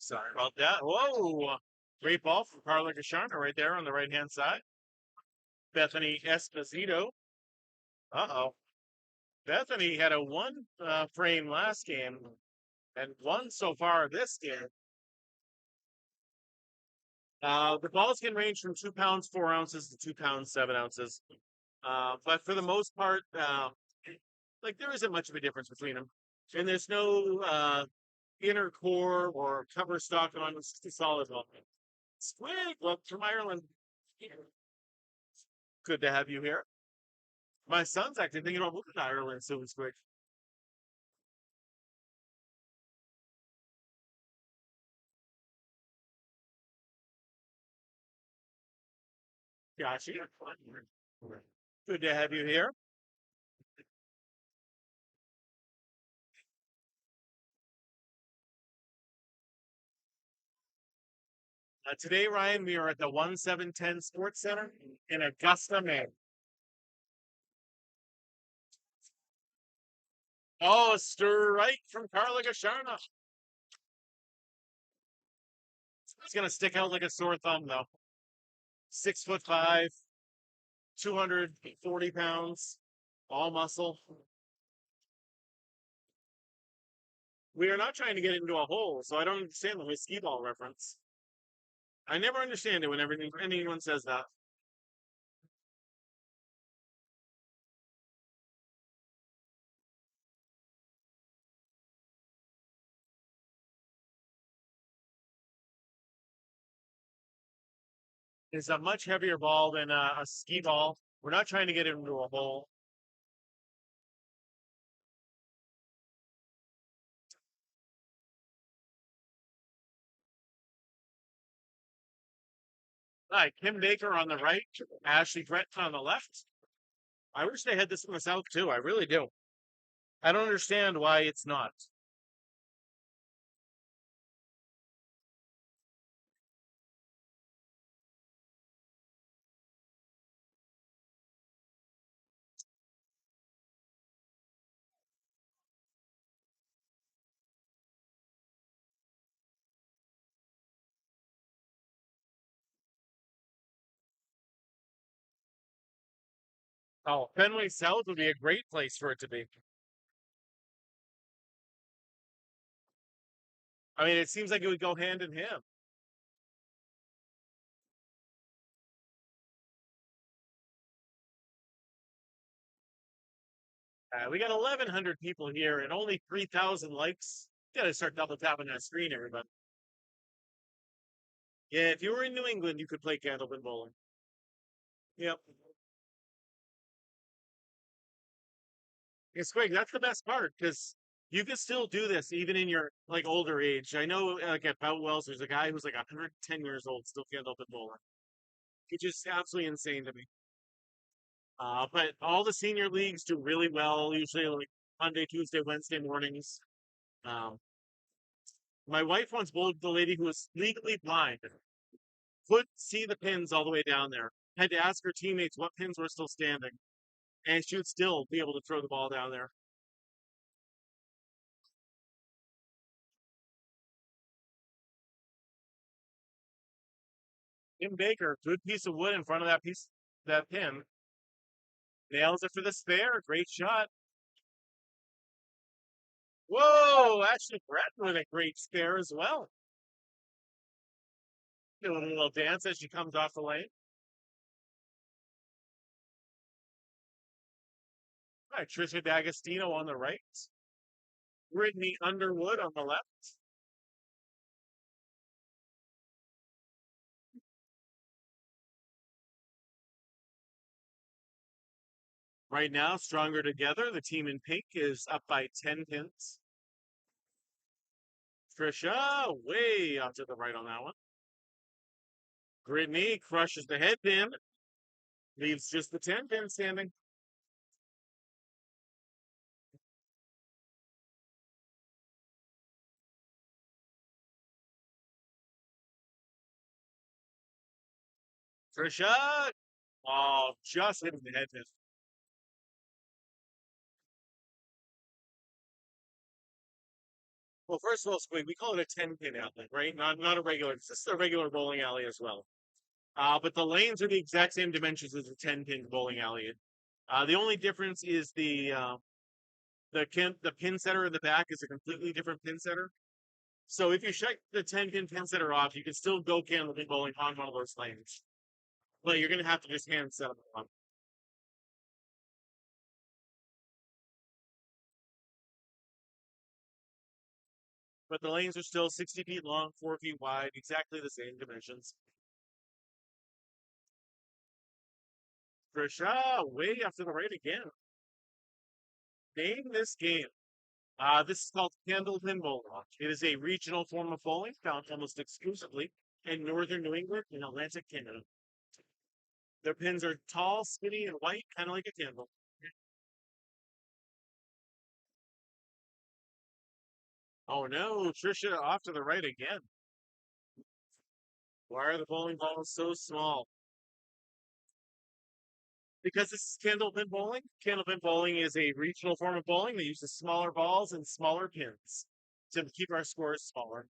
Sorry about that. Whoa. Great ball from Carla Gasharna right there on the right hand side. Bethany Esposito. Uh-oh. Bethany had a one frame last game and one so far this game. The balls can range from 2 pounds 4 ounces to 2 pounds 7 ounces. But for the most part, like there isn't much of a difference between them. And there's no inner core or cover stock on them. It's just a solid ball. Squig, look from Ireland. Good to have you here. My son's actually thinking about moving to Ireland soon, Squig. Gotcha. Good to have you here. Today, Ryan, we are at the 1710 Sports Center in Augusta, Maine. Oh, strike from Carla Gasharna. It's going to stick out like a sore thumb, though. 6'5", 240 pounds, all muscle. We are not trying to get it into a hole, so I don't understand the whiskey ball reference. I never understand it when anyone says that. It's a much heavier ball than a ski ball. We're not trying to get it into a hole. All right, Kim Baker on the right, Ashley Breton on the left. I wish they had this in the South too. I really do. I don't understand why it's not. Oh, Fenway South would be a great place for it to be. I mean, it seems like it would go hand in hand. We got 1,100 people here and only 3,000 likes. Got to start double tapping that screen, everybody. Yeah, if you were in New England, you could play candlepin bowling. Yep. It's great. That's the best part because you can still do this even in your like older age. I know, like at Boutwells, there's a guy who's like 110 years old still candlepin bowling, which is absolutely insane to me. But all the senior leagues do really well, usually like Monday, Tuesday, Wednesday mornings. Um, my wife once bowled the lady who was legally blind, couldn't see the pins all the way down there. Had to ask her teammates what pins were still standing, and she would still be able to throw the ball down there. Tim Baker, good piece of wood in front of that pin. Nails it for the spare. Great shot. Whoa, actually, Brett with a great spare as well. Doing a little dance as she comes off the lane. All right, Trisha D'Agostino on the right. Brittany Underwood on the left. Right now, stronger together. The team in pink is up by 10 pins. Trisha way out to the right on that one. Brittany crushes the head pin. Leaves just the 10 pin standing. Trisha, oh, just hitting the head pin. Well, first of all, Squig, we call it a 10-pin alley, right? Not a regular, it's just a regular bowling alley as well. But the lanes are the exact same dimensions as a 10-pin bowling alley. The only difference is the pin setter in the back is a completely different pin setter. So if you shut the 10-pin pin setter off, you can still go candlepin bowling on one of those lanes. But you're gonna have to just hand set them on. But the lanes are still 60 feet long, 4 feet wide, exactly the same dimensions. Trisha, way up to the right again. Name this game. This is called candlepin bowling. It is a regional form of bowling found almost exclusively in northern New England and Atlantic Canada. Their pins are tall, skinny, and white, kind of like a candle. Oh no, Trisha off to the right again. Why are the bowling balls so small? Because this is candlepin bowling. Candlepin bowling is a regional form of bowling that uses smaller balls and smaller pins to keep our scores smaller.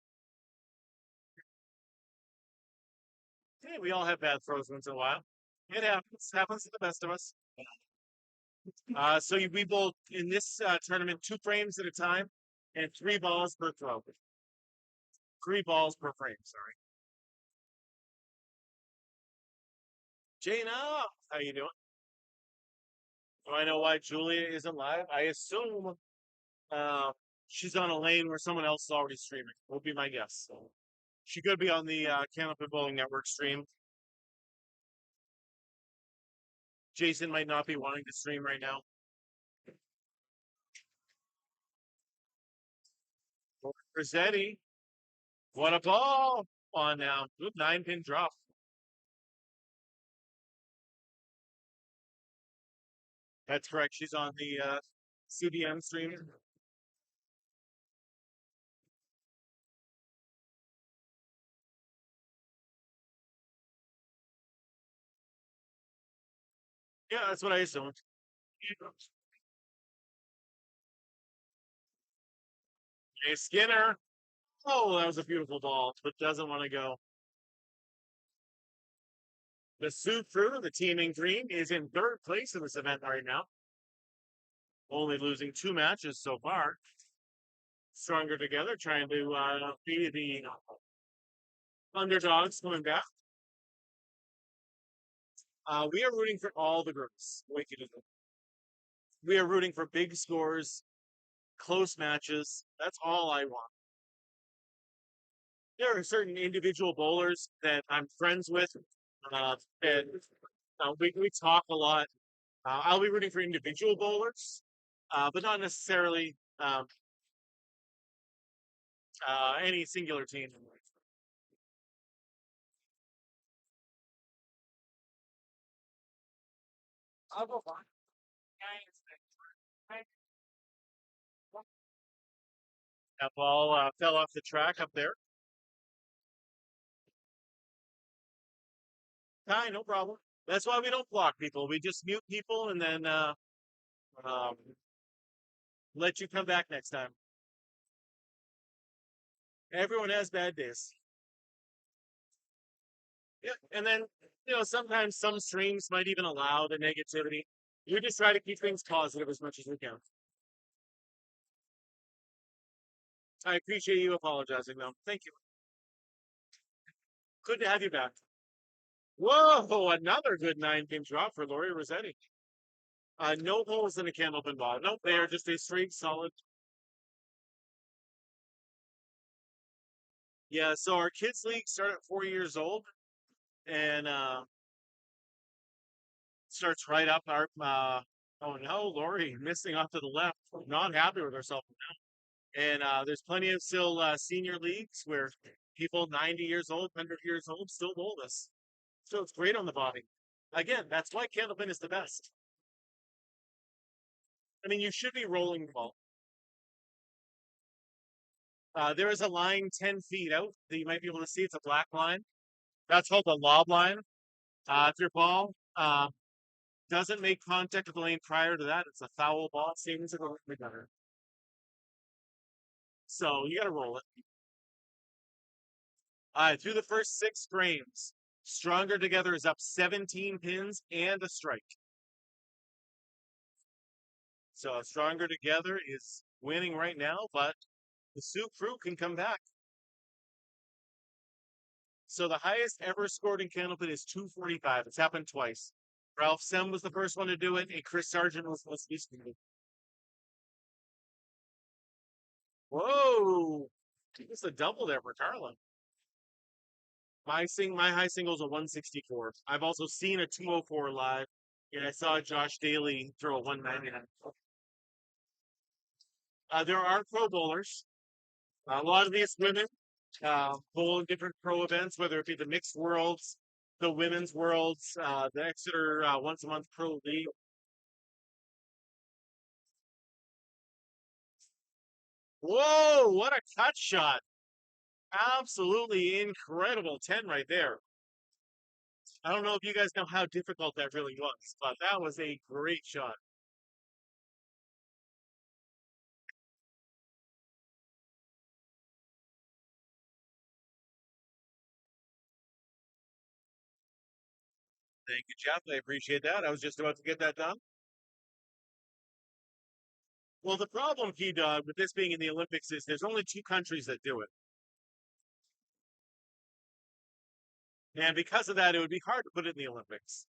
Hey, we all have bad throws once in a while. It happens. Happens to the best of us. We bowl in this tournament 2 frames at a time and 3 balls per throw. 3 balls per frame. Sorry. Jana, how you doing? Do I know why Julia isn't live? I assume uh, she's on a lane where someone else is already streaming. Would be my guess. She could be on the Canopy Bowling Network stream. Jason might not be wanting to stream right now. Rossetti, what a ball on now. Good 9-pin drop. That's correct. She's on the CBM stream. Yeah, that's what I assumed. Hey, Skinner. Oh, that was a beautiful ball, but doesn't want to go. The Sioux Crew, the team in green, is in third place in this event right now, only losing 2 matches so far. Stronger together, trying to be the underdogs coming back. We are rooting for all the groups. We are rooting for big scores, close matches. That's all I want. There are certain individual bowlers that I'm friends with, and we talk a lot. I'll be rooting for individual bowlers, but not necessarily any singular team. I'll go fine. That ball fell off the track up there. Hi, no problem. That's why we don't block people. We just mute people and then um, let you come back next time. Everyone has bad days. Yeah, and then sometimes some streams might even allow the negativity. We just try to keep things positive as much as we can. I appreciate you apologizing, though. Thank you. Good to have you back. Whoa, another good 9-pin drop for Lori Rossetti. No holes in a candlepin ball. Nope, they are just a straight solid. Yeah, so our kids league start at 4 years old and starts right up our oh no, Lori missing off to the left. Not happy with herself. And there's plenty of still senior leagues where people 90 years old, 100 years old still bowl this. So it's great on the body. Again, that's why candlepin is the best. I mean, you should be rolling the ball. There is a line 10 feet out that you might be able to see. It's a black line. That's called the lob line. If your ball doesn't make contact with the lane prior to that, it's a foul ball. Same as a gunner. So you got to roll it. Through the first six frames, Stronger Together is up 17 pins and a strike. So Stronger Together is winning right now, but the Sioux Crew can come back. So the highest ever scored in Candlepin is 245. It's happened twice. Ralph Sem was the first one to do it, and Chris Sargent was recently. Whoa! It's a double there for Carlin. My high single is a 164. I've also seen a 204 live, and I saw Josh Daly throw a 199. There are pro bowlers. A lot of these women bowl in different pro events, whether it be the mixed worlds, the women's worlds, the Exeter once a month pro league. Whoa, what a cut shot. Absolutely incredible 10 right there. I don't know if you guys know how difficult that really was, but that was a great shot. Thank you, Jeff. I appreciate that. I was just about to get that done. Well, the problem, Key Dog, with this being in the Olympics is there's only two countries that do it. And because of that, it would be hard to put it in the Olympics.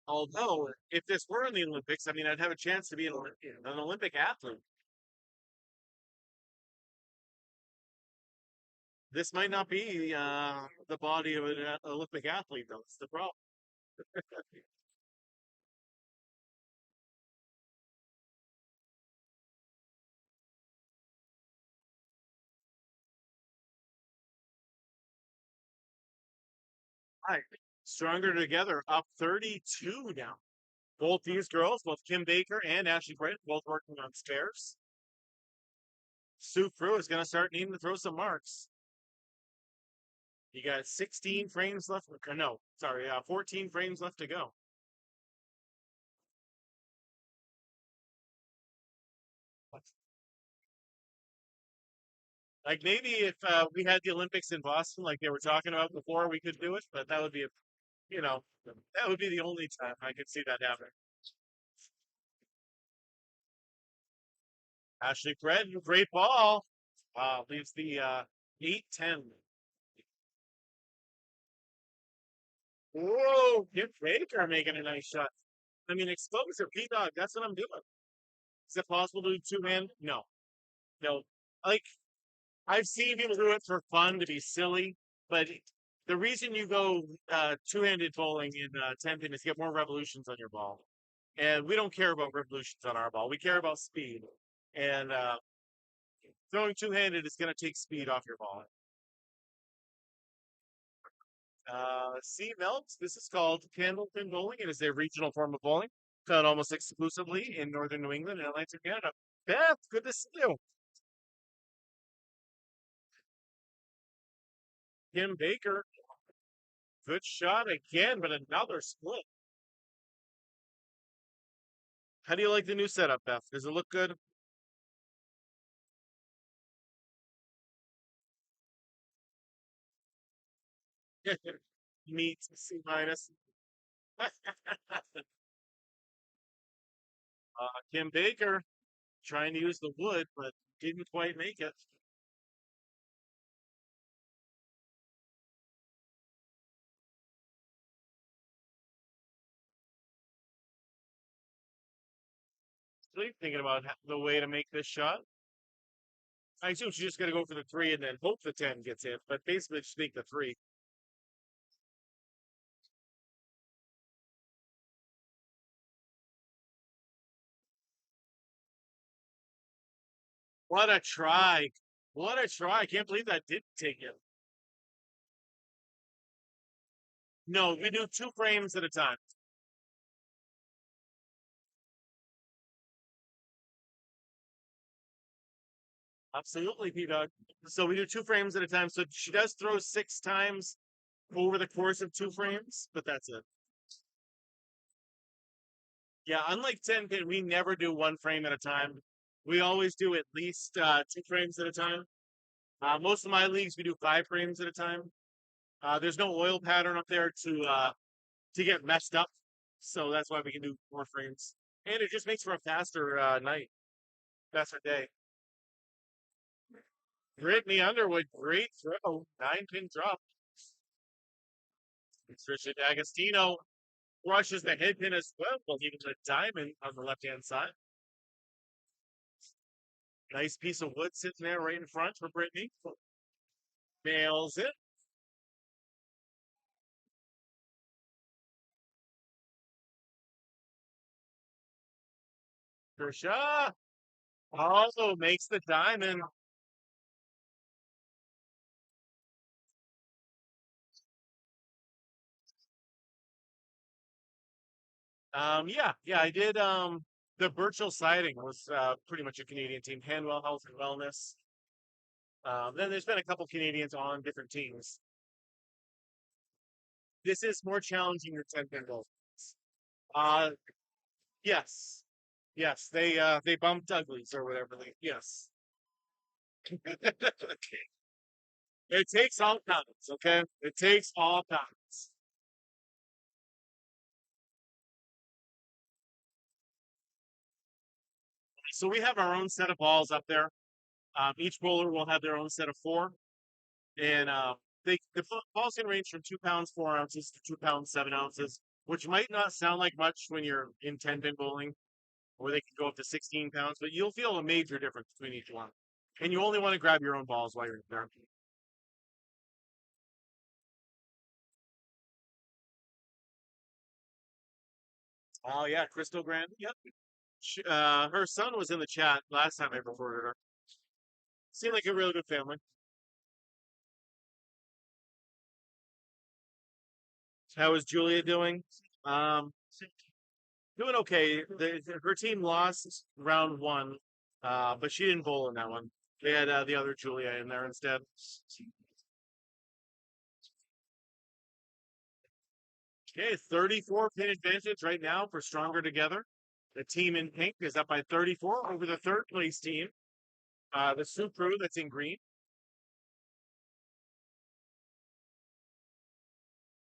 Although, if this were in the Olympics, I mean, I'd have a chance to be an Olympic athlete. This might not be the body of an Olympic athlete, though. It's the problem. All right. Stronger Together, up 32 now. Both these girls, both Kim Baker and Ashley Britt, both working on spares. Sue Frew is going to start needing to throw some marks. You got 16 frames left. Or no, sorry, 14 frames left to go. Like maybe if we had the Olympics in Boston, like they were talking about before, we could do it. But that would be, you know, that would be the only time I could see that happening. Ashley Brett, great ball. Leaves the 8-10. Whoa, Kim Baker making a nice shot. I mean, exposure, P Dog. That's what I'm doing. Is it possible to do two man? No, no. Like I've seen people do it for fun to be silly, but the reason you go two-handed bowling in 10 pin is to get more revolutions on your ball, and we don't care about revolutions on our ball. We care about speed, and throwing two-handed is going to take speed off your ball. See, Melks, this is called candlepin bowling. It is a regional form of bowling found almost exclusively in northern New England and Atlantic Canada. Beth, good to see you. Kim Baker, good shot again, but another split. How do you like the new setup, Beth? Does it look good? Meet C minus. Kim Baker trying to use the wood, but didn't quite make it. Really thinking about the way to make this shot. I assume she's just going to go for the three and then hope the 10 gets in, but basically just make the three. What a try. What a try. I can't believe that didn't take it. No, we do two frames at a time. Absolutely, P Dog. So we do two frames at a time. So she does throw six times over the course of two frames, but that's it. Yeah, unlike 10 pin, we never do one frame at a time. We always do at least 2 frames at a time. Most of my leagues, we do 5 frames at a time. There's no oil pattern up there to get messed up, so that's why we can do 4 frames. And it just makes for a faster night, faster day. Brittany Underwood, great throw, 9 pin drop. Trisha D'Agostino crushes the head pin as well, while even the diamond on the left hand side. Nice piece of wood sitting there right in front for Brittany. Nails it. Trisha also makes the diamond. Yeah, I did. The Birchall Siding was pretty much a Canadian team. Handwell Health and Wellness. Then there's been a couple Canadians on different teams. This is more challenging than 10 pin bowls. Uh, yes, yes, they bumped uglies or whatever. Yes, it takes all kinds. Okay, it takes all kinds. So we have our own set of balls up there. Each bowler will have their own set of four, and balls can range from 2 pounds 4 ounces to 2 pounds 7 ounces, which might not sound like much when you're in 10 pin bowling, or they can go up to 16 pounds, but you'll feel a major difference between each one. And you only want to grab your own balls while you're there. Oh yeah, Crystal Grand. Yep. Her son was in the chat last time I recorded her. Seemed like a really good family. How is Julia doing? Um, Doing okay. Her team lost round one, but she didn't bowl in that one. They had the other Julia in there instead. Okay, 34 pin advantage right now for Stronger Together. The team in pink is up by 34 over the third place team, the Sioux Crew that's in green.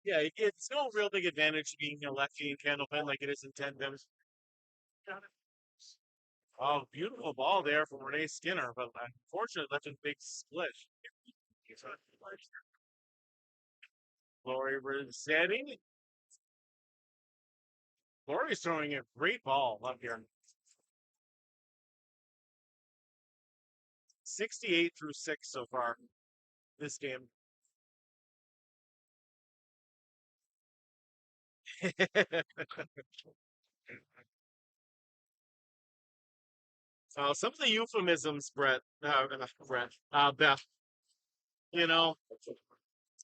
Yeah, it's no real big advantage being a lefty in Candlepin like it is in 10 pins. Oh, beautiful ball there from Renee Skinner, but unfortunately left a big splish. Lori Rossetti. Lori's throwing a great ball up here. 68 through 6 so far this game. Some of the euphemisms, Beth, you know,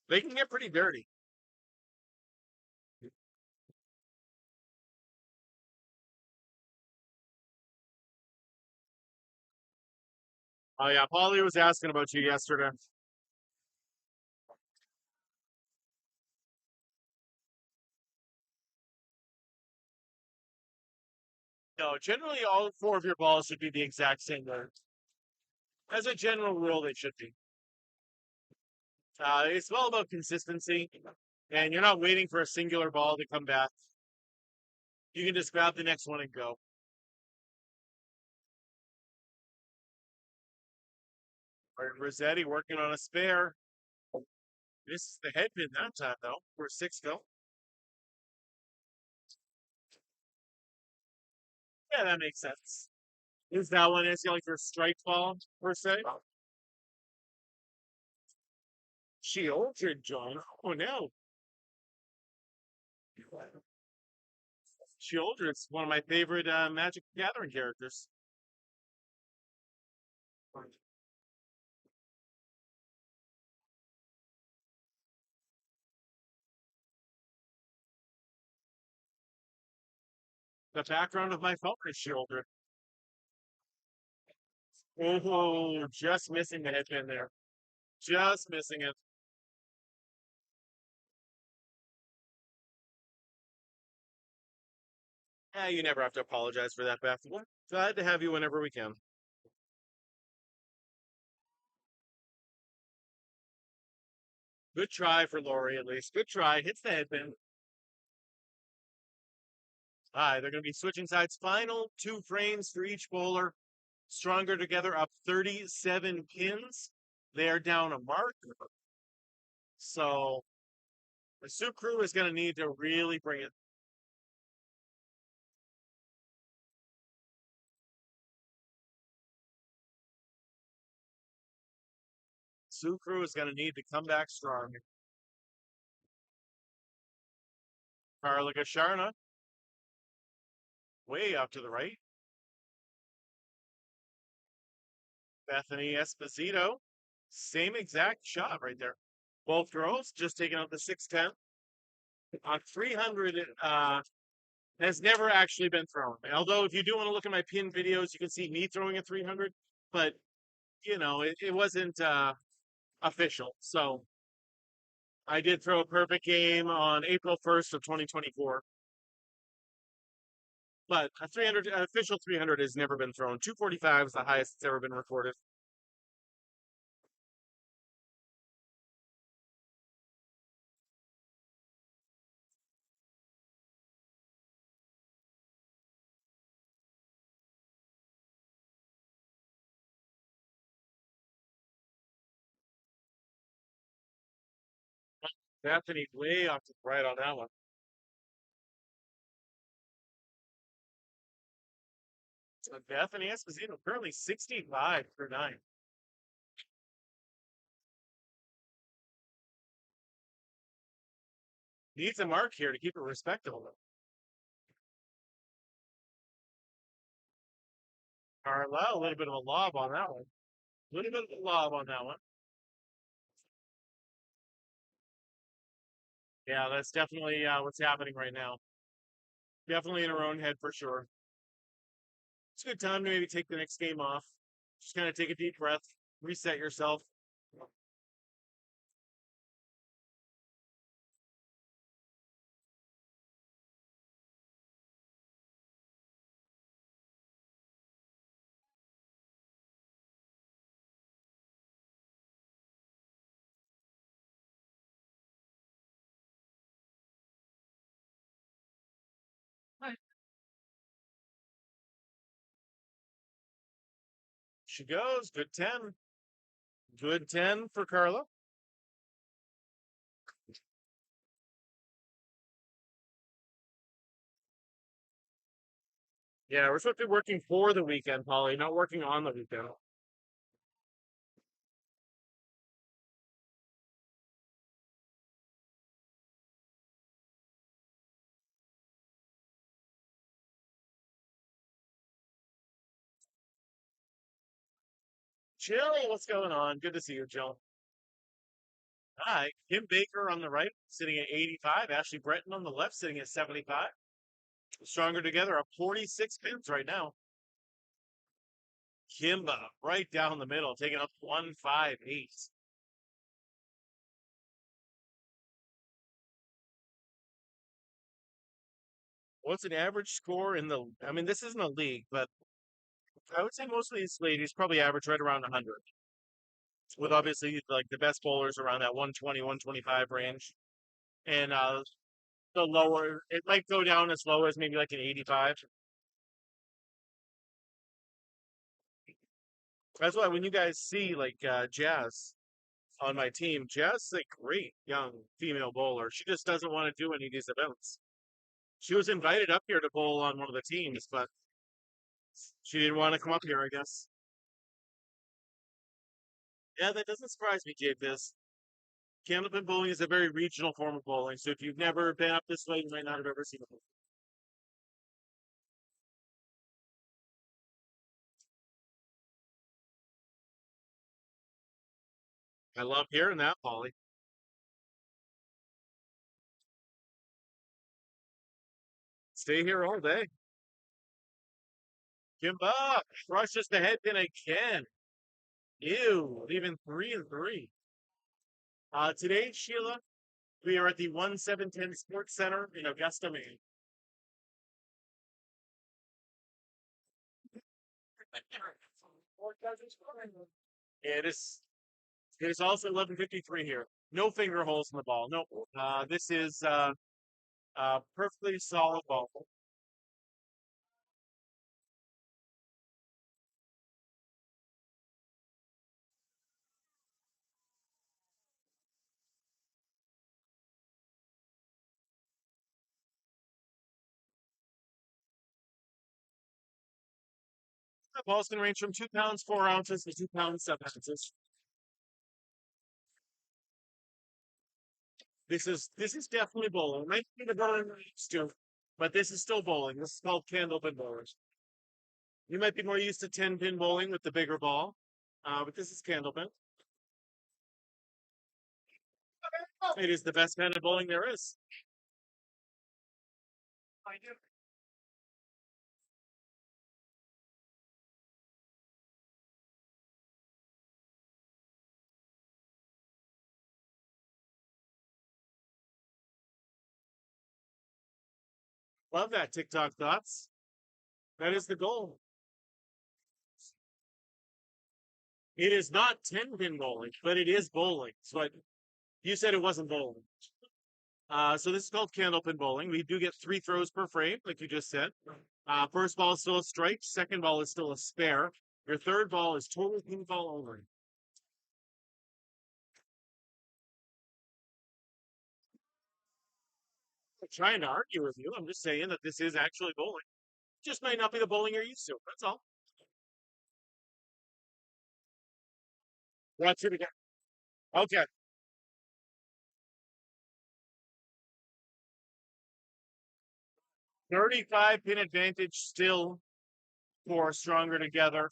they can get pretty dirty. Oh yeah, Polly was asking about you yesterday. No, generally all four of your balls should be the exact same length. As a general rule, they should be. It's all about consistency, and you're not waiting for a singular ball to come back. You can just grab the next one and go. Right, Rossetti working on a spare. This is the head pin that time, though, where 6 go. Yeah, that makes sense. Is that one is like your strike ball, per se? She altered John. Oh no. Shieldred's one of my favorite Magic the Gathering characters. The background of my phone is Shieldred. Oh, just missing the headband there. Just missing it. You never have to apologize for that, Beth. We're glad to have you whenever we can. Good try for Lori, at least. Good try. Hits the headband. They're going to be switching sides. Final two frames for each bowler. Stronger together up 37 pins. They are down a mark. So the Soup Crew is going to need to really bring it. Soup Crew is going to need to come back strong. Carla Gasharna, way up to the right. Bethany Esposito, same exact shot right there. Both girls just taking out the 610. On 300, has never actually been thrown. Although, if you do want to look at my pin videos, you can see me throwing a 300, but it wasn't official. So I did throw a perfect game on April 1st of 2024, but a 300 official 300 has never been thrown. 245 is the highest it's ever been recorded. Bethany way off to the right on that one. Bethany Esposito currently 65 for 9. Needs a mark here to keep it respectable. Carla, a little bit of a lob on that one. A little bit of a lob on that one. Yeah, that's definitely what's happening right now. Definitely in her own head for sure. It's a good time to maybe take the next game off. Just kind of take a deep breath, reset yourself. She goes. Good 10. Good 10 for Carla. Yeah, we're supposed to be working for the weekend, Polly, not working on the weekend. Jill, what's going on? Good to see you, Jill. Hi. Kim Baker on the right, sitting at 85. Ashley Breton on the left, sitting at 75. Stronger together, up 46 pins right now. Kimba right down the middle, taking up 158. What's an average score in the? I mean, this isn't a league, but I would say most of these ladies probably average right around 100, with obviously like the best bowlers around that 120, 125 range. And the lower, it might go down as low as maybe like an 85. That's why when you guys see like Jazz on my team, Jazz is a great young female bowler. She just doesn't want to do any of these events. She was invited up here to bowl on one of the teams, but she didn't want to come up here, I guess. Yeah, that doesn't surprise me, Jake. This candlepin bowling is a very regional form of bowling, so if you've never been up this way, you might not have ever seen it. I love hearing that, Polly. Stay here all day. Kimba crushes the head pin again. Ew, leaving 3 and 3. Today, Sheila, we are at the 1710 Sports Center in Augusta, Maine. It is it is also 11:53 here. No finger holes in the ball. Nope. This is perfectly solid ball. The balls can range from 2 pounds 4 ounces to 2 pounds 7 ounces. This is definitely bowling. It might be the bowling we're used to, but this is still bowling. This is called candlepin bowling. You might be more used to 10-pin bowling with the bigger ball, but this is candlepin. It is the best kind of bowling there is. Love that TikTok thoughts. That is the goal. It is not 10-pin bowling, but it is bowling. So you said it wasn't bowling. So this is called candlepin bowling. We do get 3 throws per frame, like you just said. First ball is still a strike. Second ball is still a spare. Your third ball is total pinfall only. I'm trying to argue with you. I'm just saying that this is actually bowling. Just might not be the bowling you're used to. That's all. Watch it again. Okay. 35 pin advantage still for stronger together.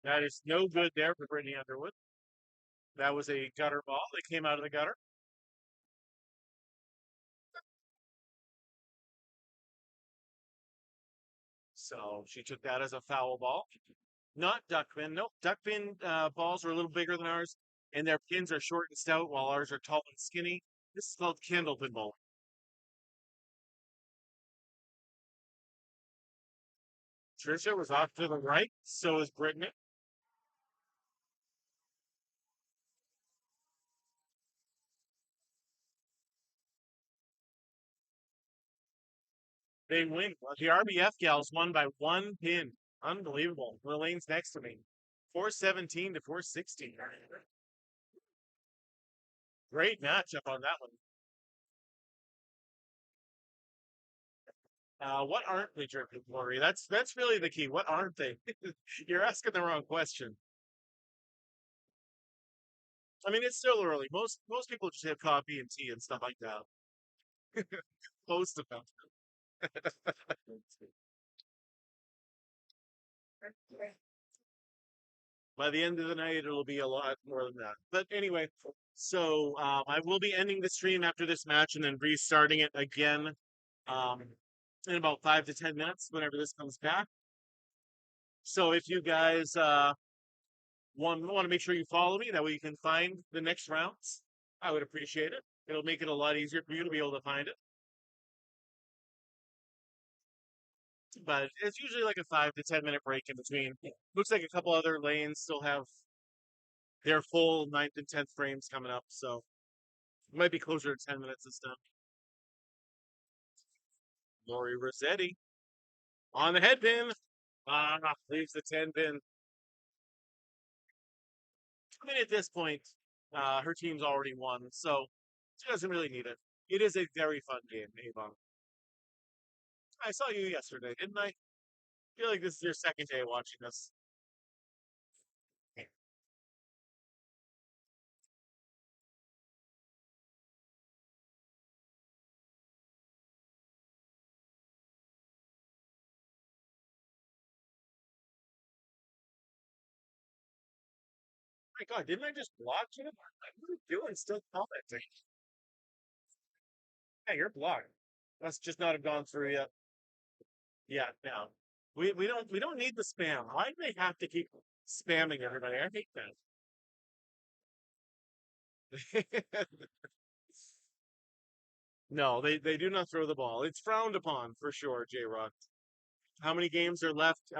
That is no good there for Brittany Underwood. That was a gutter ball that came out of the gutter. So she took that as a foul ball. Not duckpin. Nope. Duckpin balls are a little bigger than ours, and their pins are short and stout, while ours are tall and skinny. This is called candlepin bowling. Trisha was off to the right. So is Brittany. They win. The RBF gals won by 1 pin. Unbelievable. The lane's next to me. 417 to 416. Great matchup on that one. What aren't they drinking, Lori? That's really the key. What aren't they? You're asking the wrong question. I mean, it's still early. Most people just have coffee and tea and stuff like that. Most of them. By the end of the night, it'll be a lot more than that. But anyway, so I will be ending the stream after this match and then restarting it again um, in about 5 to 10 minutes whenever this comes back. So if you guys want to make sure you follow me, that way you can find the next rounds, I would appreciate it. It'll make it a lot easier for you to be able to find it. But it's usually like a 5 to 10 minute break in between. Looks like a couple other lanes still have their full ninth and 10th frames coming up, so it might be closer to 10 minutes this time. Lori Rossetti on the head pin. Leaves the 10 pin. I mean, at this point, her team's already won, so she doesn't really need it. It is a very fun game, Avon. I saw you yesterday, didn't I? Feel like this is your second day watching this. My God, didn't I just block you? What are you doing? Still commenting? Yeah, you're blocked. Must just not have gone through yet. Yeah, no. We don't need the spam. Why do they have to keep spamming everybody? I hate that. No, they do not throw the ball. It's frowned upon for sure, J Rock. How many games are left?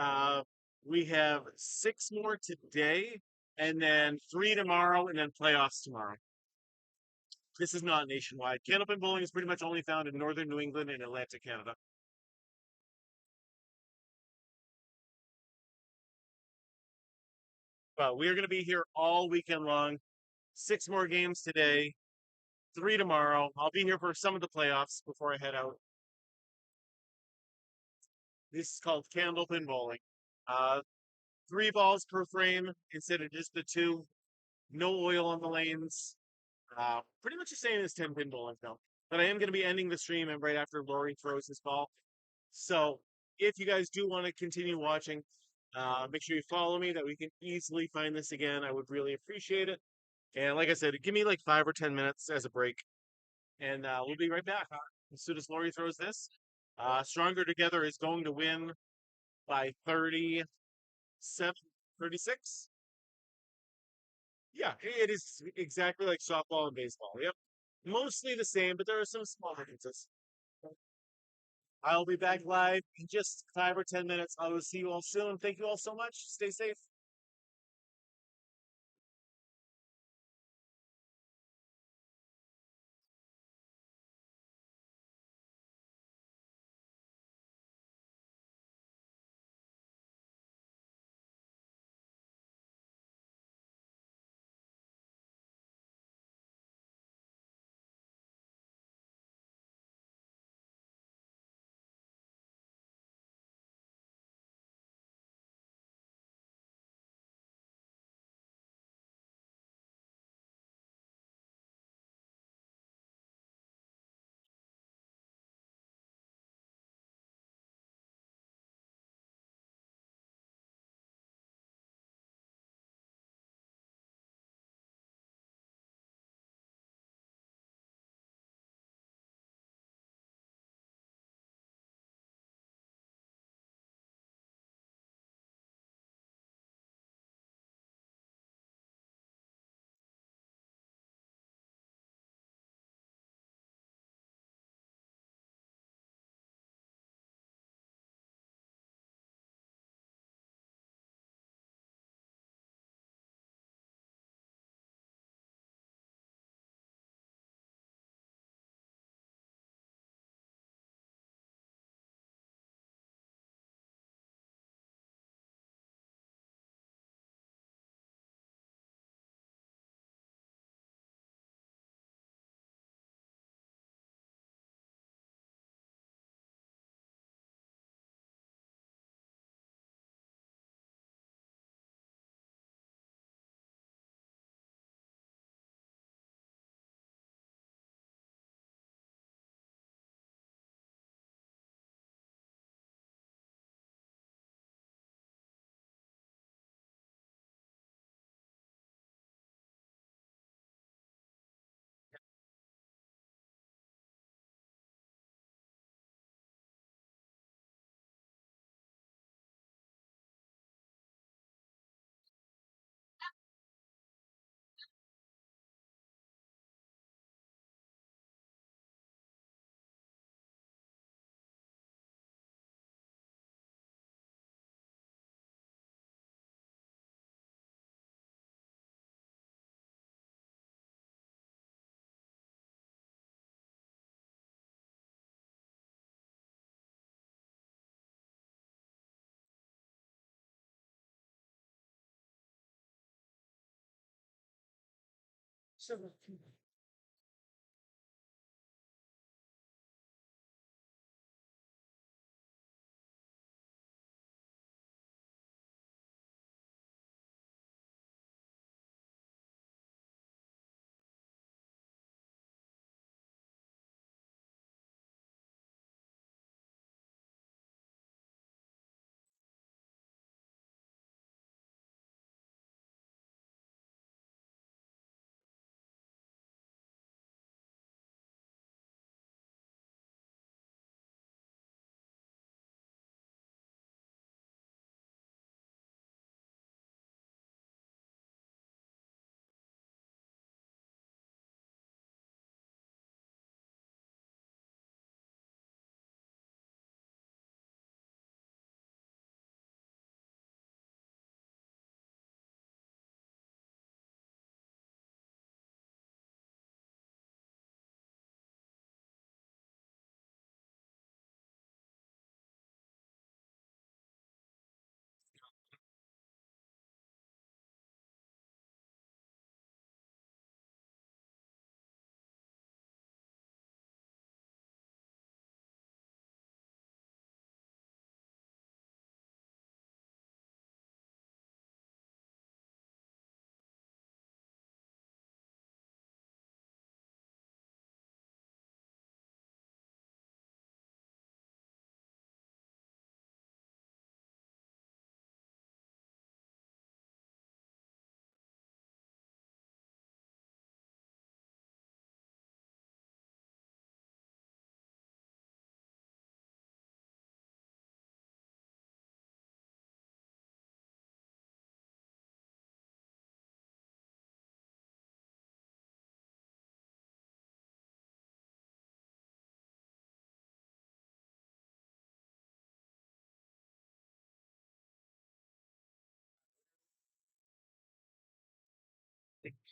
We have six more today, and then three tomorrow, and then playoffs tomorrow. This is not nationwide. Candlepin bowling is pretty much only found in northern New England and Atlantic Canada. But we are going to be here all weekend long. Six more games today, three tomorrow. I'll be here for some of the playoffs before I head out. This is called candlepin bowling. Uh, three balls per frame instead of just the two. No oil on the lanes. Pretty much the same as 10 pin bowling, though. But I am going to be ending the stream and right after Lori throws his ball. So if you guys do want to continue watching, make sure you follow me that we can easily find this again. I would really appreciate it. And like I said, give me like 5 or 10 minutes as a break, and we'll be right back as soon as Lori throws this. Stronger Together is going to win by 37, 36. Yeah, it is exactly like softball and baseball. Yep. Mostly the same, but there are some small differences. I'll be back live in just 5 or 10 minutes. I will see you all soon. Thank you all so much. Stay safe.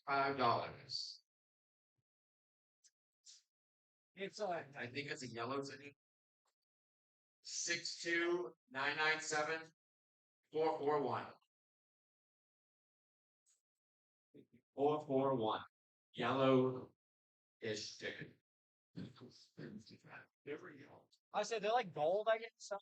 $5. I think it's a yellow ticket. 62997 441. 441. Yellow ish ticket. I said they're like gold, I guess. So.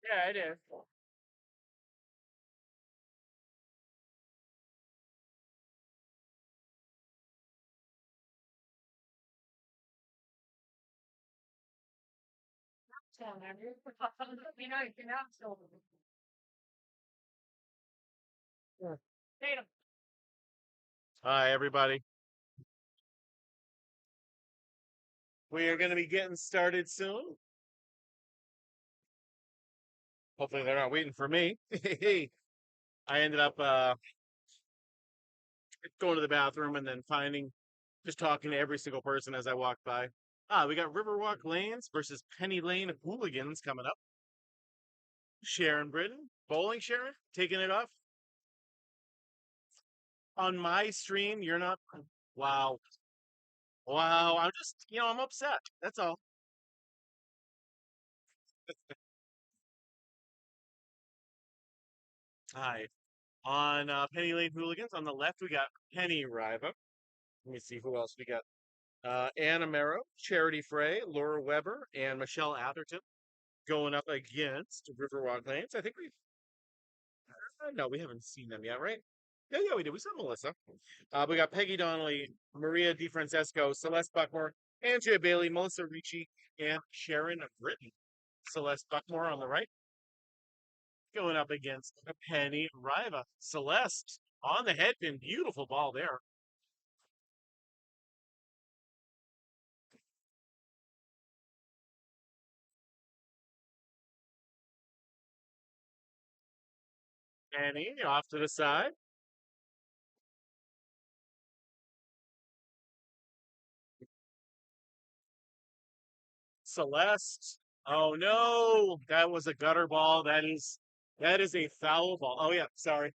Yeah, it is. Hi, everybody. We are going to be getting started soon. Hopefully, they're not waiting for me. I ended up going to the bathroom and then finding Just talking to every single person as I walk by. Ah, we got Riverwalk Lanes versus Penny Lane Hooligans coming up. Sharon Britton, bowling Sharon, taking it off on my stream. You're not. Wow, wow. I'm just, I'm upset. That's all. Hi. On Penny Lane Hooligans, on the left we got Penny Riva. Let me see who else we got. Anna Merrow, Charity Frey, Laura Weber, and Michelle Atherton going up against Riverwalk Lanes. I think no, we haven't seen them yet, right? Yeah, we did. We saw Melissa. We got Peggy Donnelly, Maria DiFrancesco, Celeste Buckmore, Andrea Bailey, Melissa Ricci, and Sharon Britton. Celeste Buckmore on the right, going up against Penny Riva. Celeste on the headpin. Beautiful ball there. Penny off to the side. Celeste. Oh no, that was a gutter ball. That is a foul ball. Oh yeah, sorry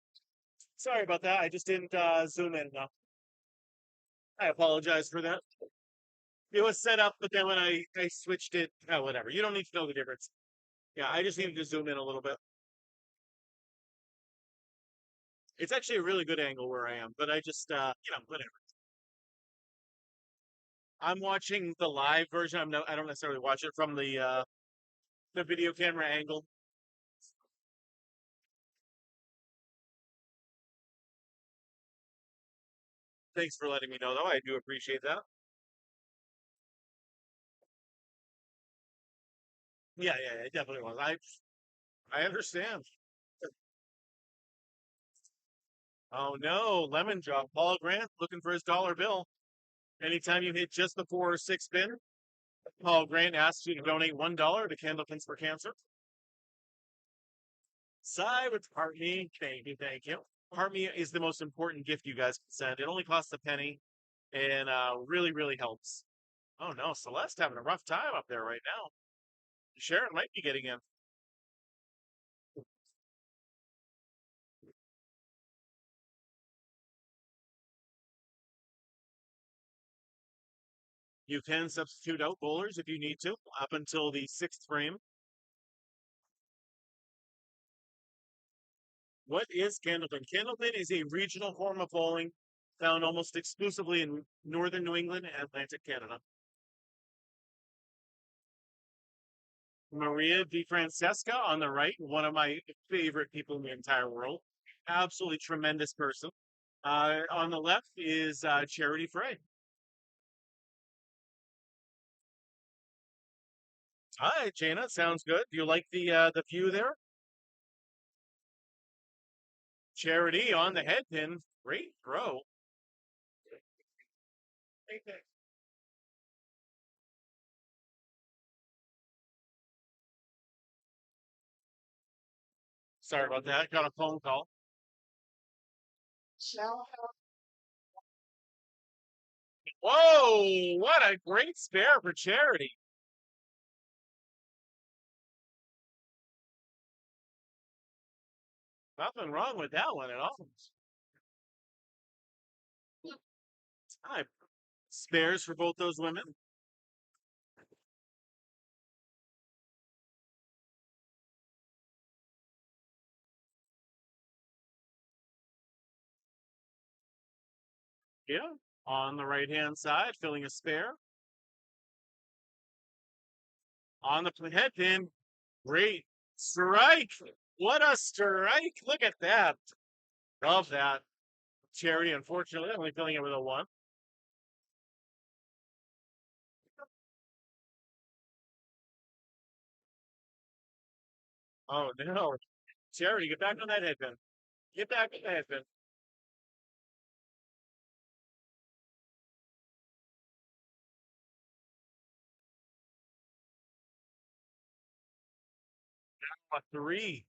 about that. I just didn't zoom in enough. I apologize for that. It was set up, but then when I switched it, oh whatever. You don't need to know the difference. Yeah, I just needed to zoom in a little bit. It's actually a really good angle where I am, but I just whatever. I'm watching the live version. I don't necessarily watch it from the video camera angle. Thanks for letting me know though. I do appreciate that. Yeah, it definitely was. I understand. Oh no, lemon drop. Paul Grant looking for his dollar bill. Anytime you hit just the 4 or 6 pin, Paul Grant asks you to donate $1 to Candlepins for Cancer. Side with Heart Me. Thank you. Heart Me is the most important gift you guys can send. It only costs a penny and really, really helps. Oh no, Celeste having a rough time up there right now. Sharon might be getting in. You can substitute out bowlers if you need to up until the sixth frame. What is candlepin? Candlepin is a regional form of bowling found almost exclusively in northern New England and Atlantic Canada. Maria DiFrancesca on the right, one of my favorite people in the entire world. Absolutely tremendous person. On the left is Charity Frey. Hi, Jana. Sounds good. Do you like the view there? Charity on the head pin. Great throw. Sorry about that. Got a phone call. Whoa! What a great spare for Charity. Nothing wrong with that one at all. Hi. Spares for both those women. Yeah. On the right hand side, filling a spare. On the head pin. Great strike. What a strike. Look at that. Love that. Charity, unfortunately, only filling it with a one. Oh no. Charity, get back on that head pin. Get back on the head pin. A three.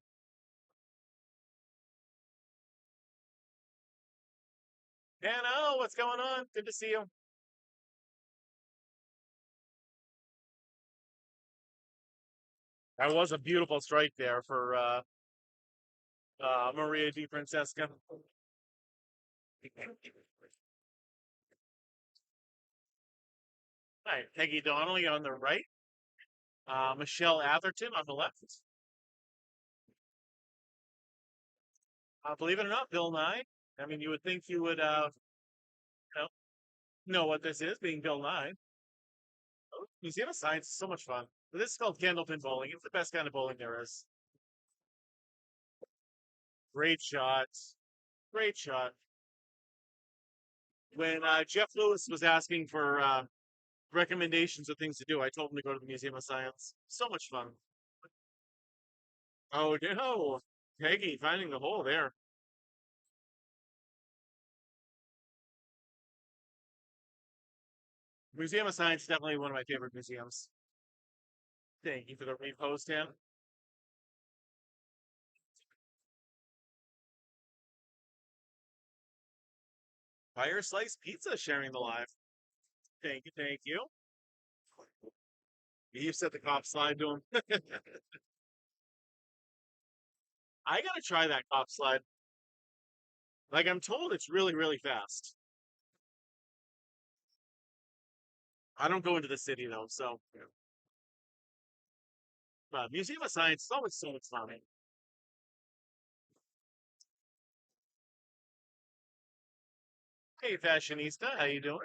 Hannah, what's going on? Good to see you. That was a beautiful strike there for Maria Di Francesca. All right, Peggy Donnelly on the right, Michelle Atherton on the left. Believe it or not, Bill Nye. I mean, you would think you would you know what this is, being Bill Nye. Oh, Museum of Science is so much fun. But this is called candlepin bowling. It's the best kind of bowling there is. Great shot. Great shot. When Jeff Lewis was asking for recommendations of things to do, I told him to go to the Museum of Science. So much fun. Oh, no. Peggy finding the hole there. Museum of Science is definitely one of my favorite museums. Thank you for the repost, Tim. Fire Slice Pizza sharing the live. Thank you, thank you. You said the cop slide to him. I gotta try that cop slide. Like I'm told it's really, really fast. I don't go into the city though, so Museum of Science is always so much fun. Hey fashionista, how you doing?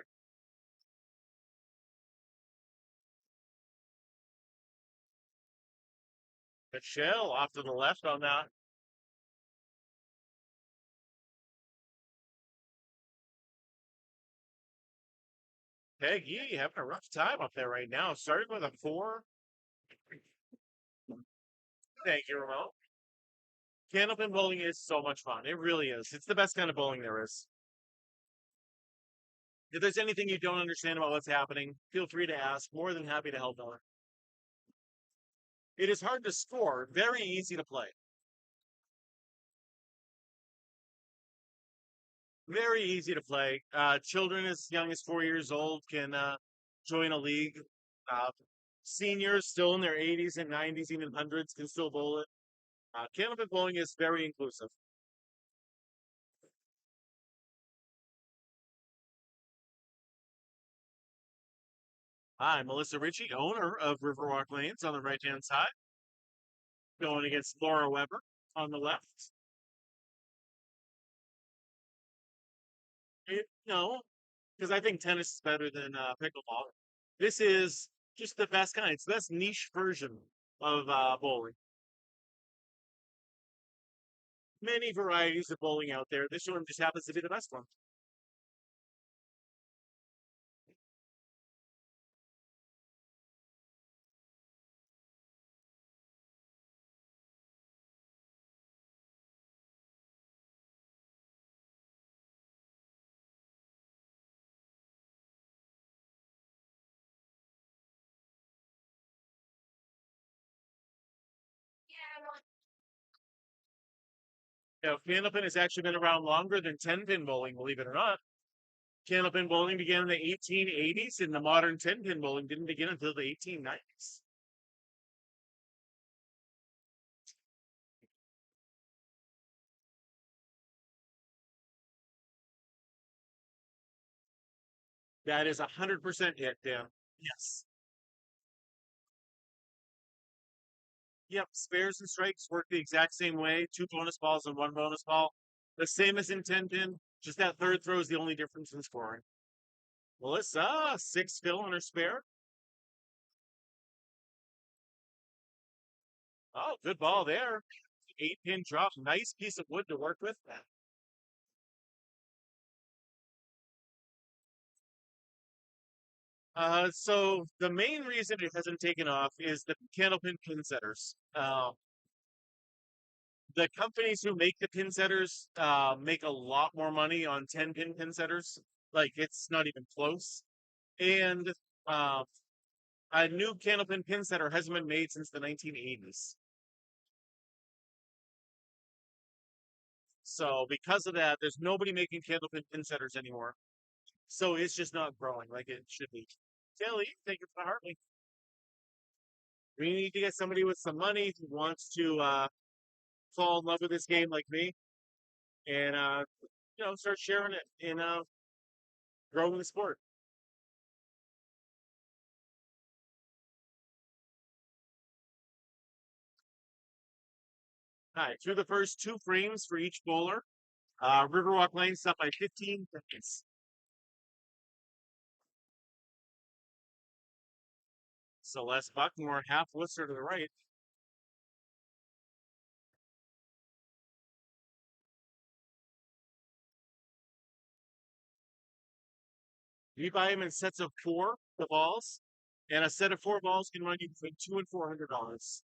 Michelle off to the left on that. Peggy having a rough time up there right now. Starting with a four. Thank you, Ramon. Candlepin bowling is so much fun. It really is. It's the best kind of bowling there is. If there's anything you don't understand about what's happening, feel free to ask. More than happy to help out. It is hard to score, very easy to play. Very easy to play. Children as young as 4 years old can join a league. Uh, Seniors still in their 80s and 90s, even hundreds, can still bowl it. Candlepin bowling is very inclusive. Hi, Melissa Ritchie, owner of Riverwalk Lanes on the right-hand side, going against Laura Weber on the left. No, because I think tennis is better than pickleball. This is just the best kind. It's the best niche version of bowling. Many varieties of bowling out there. This one just happens to be the best one. Now, candlepin has actually been around longer than 10-pin bowling, believe it or not. Candlepin bowling began in the 1880s, and the modern 10-pin bowling didn't begin until the 1890s. That is 100% hit, Dan. Yes. Yep, spares and strikes work the exact same way. Two bonus balls and one bonus ball. The same as in 10-pin, just that third throw is the only difference in scoring. Melissa, six fill on her spare. Oh, good ball there. 8-pin drop. Nice piece of wood to work with. So the main reason it hasn't taken off is the candlepin pin setters. The companies who make the pin setters make a lot more money on 10-pin pin setters. Like it's not even close. And uh, a new candlepin pin setter hasn't been made since the 1980s. So because of that, there's nobody making candlepin pin setters anymore. So it's just not growing like it should be. Kelly, thank you for the Hartley. We need to get somebody with some money who wants to fall in love with this game like me, and start sharing it and growing the sport. All right, through the first two frames for each bowler, Riverwalk Lane's up by 15 points. Celeste Buckmore, half Worcester to the right. You buy them in sets of four, the balls, and a set of four balls can run you between $200 and $400,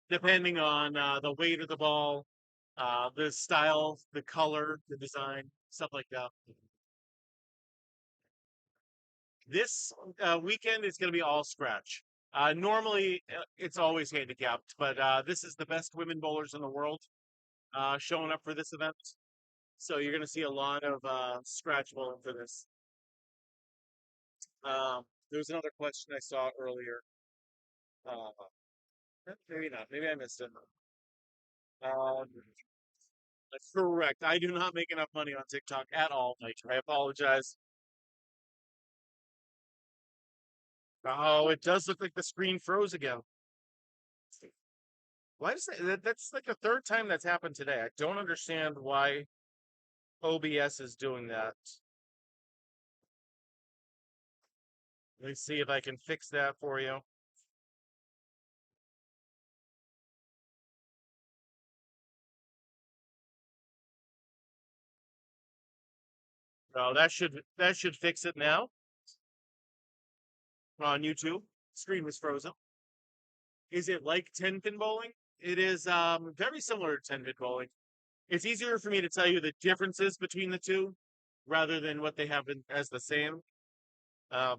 depending on the weight of the ball, the style, the color, the design, stuff like that. This weekend is going to be all scratch. Normally, it's always handicapped, but this is the best women bowlers in the world showing up for this event. So you're going to see a lot of scratch bowling for this. There was another question I saw earlier. Uh, maybe not. Maybe I missed it. Um, that's correct. I do not make enough money on TikTok at all, Mike. I apologize. Oh, it does look like the screen froze again. Why does that's like the third time that's happened today. I don't understand why OBS is doing that. Let me see if I can fix that for you. Oh, that should fix it now on YouTube. Screen was frozen. Is it like 10-pin bowling? It is very similar to 10-pin bowling. It's easier for me to tell you the differences between the two rather than what they have as the same.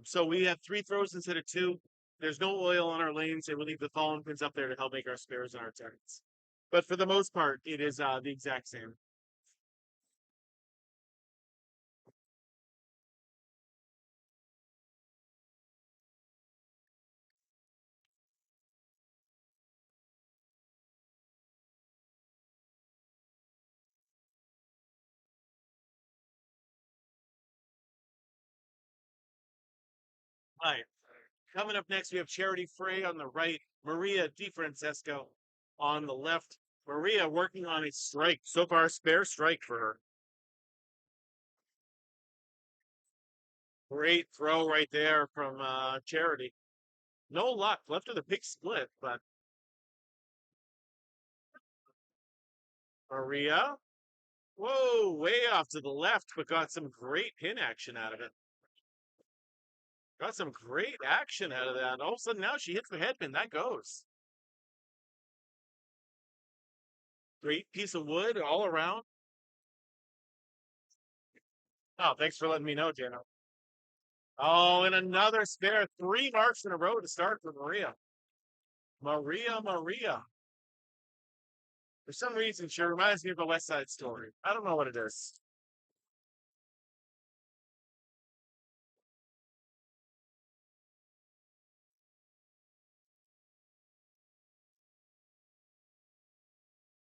So we have three throws instead of two. There's no oil on our lanes, and we leave the fallen pins up there to help make our spares and our turns. But for the most part, it is the exact same. All right. Coming up next, we have Charity Frey on the right, Maria DiFrancesco on the left. Maria working on a strike. So far, spare strike for her. Great throw right there from Charity. No luck. Left with a big split, but Maria, whoa, way off to the left, but got some great pin action out of it. Got some great action out of that. All of a sudden, now she hits the headpin. That goes. Great piece of wood all around. Oh, thanks for letting me know, Jenna. Oh, and another spare. Three marks in a row to start for Maria. Maria. For some reason, she reminds me of the West Side Story. I don't know what it is.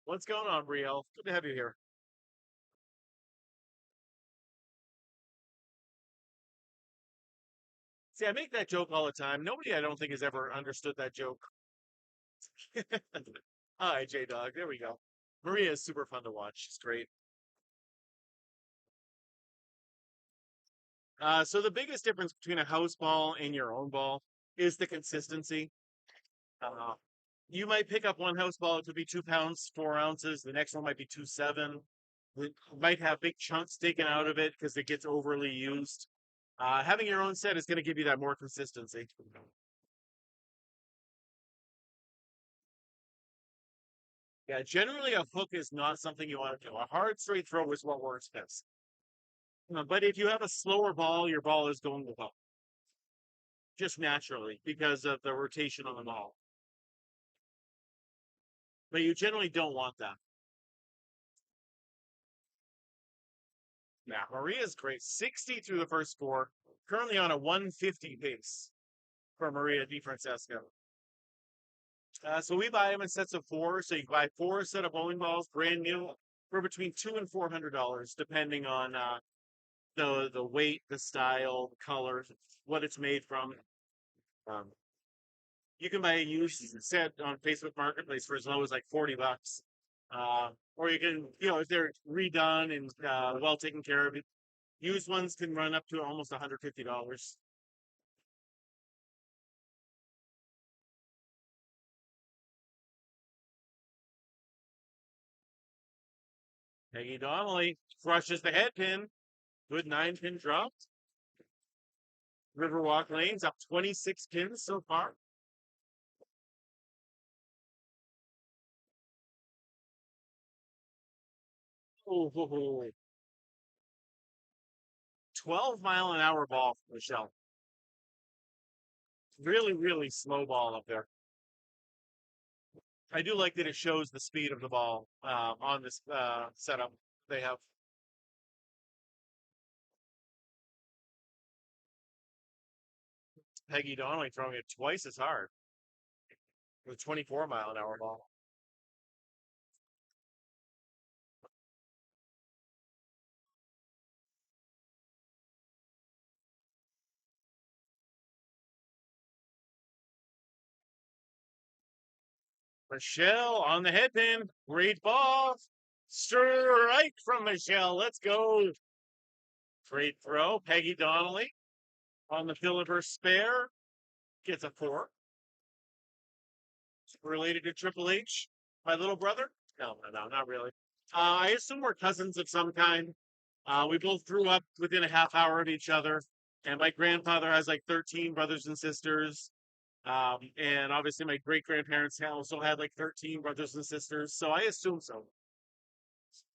What's going on, Brielle? Good to have you here. See, I make that joke all the time. Nobody, I don't think, has ever understood that joke. Hi, J Dog. There we go. Maria is super fun to watch. She's great. So the biggest difference between a house ball and your own ball is the consistency. Uh, you might pick up one house ball, it could be 2 pounds, 4 ounces. The next one might be 2.7. It might have big chunks taken out of it because it gets overly used. Having your own set is going to give you that more consistency. Yeah, generally a hook is not something you want to do. A hard straight throw is what works best. But if you have a slower ball, your ball is going to hook just naturally because of the rotation on the ball. But you generally don't want that. Yeah, Maria's great. 60 through the first four. Currently on a 150 pace for Maria DiFrancesco. So we buy them in sets of four. So you can buy four set of bowling balls, brand new, for between $200 and $400, depending on the weight, the style, the color, what it's made from. Um, you can buy a used set on Facebook Marketplace for as low as like $40. Or you can, if they're redone and well taken care of, used ones can run up to almost $150. Peggy Donnelly crushes the head pin. Good 9-pin drop. Riverwalk Lanes up 26 pins so far. Oh, 12-mile-an-hour ball from Michelle. Really, really slow ball up there. I do like that it shows the speed of the ball on this setup they have. Peggy Donnelly throwing it twice as hard with 24-mile-an-hour ball. Michelle on the head pin. Great ball. Strike from Michelle. Let's go. Great throw. Peggy Donnelly on the Philipper spare. Gets a 4. Related to Triple H, my little brother? No, no, no, not really. I assume we're cousins of some kind. We both grew up within a half hour of each other, and my grandfather has like 13 brothers and sisters. And obviously, my great grandparents also had like 13 brothers and sisters, so I assume so.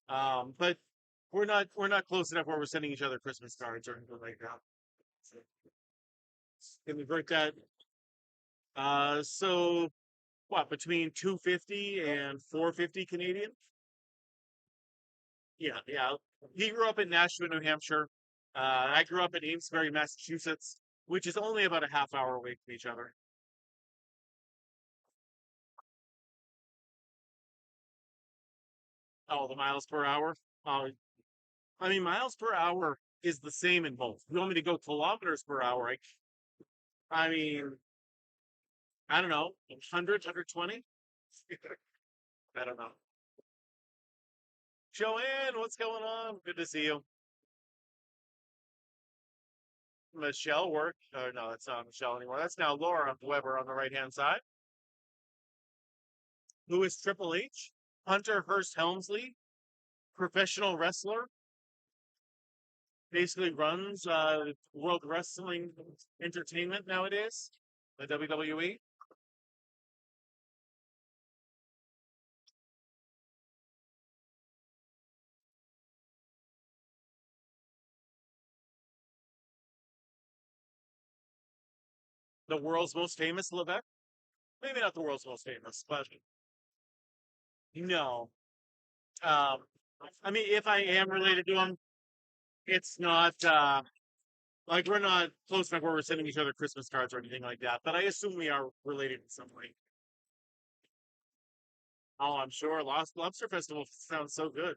But we're not close enough where we're sending each other Christmas cards or anything like that. Can we break that? So what, between 250 and 450 Canadian? Yeah, yeah. He grew up in Nashua, New Hampshire. I grew up in Amesbury, Massachusetts, which is only about a half hour away from each other. Oh, the miles per hour. I mean, miles per hour is the same in both. You want me to go kilometers per hour? I mean, I don't know, 100, 120? I don't know. Joanne, what's going on? Good to see you. Michelle work. No, that's not Michelle anymore. That's now Laura Weber on the right hand side. Who is Triple H? Hunter Hearst Helmsley, professional wrestler, basically runs World Wrestling Entertainment nowadays, the WWE. The world's most famous Levesque. Maybe not the world's most famous, but no. Um, I mean, if I am related to him, it's not like we're not close enough where we're sending each other Christmas cards or anything like that. But I assume we are related in some way. Oh, I'm sure. Lost Lobster Festival sounds so good.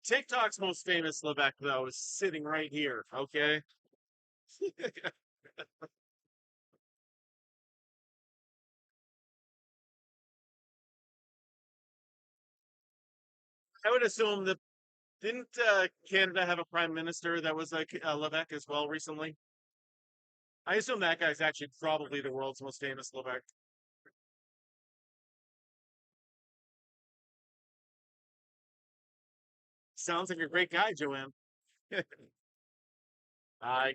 TikTok's most famous Levesque, though, is sitting right here. Okay. I would assume that didn't Canada have a prime minister that was like Levesque as well recently? I assume that guy's actually probably the world's most famous Levesque. Sounds like a great guy, Joanne.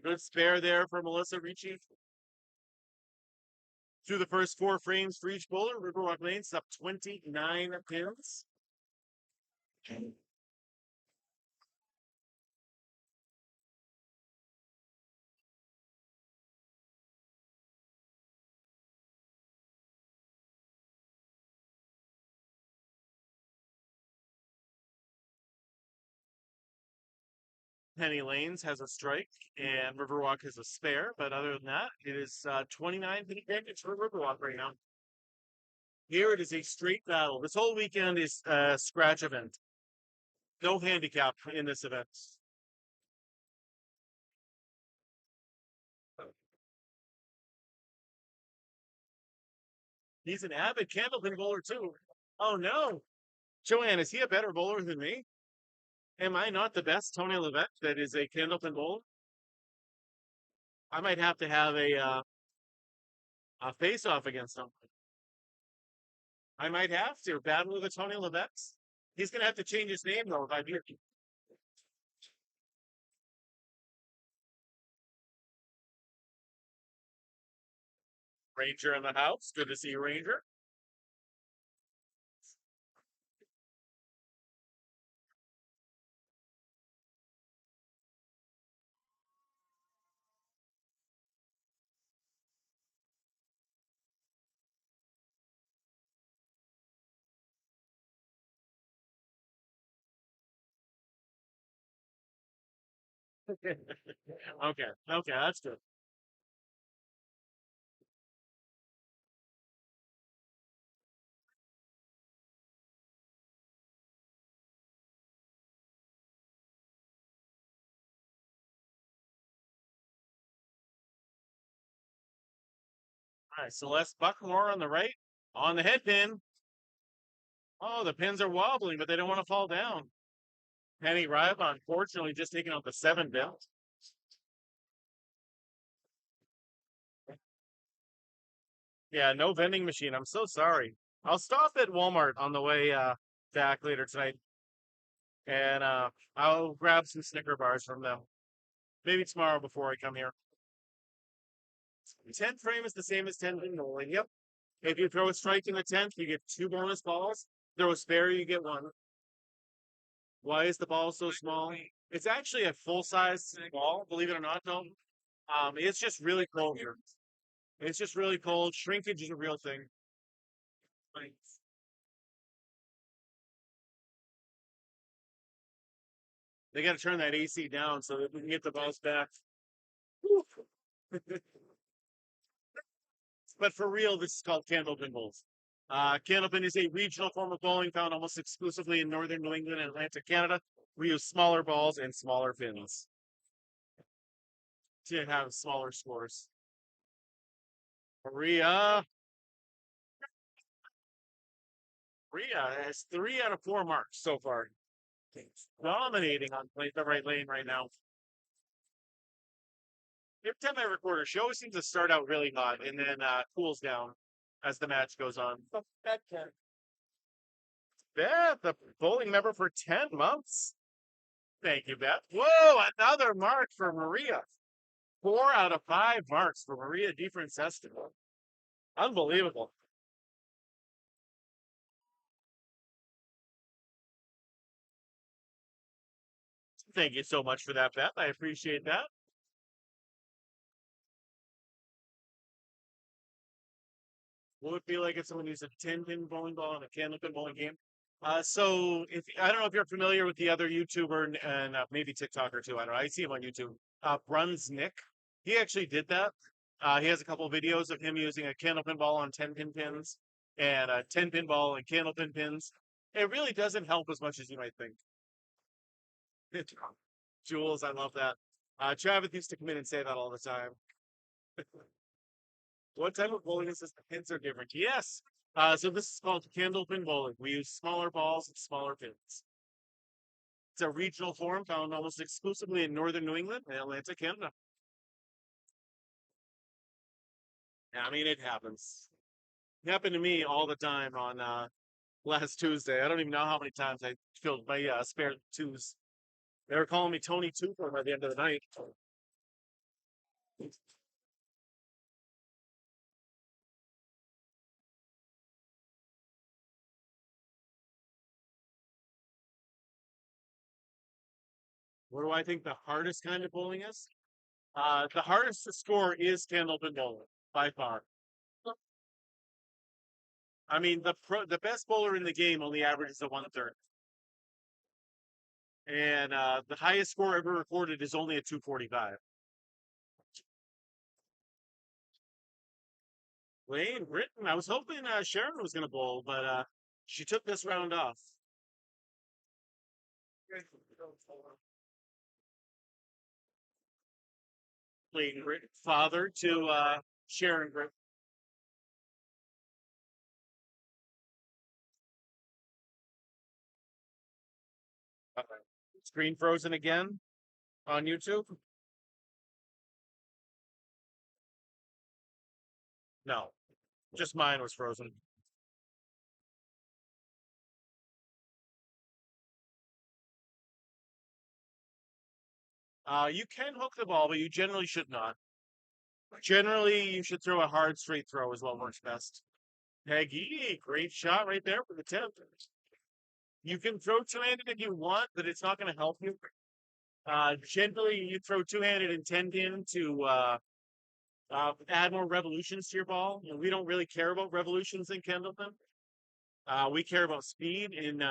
Good spare there for Melissa Ricci. Through the first 4 frames for each bowler, Riverwalk Lanes up 29 pins. Penny Lanes has a strike, and Riverwalk has a spare. But other than that, it is 29 penny package for Riverwalk right now. Here it is a straight battle. This whole weekend is a scratch event. No handicap in this event. He's an avid candlepin bowler too. Oh no, Joanne, is he a better bowler than me? Am I not the best Tony Levesque that is a candlepin bowler? I might have to have a face off against him. I might have to battle with a Tony Levesque. He's gonna have to change his name though if I beat him. Ranger in the house. Good to see you, Ranger. Okay, okay, that's good. All right, Celeste Buckmore on the right, on the head pin. Oh, the pins are wobbling, but they don't want to fall down. Penny Riva, unfortunately, just taking out the 7 bit. Yeah, no vending machine. I'm so sorry. I'll stop at Walmart on the way back later tonight, and I'll grab some Snicker bars from them. Maybe tomorrow before I come here. 10th frame is the same as 10 pin bowling. Yep. If you throw a strike in the 10th, you get 2 bonus balls. Throw a spare, you get 1. Why is the ball so small? It's actually a full size ball, believe it or not, though. It's just really cold here. It's just really cold. Shrinkage is a real thing. They got to turn that AC down so that we can get the balls back. But for real, this is called candlepin bowls. Candlepin is a regional form of bowling found almost exclusively in northern New England and Atlantic Canada. We use smaller balls and smaller pins to have smaller scores. Maria has 3 out of 4 marks so far. Dominating on the right lane right now. Every time I record her, she always seems to start out really hot and then cools down as the match goes on. Beth, the bowling member for 10 months. Thank you, Beth. Whoa, another mark for Maria. 4 out of 5 marks for Maria DiFrancesco. Unbelievable. Thank you so much for that, Beth. I appreciate that. What would it feel like if someone used a 10-pin bowling ball in a candlepin bowling game? So if I don't know if you're familiar with the other YouTuber and maybe TikToker too. I don't know. I see him on YouTube. Bruns Nick. He actually did that. He has a couple of videos of him using a candlepin ball on 10-pin pins and a 10-pin ball and candlepin pins. It really doesn't help as much as you might think. Jules, I love that. Travis used to come in and say that all the time. What type of bowling is this? The pins are different. Yes. So this is called candlepin bowling. We use smaller balls and smaller pins. It's a regional form found almost exclusively in northern New England and Atlantic Canada. Yeah, I mean, it happens. It happened to me all the time on last Tuesday. I don't even know how many times I filled my spare twos. They were calling me Tony Twofer by the end of the night. What do I think the hardest kind of bowling is? The hardest to score is candlepin bowling by far. I mean, the best bowler in the game only averages a 130. And the highest score ever recorded is only a 245. Wayne Britton. I was hoping Sharon was going to bowl, but she took this round off. Wayne Britton, father to Sharon Britton. Screen frozen again on YouTube? No, just mine was frozen. You can hook the ball, but you generally should not. Generally, you should throw a hard straight throw is what works best. Peggy, great shot right there for the tip. You can throw two-handed if you want, but it's not going to help you. Generally, you throw two-handed and 10-pin to add more revolutions to your ball. You know, we don't really care about revolutions in candlepin. We care about speed, and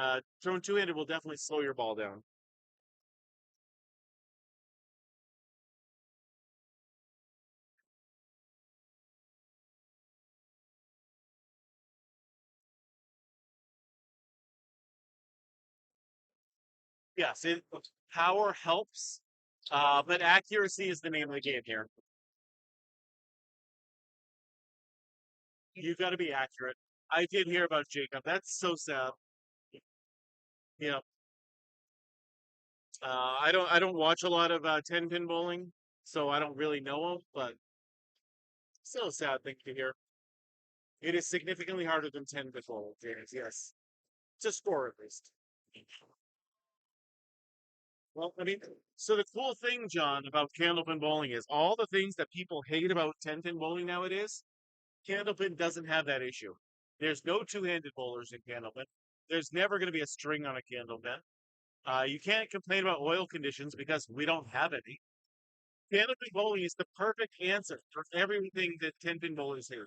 throwing two-handed will definitely slow your ball down. Yes, power helps, but accuracy is the name of the game here. You got to be accurate. I did hear about Jacob. That's so sad. Yeah. I don't watch a lot of 10-pin bowling, so I don't really know him, but still a sad thing to hear. It is significantly harder than 10-pin bowling, James. Yes. To score at least. Well, I mean, so the cool thing, John, about candlepin bowling is all the things that people hate about 10-pin bowling nowadays, candlepin doesn't have that issue. There's no two-handed bowlers in candlepin. There's never going to be a string on a candlepin. You can't complain about oil conditions because we don't have any. Candlepin bowling is the perfect answer for everything that 10-pin bowlers hate.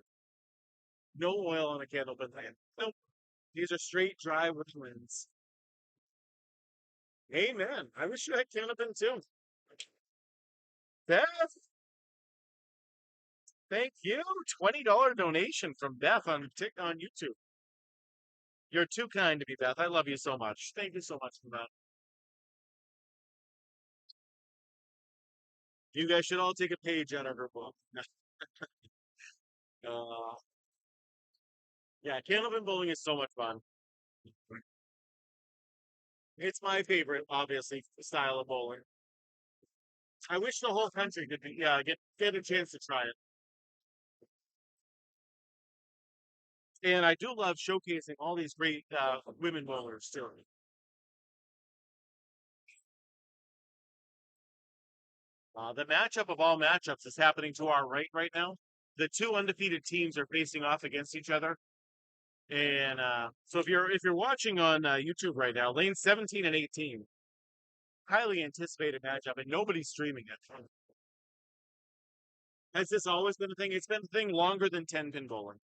No oil on a candlepin land. Nope. These are straight dry woodlands. Amen. I wish you had candlepin too. Beth, thank you. $20 donation from Beth on YouTube. You're too kind to me, Beth. I love you so much. Thank you so much for that. You guys should all take a page out of her book. Uh, yeah, candlepin bowling is so much fun. It's my favorite, obviously, style of bowling. I wish the whole country could be, yeah, get a chance to try it. And I do love showcasing all these great women bowlers too. The matchup of all matchups is happening to our right now. The two undefeated teams are facing off against each other. And so if you're watching on YouTube right now, lane 17 and 18, highly anticipated matchup, and nobody's streaming it. Has this always been a thing? It's been a thing longer than 10-pin bowling.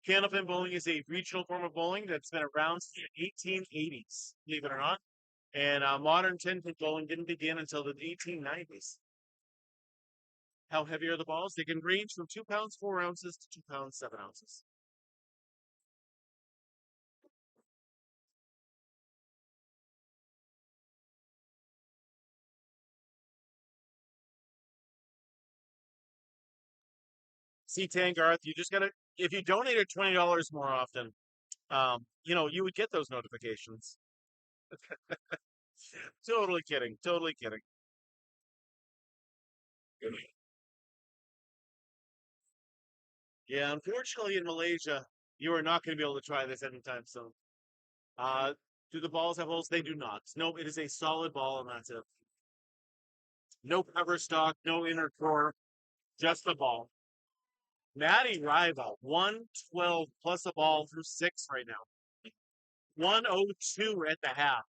Candlepin bowling is a regional form of bowling that's been around since the 1880s, believe it or not. And modern 10-pin bowling didn't begin until the 1890s. How heavy are the balls? They can range from 2 pounds 4 ounces to 2 pounds 7 ounces. See, Tangarth, you just gotta if you donated $20 more often, you would get those notifications. Totally kidding. Totally kidding. Yeah, unfortunately in Malaysia, you are not going to be able to try this anytime soon. Uh, do the balls have holes? They do not. No, it is a solid ball, and that's it. No cover stock, no inner core, just the ball. Matty Riva, 112 plus a ball through six right now. 102 at the half.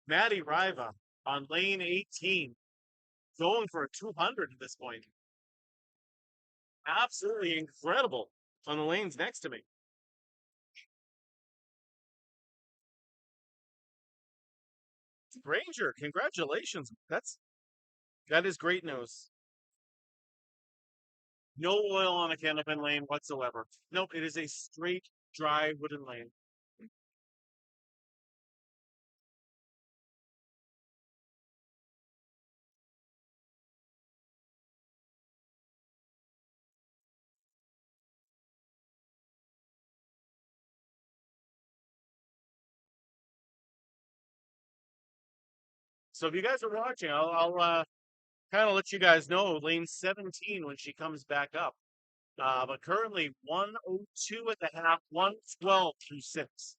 Matty Riva on lane 18, going for a 200 at this point. Absolutely incredible on the lanes next to me. Ranger, congratulations. That is great news. No oil on a candlepin lane whatsoever. Nope, it is a straight, dry wooden lane. So if you guys are watching, I'll kind of let you guys know lane 17 when she comes back up. But currently 102 at the half, 112 through six.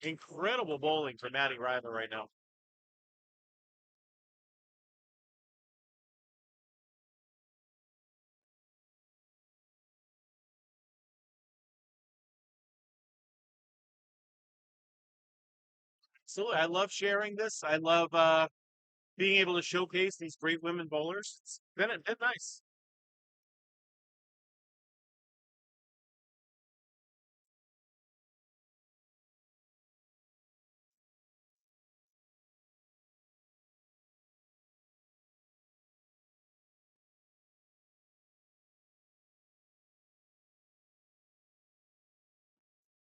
Incredible bowling for Maddie Ryder right now. So I love sharing this. I love being able to showcase these great women bowlers. It's been nice.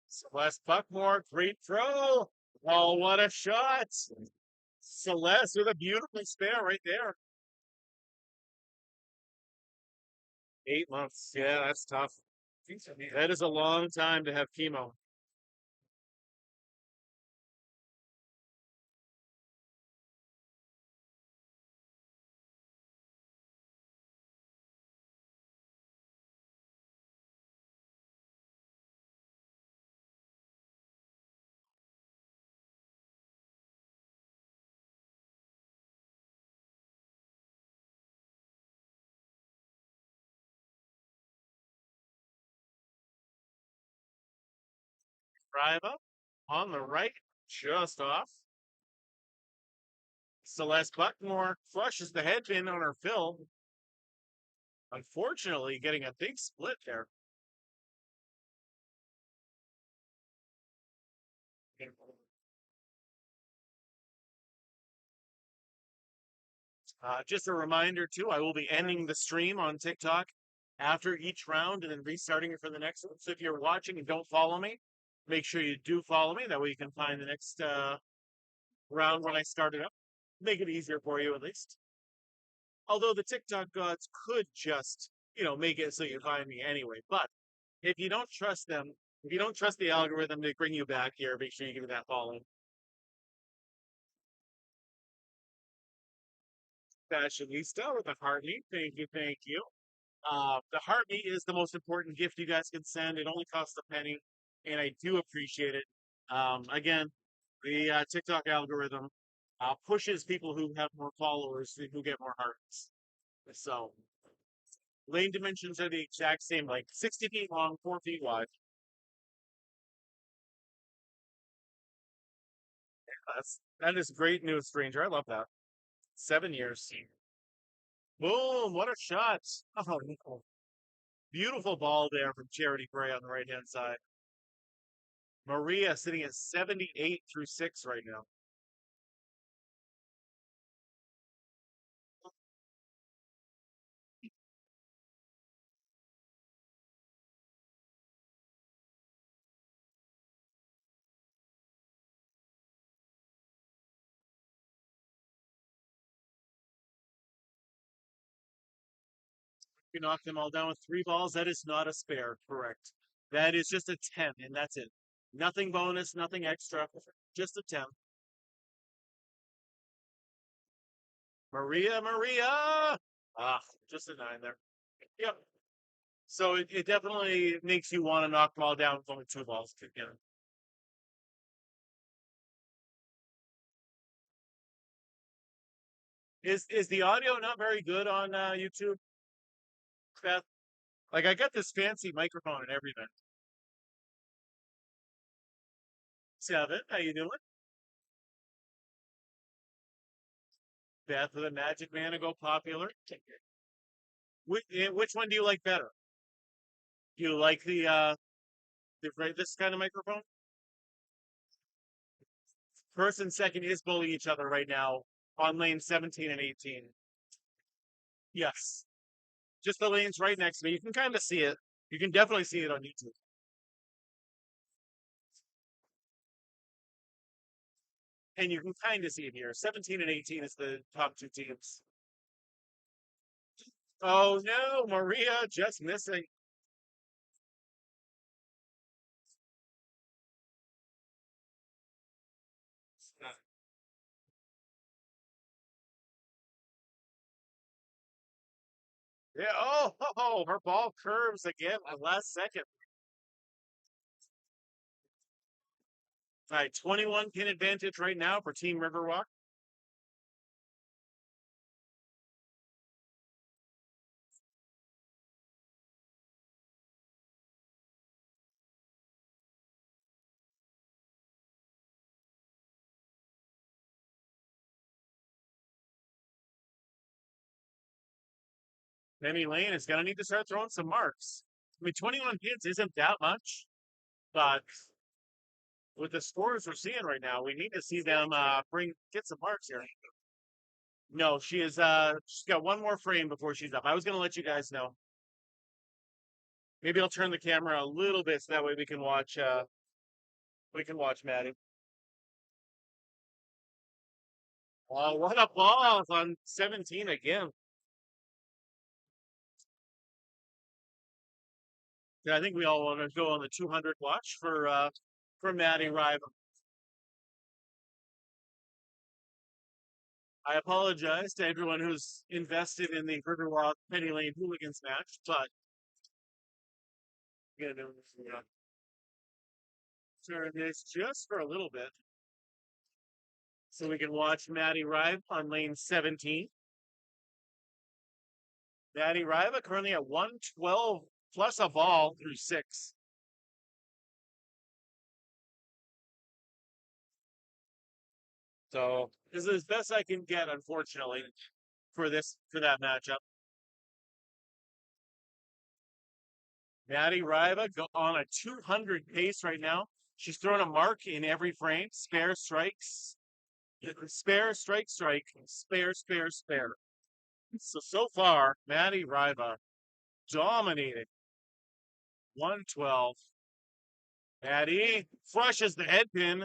Celeste Buckmore, great throw. Oh, what a shot. Celeste with a beautiful spare right there. 8 months. Yeah, that's tough. That is a long time to have chemo. Drive up on the right, just off. Celeste Buckmore flushes the head pin on her fill. Unfortunately, getting a big split there. Just a reminder, too, I will be ending the stream on TikTok after each round and then restarting it for the next one. So if you're watching and don't follow me, make sure you do follow me. That way you can find the next round when I start it up. Make it easier for you, at least. Although the TikTok gods could just, make it so you find me anyway. But if you don't trust them, if you don't trust the algorithm to bring you back here, make sure you give me that follow. Fashionista with a heartbeat. Thank you, thank you. The heartbeat is the most important gift you guys can send. It only costs a penny, and I do appreciate it. Again, the TikTok algorithm pushes people who have more followers who get more hearts. So lane dimensions are the exact same, like 60 feet long, 4 feet wide. That is great news, stranger. I love that. 7 years. Boom! What a shot! Oh, beautiful ball there from Charity Gray on the right hand side. Maria sitting at 78 through six right now. You knock them all down with three balls. That is not a spare, correct? That is just a 10, and that's it. Nothing bonus, nothing extra, just a 10. Maria! Ah, just a 9 there. Yep. So it definitely makes you want to knock them all down with only two balls together. Is the audio not very good on YouTube, Beth? Like I got this fancy microphone and everything. Seven, how you doing? Beth with a Magic Man to go popular. Which one do you like better? Do you like the this kind of microphone? First and second is bullying each other right now on lane 17 and 18. Yes. Just the lanes right next to me. You can kind of see it. You can definitely see it on YouTube. And you can kind of see it here. 17 and 18 is the top two teams. Oh no, Maria just missing. Yeah. Oh, her ball curves again at last second. All right, 21 pin advantage right now for Team Riverwalk. Penny Lane is going to need to start throwing some marks. I mean, 21 pins isn't that much, but with the scores we're seeing right now, we need to see them get some marks here. No, she's got one more frame before she's up. I was going to let you guys know. Maybe I'll turn the camera a little bit so that way we can watch Maddie. Oh, what a ball on 17 again. Yeah, I think we all want to go on the 200 watch for Maddie Riva. I apologize to everyone who's invested in the Riverwalk Penny Lane Hooligans match, but I'm gonna turn this just for a little bit so we can watch Maddie Riva on lane 17. Maddie Riva currently at 112 plus a ball through 6. So this is as best I can get, unfortunately, for that matchup. Maddie Riva go on a 200 pace right now. She's throwing a mark in every frame. Spare strikes, spare strike, strike, spare, spare, spare. So far, Maddie Riva dominating. 112. Maddie flushes the head pin.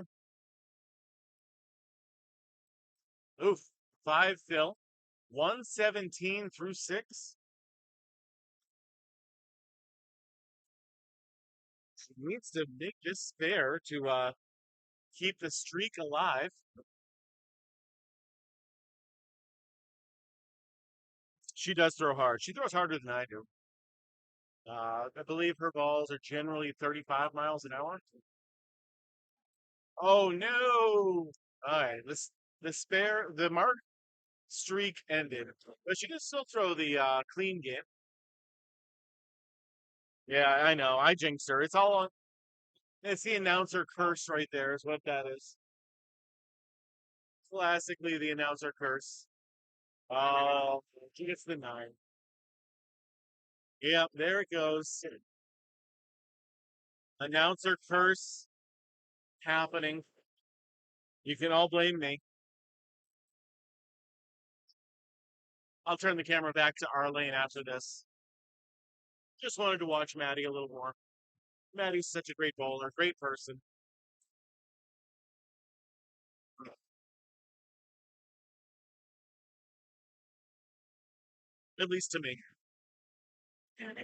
Oof. 5 fill. 117 through 6. She needs to make this spare to keep the streak alive. She does throw hard. She throws harder than I do. I believe her balls are generally 35 miles an hour. Oh no! All right, the mark streak ended, but she can still throw the clean game. Yeah, I know. I jinxed her. It's all on. It's the announcer curse right there, is what that is. Classically, the announcer curse. Oh, she gets the 9. Yep, there it goes. Announcer curse happening. You can all blame me. I'll turn the camera back to our lane after this. Just wanted to watch Maddie a little more. Maddie's such a great bowler, great person. At least to me.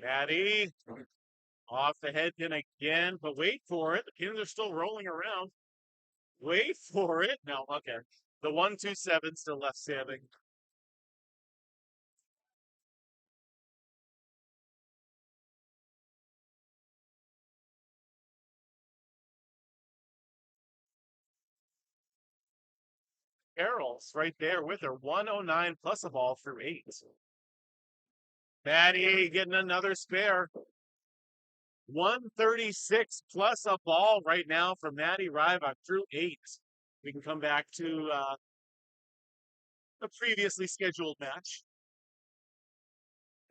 Maddie off the head pin again, but wait for it. The pins are still rolling around. Wait for it. No, okay. The 127 still left standing. Carol's right there with her. 109 plus a ball through 8. Maddie getting another spare. 136 plus a ball right now for Maddie Ryback through 8. We can come back to a previously scheduled match.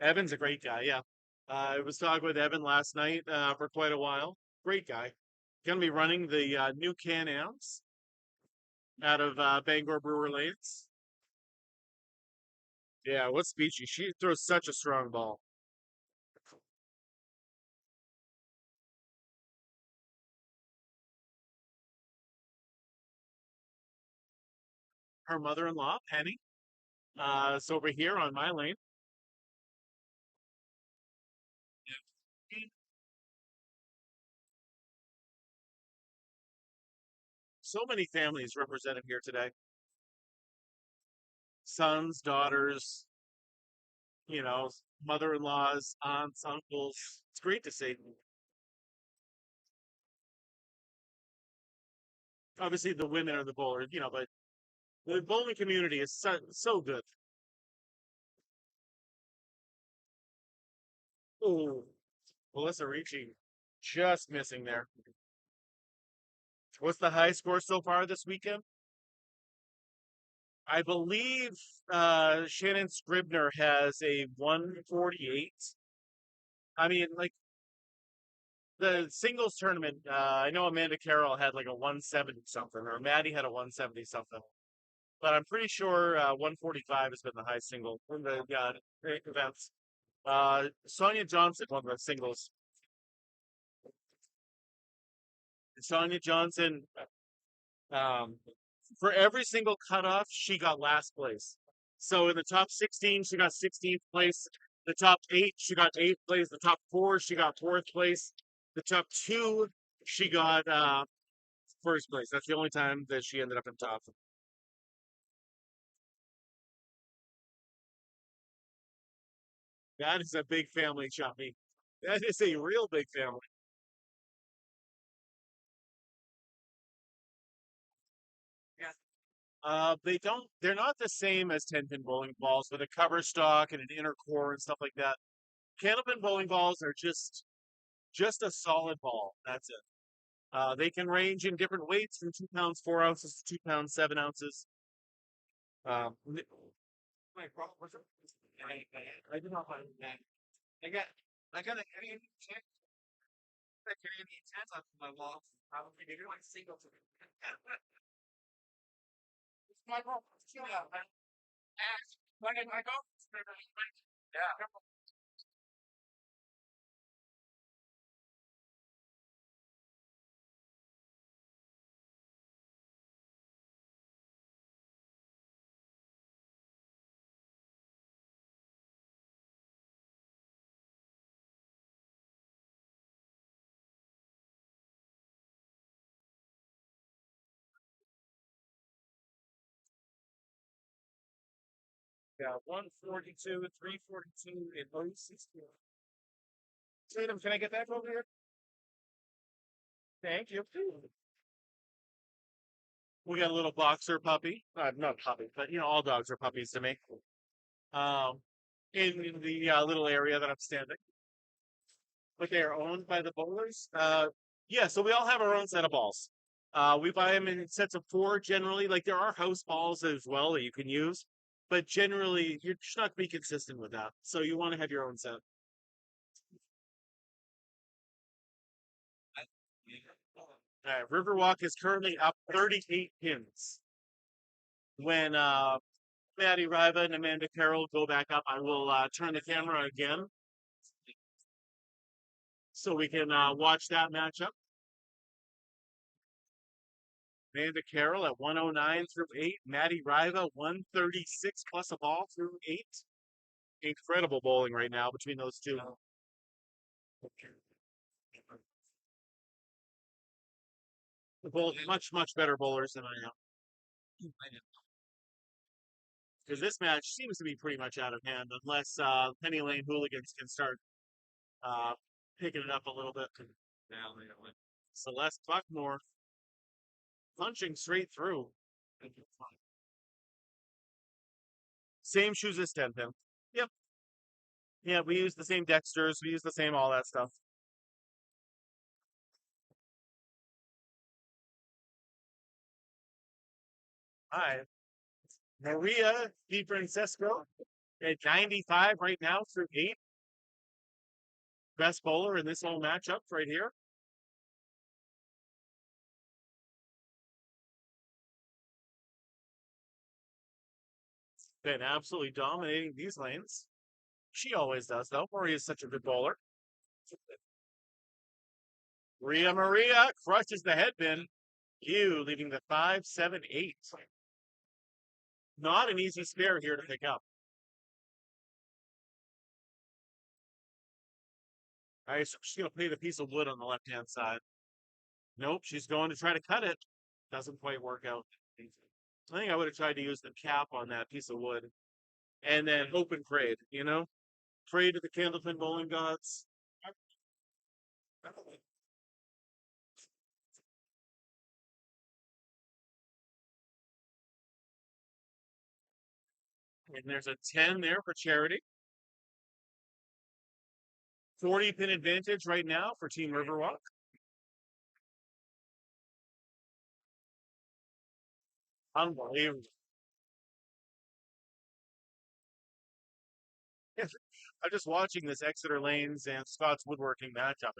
Evan's a great guy, yeah. I was talking with Evan last night for quite a while. Great guy. Going to be running the new Can-Ams. out of Bangor Brewer Lanes. Yeah, what's Speechy? She throws such a strong ball. Her mother-in-law, Penny, is over here on my lane. So many families represented here today. Sons, daughters, mother-in-laws, aunts, uncles. It's great to see. Obviously, the women are the bowlers, but the bowling community is so good. Oh, Melissa Ricci just missing there. What's the high score so far this weekend? I believe Shannon Scribner has a 148. I mean, like the singles tournament, I know Amanda Carroll had like a 170 something, or Maddie had a 170 something. But I'm pretty sure 145 has been the high single in the events. Sonia Johnson won the singles. Sonia Johnson, um, for every single cutoff, she got last place. So in the top 16, she got 16th place. The top 8, she got 8th place. The top 4, she got 4th place. The top 2, she got first place. That's the only time that she ended up in top. That is a big family, Choppy. That is a real big family. Yeah. They're not the same as 10-pin bowling balls with a cover stock and an inner core and stuff like that. Candlepin bowling balls are just a solid ball. That's it. They can range in different weights from 2 pounds 4 ounces to 2 pounds 7 ounces. My problem was I did not find that. I got I got a Canadian check. A Canadian tent on my wall. Probably bigger like single to me. It's my problem. Chill out, man. Ask. When did I go? Yeah. Yeah, 142, 342, and 060. Tatum, can I get back over here? Thank you. We got a little boxer puppy. Not puppy, but all dogs are puppies to me. Um, in the little area that I'm standing, but they are owned by the bowlers. Yeah, so we all have our own set of balls. We buy them in sets of 4 generally. Like there are house balls as well that you can use, but generally you're just not gonna be consistent with that. So you want to have your own set. Riverwalk is currently up 38 pins. When Maddie Riva and Amanda Carroll go back up, I will turn the camera again so we can watch that matchup. Amanda Carroll at 109 through 8. Maddie Riva 136 plus a ball through 8. Incredible bowling right now between those two. Both much better bowlers than I am. Because this match seems to be pretty much out of hand unless Penny Lane hooligans can start uh, picking it up a little bit. Celeste Buckmore punching straight through. Same shoes as 10-pin. Yep. Yeah, we use the same Dexters. We use the same all that stuff. Hi. Maria DiFrancesco at 95 right now through 8. Best bowler in this whole matchup right here. Been absolutely dominating these lanes. She always does, though. Maria is such a good bowler. Maria crushes the headpin. You leaving the 5-7-8. Not an easy spare here to pick up. All right, so she's going to play the piece of wood on the left-hand side. Nope, she's going to try to cut it. Doesn't quite work out. I think I would have tried to use the cap on that piece of wood and then hope and prayed, you know? Pray to the candlepin bowling gods. And there's a 10 there for charity. 40 pin advantage right now for Team Riverwalk. Unbelievable. I'm just watching this Exeter Lanes and Scott's Woodworking matchup.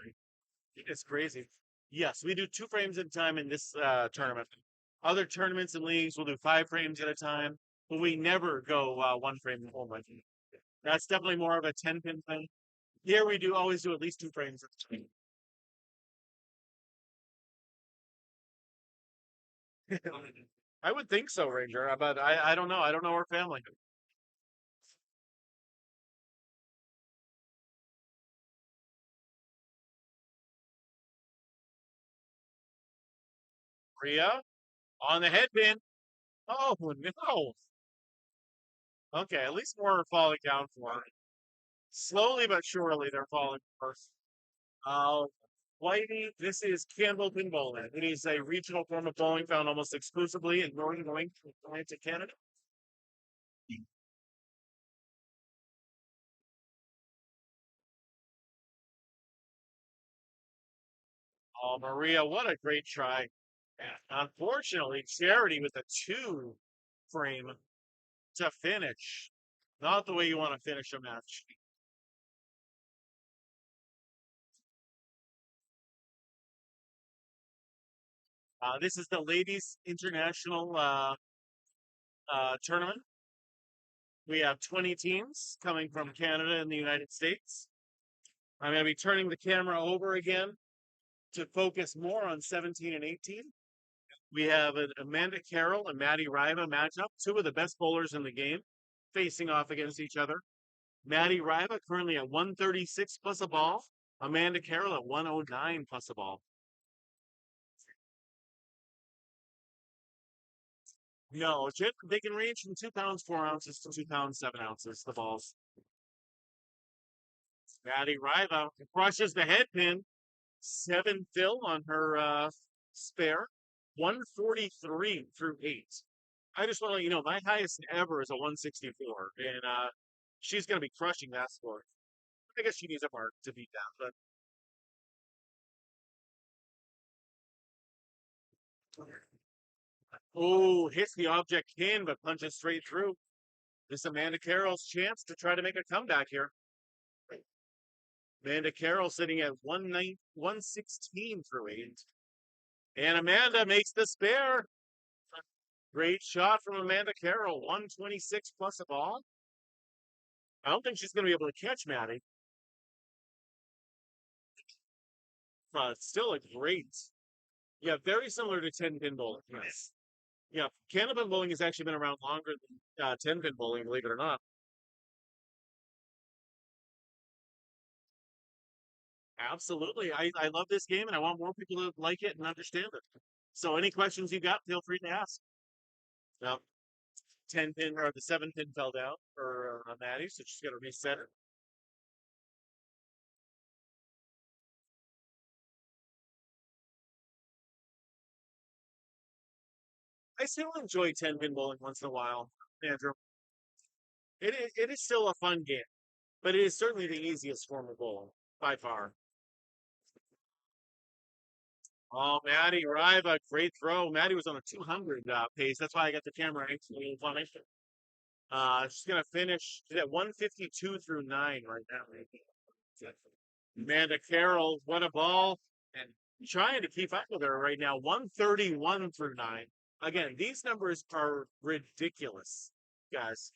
It's crazy. Yes, we do 2 frames at a time in this tournament. Other tournaments and leagues will do 5 frames at a time, but we never go 1 frame only. That's definitely more of a 10 pin thing. Here we do always do at least 2 frames at a time. I would think so, Ranger, but I don't know. I don't know her family. Rhea on the head pin. Oh no. Okay, at least more are falling down for her. Slowly but surely they're falling first. Uh, Whitey, this is candlepin bowling. It is a regional form of bowling found almost exclusively in northern Atlantic Canada. Oh, Maria, what a great try. Unfortunately, Charity with a 2 frame to finish. Not the way you want to finish a match. This is the ladies international tournament. We have 20 teams coming from Canada and the United States. I'm going to be turning the camera over again to focus more on 17 and 18. We have an Amanda Carroll and Maddie Riva matchup, 2 of the best bowlers in the game, facing off against each other. Maddie Riva currently at 136 plus a ball. Amanda Carroll at 109 plus a ball. No, they can range from 2 pounds 4 ounces to 2 pounds 7 ounces. The balls. Maddie Riva crushes the head pin. 7 fill on her spare. 143 through 8. I just want to let you know my highest ever is a 164, and she's going to be crushing that score. I guess she needs a mark to beat that, but oh, hits the object can, but punches straight through. This Amanda Carroll's chance to try to make a comeback here. Amanda Carroll sitting at 116 through 8. And Amanda makes the spare. Great shot from Amanda Carroll. 126 plus a ball. I don't think she's going to be able to catch Maddie. But still a great. Yeah, very similar to 10 pin bowling. Yes. Yeah, candlepin bowling has actually been around longer than 10 pin bowling, believe it or not. Absolutely. I love this game and I want more people to like it and understand it. So any questions you got, feel free to ask. Now, 10 pin or the 7 pin fell down for Maddie, so she's got to reset it. I still enjoy 10 pin bowling once in a while, Andrew. It is still a fun game, but it is certainly the easiest form of bowling by far. Oh, Maddie Riva, great throw. Maddie was on a 200 pace. That's why I got the camera angle funny. She's gonna finish. She's at 152 through 9 right now. Amanda Carroll, what a ball, and trying to keep up with her right now. 131 through 9. Again, these numbers are ridiculous, guys.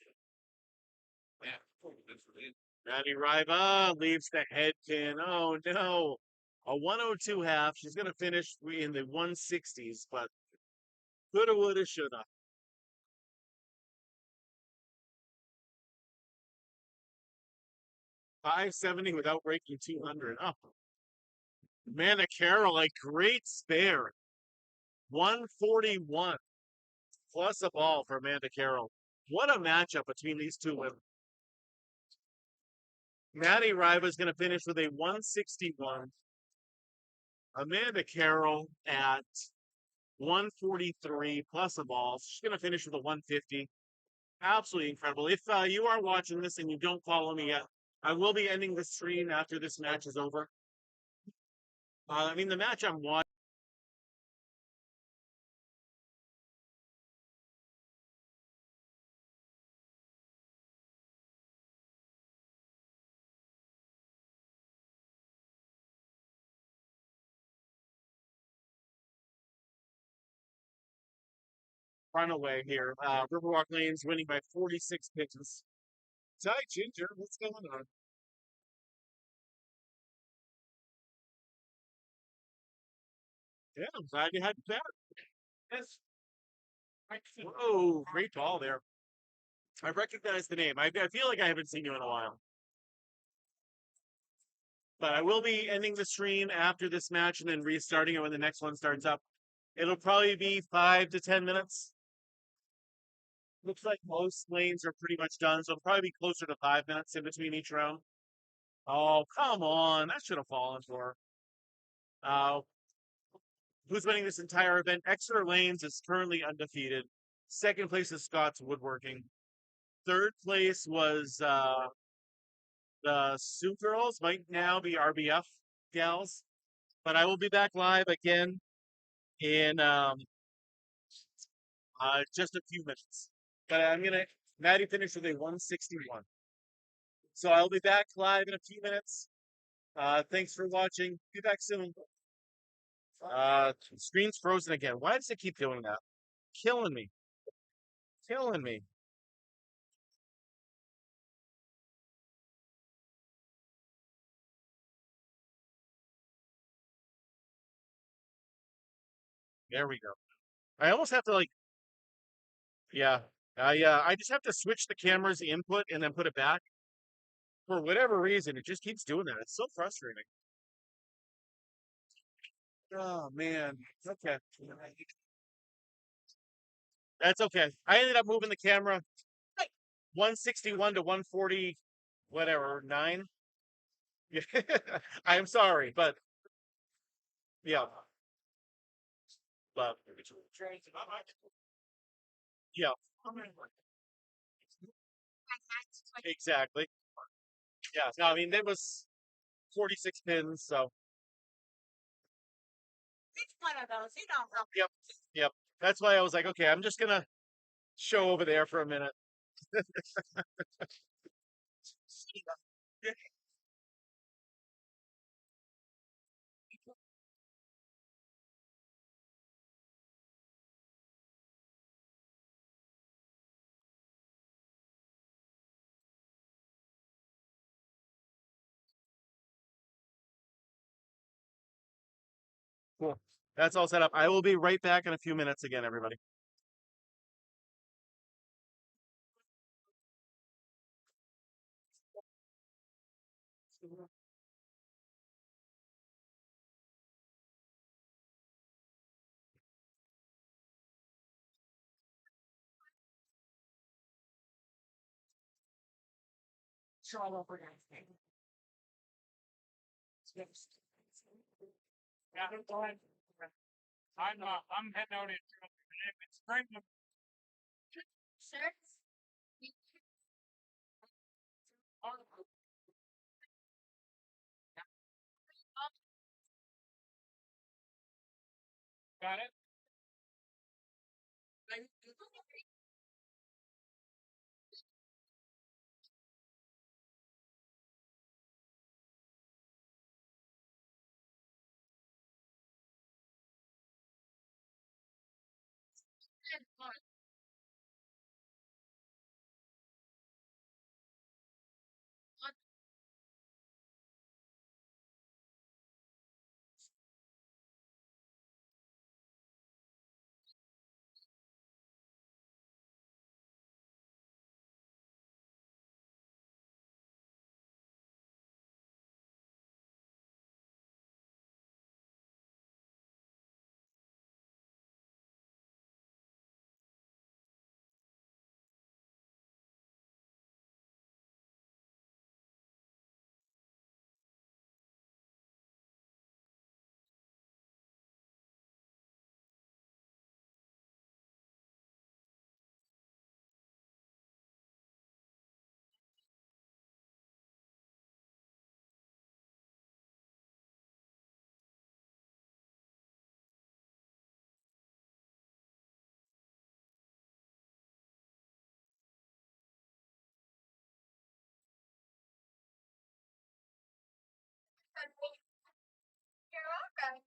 Maddie Riva leaves the head pin. Oh no. A 102 half. She's going to finish in the 160s, but coulda, woulda, shoulda. 570 without breaking 200. Oh, Amanda Carroll, a great spare. 141 plus a ball for Amanda Carroll. What a matchup between these two women. Maddie Riva is going to finish with a 161. Amanda Carroll at 143 plus a ball. She's going to finish with a 150. Absolutely incredible. If you are watching this and you don't follow me yet, I will be ending the stream after this match is over. The match I'm watching. Runaway here. Riverwalk Lane's winning by 46 pitches. Ty Ginger, what's going on? Yeah, I'm glad you had that. Yes. Whoa, great ball there. I recognize the name. I feel like I haven't seen you in a while. But I will be ending the stream after this match and then restarting it when the next one starts up. It'll probably be 5 to 10 minutes. Looks like most lanes are pretty much done, so it'll probably be closer to 5 minutes in between each round. Oh, come on. That should have fallen for her. Who's winning this entire event? Exeter Lanes is currently undefeated. Second place is Scott's Woodworking. Third place was the Sioux Girls, might now be RBF gals. But I will be back live again in just a few minutes. But Maddie finished with a 161. So I'll be back live in a few minutes. Thanks for watching. Be back soon. Screen's frozen again. Why does it keep doing that? Killing me. Killing me. There we go. I almost have to yeah. I just have to switch the camera's input and then put it back. For whatever reason, it just keeps doing that. It's so frustrating. Oh man. Okay. That's okay. I ended up moving the camera 161 to 140, whatever, 9. Yeah. I'm sorry, but yeah. But yeah, exactly. Yeah. No, I mean it was 46 pins, so yep. Yep. That's why I was like, okay, I'm just gonna show over there for a minute. Cool. That's all set up. I will be right back in a few minutes again, everybody. Yeah, go ahead. I'm heading out in it's great. Got it? You're welcome.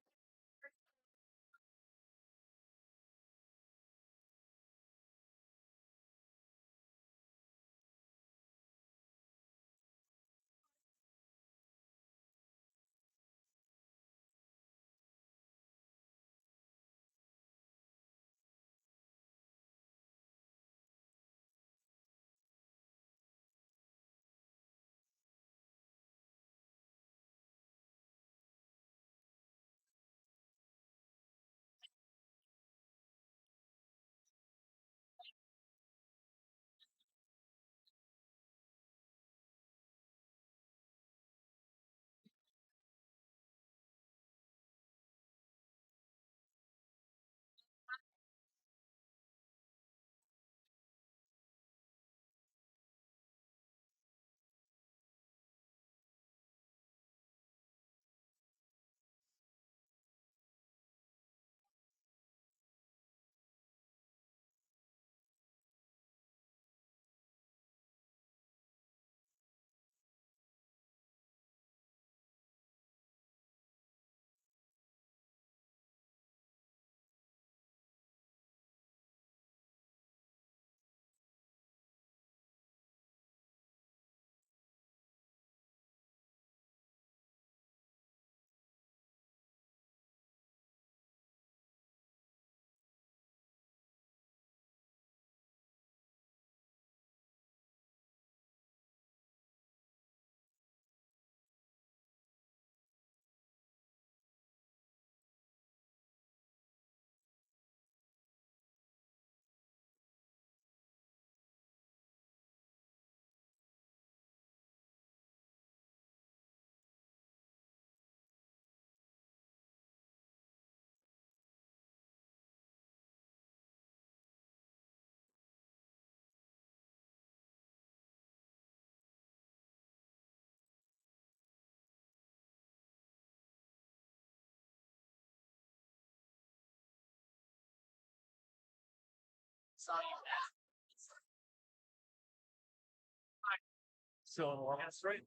Still in warm-ups, right?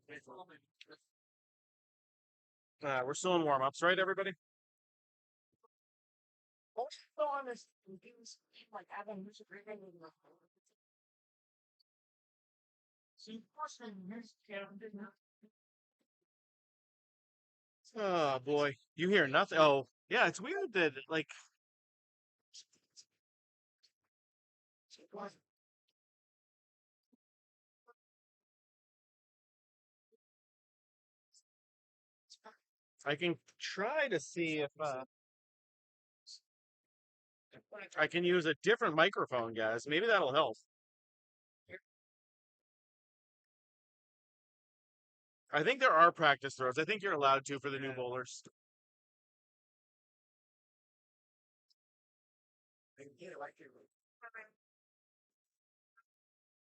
We're still in warm-ups, right, everybody? Oh boy, you hear nothing. Oh, yeah, it's weird that like I can try to see if I can use a different microphone, guys. Maybe that'll help. I think there are practice throws. I think you're allowed to for the new bowlers.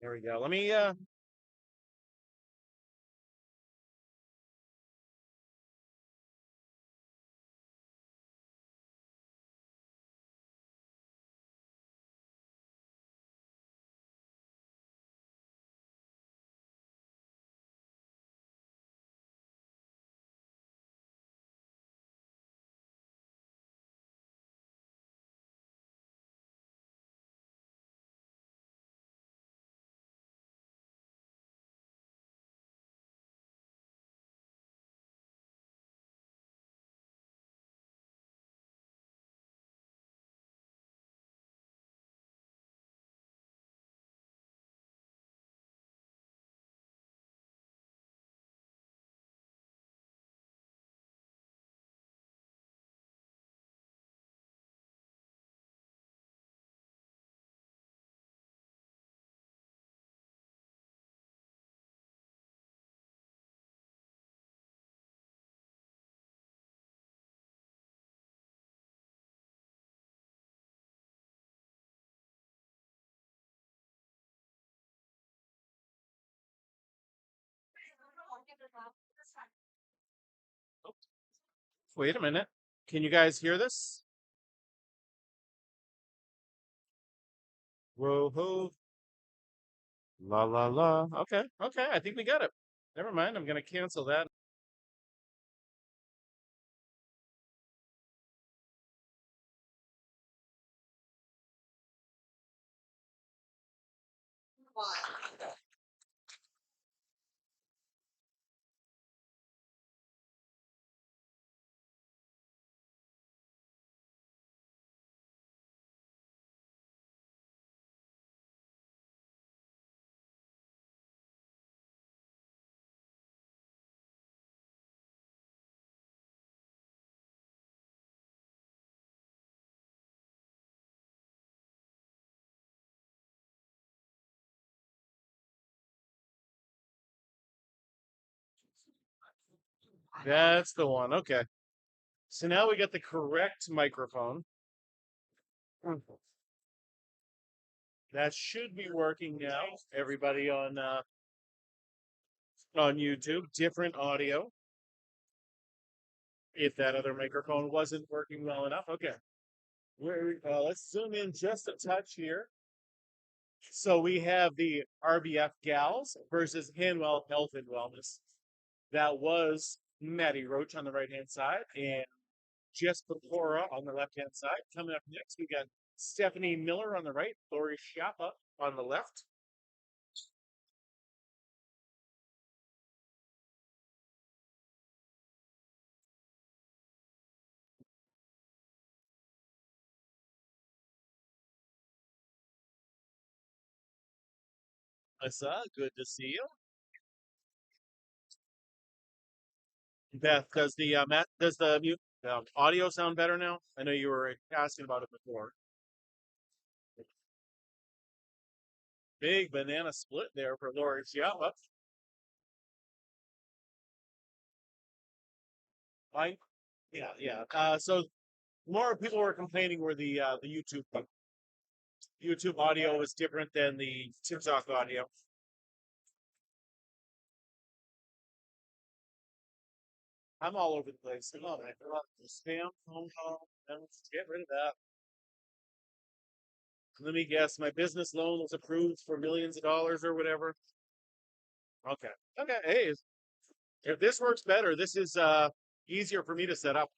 There we go. Let me wait a minute. Can you guys hear this? Whoa ho. La la la. Okay, okay. I think we got it. Never mind. I'm gonna cancel that. That's the one. Okay. So now we got the correct microphone. That should be working now. Everybody on YouTube, different audio. If that other microphone wasn't working well enough, okay. Let's zoom in just a touch here. So we have the RBF Gals versus Hanwell Health and Wellness. That was Maddie Roach on the right hand side, and Jess Pecora on the left hand side. Coming up next, we got Stephanie Miller on the right, Lori Schiappa on the left. Alyssa, good to see you. Beth, does the mute audio sound better now? I know you were asking about it before. Big banana split there for Lori Schiappa. Fine. Yeah. So more people were complaining where the YouTube audio was different than the TikTok audio. I'm all over the place. Come on, man. Spam phone call. Let's get rid of that. Let me guess. My business loan was approved for millions of dollars or whatever. Okay. Okay. Hey, if this works better, this is easier for me to set up.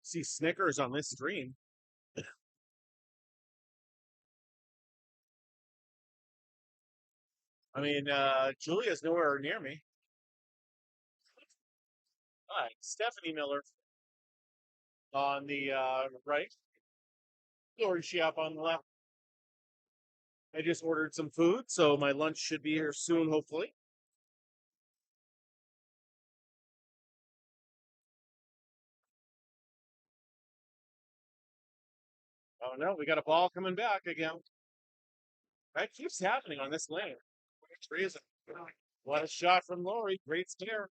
See Snickers on this stream. I mean, Julia's nowhere near me. All right, Stephanie Miller on the right, Lori Shiap on the left. I just ordered some food, so my lunch should be here soon, hopefully. Oh no, we got a ball coming back again. That keeps happening on this lane. For reason. What a shot from Lori. Great scare.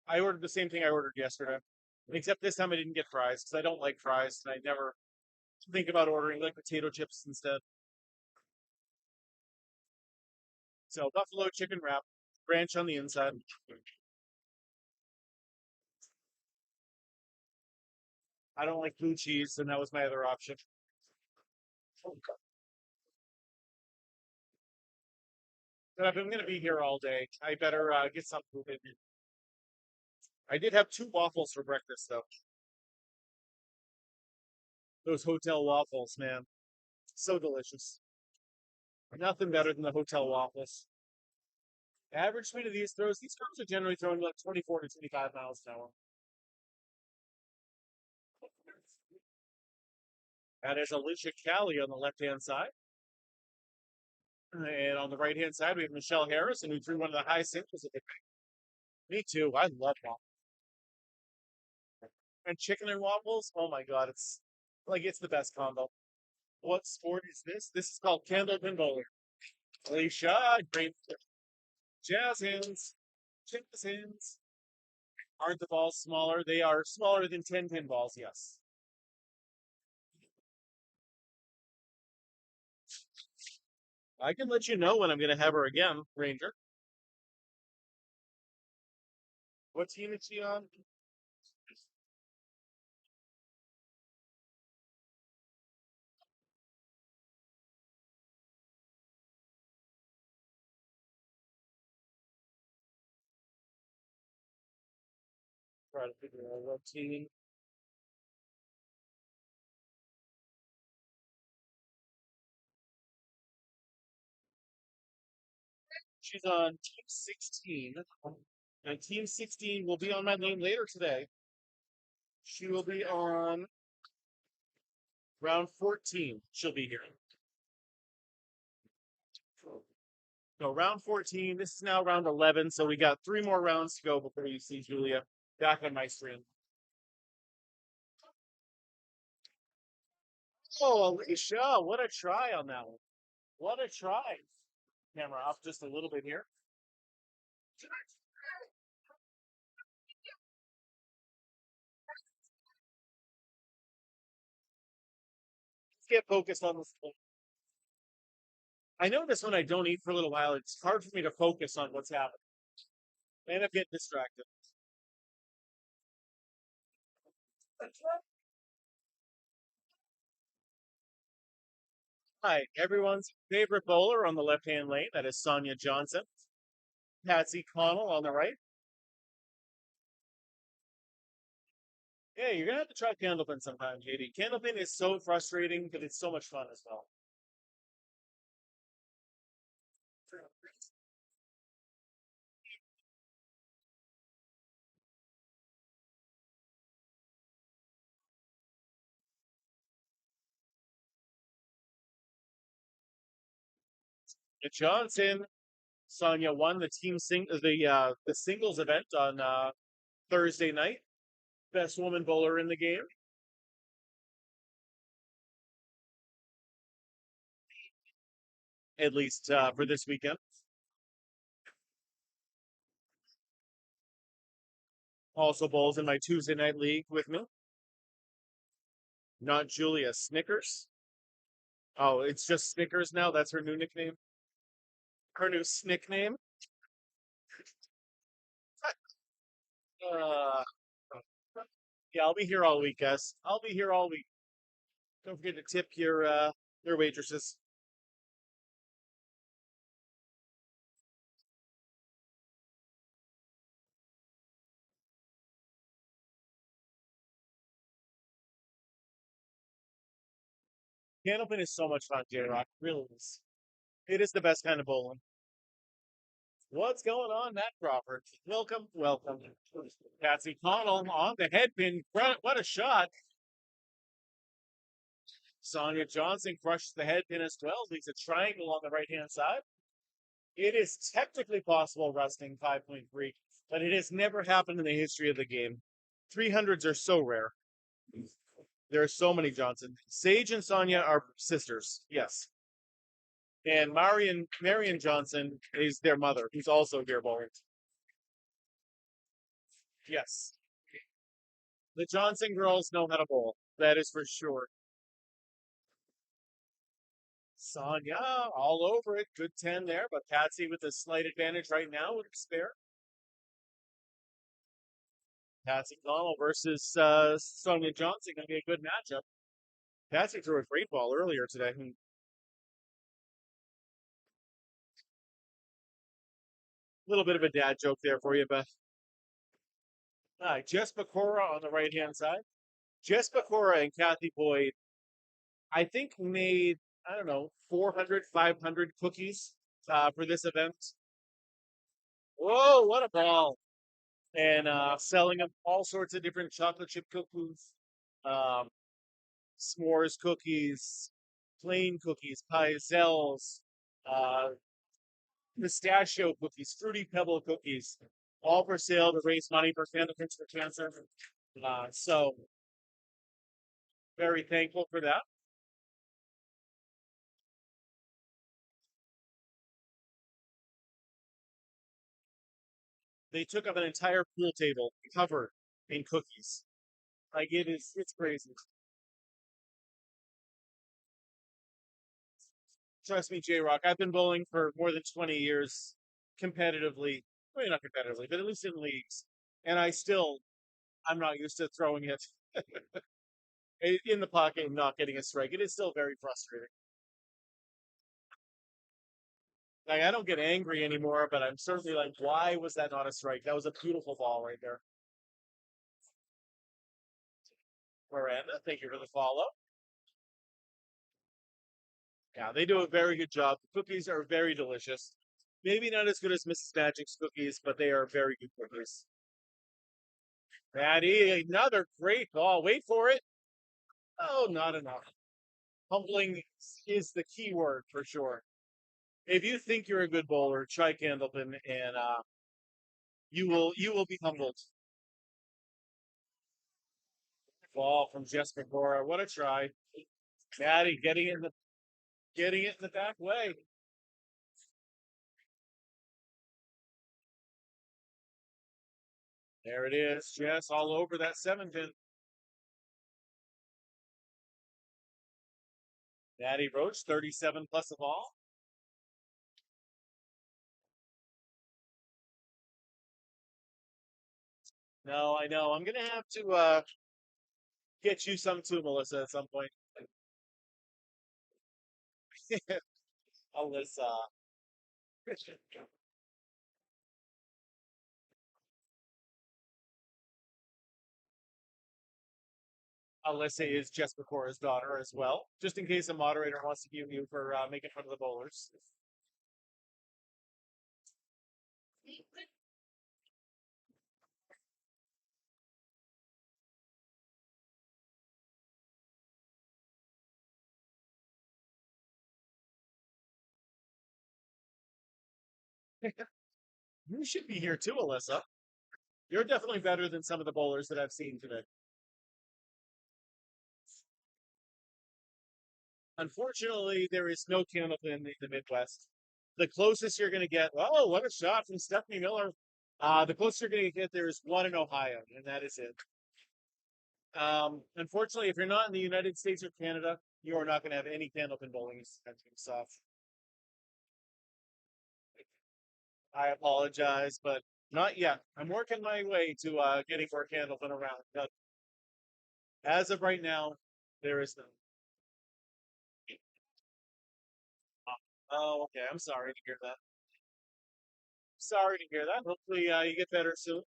I ordered the same thing I ordered yesterday. Except this time I didn't get fries because I don't like fries and I never think about ordering like potato chips instead. So buffalo chicken wrap, ranch on the inside. I don't like blue cheese, and that was my other option. But if I'm going to be here all day, I better get something. I did have two waffles for breakfast, though. Those hotel waffles, man. So delicious. Nothing better than the hotel waffles. Average speed of these throws are generally throwing like 24 to 25 miles an hour. That is Alicia Callie on the left-hand side. And on the right-hand side, we have Michelle Harrison, who threw one of the highest singles of the day. Me too. I love waffles. And chicken and waffles, oh my God, it's the best combo. What sport is this? This is called candlepin bowling. Alicia, great jazz hands. Jazz hands. Aren't the balls smaller? They are smaller than 10 pin balls, yes. I can let you know when I'm going to have her again, Ranger. What team is she on? Try to figure out what team. She's on Team 16. And Team 16 will be on my lane later today. She will be on round 14. She'll be here. So round 14. This is now round 11. So we got 3 more rounds to go before you see Julia back on my stream. Oh, Alicia, what a try on that one. What a try. Camera off just a little bit here. Let's get focused on this. I know this one I don't eat for a little while. It's hard for me to focus on what's happening. I end up getting distracted. Hi, everyone's favorite bowler on the left-hand lane. That is Sonia Johnson. Patsy Connell on the right. Yeah, you're gonna have to try candlepin sometime, JD. Candlepin is so frustrating, but it's so much fun as well. Johnson, Sonia won the the singles event on Thursday night. Best woman bowler in the game. At least for this weekend. Also bowls in my Tuesday night league with me. Not Julia Snickers. Oh, it's just Snickers now. That's her new nickname. Her new snick name. Uh, yeah, I'll be here all week, guys. I'll be here all week. Don't forget to tip your waitresses. Candlepin is so much fun, J Rock. Really is. It is the best kind of bowling. What's going on, Matt Crawford? Welcome, welcome. Patsy Connell on the headpin. What a shot. Sonia Johnson crushes the headpin as well. Leaves a triangle on the right hand side. It is technically possible resting 5.3, but it has never happened in the history of the game. 300s are so rare. There are so many Johnson. Sage and Sonia are sisters, yes. And Marion Johnson is their mother, who's also here bowling. Yes. The Johnson girls know how to bowl. That is for sure. Sonia all over it. Good 10 there, but Patsy with a slight advantage right now with a spare. Patsy Connell versus Sonia Johnson going to be a good matchup. Patsy threw a great ball earlier today. A little bit of a dad joke there for you, Beth. Jess Bakura on the right hand side. Jess Bakura and Kathy Boyd, I think, made, I don't know, 400, 500 cookies for this event. Whoa, what a ball. And selling them all sorts of different chocolate chip cookies, um, s'mores cookies, plain cookies, pizzelles, uh, pistachio cookies, fruity pebble cookies, all for sale to raise money for Candidates for Cancer. So very thankful for that. They took up an entire pool table covered in cookies. Like it's crazy. Trust me, J Rock. I've been bowling for more than 20 years competitively. Well, not competitively, but at least in leagues. And I'm not used to throwing it in the pocket and not getting a strike. It is still very frustrating. Like, I don't get angry anymore, but I'm certainly like, why was that not a strike? That was a beautiful ball right there. Miranda, thank you for the follow. Yeah, they do a very good job. The cookies are very delicious. Maybe not as good as Mrs. Magic's cookies, but they are very good cookies. Maddie, another great ball. Wait for it. Oh, not enough. Humbling is the key word for sure. If you think you're a good bowler, try Candlepin, and you will be humbled. Ball from Jessica Cora. What a try. Maddie getting it in the back way. There it is. Jess all over that 7 pin. Maddie Roach, 37 plus a ball. No, I know. I'm gonna have to get you some too, Melissa, at some point. Alyssa. Alyssa is Jess McCora's daughter as well, just in case a moderator wants to give you for making fun of the bowlers. You should be here too, Alyssa. You're definitely better than some of the bowlers that I've seen today. Unfortunately, there is no candle in the Midwest. The closest you're going to get, oh, what a shot from Stephanie Miller. The closest you're going to get there is one in Ohio, and that is it. Unfortunately, if you're not in the United States or Canada, you are not going to have any candlepin bowling. Soft. I apologize, but not yet. I'm working my way to getting more candlepin around. But as of right now, there is none. Oh, okay. I'm sorry to hear that. Sorry to hear that. Hopefully, you get better soon.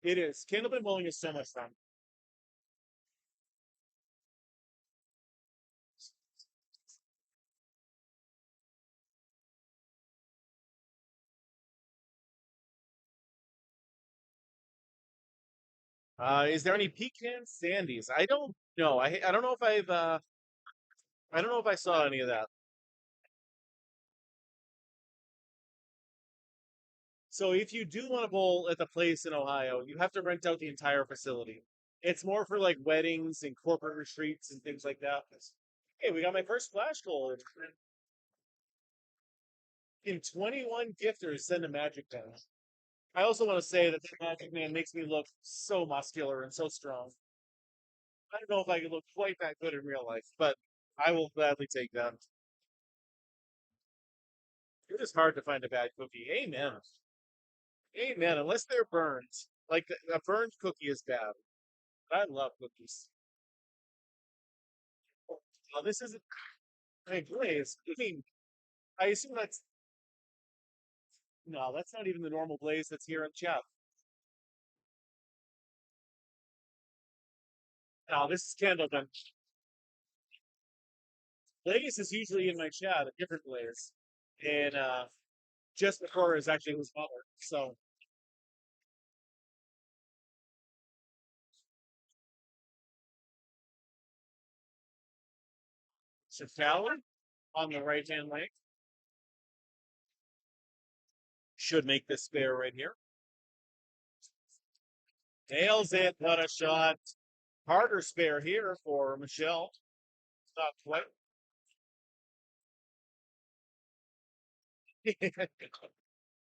It is. Candlepin bowling is so much fun. Is there any pecan sandies? I don't know. I don't know if I don't know if I saw any of that. So if you do want to bowl at the place in Ohio, you have to rent out the entire facility. It's more for like weddings and corporate retreats and things like that. Hey, we got my first flash goal in 21 gifters. Send a magic pen. I also want to say that the magic man makes me look so muscular and so strong. I don't know if I can look quite that good in real life, but I will gladly take that. It is hard to find a bad cookie. Amen. Amen. Unless they're burned. Like a burned cookie is bad. I love cookies. Oh, this isn't. Hey, Blaze. I mean, I assume that's. No, that's not even the normal Blaze that's here in chat. No, this is Candleton. Blaze is usually in my chat, a different Blaze. And just before is actually his mother. So, Fallon on the right hand leg should make this spare right here. Nails it. What a shot. Harder spare here for Michelle. Not quite.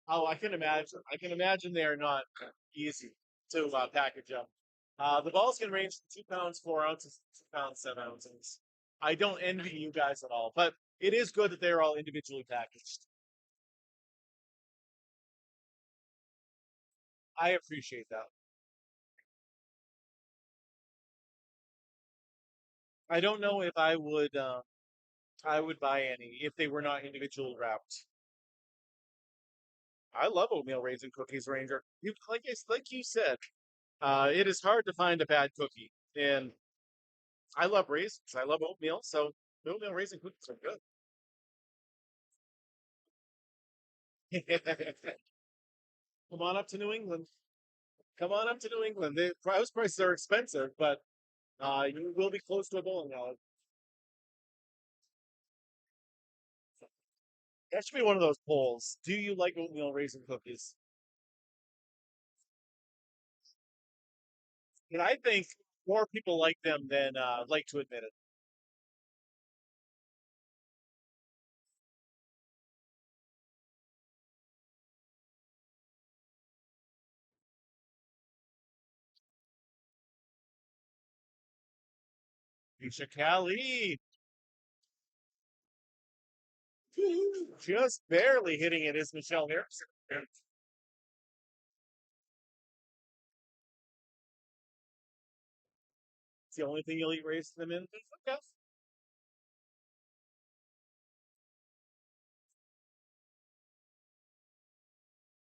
Oh, I can imagine. I can imagine they are not easy to package up. The balls can range from 2 pounds 4 ounces to 2 pounds 7 ounces. I don't envy you guys at all, but it is good that they're all individually packaged. I appreciate that. I don't know if I would. I would buy any if they were not individually wrapped. I love oatmeal raisin cookies, Ranger. You like you said, it is hard to find a bad cookie, and I love raisins. I love oatmeal, so oatmeal raisin cookies are good. Come on up to New England. Come on up to New England. The house prices are expensive, but you will be close to a bowling alley. That should be one of those polls. Do you like oatmeal raisin cookies? And I think more people like them than like to admit it. Misha Cali, just barely hitting it is Michelle Harrison. It's the only thing you'll eat raisins in. Okay.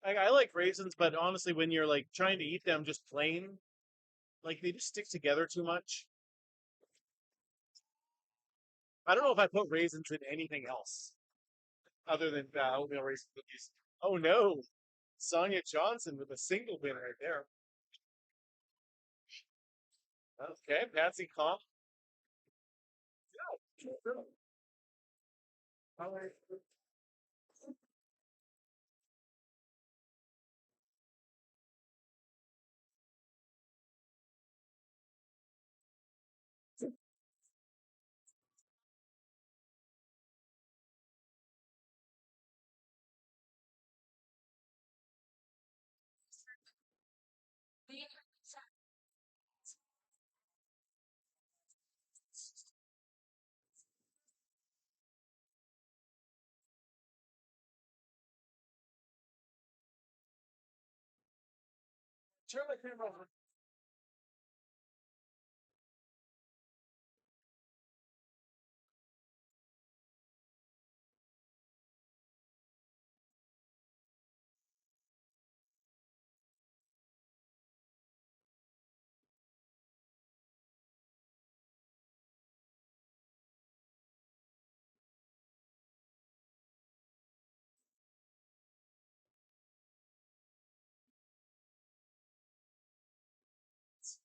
I like raisins, but honestly, when you're like trying to eat them just plain, like they just stick together too much. I don't know if I put raisins in anything else other than oatmeal raisin cookies. Oh no, Sonia Johnson with a single win right there. Okay, Patsy Comp. Turn my camera over.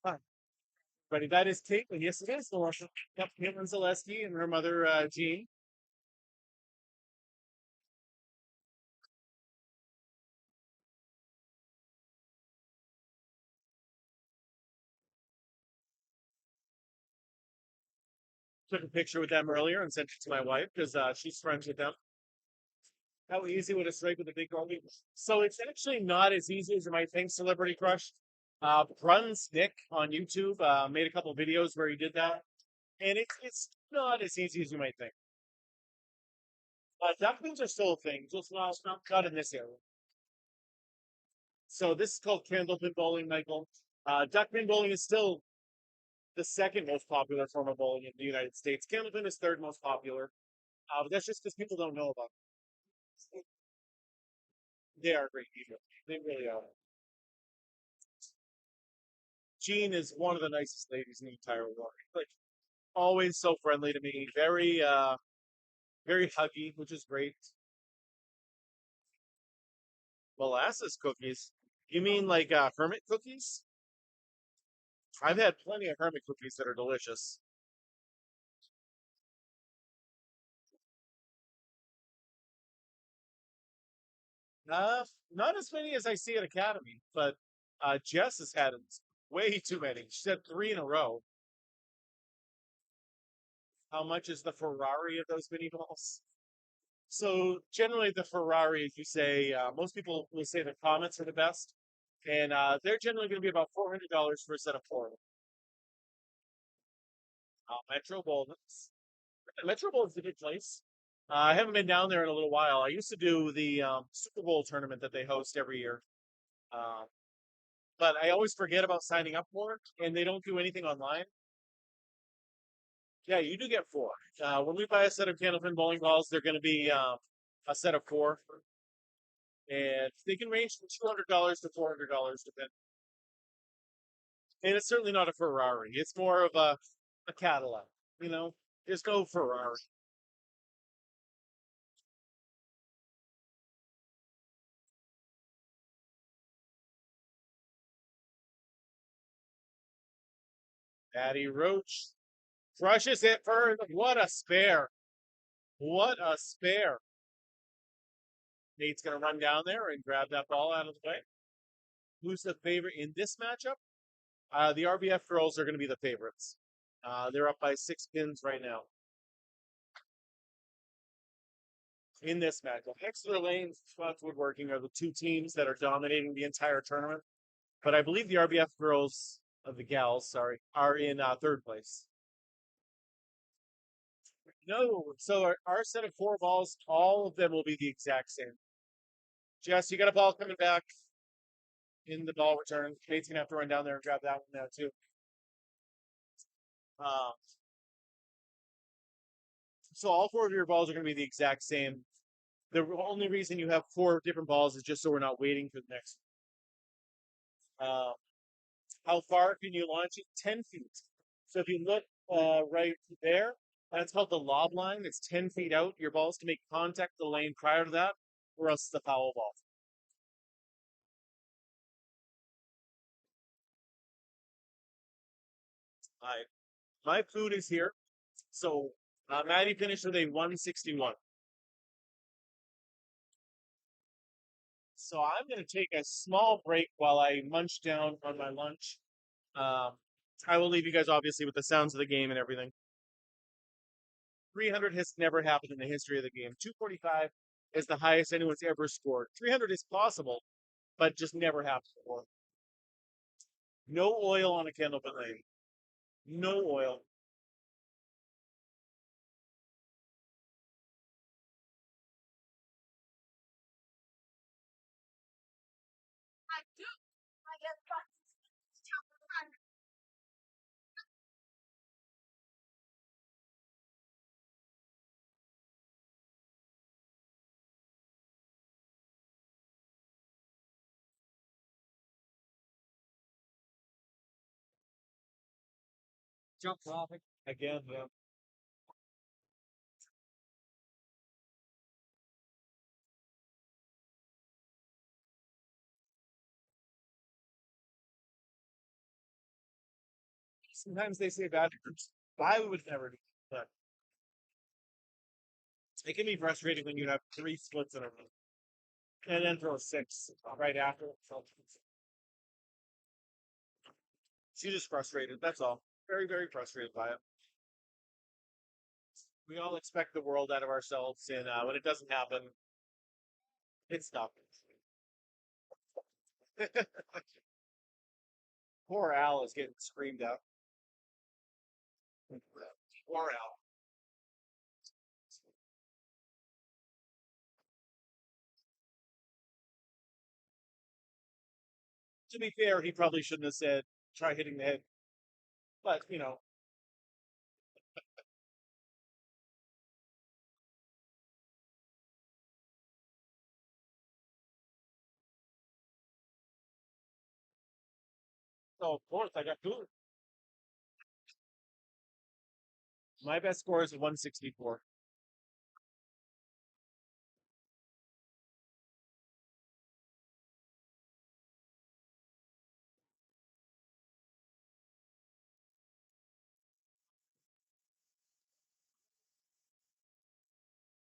Hi, buddy. That is Caitlin. Yes, it is Melissa. Yep, Caitlin Zaleski and her mother, Jean. Took a picture with them earlier and sent it to my wife because she's friends with them. How easy would a strike with a big goalie? So it's actually not as easy as you might think. Celebrity Crush. Bruns Nick on YouTube made a couple videos where he did that, and it's not as easy as you might think. Ducklings are still a thing, just not in this area. So this is called candlepin bowling, Michael. Duckpin bowling is still the second most popular form of bowling in the United States. Candlepin is third most popular, but that's just because people don't know about it. They are great people. They really are. Jean is one of the nicest ladies in the entire world. Like always so friendly to me. Very huggy, which is great. Molasses cookies. You mean like hermit cookies? I've had plenty of hermit cookies that are delicious. Not as many as I see at Academy, but Jess has had way too many. She had three in a row. How much is the Ferrari of those mini balls? So generally, the Ferrari, if you say, most people will say the Comets are the best, and they're generally going to be about $400 for a set of four. Metro Bowls. Metro Bowl is a good place. I haven't been down there in a little while. I used to do the Super Bowl tournament that they host every year, um, but I always forget about signing up for it, and they don't do anything online. Yeah, you do get four. When we buy a set of candlepin bowling balls, they're going to be a set of four, and they can range from $200 to $400, depending. And it's certainly not a Ferrari. It's more of a Cadillac. You know, there's no Ferrari. Patty Roach crushes it for what a spare. What a spare. Nate's going to run down there and grab that ball out of the way. Who's the favorite in this matchup? The RBF girls are going to be the favorites. They're up by 6 pins right now in this matchup. Exeter Lanes, Spots Woodworking are the two teams that are dominating the entire tournament. But I believe the RBF girls, the gals, sorry, are in third place. No, so our set of four balls, all of them will be the exact same. Jess, you got a ball coming back in the ball return. Nate's gonna have to run down there and grab that one now too. Uh, so all four of your balls are gonna be the exact same. The only reason you have four different balls is just so we're not waiting for the next. Uh, how far can you launch it? 10 feet. So if you look right there, that's called the lob line. It's 10 feet out. Your ball's to make contact with the lane prior to that, or else it's a foul ball. I My food is here. So Maddie finished with a 161. So I'm going to take a small break while I munch down on my lunch. Um, I will leave you guys obviously with the sounds of the game and everything. 300 has never happened in the history of the game. 245 is the highest anyone's ever scored. 300 is possible, but just never happened before. No oil on a candlepin lane. No oil. Jump topic. Again, yeah. Sometimes they say bad words. I would never do that. It can be frustrating when you have three splits in a row and then throw a six right after. She's just frustrated. That's all. Very, very frustrated by it. We all expect the world out of ourselves, and when it doesn't happen, it's tough. Poor Al is getting screamed at. Poor Al. To be fair, he probably shouldn't have said try hitting the head, but so of course I got two. My best score is 164.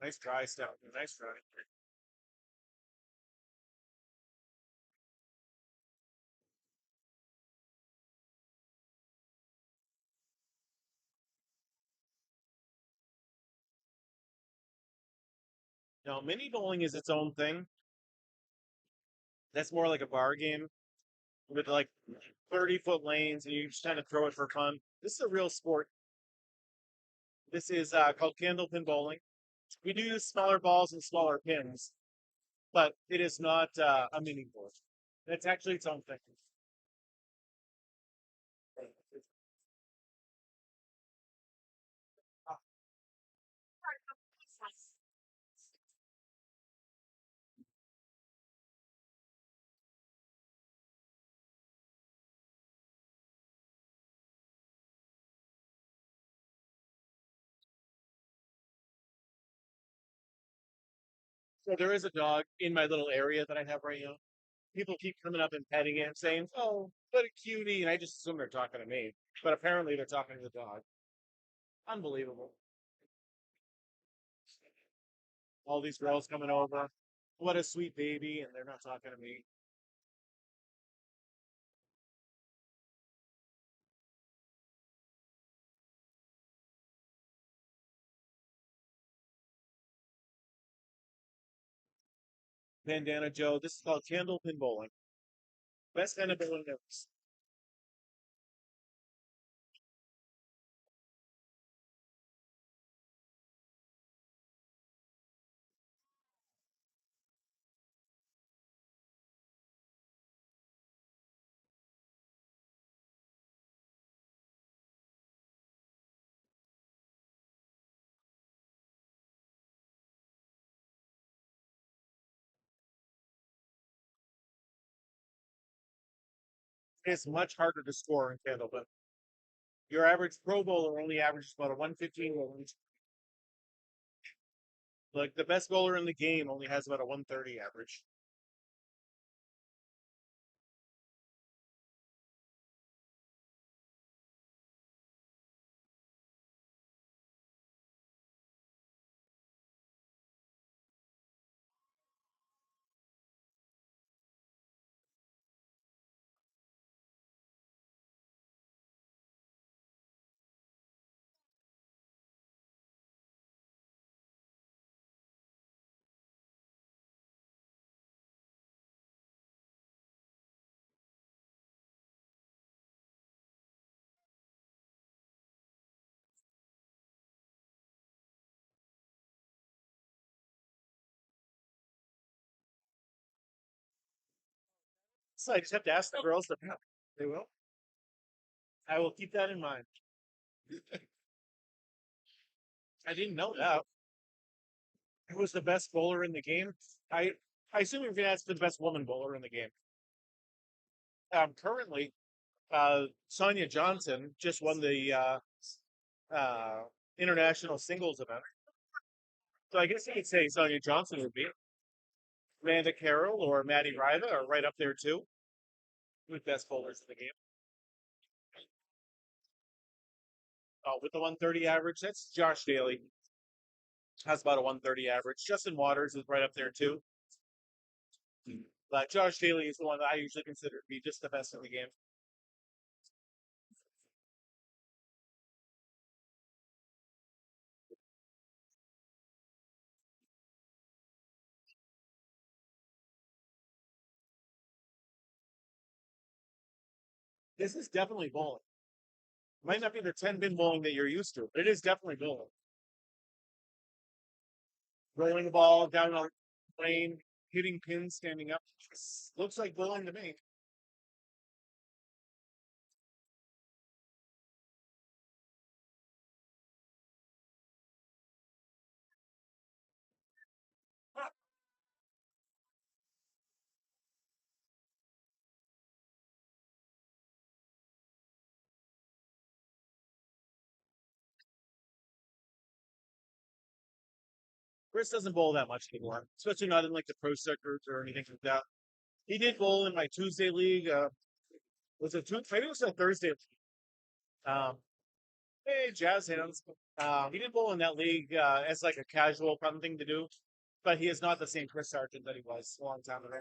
Nice try, Steph. Nice try. Now, mini bowling is its own thing. That's more like a bar game with like 30-foot lanes, and you just kind of throw it for fun. This is a real sport. This is called candlepin bowling. We do use smaller balls and smaller pins, but it is not a mini board. It's actually its own thing. So there is a dog in my little area that I have right now. People keep coming up and petting it and saying, "Oh, what a cutie," and I just assume they're talking to me, but apparently they're talking to the dog. Unbelievable. All these girls coming over. What a sweet baby, and they're not talking to me. Bandana Joe. This is called candlepin bowling. Best kind of bowling ever. It's much harder to score in candlepin. Your average pro bowler only averages about a 115 range. Like the best bowler in the game only has about a 130 average. So I just have to ask the girls to help. They will. I will keep that in mind. I didn't know that. Who was the best bowler in the game? I I assume you're gonna ask the best woman bowler in the game. Currently, Sonia Johnson just won the uh, international singles event. So I guess you could say Sonia Johnson would be. Amanda Carroll or Maddie Riva are right up there too with best bowlers in the game. With the 130 average, that's Josh Daly. Has about a 130 average. Justin Waters is right up there too. But Josh Daly is the one that I usually consider to be just the best in the game. This is definitely bowling. Might not be the 10 pin bowling that you're used to, but it is definitely bowling. Rolling the ball down on the lane, hitting pins, standing up. Looks like bowling to me. Chris doesn't bowl that much anymore, especially not in like the pro circuits or anything like that. He did bowl in my Tuesday league. Was it Tuesday? Maybe it was a Thursday. Um, hey, jazz hands. He did bowl in that league as like a casual fun thing to do, but he is not the same Chris Sargent that he was a long time ago.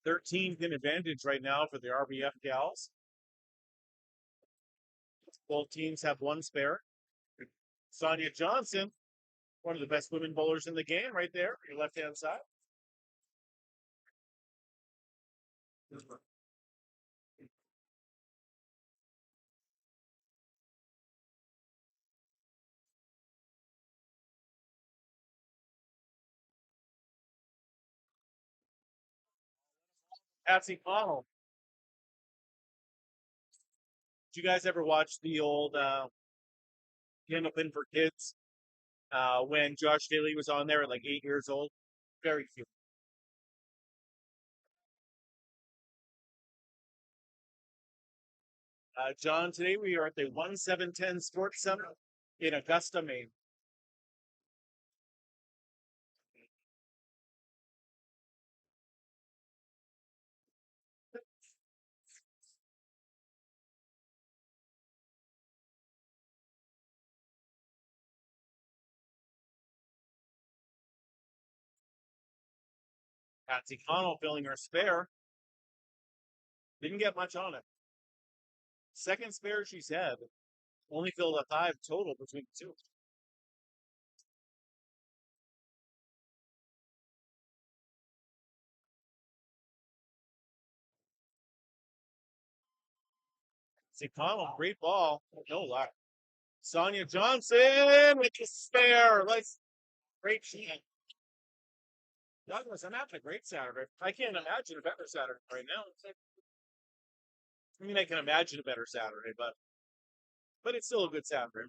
13 pin advantage right now for the RBF gals. Both teams have one spare. Sonia Johnson, one of the best women bowlers in the game, right there, your left hand side. Patsy Connell. Did you guys ever watch the old Candlepin for Kids when Josh Daly was on there at like 8 years old? Very cute. John, today we are at the 1710 Sports Center in Augusta, Maine. Patsy Connell filling her spare. Didn't get much on it. Second spare she's had. Only filled a 5 total between the two. Patsy Connell, great ball. No luck. Sonia Johnson with the spare. Let's great shot. Douglas, I'm having a great Saturday. I can't imagine a better Saturday right now. I mean, I can imagine a better Saturday, but it's still a good Saturday.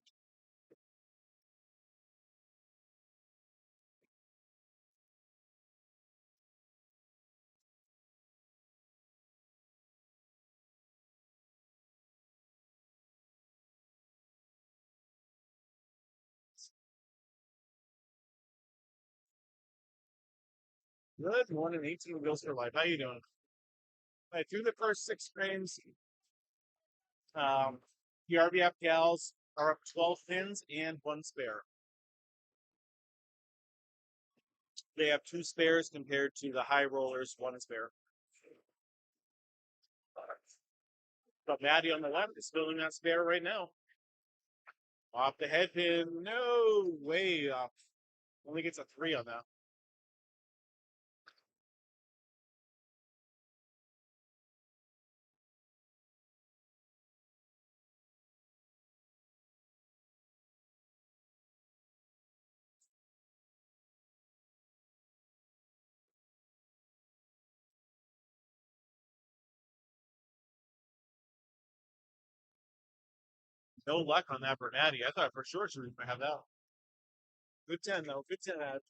Good morning, 18 Wheels for Life. How you doing? All right, through the first 6 frames, um, the RBF gals are up 12 pins and 1 spare. They have 2 spares compared to the high rollers, 1 spare. But Maddie on the left is filling that spare right now. Off the head pin, no way off. Only gets a 3 on that. No luck on that for Maddie. I thought for sure she was going to have that. Good 10, though. Good 10 out.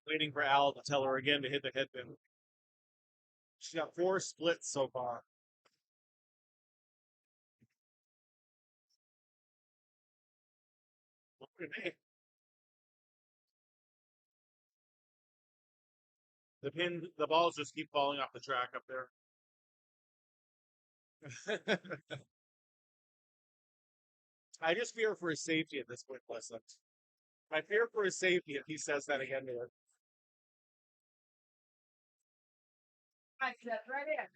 Waiting for Al to tell her again to hit the head pin. She's got 4 splits so far. Look at me. The balls just keep falling off the track up there. I just fear for his safety at this point, Leslie. I fear for his safety if he says that again to her. I said right in.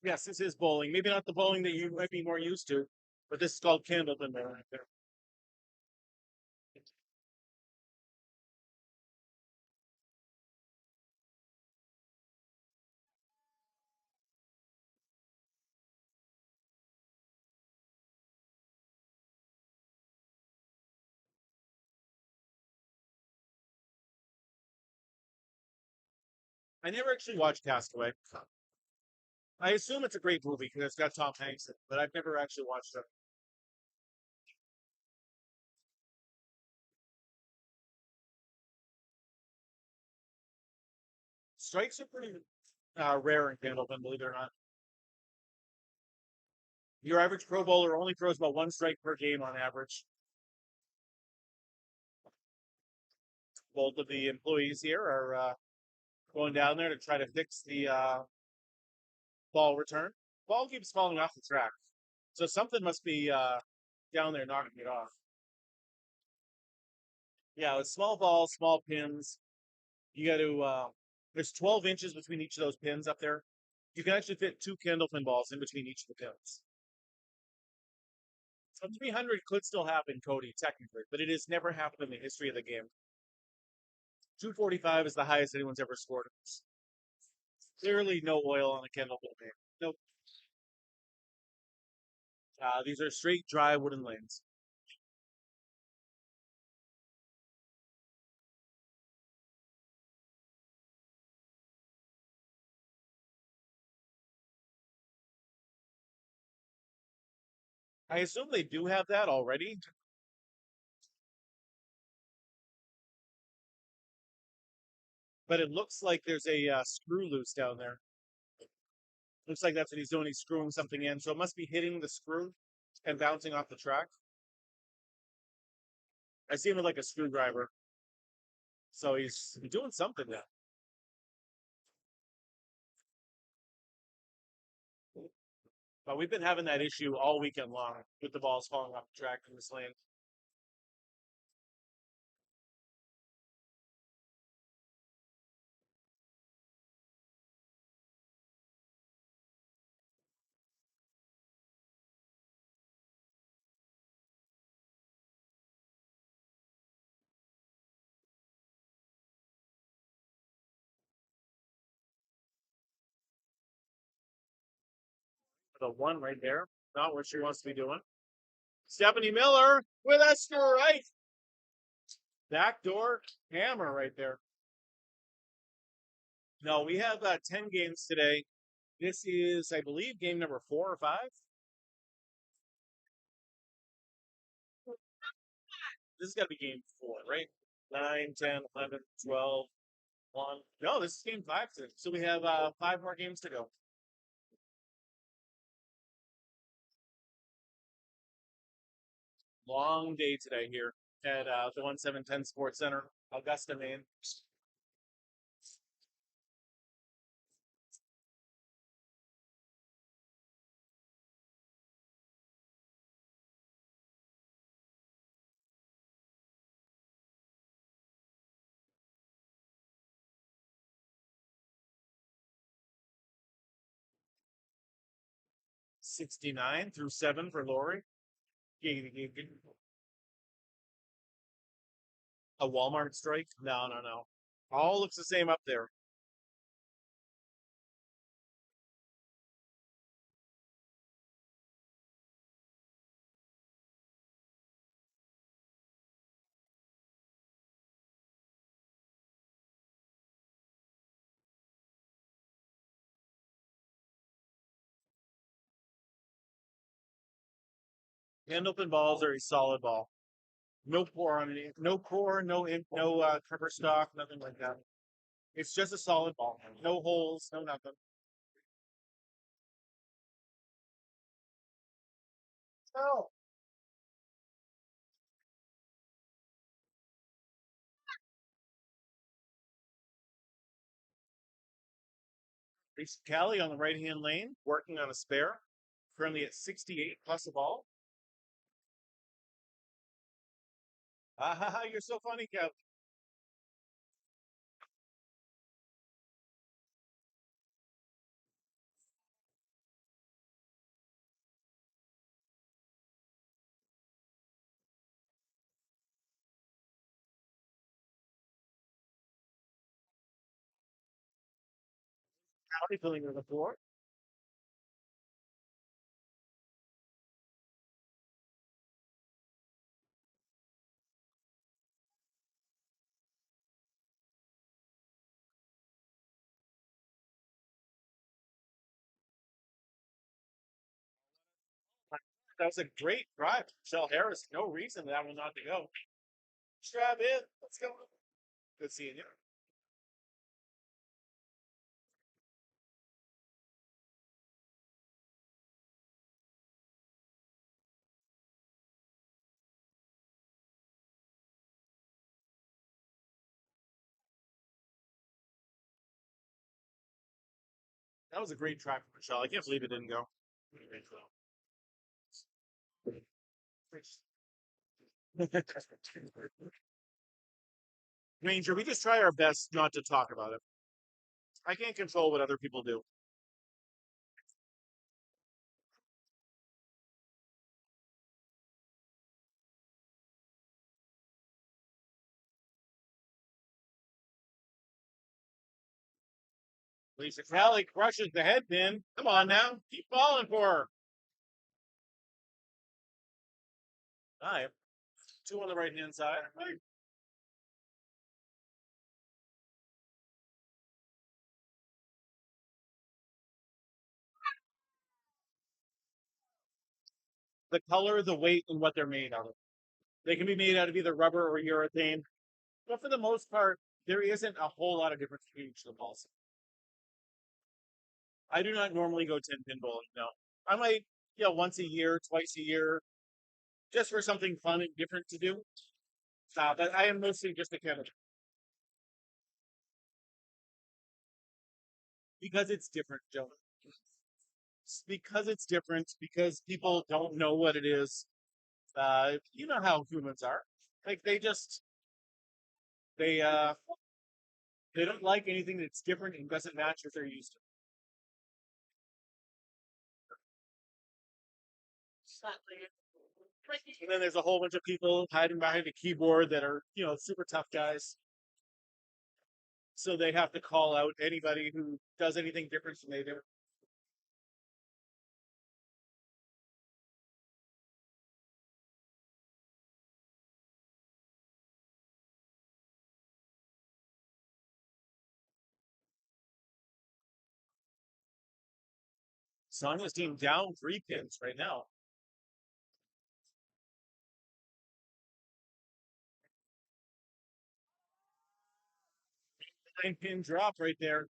Yes, this is bowling. Maybe not the bowling that you might be more used to, but this is called candlepin right there. I never actually watched Castaway. I assume it's a great movie because it's got Tom Hanks in it, but I've never actually watched it. Strikes are pretty rare in candlepin, believe it or not. Your average Pro Bowler only throws about 1 strike per game on average. Both of the employees here are going down there to try to fix the ball return. Ball keeps falling off the track, so something must be down there knocking it off. Yeah, with small balls, small pins, you got to. There's 12 inches between each of those pins up there. You can actually fit 2 candlepin balls in between each of the pins. So 300 could still happen, Cody, technically, but it has never happened in the history of the game. 245 is the highest anyone's ever scored. Clearly no oil on the candlepin name. Nope. These are straight, dry wooden lanes. I assume they do have that already, but it looks like there's a screw loose down there. Looks like that's what he's doing. He's screwing something in, so it must be hitting the screw and bouncing off the track. I see him with like a screwdriver, so he's doing something there. But we've been having that issue all weekend long with the balls falling off the track in this lane. The one right there, not what she wants to be doing. Stephanie Miller with a strike. Backdoor hammer right there. No, we have 10 games today. This is, I believe, game number 4 or 5. This has got to be game 4, right? 9, 10, 11, 12, 1. No, this is game 5 today. So we have 5 more games to go. Long day today here at the 1710 Sports Center, Augusta, Maine. '69 through 7 for Lori. A Walmart strike? No, no, no. All looks the same up there. Candlepin balls are a solid ball. No core on it. No core, no cover stock, nothing like that. It's just a solid ball. No holes, no nothing. Oh. Reese Callie on the right hand lane, working on a spare. Currently at 68 plus a ball. Ah, ha, ha, you're so funny, Kev. Howdy filling on the floor. That was a great drive. Michelle Harris, no reason that one not to go. Strap in. Let's go. Good seeing you. That was a great try from Michelle. I can't believe it didn't go. Ranger, we just try our best not to talk about it. I can't control what other people do. Lisa Kelly crushes the head pin. Come on now. Keep falling for her. All right. Two on the right hand side. Right. The color, the weight, and what they're made out of. They can be made out of either rubber or urethane. But for the most part, there isn't a whole lot of difference between each of them also. I do not normally go 10 pin bowling, no. I might, once a year, twice a year, just for something fun and different to do. But I am mostly just a chemist because it's different, Joe. Because it's different, because people don't know what it is. You know how humans are. Like they uh they don't like anything that's different and doesn't match what they're used to. And then there's a whole bunch of people hiding behind a keyboard that are, super tough guys. So they have to call out anybody who does anything different than they do. Sonya's team down 3 pins right now. 9 pin drop right there.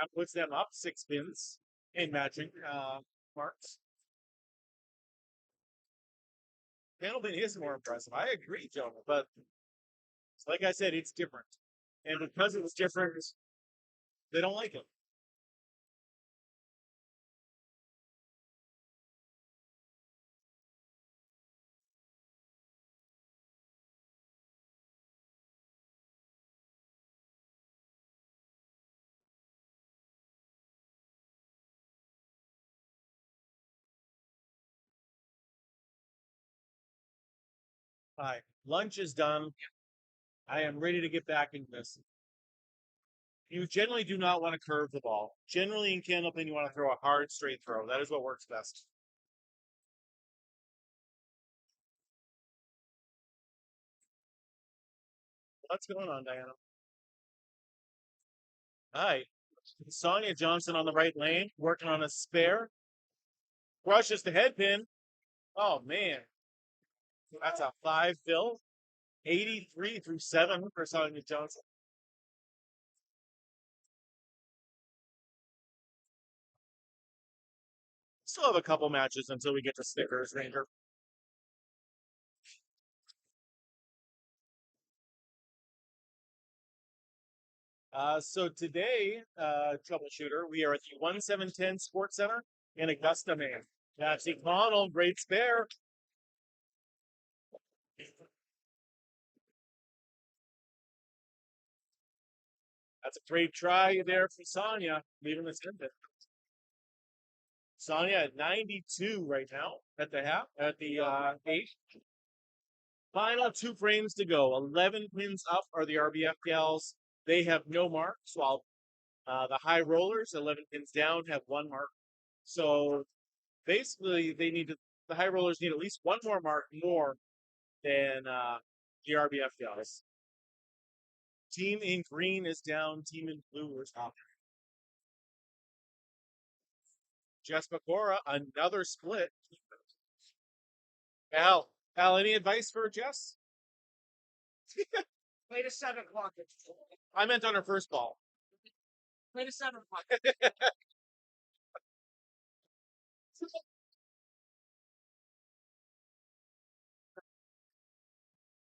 That puts them up 6 pins in matching marks. Candlepin is more impressive. I agree, Joe. But like I said, it's different. And because it's different, they don't like it. All right. Lunch is done. I am ready to get back into this. You generally do not want to curve the ball. Generally, in candlepin, you want to throw a hard, straight throw. That is what works best. What's going on, Diana? All right. Sonia Johnson on the right lane, working on a spare. Crushes the head pin. Oh, man. That's a 5 fill. 83 through 7 for Sonia Johnson. Still have a couple matches until we get to Snickers, Ranger. So today, troubleshooter, we are at the 1710 Sports Center in Augusta, Maine. That's McConnell, great spare. That's a great try there for Sonia, leaving this in there. Sonia at 92 right now at the half, at the 8. Final 2 frames to go. 11 pins up are the RBF gals. They have no marks, while the high rollers, 11 pins down, have 1 mark. So basically, the high rollers need at least 1 more mark more than the RBF gals. Team in green is down. Team in blue is up. Jess Pecora, another split. Al, any advice for Jess? Play to 7 o'clock. I meant on her first ball. Play to 7 o'clock.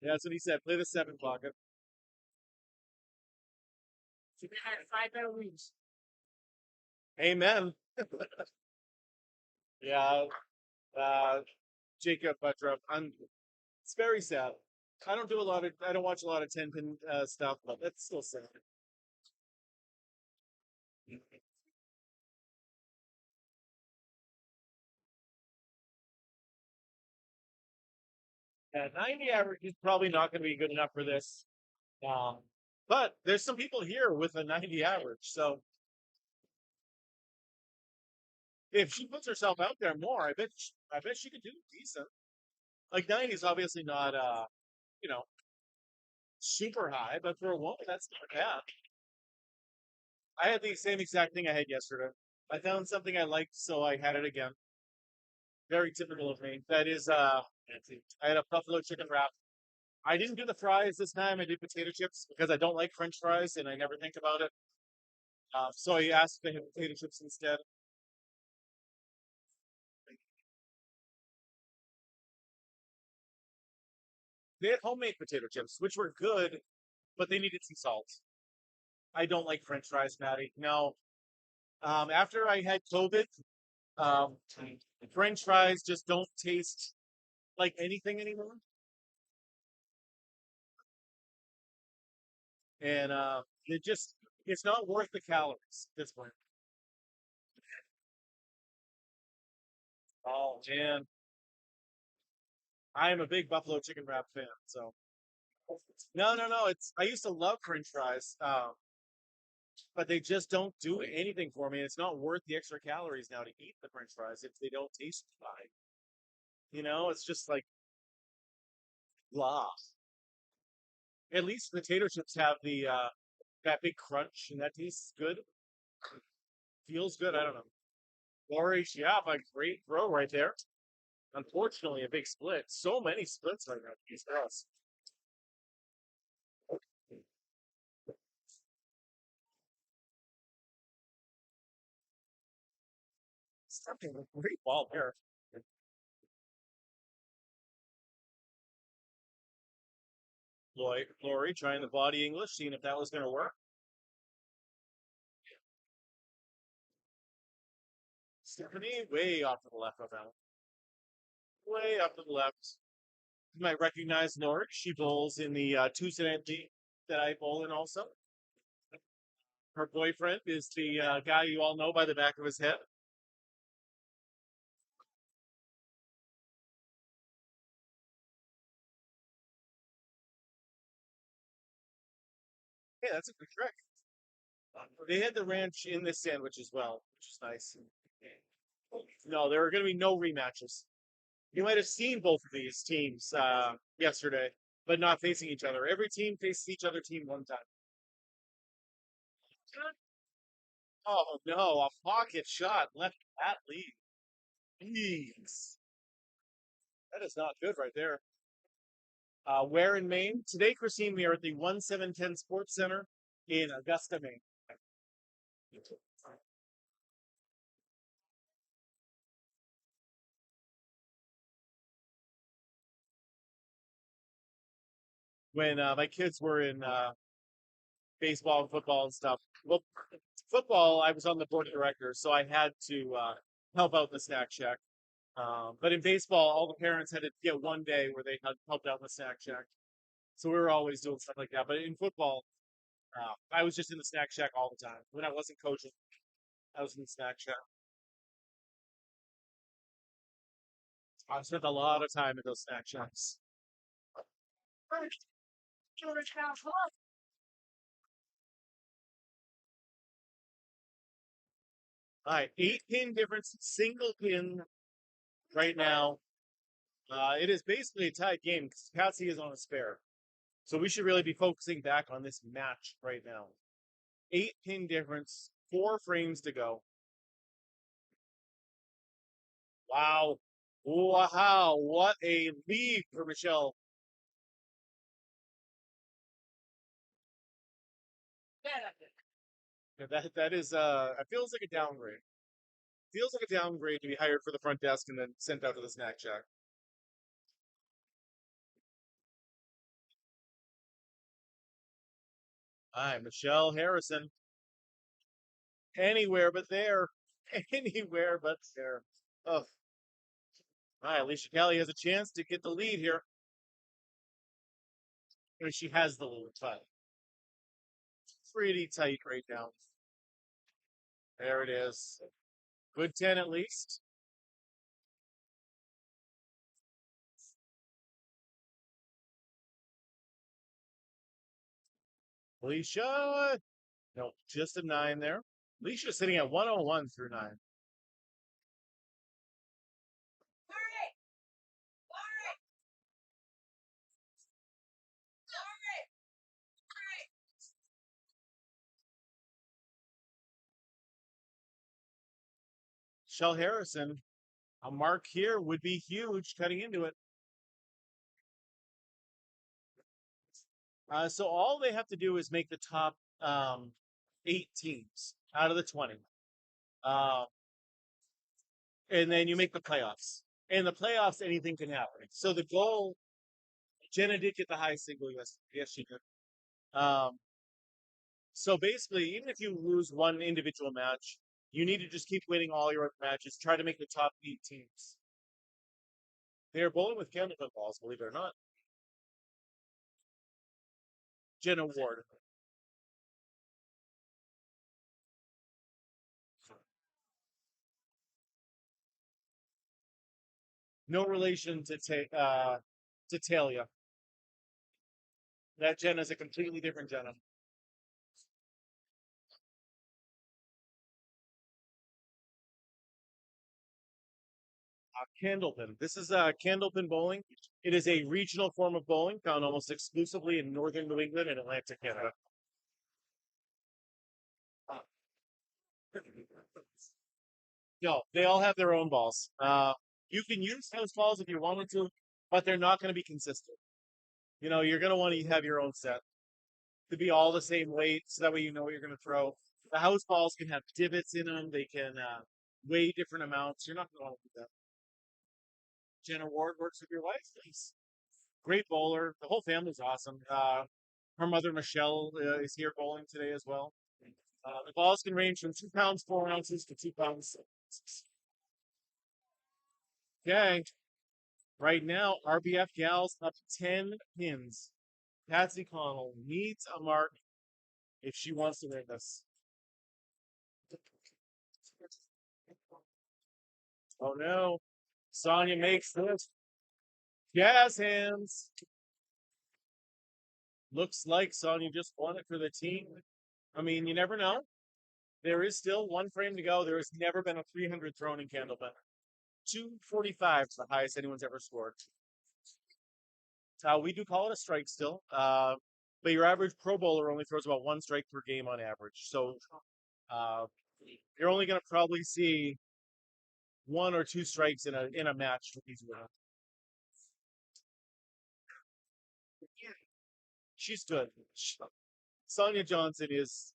Yeah, that's what he said. Play the 7 pocket. So we had 5 better wins. Amen. Yeah, uh, Jacob Buttrop. It's very sad. I don't watch a lot of 10 pin stuff, but that's still sad. Yeah, 90 average is probably not going to be good enough for this. Um, but there's some people here with a 90 average, so If she puts herself out there more, I bet she could do decent. Like 90 is obviously not you know, super high, but for a woman, that's not bad. I had the same exact thing I had yesterday. I found something I liked, so I had it again. Very typical of me. That is, I had a buffalo chicken wrap. I didn't do the fries this time. I did potato chips because I don't like French fries and I never think about it. So I asked if they had potato chips instead. They had homemade potato chips, which were good, but they needed some salt. I don't like French fries, Patty. No. After I had COVID, um, French fries just don't taste like anything anymore. And it's not worth the calories at this point. Oh man, I am a big buffalo chicken wrap fan. So no. It's I used to love French fries, but they just don't do anything for me. It's not worth the extra calories now to eat the French fries if they don't taste fine. It's just like blah. At least potato chips have the that big crunch, and that tastes good. Feels good. I don't know. Lori, yeah, a great throw right there. Unfortunately, a big split. So many splits right now. These girls. Something a great ball there. Lori trying the body English, seeing if that was going to work. Stephanie way off to the left of that. Way up to the left. You might recognize Lori. She bowls in the Tuesday night league that I bowl in also. Her boyfriend is the guy you all know by the back of his head. Hey, that's a good trick. They had the ranch in this sandwich as well, which is nice. No, there are going to be no rematches. You might have seen both of these teams yesterday, but not facing each other. Every team faces each other team one time. Oh no, a pocket shot left at lead. Jeez. That is not good right there. Where in Maine? Today, Christine, we are at the 1710 Sports Center in Augusta, Maine. When my kids were in baseball and football and stuff. Well, football, I was on the board of directors, so I had to help out in the snack shack. But in baseball, all the parents had to get one day where they had helped out in the snack shack. So we were always doing stuff like that. But in football, I was just in the snack shack all the time. When I wasn't coaching, I was in the snack shack. I spent a lot of time in those snack shacks. All right, 8-pin difference, single pin right now. It is basically a tied game because Patsy is on a spare. So we should really be focusing back on this match right now. 8-pin difference, 4 frames to go. Wow. Wow. What a lead for Michelle. Yeah, that is it feels like a downgrade. Feels like a downgrade to be hired for the front desk and then sent out to the snack shack. Hi, Michelle Harrison. Anywhere but there. Anywhere but there. Oh. All right, Alicia Kelly has a chance to get the lead here. I mean, she has the lead, but pretty tight right now. There it is. Good 10 at least. Alicia. Nope, just a 9 there. Alicia's sitting at 101 through 9. Shell Harrison, a mark here would be huge cutting into it. So all they have to do is make the top 8 teams out of the 20. Uh, and then you make the playoffs. In the playoffs, anything can happen. So the goal, Jenna did get the high single. Yes, she did. Um, so basically, even if you lose one individual match, you need to just keep winning all your other matches. Try to make the top 8 teams. They are bowling with candlepin balls, believe it or not. Jenna Ward. No relation to Talia. That Jenna's a completely different Jenna. Candlepin. This is candlepin bowling. It is a regional form of bowling found almost exclusively in northern New England and Atlantic Canada. No, they all have their own balls. You can use those balls if you wanted to, but they're not going to be consistent. You're going to want to have your own set to be all the same weight, so that way you know what you're going to throw. The house balls can have divots in them. They can weigh different amounts. You're not going to want to do that. Jenna Ward works with your wife. Nice. Great bowler. The whole family's awesome. Her mother Michelle is here bowling today as well. The balls can range from 2 pounds 4 ounces to 2 pounds 6 ounces. Okay, right now RBF gals up 10 pins. Patsy Connell needs a mark if she wants to win this. Oh no, Sonya makes this. Jazz hands. Looks like Sonya just won it for the team. I mean, you never know. There is still one frame to go. There has never been a 300 thrown in Candlepin. 245 is the highest anyone's ever scored. We do call it a strike still. But your average pro bowler only throws about 1 strike per game on average. So uh, you're only going to probably see 1 or 2 strikes in a match with these women. She's good. Sonia Johnson is,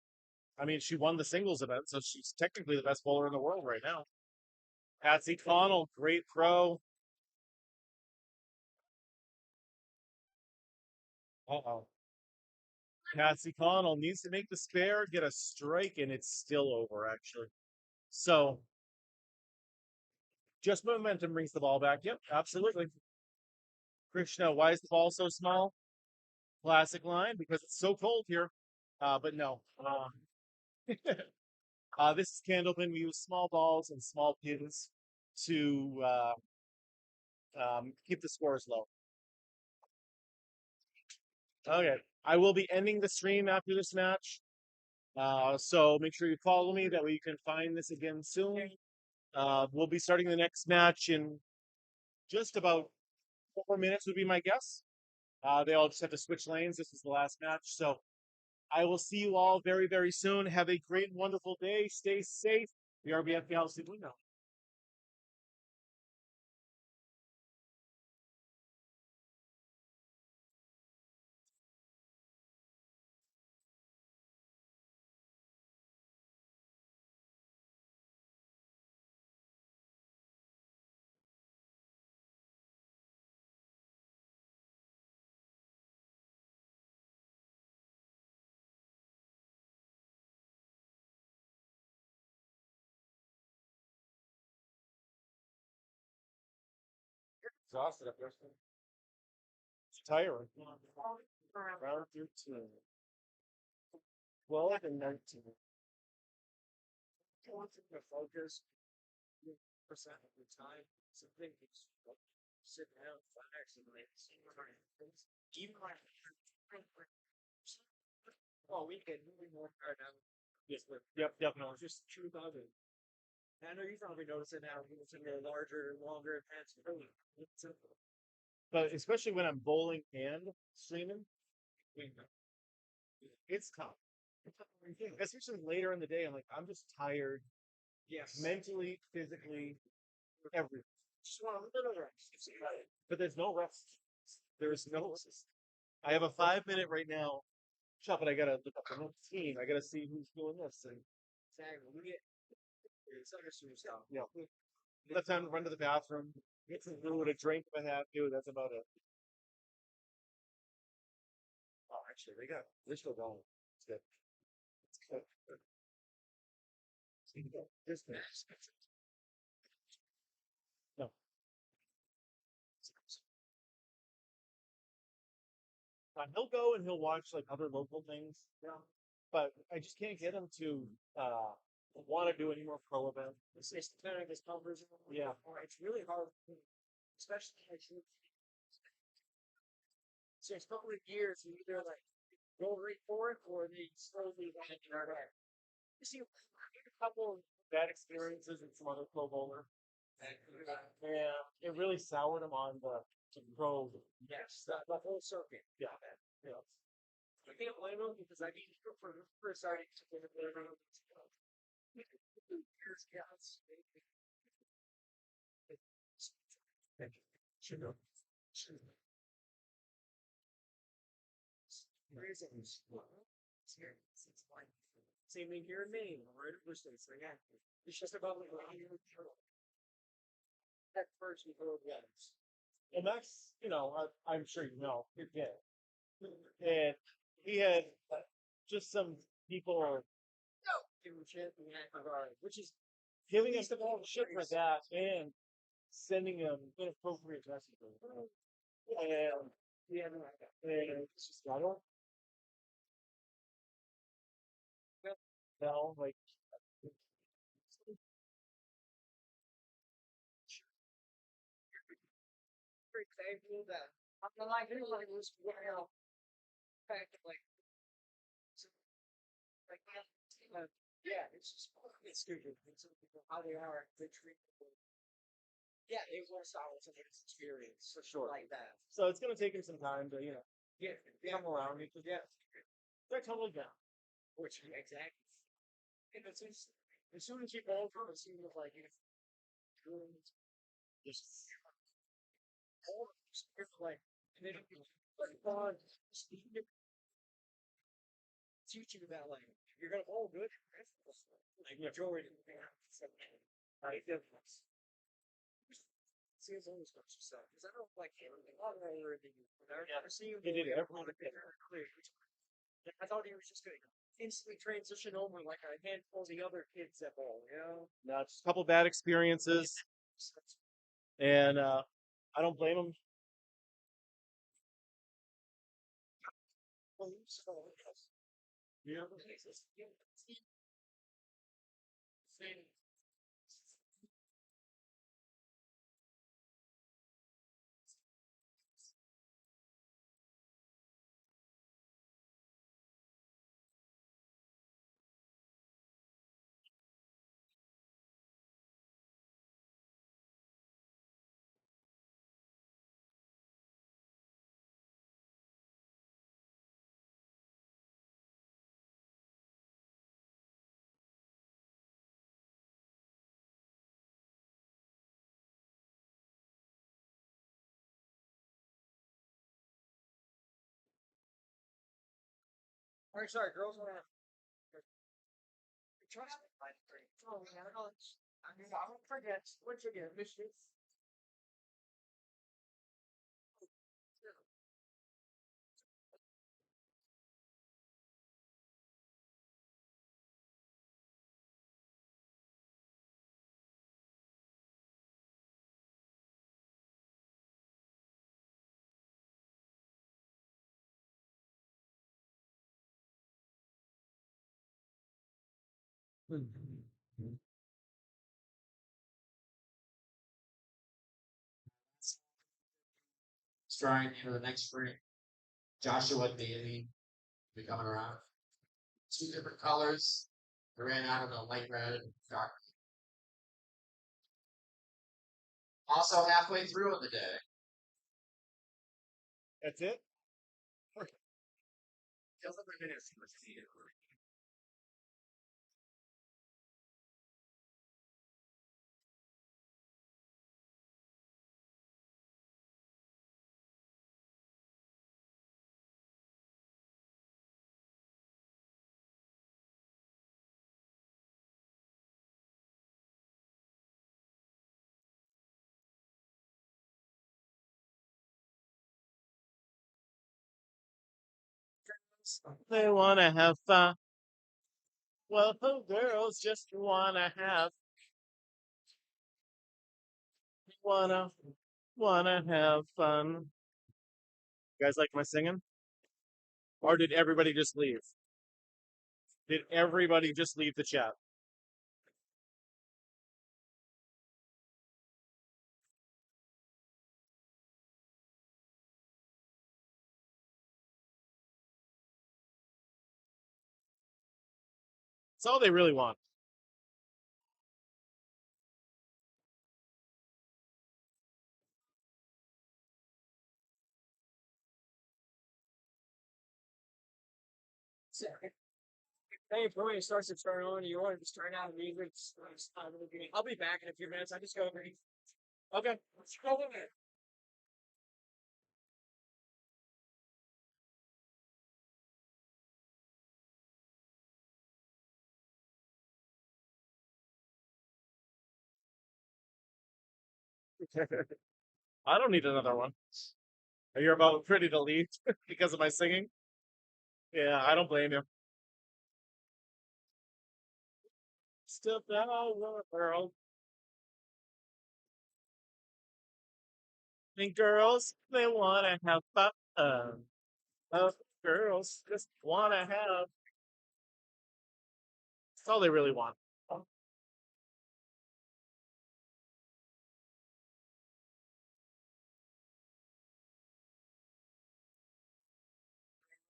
I mean, she won the singles event, so she's technically the best bowler in the world right now. Patsy Connell, great pro. Uh-oh. Patsy Connell needs to make the spare, get a strike, and it's still over, actually. So, just momentum brings the ball back. Yep, absolutely. Krishna, why is the ball so small? Classic line, because it's so cold here. But no. This is Candlepin. We use small balls and small pins to keep the scores low. Okay. I will be ending the stream after this match. So make sure you follow me. That way you can find this again soon. We'll be starting the next match in just about 4 minutes would be my guess. They all just have to switch lanes. This is the last match. So I will see you all very, very soon. Have a great and wonderful day. Stay safe. The RBF Galaxy Blue now. Exhausted up there. It's tiring. Round 13. 12 and 19. To focus percent of the time. Something sit down, relax, and like even like oh, we can more hard now. Yes, but yep, definitely. Just true about it. I know you probably notice it now. People sitting there larger, longer, advanced. But especially when I'm bowling and streaming, it's tough. Especially later in the day, I'm just tired. Yes. mentally, physically, everything. Just want a little rest. But there's no rest. There's no rest. I have a 5 minute right now. Shop, but I gotta look up the whole team. I gotta see who's doing this. And Exactly. We get it's understood stuff. yeah, enough time to run to the bathroom, get some food, a drink if I have to. That's about it. Oh, actually, they're still going. It's good. It's good. This no. He'll go and he'll watch like other local things. Yeah. But I just can't get him to want to do any more pro events. It's kind of this numbers. Yeah. It's really hard, especially as you. So it's a couple of years, you either like go right for it or they slowly want to start out. You see, a couple Bad experiences with some other pro bowler. And it really soured him on the pro. yes, the whole circuit. Yeah. Yeah. I can't blame them because I mean, for first starting to get a better years, yes. Reasons. It's like same thing here in Maine, right? States, like, yeah, it's just about like that first before the others. And Max, I'm sure you know, you're gay. And he had just some people Give him shit in that regard, which is giving him shit for that and sending him inappropriate messages. And yeah, it's just, I don't know, like, very thankful that I'm like everybody was fact of like so, like yeah, it's just it's stupid. It's how they are, they treat people. Yeah, it was always an experience for sure. like that. So it's gonna take him some time to, Yeah, come around because yeah. they're totally down. Which exactly. And as soon as you go from it seems like Just like and then on teach you about like you're gonna good like majority of the right difference. See, it's always much yourself because I don't like everything. I've never seen He did everything. clear. I thought he was just gonna instantly transition over like a handful of the other kids at ball, now just a couple bad experiences, and I don't blame him. Yeah. All right, sorry, girls. Trust me, my friend. Oh, yeah, I don't forget. Once again, mischief. Starting into the next spring. Joshua Daly be coming around. Two different colors. I ran out of the light red and dark. Also halfway through of the day. That's it. Feels like we're gonna they wanna have fun. Well, girls just wanna, wanna have fun. You guys like my singing? Or did everybody just leave? Did everybody just leave the chat? That's all they really want. Hey, before it starts to turn on, you want to just turn out the music. I'll be back in a few minutes. I just go over. Okay. Let's go over it. I don't need another one. Are you about ready to leave because of my singing? Yeah, I don't blame you. Step out, girl. And girls, they wanna have fun. Girls just wanna have. That's all they really want.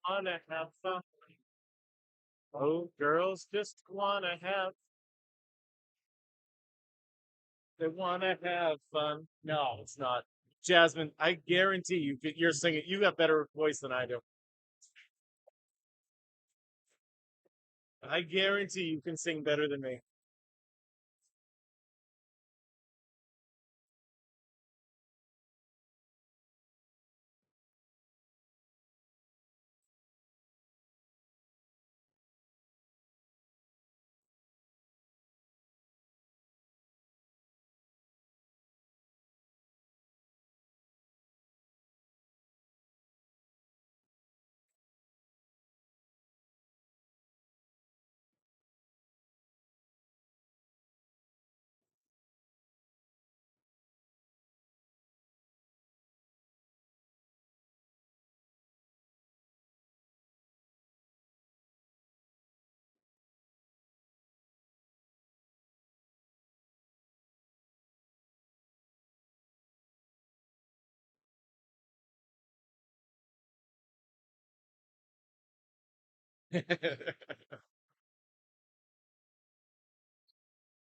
Wanna have fun. Oh, girls just wanna have. They wanna have fun. No, it's not. Jasmine, I guarantee you, you're singing. You got better voice than I do. I guarantee you can sing better than me.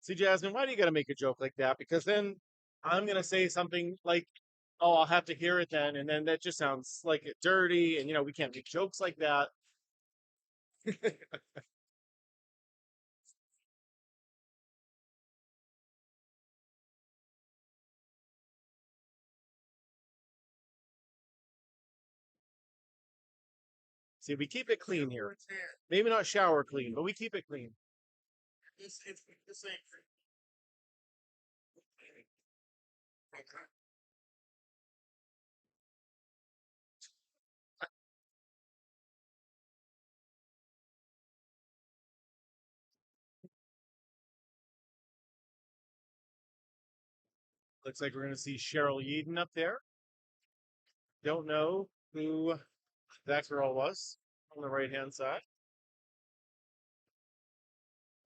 See, Jasmine, why do you got to make a joke like that? Because then I'm gonna say something like, "Oh, I'll have to hear it then," and then that just sounds like it dirty, and we can't make jokes like that. See, we keep it clean here. Maybe not shower clean, but we keep it clean. It's the same. Looks like we're gonna see Cheryl Eden up there. Don't know who that girl was on the right hand side.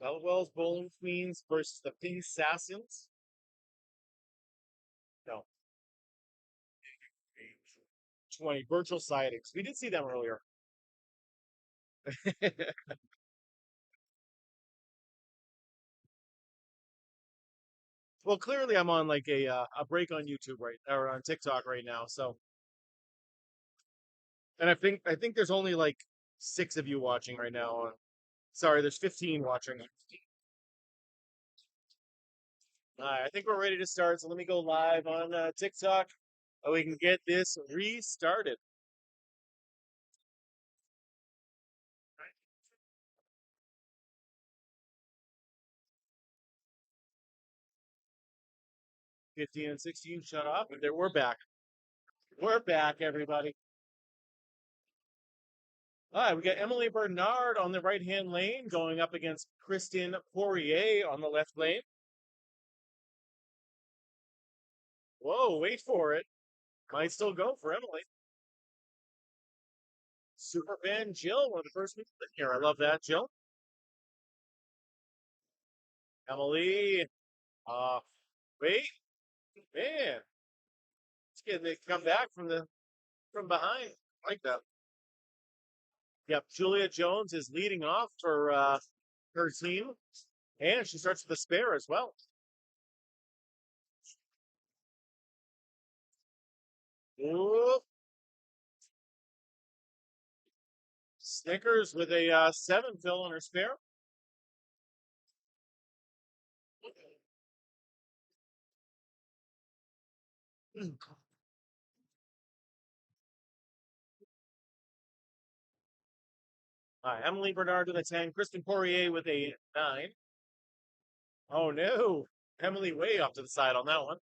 Bellwell's Bowling Queens versus the Pink Assassins. No, 20 virtual sightings. We did see them earlier. Well, clearly I'm on like a break on YouTube right or on TikTok right now. So, and I think there's only like 6 of you watching right now. Sorry, there's 15 watching. I think we're ready to start. So let me go live on TikTok. And we can get this restarted. 15 and 16, shut up. There, we're back. We're back, everybody. All right, we got Emily Bernard on the right-hand lane going up against Kristen Poirier on the left lane. Whoa, wait for it. Might still go for Emily. Superfan Jill, one of the first people in here. I love that, Jill. Emily. Uh, wait, man. It's good they come back from behind. I like that. Yep, Julia Jones is leading off for her team, and she starts with a spare as well. Ooh, Snickers with a 7 fill on her spare. Emily Bernard with a 10, Kristen Poirier with a 9. Oh no, Emily way off to the side on that one.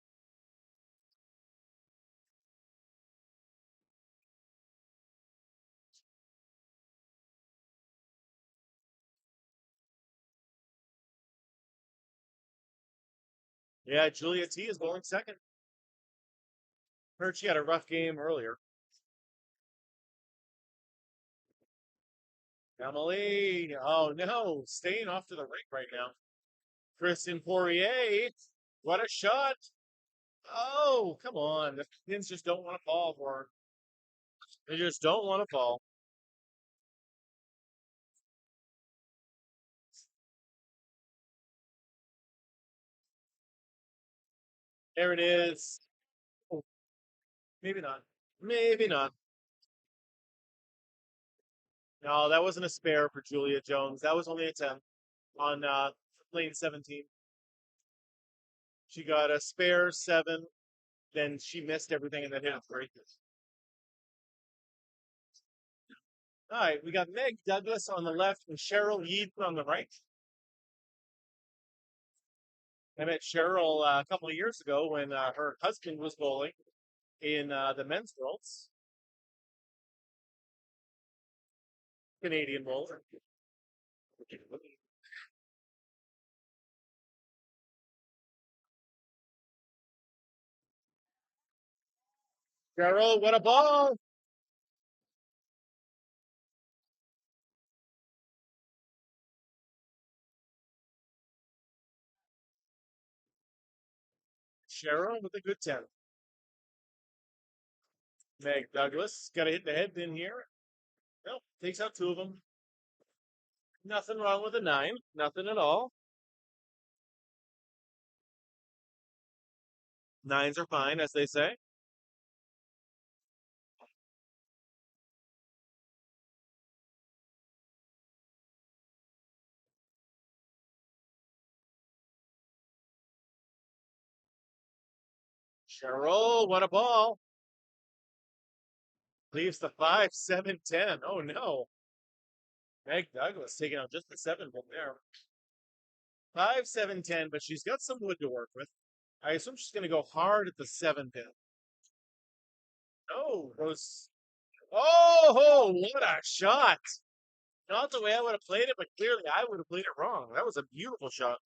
Yeah, Julia T is going second. Heard she had a rough game earlier. Emily, oh no, staying off to the right right now. Kristen Poirier, what a shot. Oh, come on. The pins just don't want to fall for her. They just don't want to fall. There it is. Oh, maybe not. Maybe not. No, that wasn't a spare for Julia Jones. That was only a 10 on lane 17. She got a spare 7, then she missed everything and then hit a 3. All right, we got Meg Douglas on the left and Cheryl Yeaton on the right. I met Cheryl a couple of years ago when her husband was bowling in the men's worlds, Canadian bowler. Cheryl, what a ball! Cheryl with a good 10. Meg Douglas got to hit the head in here. Nope, takes out 2 of them. Nothing wrong with a 9. Nothing at all. 9s are fine, as they say. Cheryl, what a ball! Leaves the 5, 7, 10. Oh no. Meg Douglas taking out just the 7 from there. 5, 7, 10, but she's got some wood to work with. I assume she's going to go hard at the 7 pin. Oh, those. Oh, what a shot! Not the way I would have played it, but clearly I would have played it wrong. That was a beautiful shot.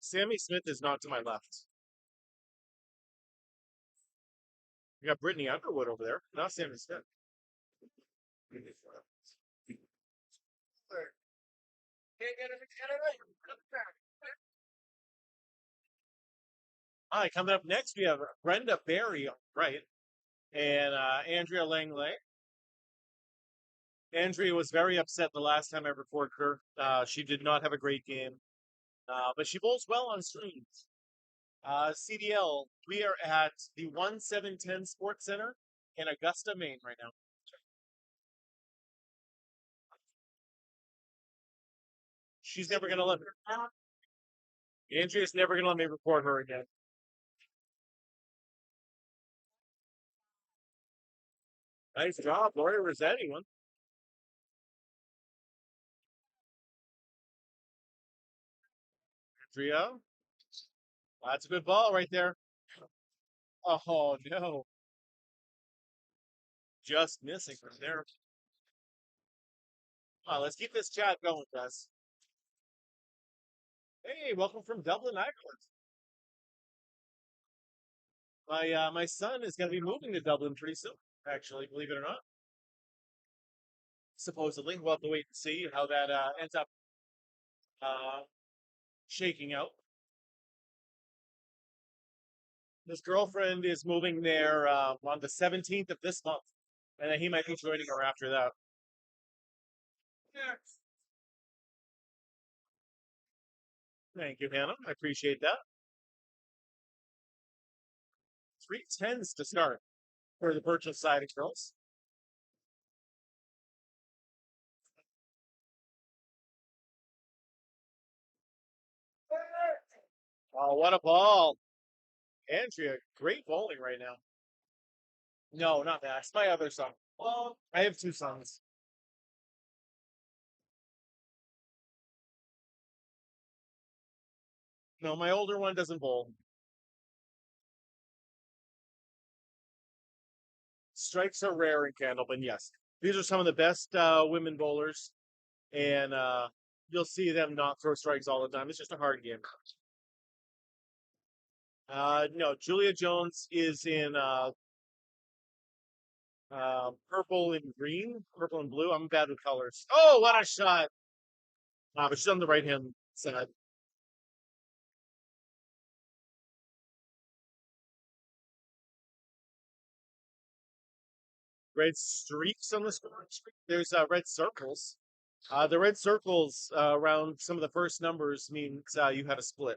Sammy Smith is not to my left. We got Brittany Underwood over there, not Sammy Smith. All right, coming up next, we have Brenda Barry, right, and Andrea Langley. Andrea was very upset the last time I recorded her. She did not have a great game, but she bowls well on streams. CDL, we are at the 1710 Sports Center in Augusta, Maine right now. She's never going to let Andrea's never going to let me record her again. Nice job, Lori Rossetti. One. Andrea, that's a good ball right there. Oh no, just missing from there. Let's keep this chat going, guys. Hey, welcome from Dublin, Ireland. My son is going to be moving to Dublin pretty soon. Actually, believe it or not, supposedly we'll have to wait and see how that ends up uh, shaking out. His girlfriend is moving there on the 17th of this month, and then he might be joining her after that. Thank you, Hannah. I appreciate that. 310s to start for the purchase side of girls. Oh, what a ball. Andrea, great bowling right now. No, not Max. My other son. Well, I have two sons. No, my older one doesn't bowl. Strikes are rare in Candlepin, yes. These are some of the best women bowlers, and you'll see them not throw strikes all the time. It's just a hard game. No, Julia Jones is in purple and green, purple and blue. I'm bad with colors. Oh, what a shot! But she's on the right hand side. Red streaks on the scoring streak. There's red circles. The red circles around some of the first numbers means you had a split.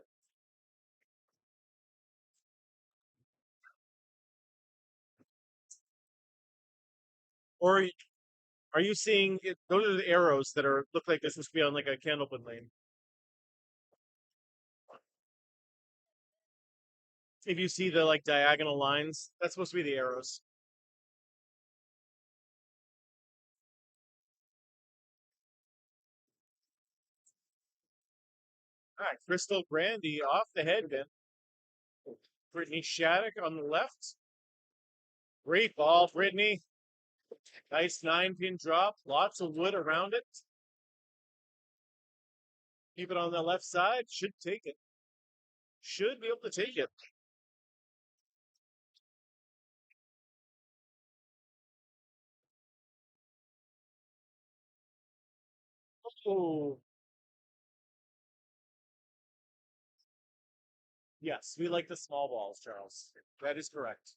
Or are you seeing it? Those are the arrows that are look like this must be on like a candlepin lane. If you see the like diagonal lines, that's supposed to be the arrows. All right, Crystal Grandy off the head then. Brittany Shattuck on the left. Great ball, Brittany. Nice 9-pin drop. Lots of wood around it. Keep it on the left side. Should take it. Should be able to take it. Oh, yes, we like the small balls, Charles. That is correct.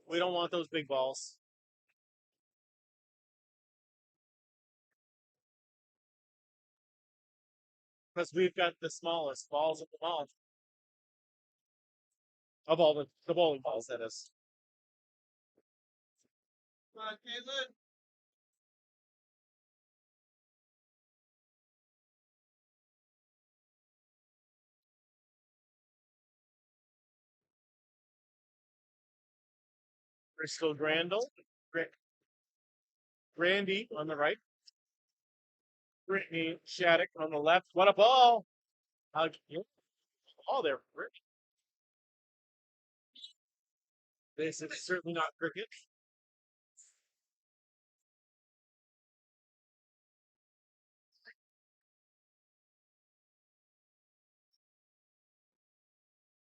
We don't want those big balls because we've got the smallest balls of them all, of all the bowling balls. That is. Crystal Grandel, Grandy on the right, Brittany Shattuck on the left. What a ball! Yeah, ball there, Brittany. This is certainly not cricket.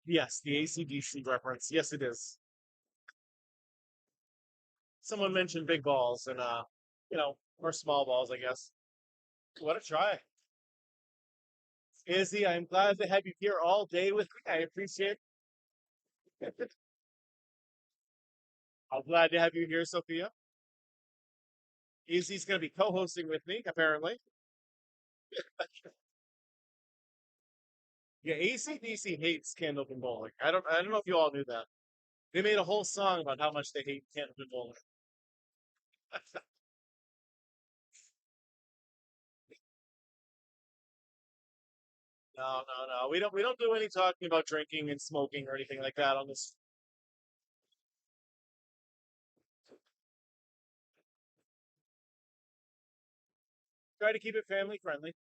Yes, the ACDC reference. Yes, it is. Someone mentioned big balls and or small balls, I guess. What a try. Izzy, I'm glad to have you here all day with me. I appreciate it. I'm glad to have you here, Sophia. Izzy's going to be co-hosting with me, apparently. Yeah, ACDC hates Candlepin bowling. I don't know if you all knew that. They made a whole song about how much they hate Candlepin bowling. No. We don't do any talking about drinking and smoking or anything like that on this. Try to keep it family friendly.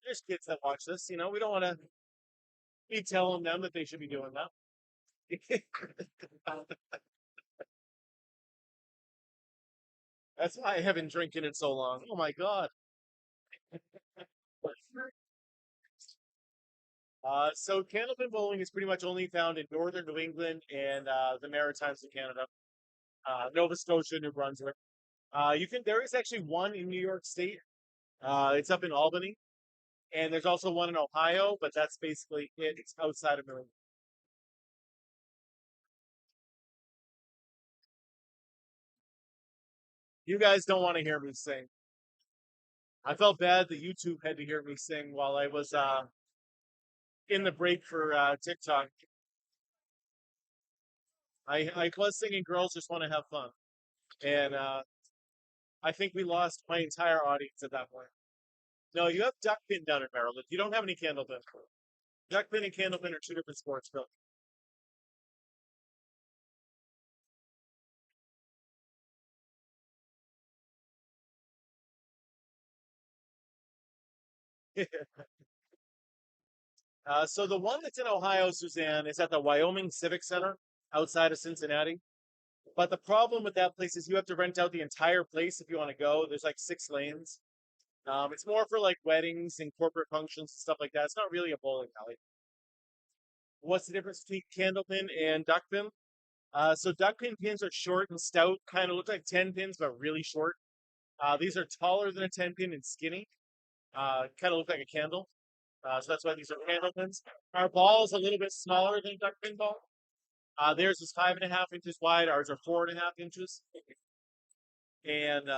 There's kids that watch this, we don't want to be telling them that they should be doing that. That's why I haven't drinking it so long. Oh my God. So candlepin bowling is pretty much only found in northern New England and the Maritimes of Canada, Nova Scotia, New Brunswick. There is actually one in New York State. It's up in Albany, and there's also one in Ohio, but that's basically it. It's outside of New England. You guys don't want to hear me sing. I felt bad that YouTube had to hear me sing while I was in the break for TikTok. I was singing "Girls Just Want to Have Fun," and I think we lost my entire audience at that point. No, you have duck pin down in Maryland. You don't have any candle pin. Duck pin and candle pin are two different sports, Bill. So the one that's in Ohio, Suzanne, is at the Wyoming Civic Center outside of Cincinnati. But the problem with that place is you have to rent out the entire place if you want to go. There's like 6 lanes. It's more for like weddings and corporate functions and stuff like that. It's not really a bowling alley. What's the difference between candlepin and duckpin? So duckpin pins are short and stout, kind of look like 10 pins, but really short. These are taller than a 10 pin and skinny. Kind of look like a candle. So that's why these are candle pins. Our ball is a little bit smaller than duck pin ball. Theirs is 5.5 inches wide. Ours are 4.5 inches. And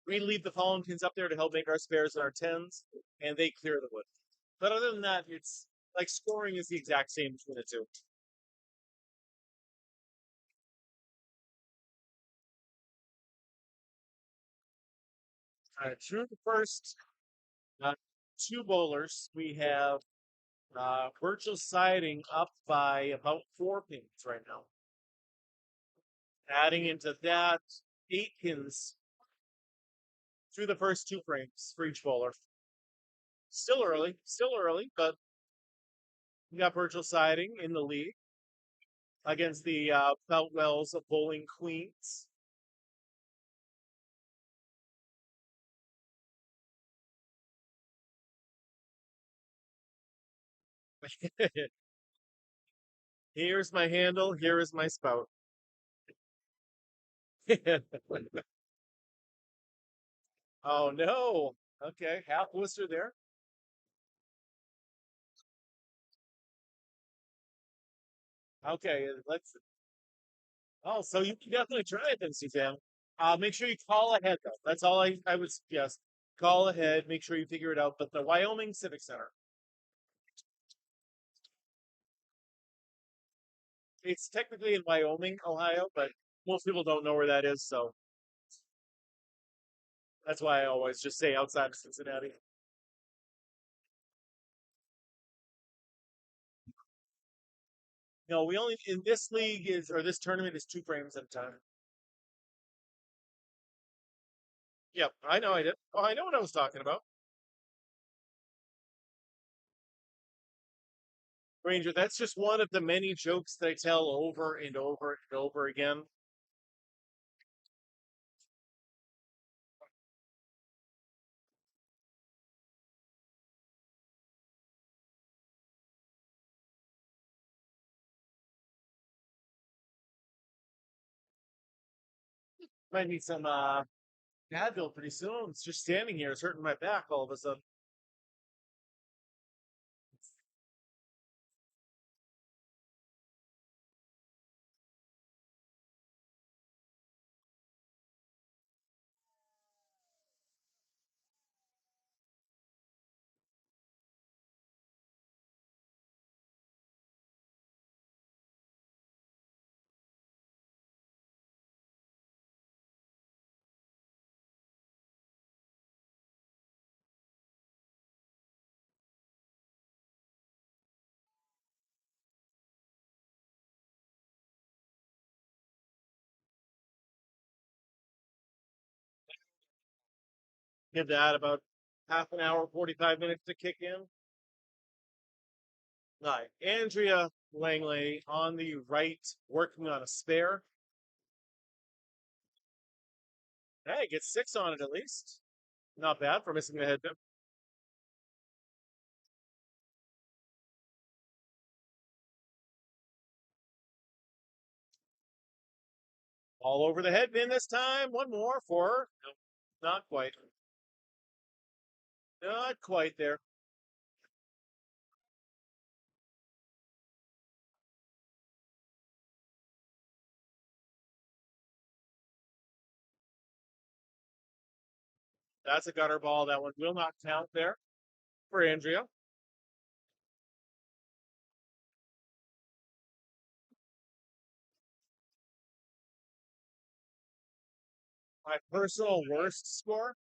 we leave the pollen pins up there to help make our spares and our tens, and they clear the wood. But other than that, it's like scoring is the exact same between the two. Through the first uh, two bowlers, we have virtual siding up by about 4 pins right now. Adding into that, 8 pins through the first two frames for each bowler. Still early, but we got virtual siding in the lead against the Feltwells of Bowling Queens. Here's my handle. Here is my spout. Oh no. Okay, half Worcester there. Okay, let's. Oh, so you can definitely try it then, Suzanne. Make sure you call ahead though. That's all I would suggest. Call ahead. Make sure you figure it out. But the Wyoming Civic Center, it's technically in Wyoming, Ohio, but most people don't know where that is. So that's why I always just say outside of Cincinnati. No, we only in this league is or this tournament is 2 frames at a time. Yep, I know I did. Oh, I know what I was talking about. Ranger, that's just one of the many jokes that I tell over and over and over again. Might need some Advil pretty soon. It's just standing here. It's hurting my back all of a sudden. Give that about half an hour, 45 minutes to kick in. All right, Andrea Langley on the right, working on a spare. Hey, gets six on it at least. Not bad for missing the head pin. All over the head pin this time. One more for no, not quite. Not quite there. That's a gutter ball. That one will not count there for Andrea. My personal worst score.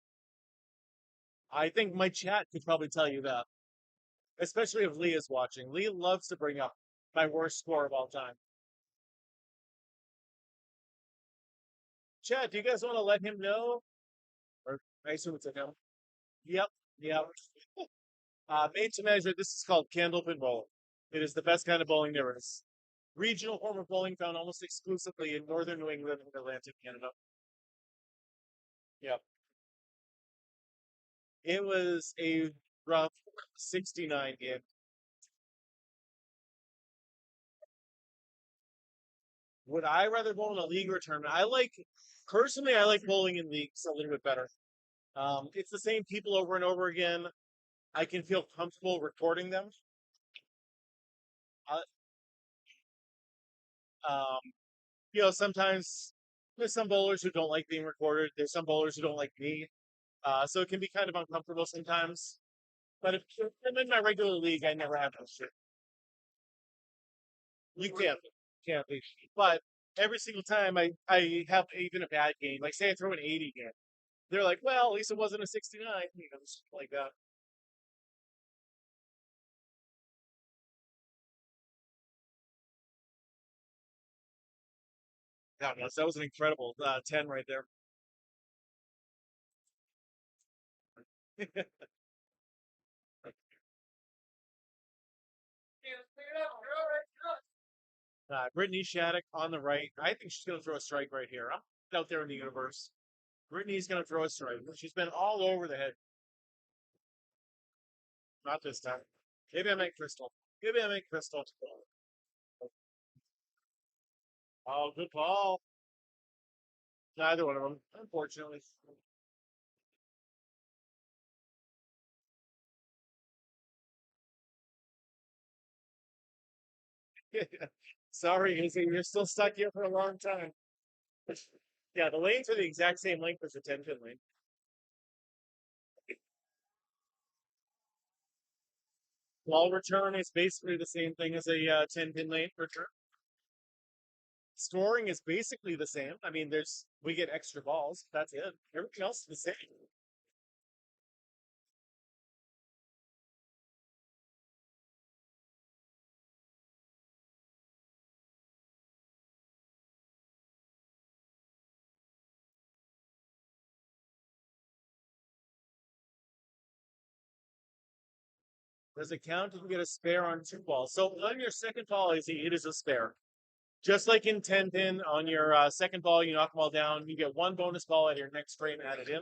I think my chat could probably tell you that, especially if Lee is watching. Lee loves to bring up my worst score of all time. Chat, do you guys want to let him know? Or I assume it's a him. Yep, yep. Made to measure. This is called candlepin bowling. It is the best kind of bowling there is. Regional form of bowling found almost exclusively in northern New England and Atlantic Canada. Yep. It was a rough 69 game. Would I rather bowl in a league or a tournament? Personally, I like bowling in leagues a little bit better. It's the same people over and over again. I can feel comfortable recording them. Uh, um, sometimes there's some bowlers who don't like being recorded. There's some bowlers who don't like me. So it can be kind of uncomfortable sometimes. But if I'm in my regular league, I never have that shit. You can't be. But every single time I have even a bad game, like say I throw an 80 game, they're like, well, at least it wasn't a 69, stuff like that. Yeah, no, so that was an incredible 10 right there. Brittany Shattuck on the right. I think she's going to throw a strike right here. I'm out there in the universe. Brittany's going to throw a strike. She's been all over the head. Not this time. Maybe I make Crystal. Maybe I make Crystal. Oh, good call. Neither one of them, unfortunately. Sorry, Izzy, you're still stuck here for a long time. Yeah, the lanes are the exact same length as the 10 pin lane. Ball return is basically the same thing as a 10 pin lane return. Scoring is basically the same. I mean, we get extra balls. That's it. Everything else is the same. Does it count if you get a spare on two balls? So on your second ball, it is a spare. Just like in 10 pin, on your second ball, you knock the ball down. You get one bonus ball at your next frame added in.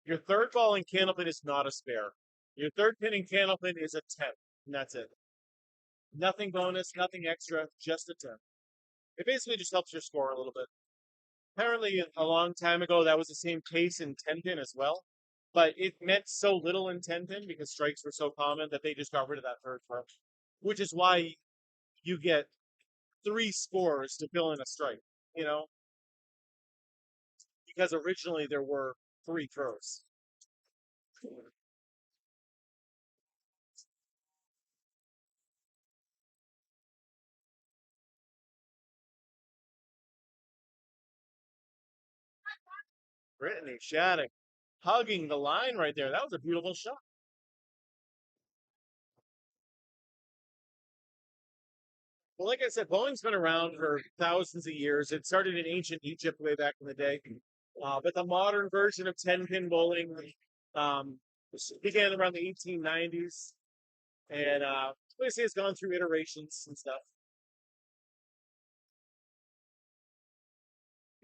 Your third ball in candlepin is not a spare. Your third pin in candlepin is a 10, and that's it. Nothing bonus, nothing extra, just a 10. It basically just helps your score a little bit. Apparently, a long time ago, that was the same case in 10 pin as well. But it meant so little in 10 pin because strikes were so common that they just got rid of that third part, which is why you get three scores to fill in a strike, you know, because originally there were three throws. Brittany Shattuck hugging the line right there. That was a beautiful shot. Well, like I said, bowling's been around for thousands of years. It started in ancient Egypt way back in the day. But the modern version of 10 pin bowling um, began around the 1890s. And basically, it's gone through iterations and stuff.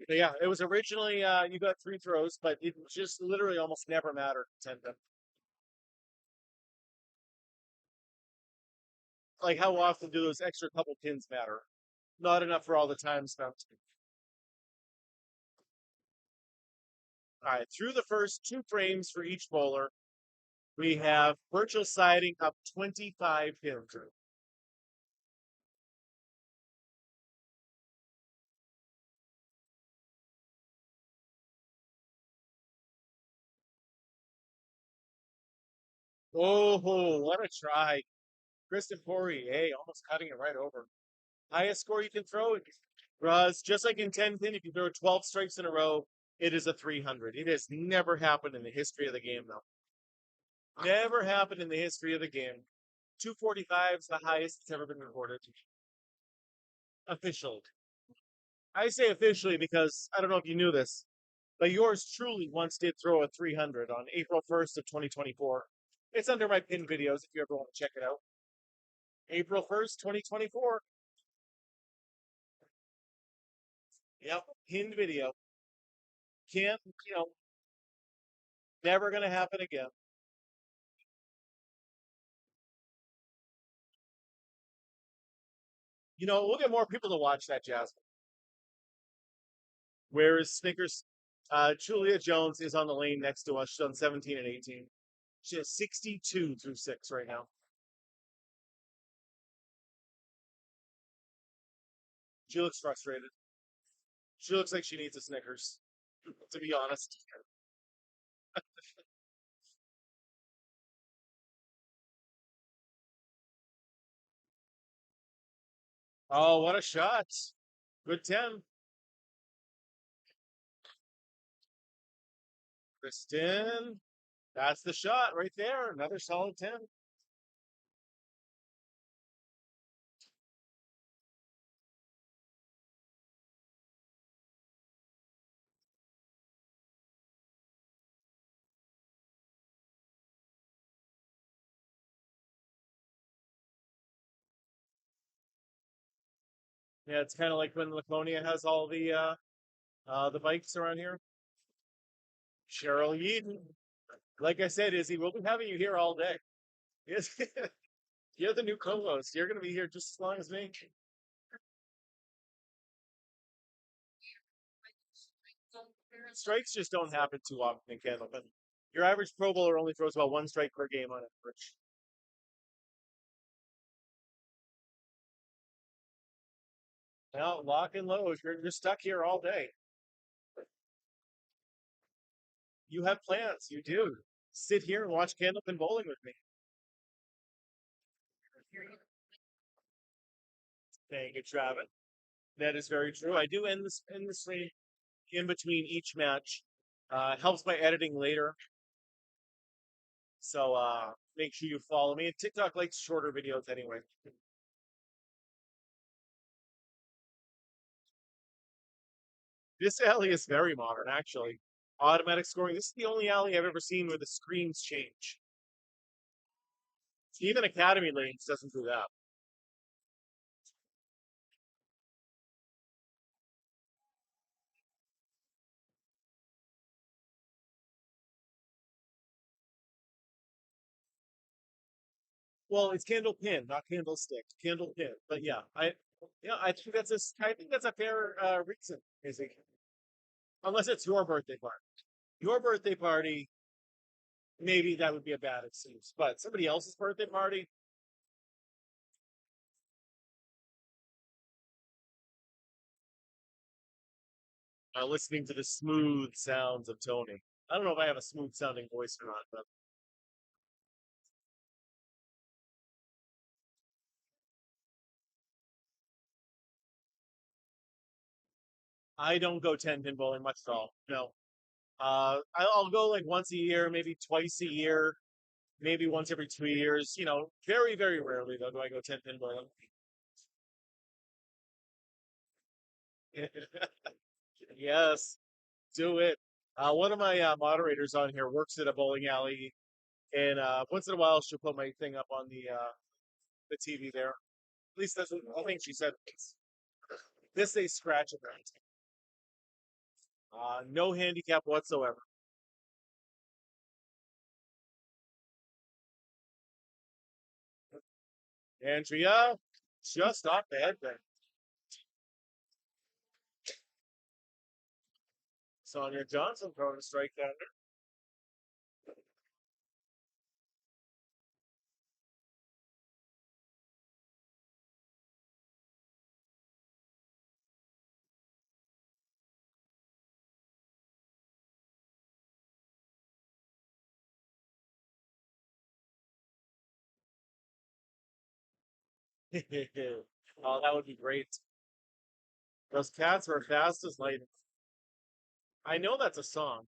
But yeah, it was originally you got three throws, but it just literally almost never mattered. Ten pin. Like how often do those extra couple pins matter? Not enough for all the time spent. All right, through the first two frames for each bowler, we have virtual siding up 25 pins. Oh, what a try. Kristen Poirier almost cutting it right over. Highest score you can throw. Roz, just like in 10 pin, if you throw 12 strikes in a row, it is a 300. It has never happened in the history of the game, though. Never happened in the history of the game. 245 is the highest that's ever been recorded. Officially. I say officially because I don't know if you knew this, but yours truly once did throw a 300 on April 1st of 2024. It's under my pin videos if you ever want to check it out. April 1st, 2024. Yep, pinned video. Can't, never going to happen again. We'll get more people to watch that, Jasmine. Where is Snickers? Julia Jones is on the lane next to us. She's on 17 and 18. She has 62 through 6 right now. She looks frustrated. She looks like she needs a Snickers, to be honest. Oh, what a shot. Good 10. Kristen. That's the shot right there. Another solid 10. Yeah, it's kind of like when Laconia has all the bikes around here. Cheryl Yeaton. Like I said, Izzy, we'll be having you here all day. Yes. You're the new co-host. You're going to be here just as long as me. Strikes just don't happen too often in Candlepin. Your average Pro Bowler only throws about one strike per game on average. Now, lock and load. You're stuck here all day. You have plans. You do. Sit here and watch Candlepin bowling with me. Thank you, Travis. That is very true. I do end the stream in between each match. Helps my editing later. So make sure you follow me. And TikTok likes shorter videos anyway. This alley is very modern, actually. Automatic scoring. This is the only alley I've ever seen where the screens change. Even Academy Lanes doesn't do that. Well, it's candle pin, not candlestick. Candle pin. But I think that's a fair reason, is it? Unless it's your birthday party. Your birthday party, maybe that would be a bad excuse. But somebody else's birthday party, listening to the smooth sounds of Tony. I don't know if I have a smooth sounding voice or not, but I don't go 10 pin bowling much at all. No. I'll go like once a year, maybe twice a year, maybe once every 2 years. Very, very rarely though do I go 10 pin bowling. Yes, do it. One of my moderators on here works at a bowling alley, and once in a while she'll put my thing up on the TV there. At least that's what I think she said. This they scratch it. No handicap whatsoever. Andrea, just off the headband. Sonia Johnson throwing a strike down there. Oh, that would be great. Those cats were fast as lightning. I know that's a song.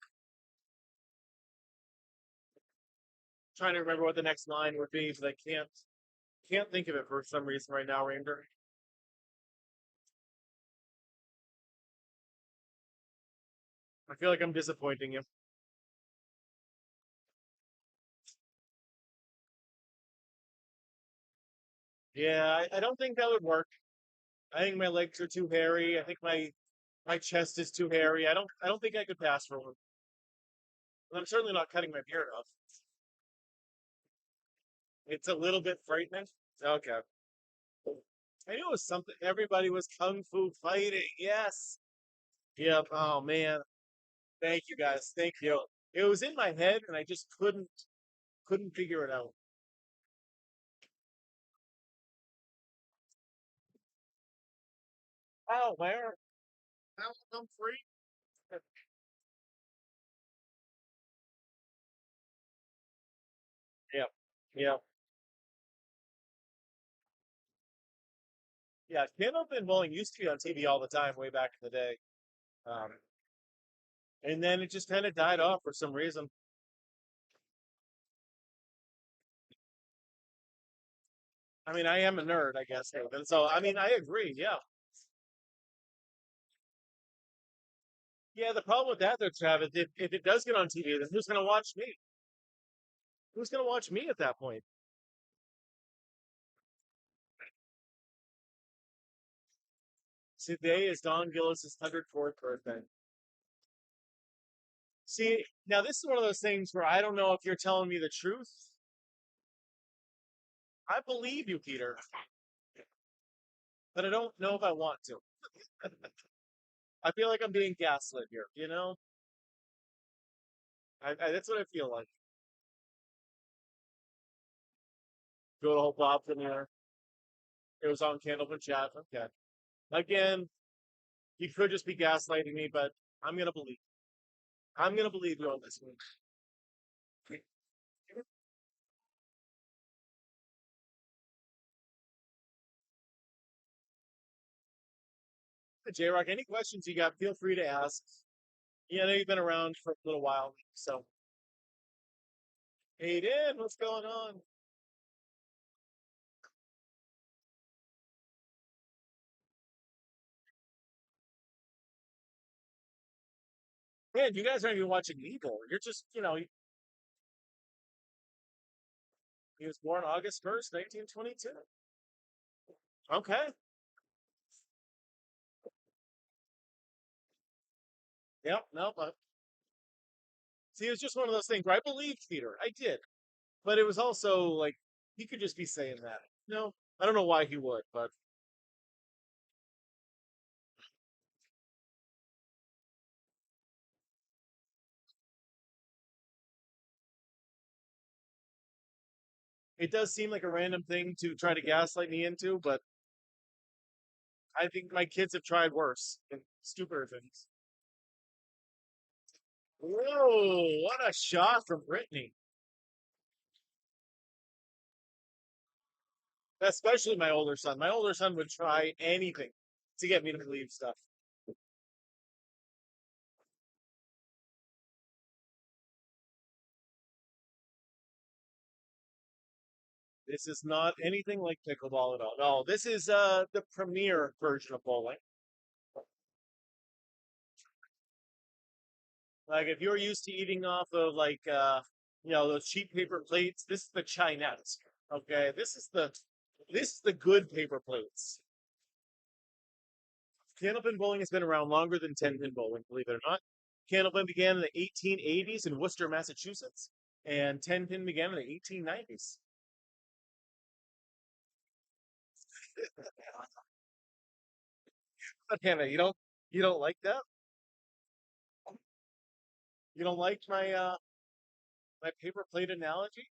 Trying to remember what the next line would be, but I can't think of it for some reason right now, Ranger. I feel like I'm disappointing you. Yeah, I don't think that would work. I think my legs are too hairy. I think my chest is too hairy. I don't think I could pass for one. And I'm certainly not cutting my beard off. It's a little bit frightening. Okay. I knew it was something. Everybody was kung fu fighting. Yes. Yep. Oh man. Thank you guys. Thank you. It was in my head and I just couldn't figure it out. Oh, where? How come free? Yep. Yep. Yeah. Candlepin bowling used to be on TV all the time way back in the day. Um, and then it just kind of died off for some reason. I mean, I am a nerd, I guess. And so, I mean, I agree. Yeah. Yeah. The problem with that, though, Travis, if it does get on TV, then who's going to watch me? Who's going to watch me at that point? Today is Don Gillis's 104th birthday. See, now this is one of those things where I don't know if you're telling me the truth. I believe you, Peter, but I don't know if I want to. I feel like I'm being gaslit here, you know? That's what I feel like. Go to whole Bob from here. It was on Candlepin Chat. Okay. Again, you could just be gaslighting me, but I'm gonna believe. I'm gonna believe you on this one. J Rock, any questions you got, feel free to ask. Yeah, I know you've been around for a little while, so hey, Dan, what's going on? Man, you guys aren't even watching Evil. You're just, he was born August 1st, 1922. Okay. Yep. No, but see, it was just one of those things where I believed Peter. I did. But it was also like he could just be saying that. No, I don't know why he would, but it does seem like a random thing to try to gaslight me into, but I think my kids have tried worse and stupider things. Whoa, what a shot from Brittany. Especially my older son. My older son would try anything to get me to believe stuff. This is not anything like pickleball at all. No, this is the premier version of bowling. Like if you're used to eating off of like those cheap paper plates, this is the Chinese. Okay, this is the good paper plates. Candlepin bowling has been around longer than 10-pin bowling, believe it or not. Candlepin began in the 1880s in Worcester, Massachusetts, and 10 pin began in the 1890s. Hannah, you don't like that? You don't like my paper plate analogy?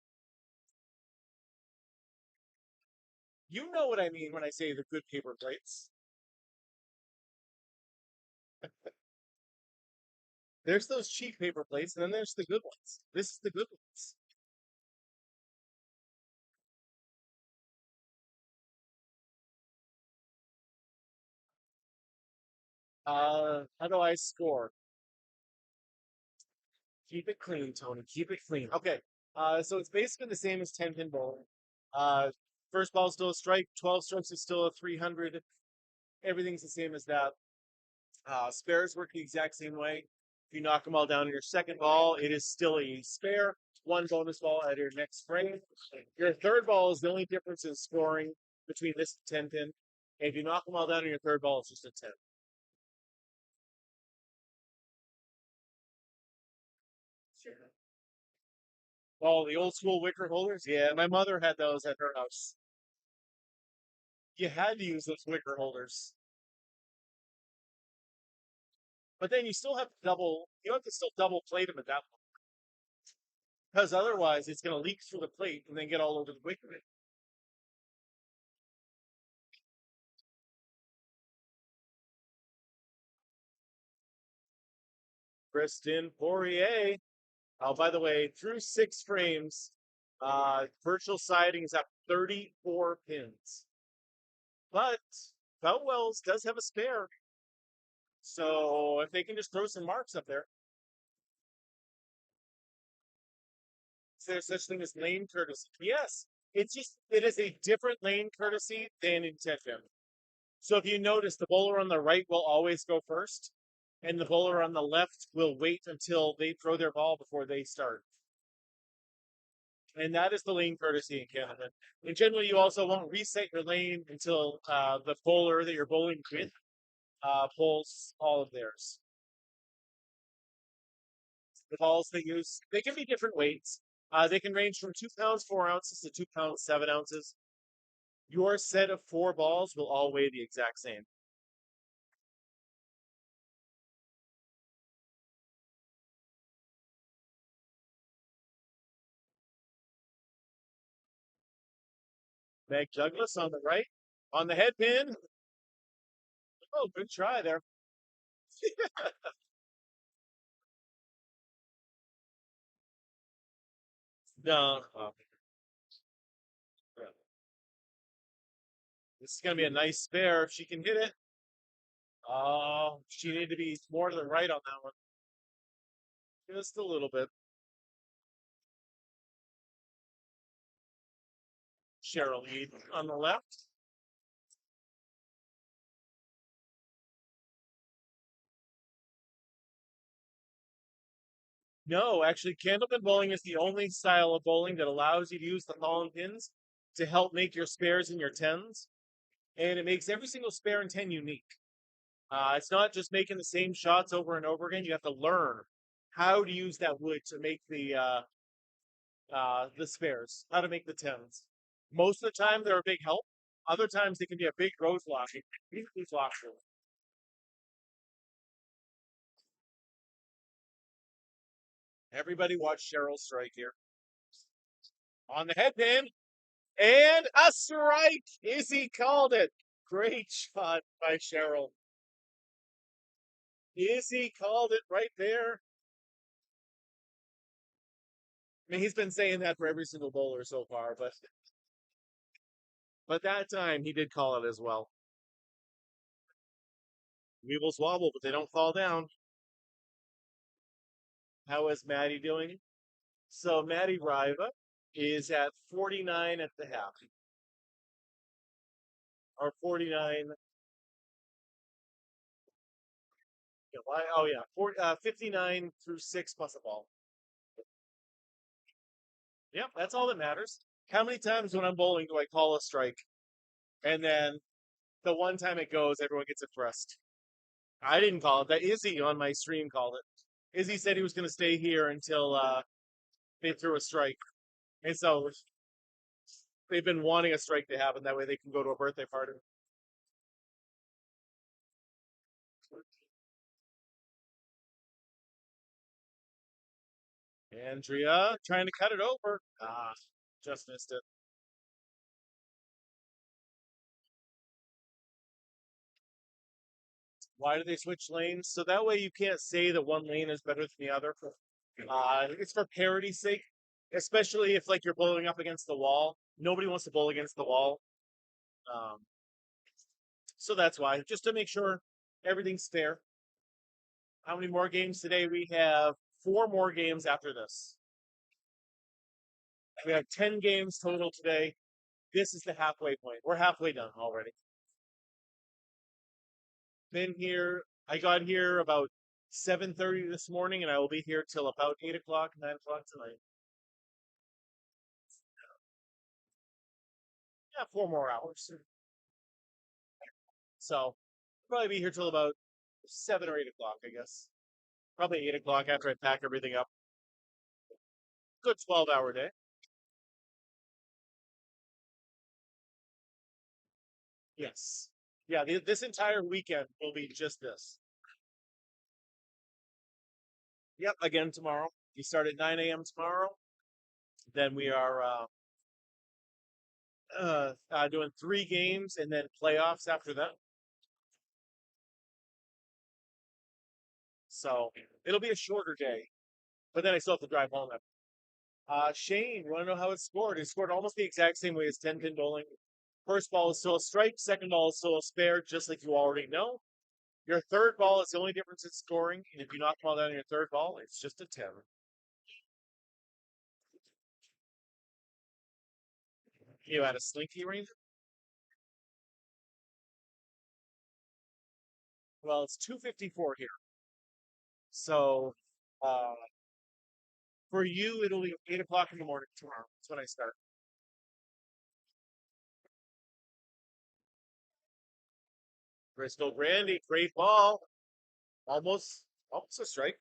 You know what I mean when I say the good paper plates. There's those cheap paper plates, and then there's the good ones. This is the good ones. How do I score? Keep it clean, Tony. Keep it clean. Okay. So it's basically the same as 10 pin bowling. Uh, first ball is still a strike. 12 strokes is still a 300. Everything's the same as that. Spares work the exact same way. If you knock them all down in your second ball, it is still a spare. One bonus ball at your next frame. Your third ball is the only difference in scoring between this and 10 pin. And if you knock them all down in your third ball, it's just a 10. Oh, the old school wicker holders? Yeah, my mother had those at her house. You had to use those wicker holders. But then you have to still double plate them at that point. Because otherwise it's going to leak through the plate and then get all over the wicker. Kristen Poirier. Oh, by the way, through 6 frames, virtual siding is at 34 pins. But Feltwell's does have a spare. So if they can just throw some marks up there, is there such thing as lane courtesy? Yes. It is a different lane courtesy than in 10 pin. So if you notice, the bowler on the right will always go first, and the bowler on the left will wait until they throw their ball before they start. And that is the lane courtesy in Canada. And generally, you also won't reset your lane until the bowler that you're bowling with pulls all of theirs. The balls they use, they can be different weights. They can range from 2 pounds 4 ounces to 2 pounds 7 ounces. Your set of 4 balls will all weigh the exact same. Meg Douglas on the right, on the head pin. Oh, good try there. No, this is going to be a nice spare if she can hit it. Oh, she needed to be more to the right on that one. Just a little bit. Cheryl Ede on the left. No, actually, candlepin bowling is the only style of bowling that allows you to use the fallen pins to help make your spares and your tens. And it makes every single spare and 10 unique. It's not just making the same shots over and over again. You have to learn how to use that wood to make the spares, how to make the tens. Most of the time, they're a big help. Other times, they can be a big roadblock. Everybody watch Cheryl strike here. On the head pin, and a strike! Izzy called it. Great shot by Cheryl. Izzy called it right there. I mean, he's been saying that for every single bowler so far, but that time he did call it as well. Weebles wobble, but they don't fall down. How is Maddie doing? So Maddie Riva is at 49 at the half, or 49. Yeah, why? Oh yeah, 59 through 6 plus a ball. Yep, that's all that matters. How many times when I'm bowling do I call a strike, and then the one time it goes, everyone gets impressed? I didn't call it. That Izzy on my stream called it. Izzy said he was going to stay here until they threw a strike, and so they've been wanting a strike to happen. That way they can go to a birthday party. Andrea trying to cut it over. Ah, just missed it. Why do they switch lanes? So that way you can't say that one lane is better than the other. It's for parity's sake, especially if like you're bowling up against the wall. Nobody wants to bowl against the wall. Um, so that's why, just to make sure everything's fair. How many more games today? We have four more games after this. We have 10 games total today. This is the halfway point. We're halfway done already. Been here. I got here about 7:30 this morning, and I will be here till about 8 o'clock, 9 o'clock tonight. Yeah, 4 more hours. So probably be here till about 7 or 8 o'clock, I guess. Probably 8 o'clock after I pack everything up. Good 12-hour day. Yes. Yeah, this entire weekend will be just this. Yep, again tomorrow. We start at 9 a.m. tomorrow. Then we are doing 3 games and then playoffs after that. So it'll be a shorter day, but then I still have to drive home. Shane, you want to know how it scored? It scored almost the exact same way as 10 pin bowling. First ball is still a strike, second ball is still a spare, just like you already know. Your third ball is the only difference in scoring, and if you knock the ball down on your third ball, it's just a 10. You had a slinky range? Well, it's 2:54 here. So uh, for you, it'll be 8 o'clock in the morning tomorrow. That's when I start. Bristol Grandy, great ball. Almost, almost a strike.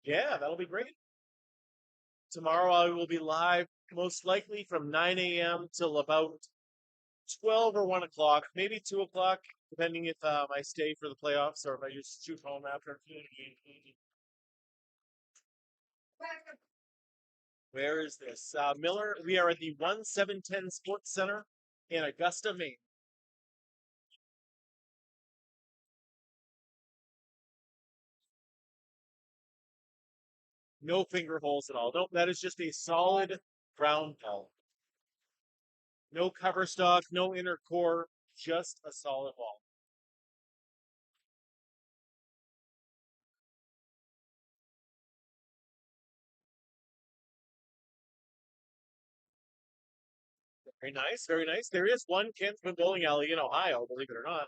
Yeah, that'll be great. Tomorrow I will be live, most likely from 9 a.m. till about 12 or 1 o'clock, maybe 2 o'clock, depending if I stay for the playoffs or if I just shoot home after. Where is this? Miller, we are at the 1710 Sports Center in Augusta, Maine. No finger holes at all. Nope, that is just a solid ground ball. No cover stock, no inner core, just a solid ball. Very nice, very nice. There is one Kensman bowling alley in Ohio, believe it or not,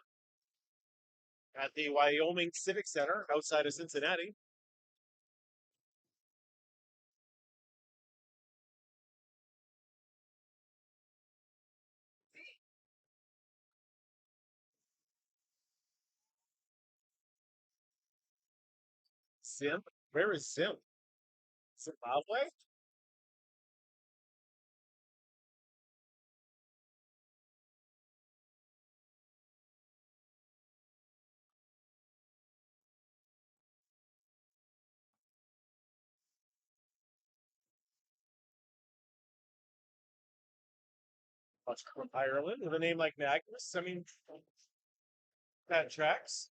at the Wyoming Civic Center outside of Cincinnati. Sim? Where is Sim? Zimbabwe? What's from Ireland with a name like Magnus? I mean, that tracks.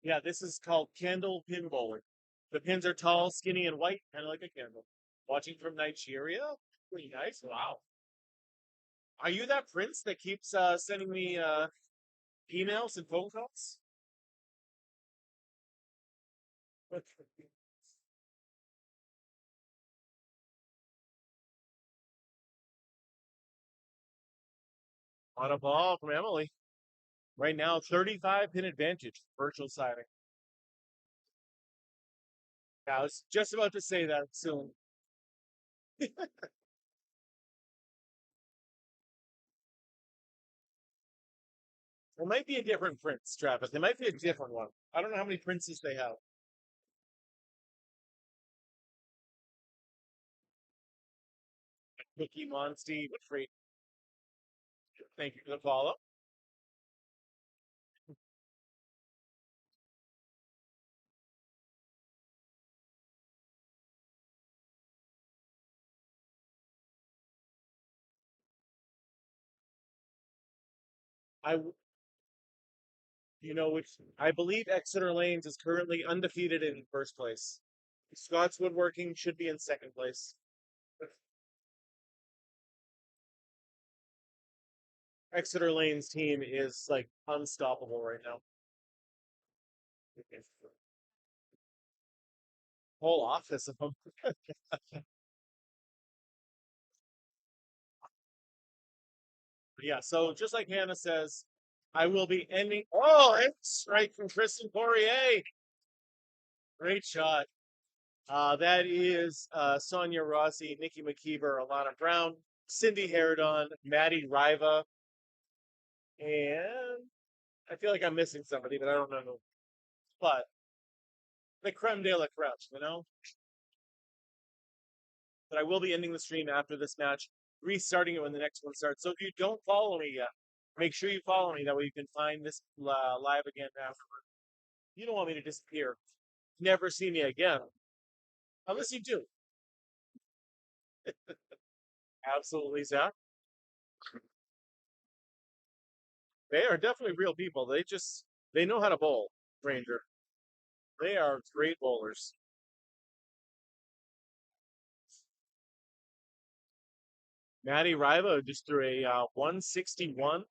Yeah, this is called candle pin bowling. The pins are tall, skinny, and white, kind of like a candle. Watching from Nigeria? Pretty nice. Wow. Are you that prince that keeps sending me emails and phone calls? On a ball from Emily. Right now, 35 pin advantage, virtual siding. Yeah, I was just about to say that soon. It might be a different prince, Travis. It might be a different one. I don't know how many princes they have. Cookie Monsty, but free. Thank you for the follow. I, which I believe Exeter Lanes is currently undefeated in first place. Scott's Woodworking should be in second place. Exeter Lane's team is like unstoppable right now. Whole office of them. Yeah, so just like Hannah says, I will be ending. Oh, it's right from Kristen Poirier. Great shot. That is Sonia Rossi, Nikki McKeever, Alana Brown, Cindy Herodon, Maddie Riva, and I feel like I'm missing somebody, but I don't know who. But the creme de la creme, you know? But I will be ending the stream after this match, restarting it when the next one starts. So if you don't follow me yet, make sure you follow me. That way you can find this live again afterward. You don't want me to disappear. Never see me again. Unless you do. Absolutely, Zach. They are definitely real people. They know how to bowl, Ranger. They are great bowlers. Maddie Riva just threw a 161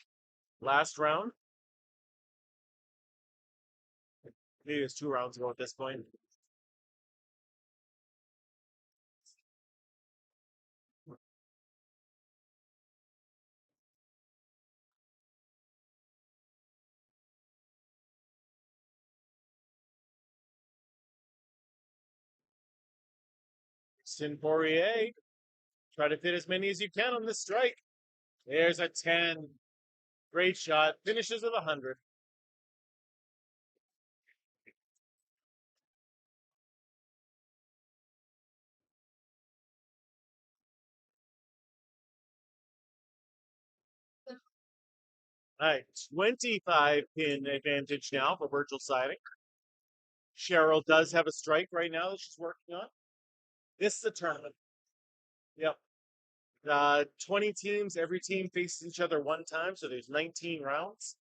last round. Maybe it's 2 rounds ago at this point. Sin Poirier, try to fit as many as you can on this strike. There's a 10. Great shot. Finishes with 100. All right, 25 pin advantage now for virtual siding. Cheryl does have a strike right now that she's working on. This is a tournament. Yep. 20 teams, every team faces each other one time, so there's 19 rounds.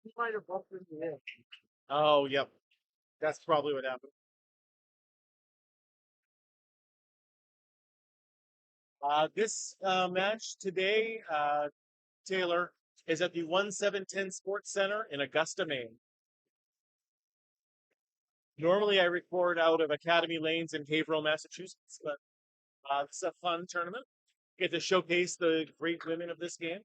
He might have bumped into him. Oh, yep. That's probably what happened. This match today, Taylor, is at the 1710 Sports Center in Augusta, Maine. Normally, I record out of Academy Lanes in Haverhill, Massachusetts, but it's a fun tournament. Get to showcase the great women of this game.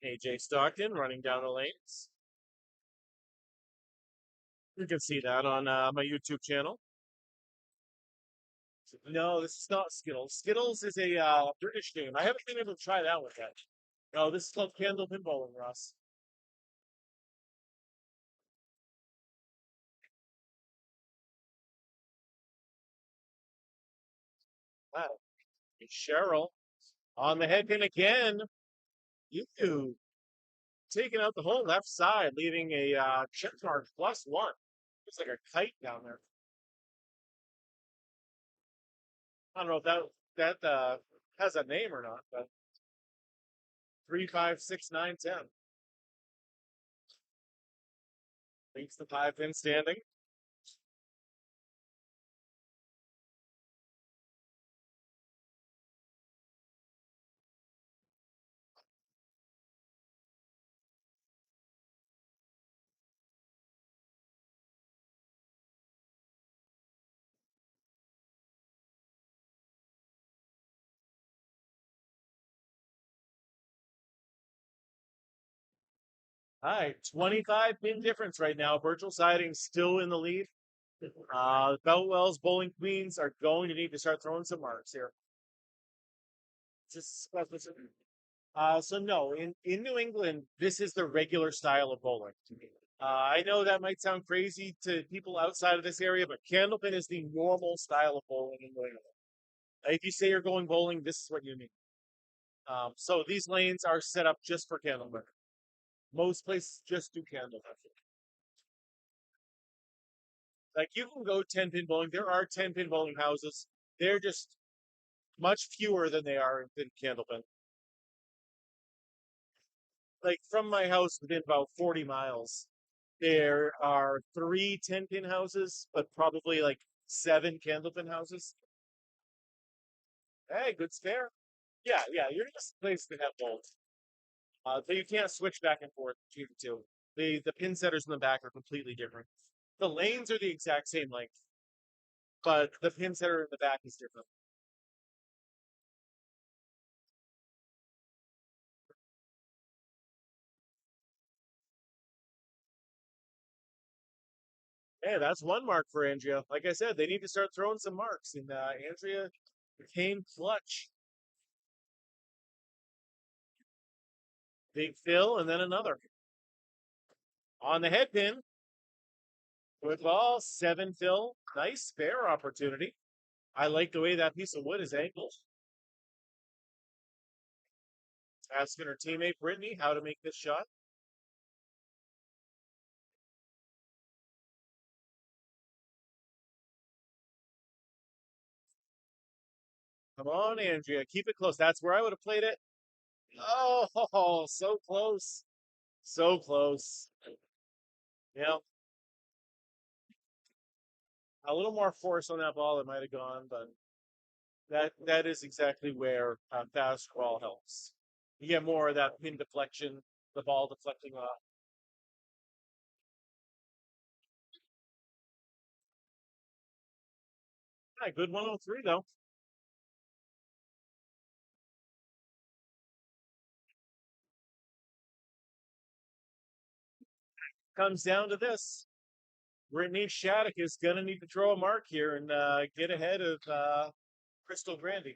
AJ Stockton running down the lanes. You can see that on my YouTube channel. No, this is not Skittles. Skittles is a British game. I haven't been able to try that one yet. No, this is called candlepin bowling, Ross. Wow. And Cheryl on the head pin again. You taking out the whole left side, leaving a check mark +1. It's like a kite down there. I don't know if that has a name or not, but 3, 5, 6, 9, 10. Leaves the 5 pin standing. All right, 25 pin difference right now. Virtual siding still in the lead. Beltwell's Bowling Queens are going to need to start throwing some marks here. Just so no, in New England, this is the regular style of bowling. I know that might sound crazy to people outside of this area, but candlepin is the normal style of bowling in New England. If you say you're going bowling, this is what you need. So these lanes are set up just for candlepin. Most places just do candlepin. Like you can go 10 pin bowling. There are 10 pin bowling houses. They're just much fewer than they are in candlepin. Like from my house within about 40 miles, there are three 10 pin houses, but probably like seven candlepin houses. Hey, good spare. Yeah, yeah, you're just a place to have both. But you can't switch back and forth between the two. The pin setters in the back are completely different. The lanes are the exact same length, but the pin setter in the back is different. Hey, that's one mark for Andrea. Like I said, they need to start throwing some marks. And Andrea came clutch. Big fill, and then another. On the head pin, good ball, seven fill. Nice spare opportunity. I like the way that piece of wood is angled. Asking her teammate Brittany how to make this shot. Come on, Andrea, keep it close. That's where I would have played it. Oh, so close. So close. Yeah, a little more force on that ball, it might have gone, but that is exactly where fast ball helps. You get more of that pin deflection, the ball deflecting off. Yeah, good 103 though. Comes down to this. Brittany Shattuck is going to need to throw a mark here and get ahead of Crystal Grandy.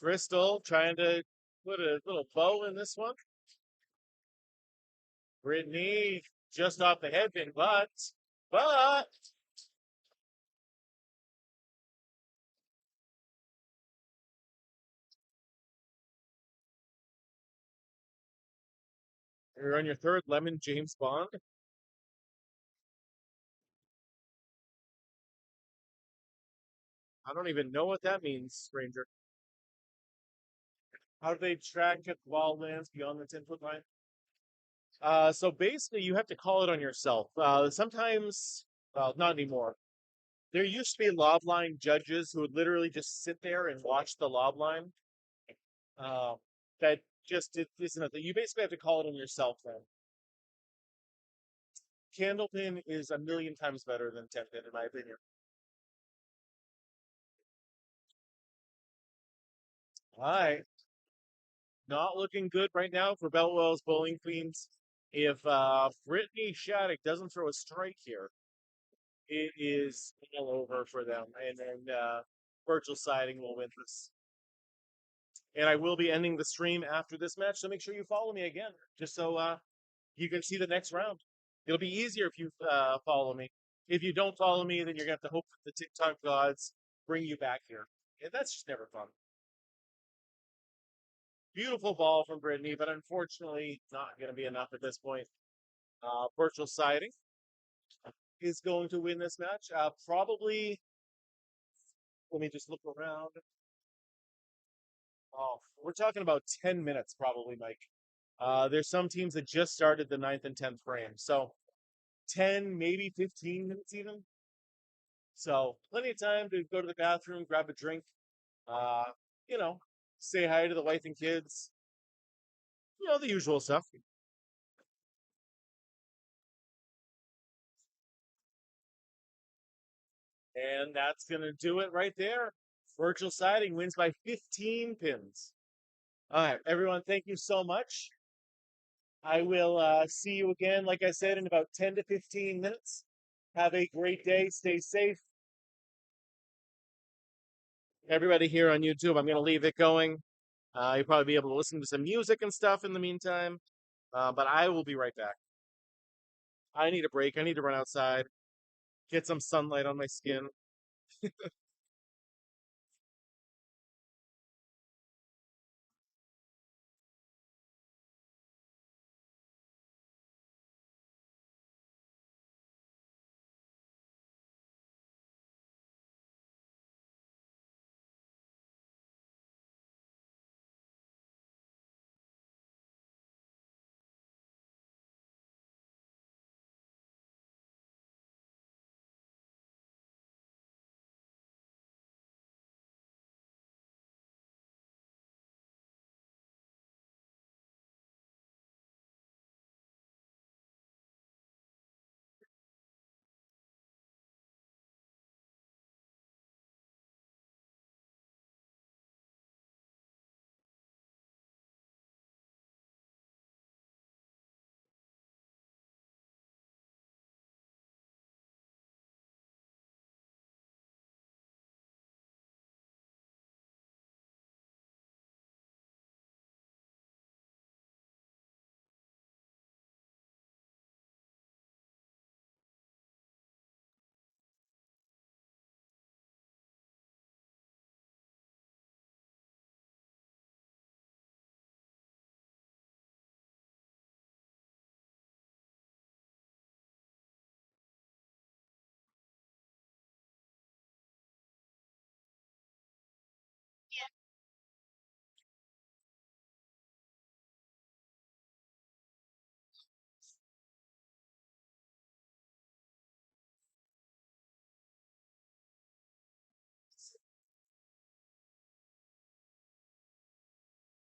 Crystal trying to put a little bow in this one. Brittany just off the headpin, but you're on your third lemon James Bond. I don't even know what that means, stranger. How do they track if the ball lands beyond the 10-foot line? So basically, you have to call it on yourself. Sometimes, well, not anymore. There used to be lob line judges who would literally just sit there and watch the lob line. Uh, that just isn't a thing. You basically have to call it on yourself then. Candlepin is a million times better than 10 pin, in my opinion. All right. Not looking good right now for Belwell's Bowling Queens. If Brittany Shattuck doesn't throw a strike here, it is all over for them. And then Virtual Siding will win this. And I will be ending the stream after this match, so make sure you follow me again, just so you can see the next round. It'll be easier if you follow me. If you don't follow me, then you're going to have to hope that the TikTok gods bring you back here. And that's just never fun. Beautiful ball from Brittany, but unfortunately not going to be enough at this point. Virtual Siding is going to win this match. Probably, let me just look around. Oh, we're talking about 10 minutes probably, Mike. There's some teams that just started the ninth and 10th frame. So 10, maybe 15 minutes even. So plenty of time to go to the bathroom, grab a drink, uh, you know, say hi to the wife and kids, the usual stuff. And that's going to do it right there. Virtual Siding wins by 15 pins. All right, everyone, thank you so much. I will see you again, like I said, in about 10 to 15 minutes. Have a great day. Stay safe. Everybody here on YouTube, I'm going to leave it going. You'll probably be able to listen to some music and stuff in the meantime. But I will be right back. I need a break. I need to run outside, get some sunlight on my skin.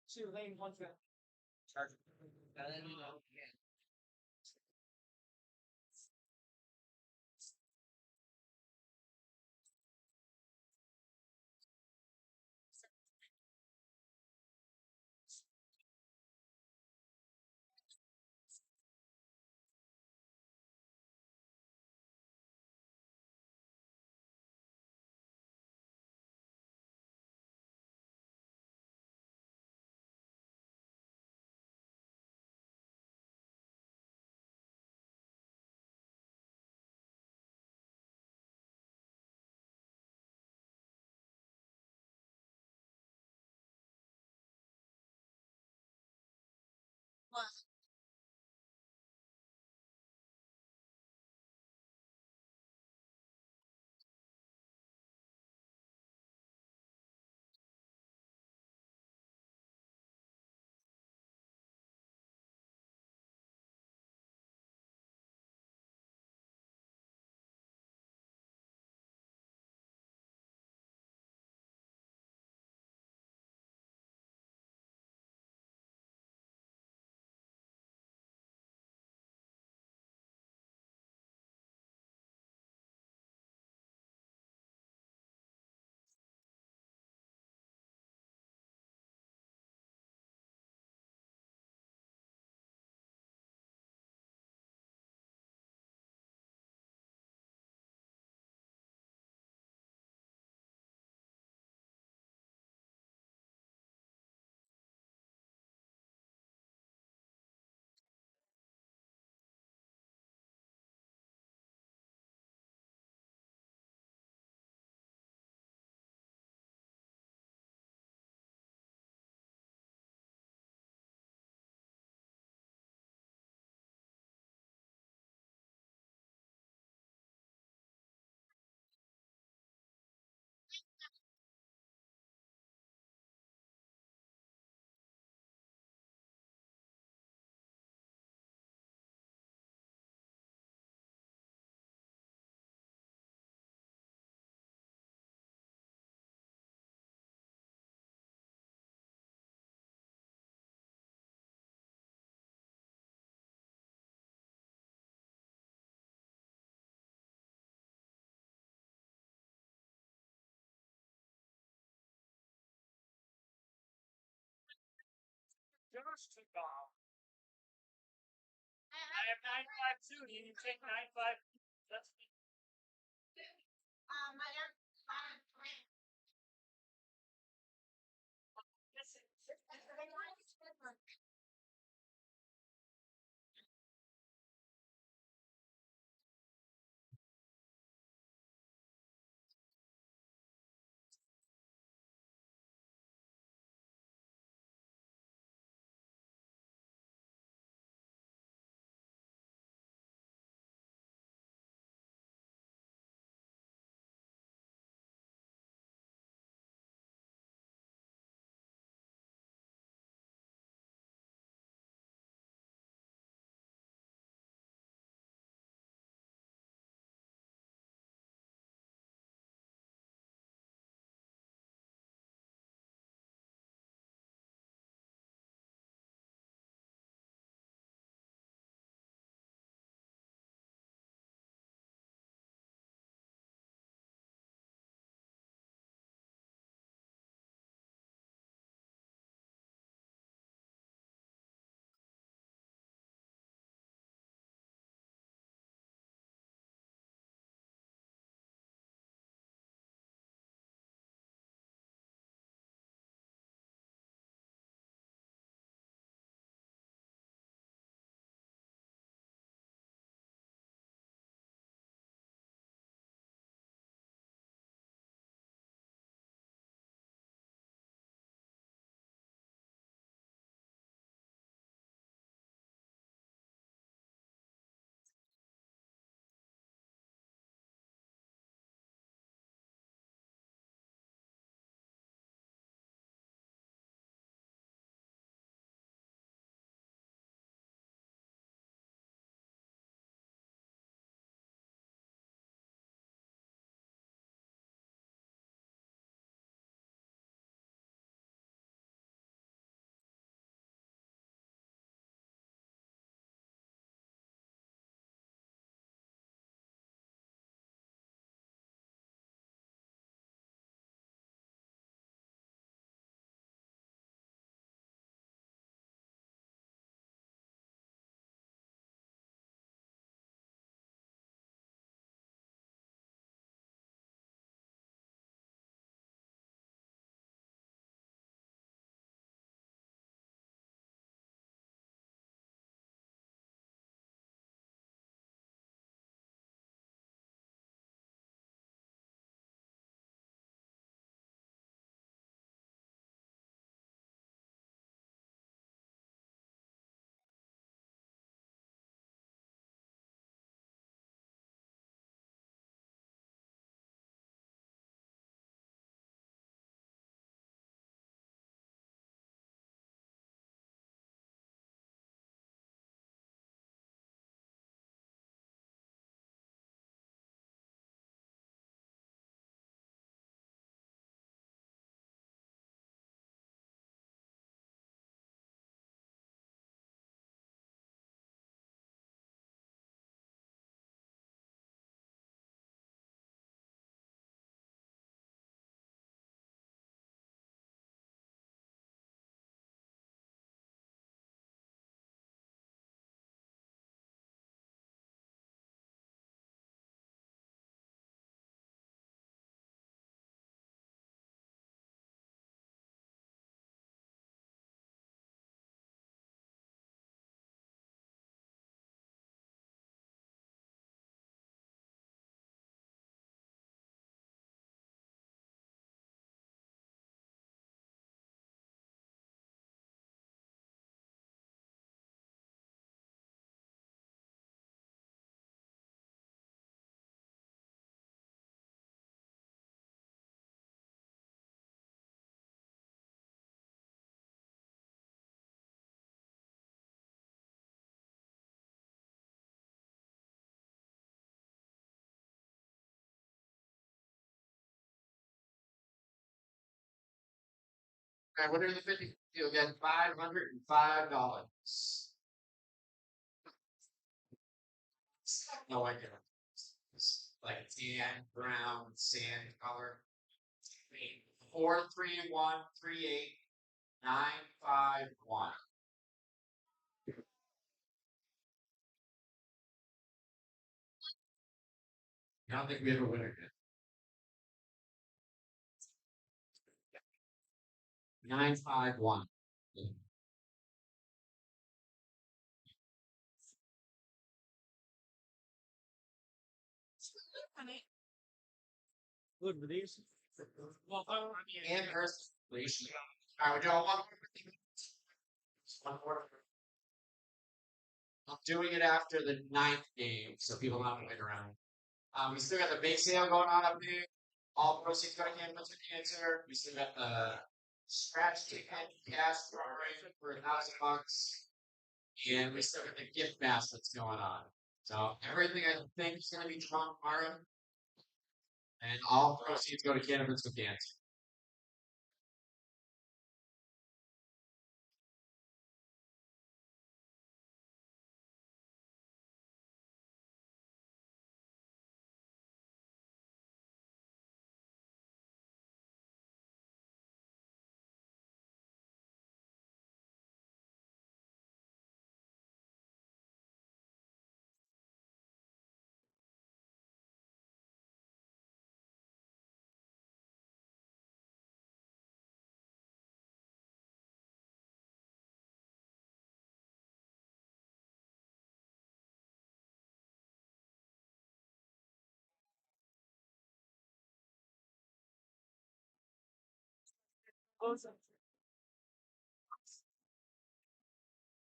Two lane, one track. Charge. Just to I have 9.5 too. You can take 9.5. That's And winner of the 50, you'll get $505. No, I get it's like tan, brown, sand color. 43138 951. I don't think we have a winner yet. 951. Look for these. Well, And Earth relation. I would do one more. One more. I'm doing it after the ninth game, so people don't have to wait around. We still got the bake sale going on up there. All proceeds go to cancer. We still got the scratch ticket gas program for $1,000, and we still got the gift baskets going on. So everything I think is going to be drawn tomorrow, and all proceeds go to cannabis with cancer.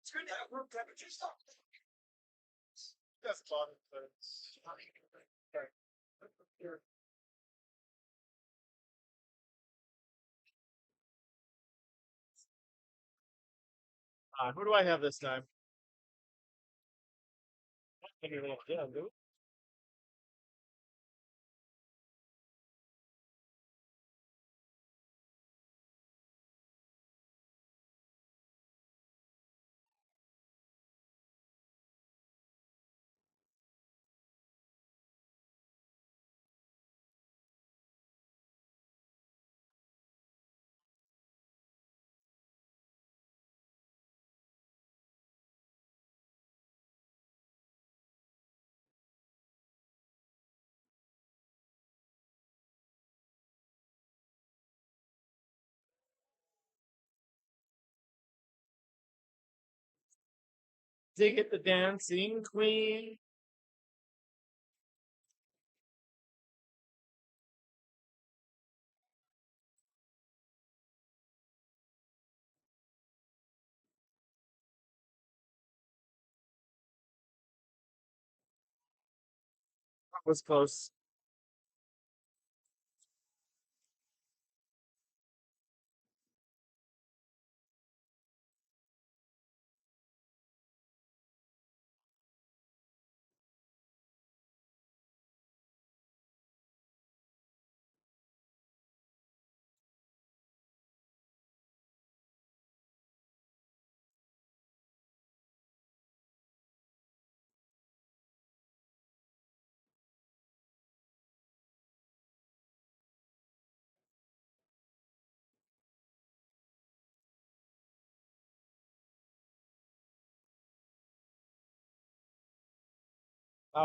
Screw that, room temperature stuff. That's fun. Who do I have this time? Yeah, dude. Dig it, the dancing queen. That was close.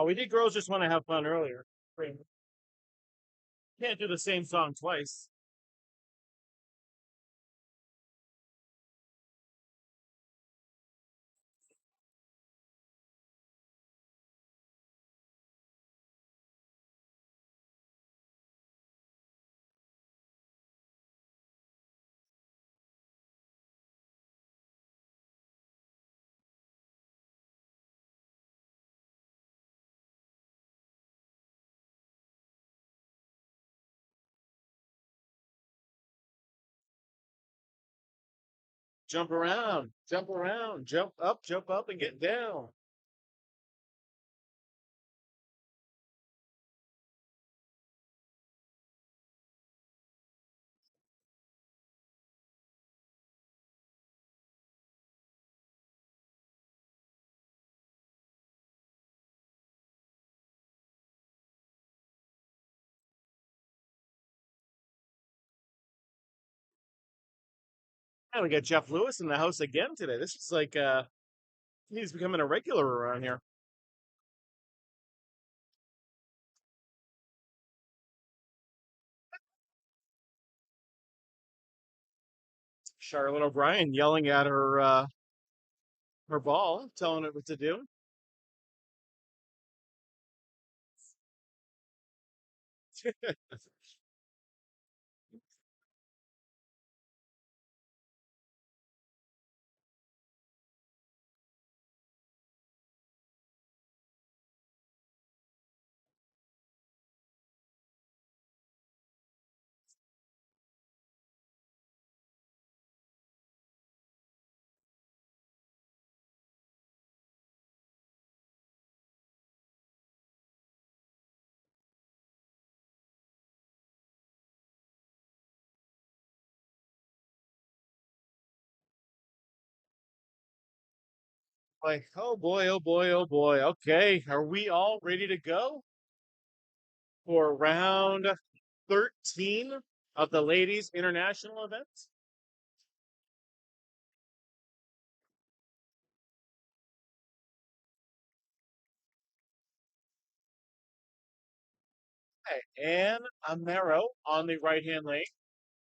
We did girls just want to have fun earlier. Can't do the same song twice. Jump around, jump up, and get down. And we got Jeff Lewis in the house again today. This is like he's becoming a regular around here. Charlotte O'Brien yelling at her ball, telling it what to do. Like, oh boy, oh boy, oh boy. Okay, are we all ready to go for round 13 of the ladies' international event? Okay, Anne Amaro on the right-hand lane.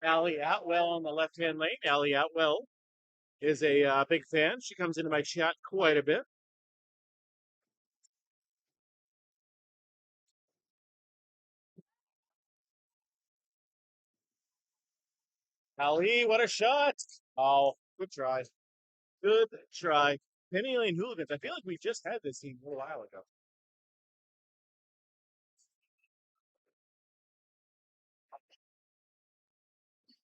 Allie Atwell on the left-hand lane. Allie Atwell is a big fan. She comes into my chat quite a bit. Ali, what a shot! Oh, good try. Good try. Penny Lane Hooligans. I feel like we just had this team a little while ago.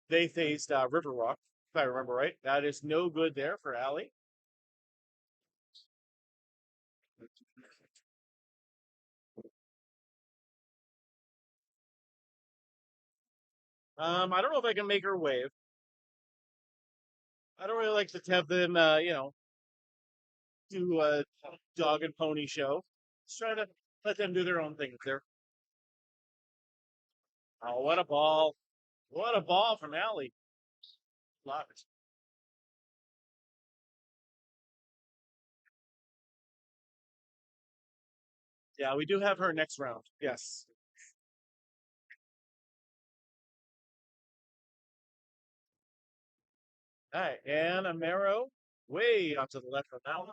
They faced River Rock, if I remember right. That is no good there for Ali. I don't know if I can make her wave. I don't really like to have them, do a dog and pony show. Just try to let them do their own thing there. Oh, what a ball. What a ball from Ali. Love it. Yeah, we do have her next round. Yes. All right. And Amaro way off to the left of that one.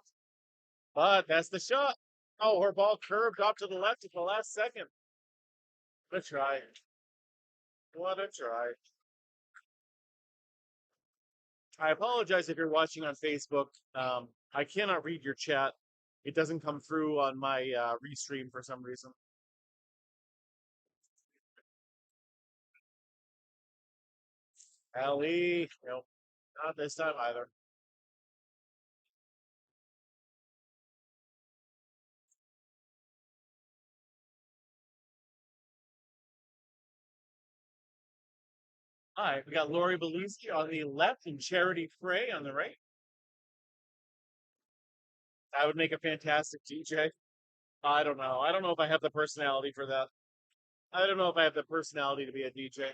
But that's the shot. Oh, her ball curved off to the left at the last second. What a try. What a try. I apologize if you're watching on Facebook. I cannot read your chat. It doesn't come through on my restream for some reason. Ali, nope, not this time either. All right, we got Lori Bellisi on the left and Charity Frey on the right. I would make a fantastic DJ. I don't know. I don't know if I have the personality for that. I don't know if I have the personality to be a DJ.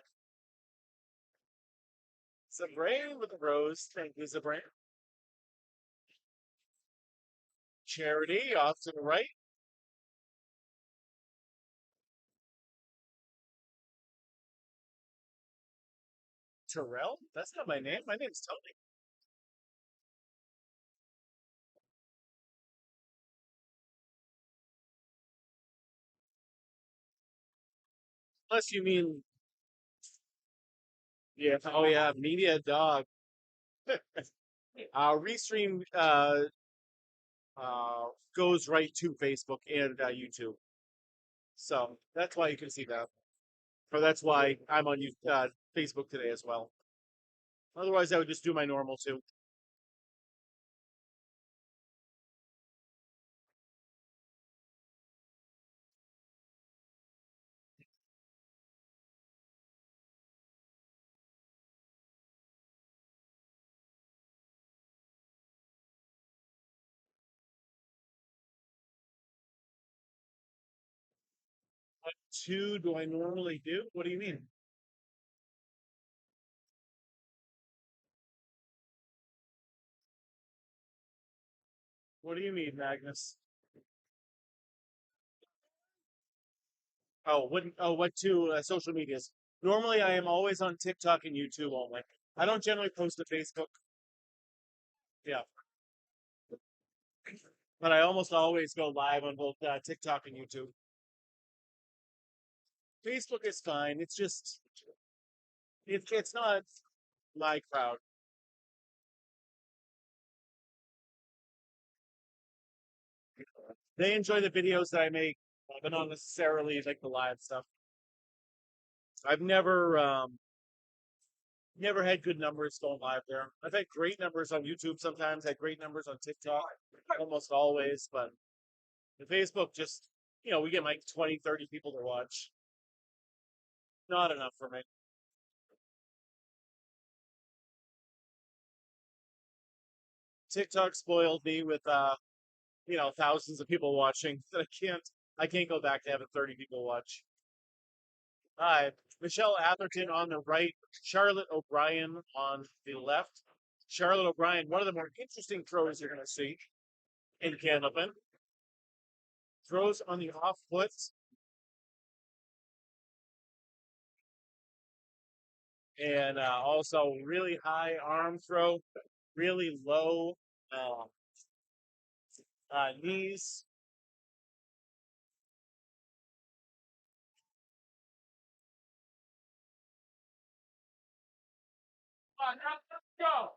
Zabrain with the rose. Thank you, Zabrain. Charity off to the right. Terrell? That's not my name. My name's Tony. Unless you mean, yeah. Oh, yeah. Media Dog. Restream uh, goes right to Facebook and YouTube. So that's why you can see that. Or that's why I'm on Facebook today as well. Otherwise, I would just do my normal too. What two do I normally do? What do you mean? What do you mean, Magnus? Oh, what? Oh, what two social medias? Normally, I am always on TikTok and YouTube only. I don't generally post to Facebook. Yeah, but I almost always go live on both TikTok and YouTube. Facebook is fine. It's just it's not my crowd. They enjoy the videos that I make, but not necessarily like the live stuff. I've never had good numbers going live there. I've had great numbers on YouTube sometimes, had great numbers on TikTok, almost always, but the Facebook just, we get like 20, 30 people to watch. Not enough for me. TikTok spoiled me with thousands of people watching that I can't go back to having 30 people watch. Michelle Atherton on the right, Charlotte O'Brien on the left. Charlotte O'Brien, one of the more interesting throws you're going to see in candlepin. Throws on the off foot, and also really high arm throw, really low uh, knees. Come on, now let's go.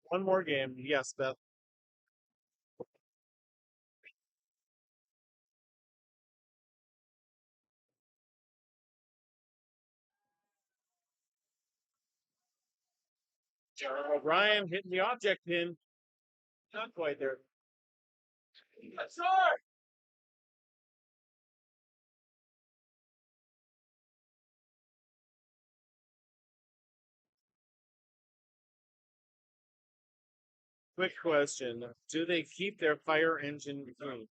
One more game. Yes, Beth. Charlotte O'Brien hitting the object pin. Not quite there. Sure. Quick question. Do they keep their fire engine clean?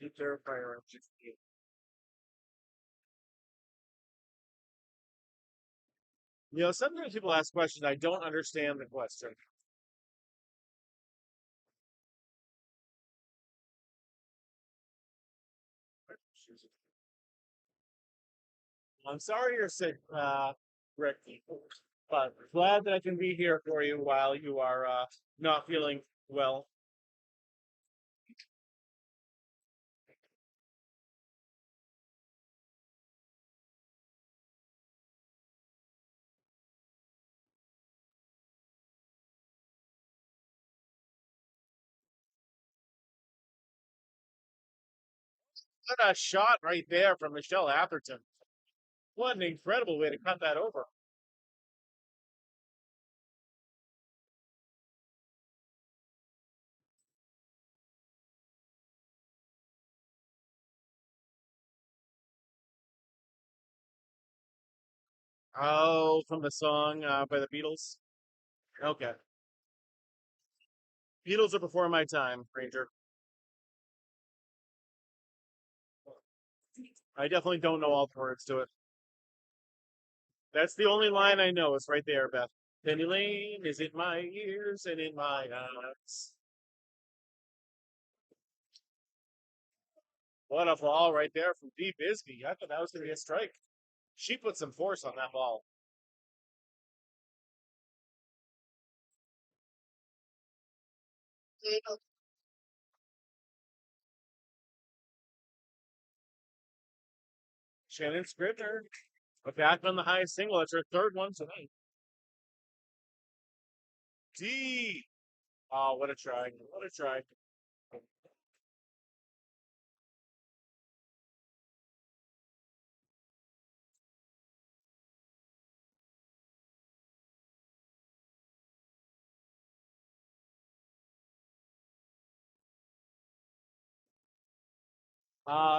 Keep their fire engine clean. Sometimes people ask questions. I don't understand the question. I'm sorry you're sick, Rick, but glad that I can be here for you while you are not feeling well. What a shot right there from Michelle Atherton. What an incredible way to cut that over. Oh, from the song by the Beatles. Okay. Beatles are before my time, Ranger. I definitely don't know all the words to it. That's the only line I know. It's right there, Beth. Penny Lane is in my ears and in my eyes. What a ball right there from Dee Bisbee. I thought that was going to be a strike. She put some force on that ball. Shannon Scribner, back on the highest single. That's her third one tonight. D. Oh, what a try. What a try.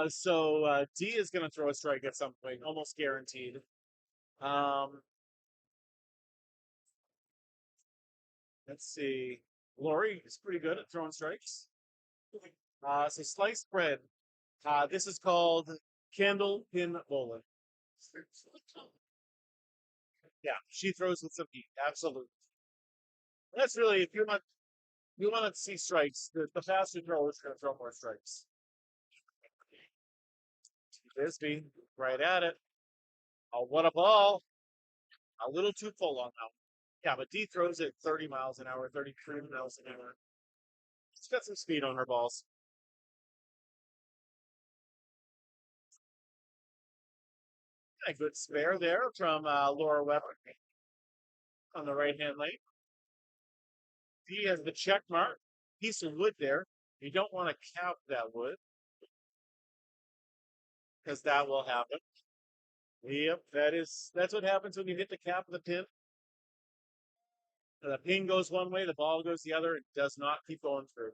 So D is going to throw a strike at some point, almost guaranteed. Um, let's see. Lori is pretty good at throwing strikes. So slice bread. This is called candlepin bowling. Yeah, she throws with some heat. Absolutely. That's really if you want to see strikes, the faster thrower is going to throw more strikes. Bisbee, right at it. Oh, what a ball! A little too full on that one. Yeah, but D throws it 30 miles an hour, 33 miles an hour. She's got some speed on her balls. A good spare there from Laura Weber on the right hand lane. D has the check mark. Piece of wood there. You don't want to cap that wood because that will happen. Yep, that's what happens when you hit the cap of the pin. The pin goes one way, the ball goes the other. It does not keep going through.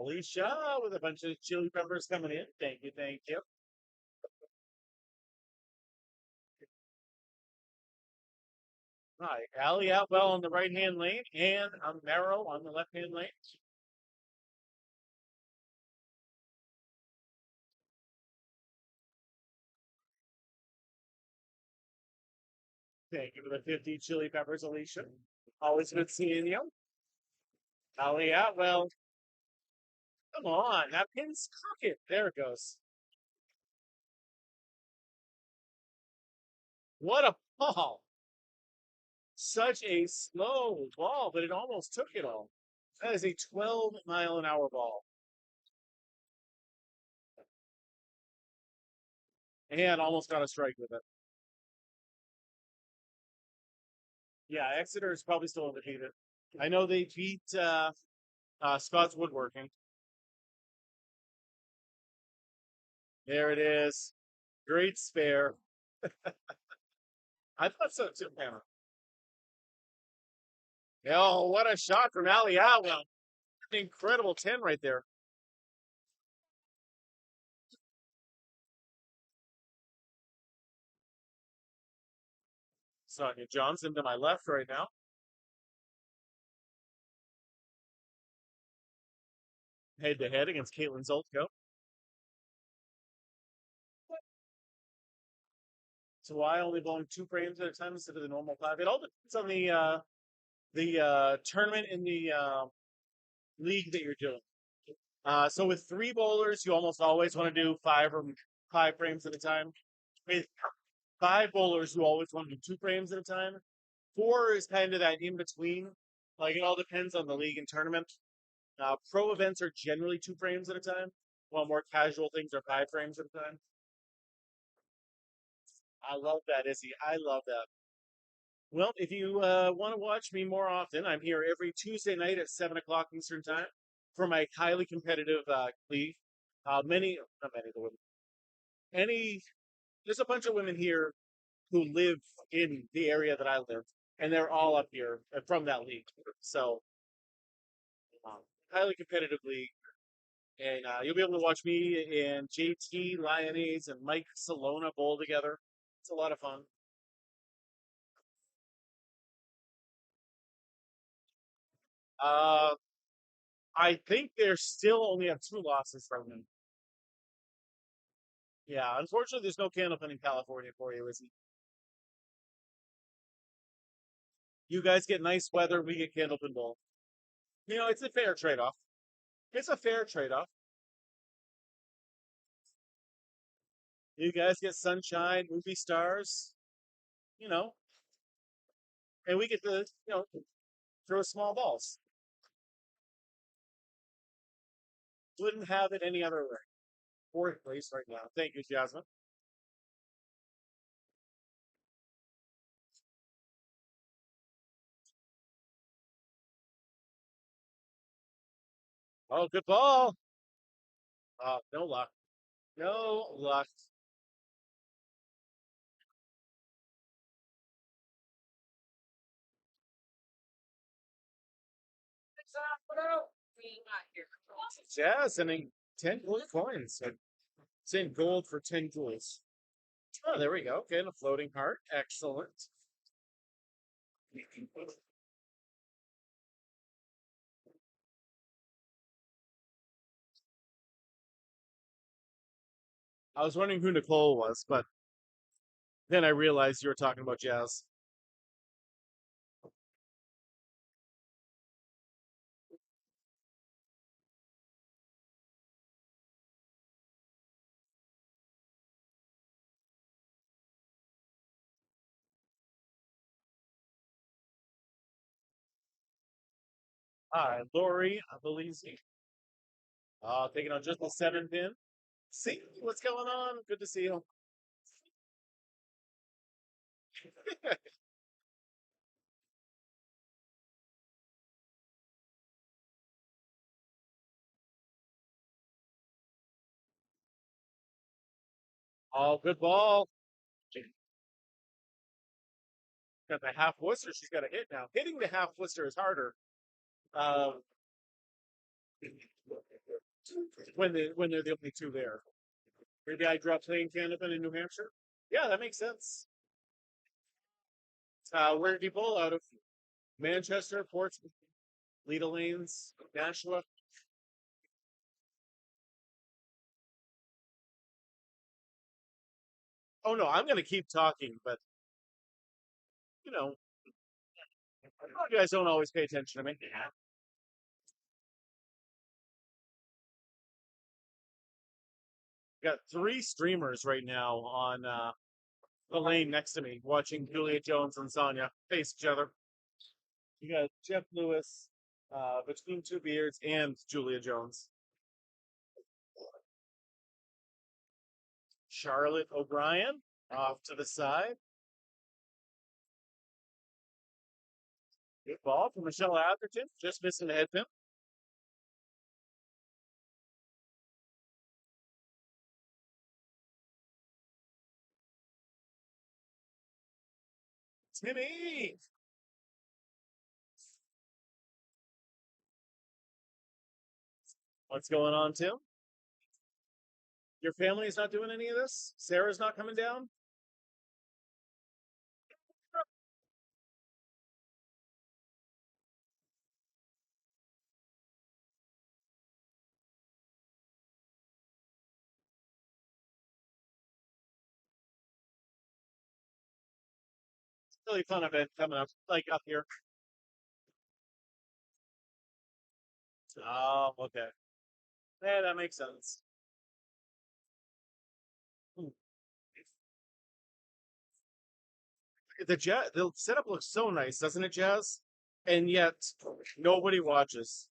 Alicia with a bunch of chili peppers coming in. Thank you, thank you. All right, Allie out well on the right hand lane and Amaro on the left hand lane. Thank you for the 50 chili peppers, Alicia. Always good seeing you. Allie out well. Come on, that pin's crooked. There it goes. What a ball. Such a slow ball, but it almost took it all. That is a 12-mile-an-hour ball. And almost got a strike with it. Yeah, Exeter is probably still undefeated. I know they beat Scott's Woodworking. There it is. Great spare. I thought so too, Hammer. Oh, what a shot from Ali Atwell. Incredible 10 right there. Sonia Johnson to my left right now. Head to head against Caitlin Zoltko. So why only blowing 2 frames at a time instead of the normal 5? It all depends on the tournament in the league that you're doing. So with 3 bowlers, you almost always want to do 5 frames at a time. With 5 bowlers, you always want to do 2 frames at a time. 4 is kind of that in between. Like it all depends on the league and tournament. Pro events are generally 2 frames at a time, while more casual things are 5 frames at a time. I love that, Izzy. I love that. Well, if you want to watch me more often, I'm here every Tuesday night at 7 o'clock Eastern Time for my highly competitive league. Not many of the women, any, there's a bunch of women here who live in the area that I live, and they're all up here from that league. So, um, highly competitive league. And you'll be able to watch me and JT Lyonese and Mike Salona bowl together. It's a lot of fun. Uh, I think they're still only have 2 losses from them. Yeah, unfortunately, there's no candlepin in California for you, is he? You guys get nice weather, we get candlepin bowl. You know, it's a fair trade-off. It's a fair trade-off. You guys get sunshine, movie stars, you know, and we get to, throw small balls. Wouldn't have it any other way. Fourth place right now. Thank you, Jasmine. Oh, good ball. No luck. No luck. Yeah, sending 10 gold coins. Send gold for 10 jewels. Oh, there we go. Okay, and a floating heart. Excellent. I was wondering who Nicole was, but then I realized you were talking about Jazz. Hi, Lori Belize. Taking on just the 7 pin. See what's going on? Good to see you. Oh, good ball. Got the half Worcester. She's got a hit now. Hitting the half Worcester is harder. Uh, when they're the only two there. Maybe I dropped playing candlepin in New Hampshire. Yeah, that makes sense. Where did he bowl out of? Manchester, Portsmouth, Leda Lanes, Nashua. Oh no, I'm going to keep talking, but you know, you guys don't always pay attention to me. Got three streamers right now on the lane next to me watching Julia Jones and Sonia face each other. You got Jeff Lewis between two beards and Julia Jones. Charlotte O'Brien off to the side. Good ball from Michelle Atherton, just missing the head pin. Timmy! What's going on, Tim? Your family's not doing any of this? Sarah's not coming down? Really fun event coming up, like up here. Oh, okay. Yeah, that makes sense. Hmm. The setup looks so nice, doesn't it, Jazz? And yet nobody watches.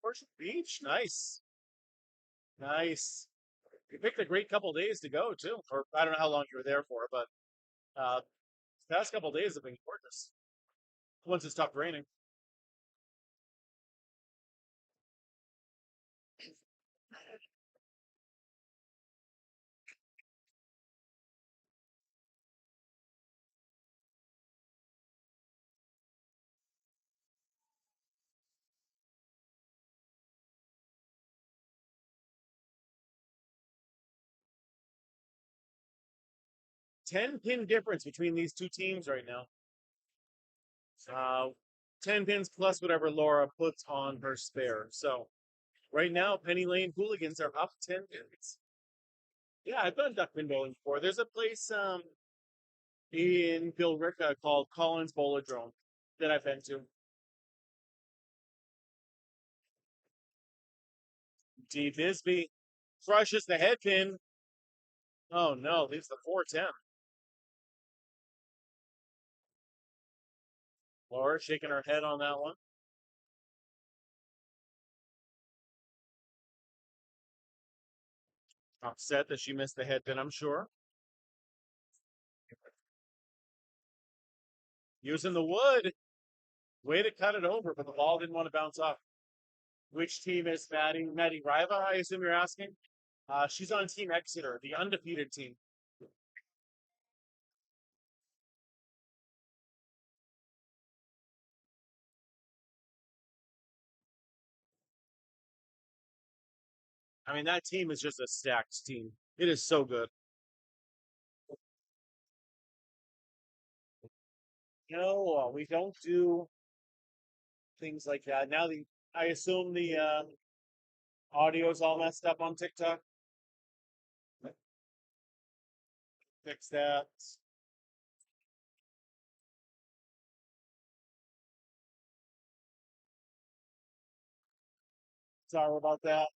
Portia Beach, nice, nice. You picked a great couple days to go too, or I don't know how long you were there for, but uh, the past couple days have been gorgeous. Once it stopped raining. 10 pin difference between these two teams right now. Uh, 10 pins plus whatever Laura puts on her spare. So right now, Penny Lane Hooligans are up 10 pins. Yeah, I've done duck pin bowling before. There's a place in Billerica called Collins Bowladrome that I've been to. D Bisbee crushes the head pin. Oh no, leaves the 410. Laura shaking her head on that one. Upset that she missed the head pin, I'm sure. Using the wood. Way to cut it over, but the ball didn't want to bounce off. Which team is Maddie Riva, I assume you're asking? She's on Team Exeter, the undefeated team. I mean, that team is just a stacked team. It is so good. No, we don't do things like that. Now the I assume the audio's all messed up on TikTok. Fix that. Sorry about that.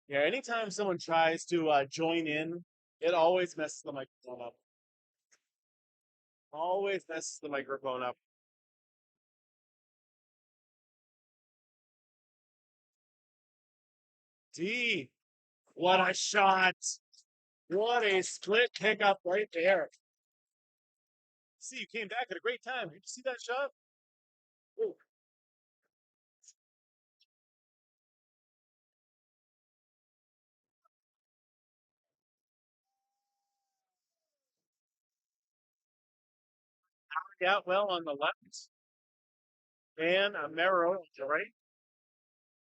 Yeah, anytime someone tries to join in, it always messes the microphone up. Always messes the microphone up. D, what a shot! What a split pickup right there. See, you came back at a great time. Did you see that shot? Ooh, out well on the left, and a Mero on the right,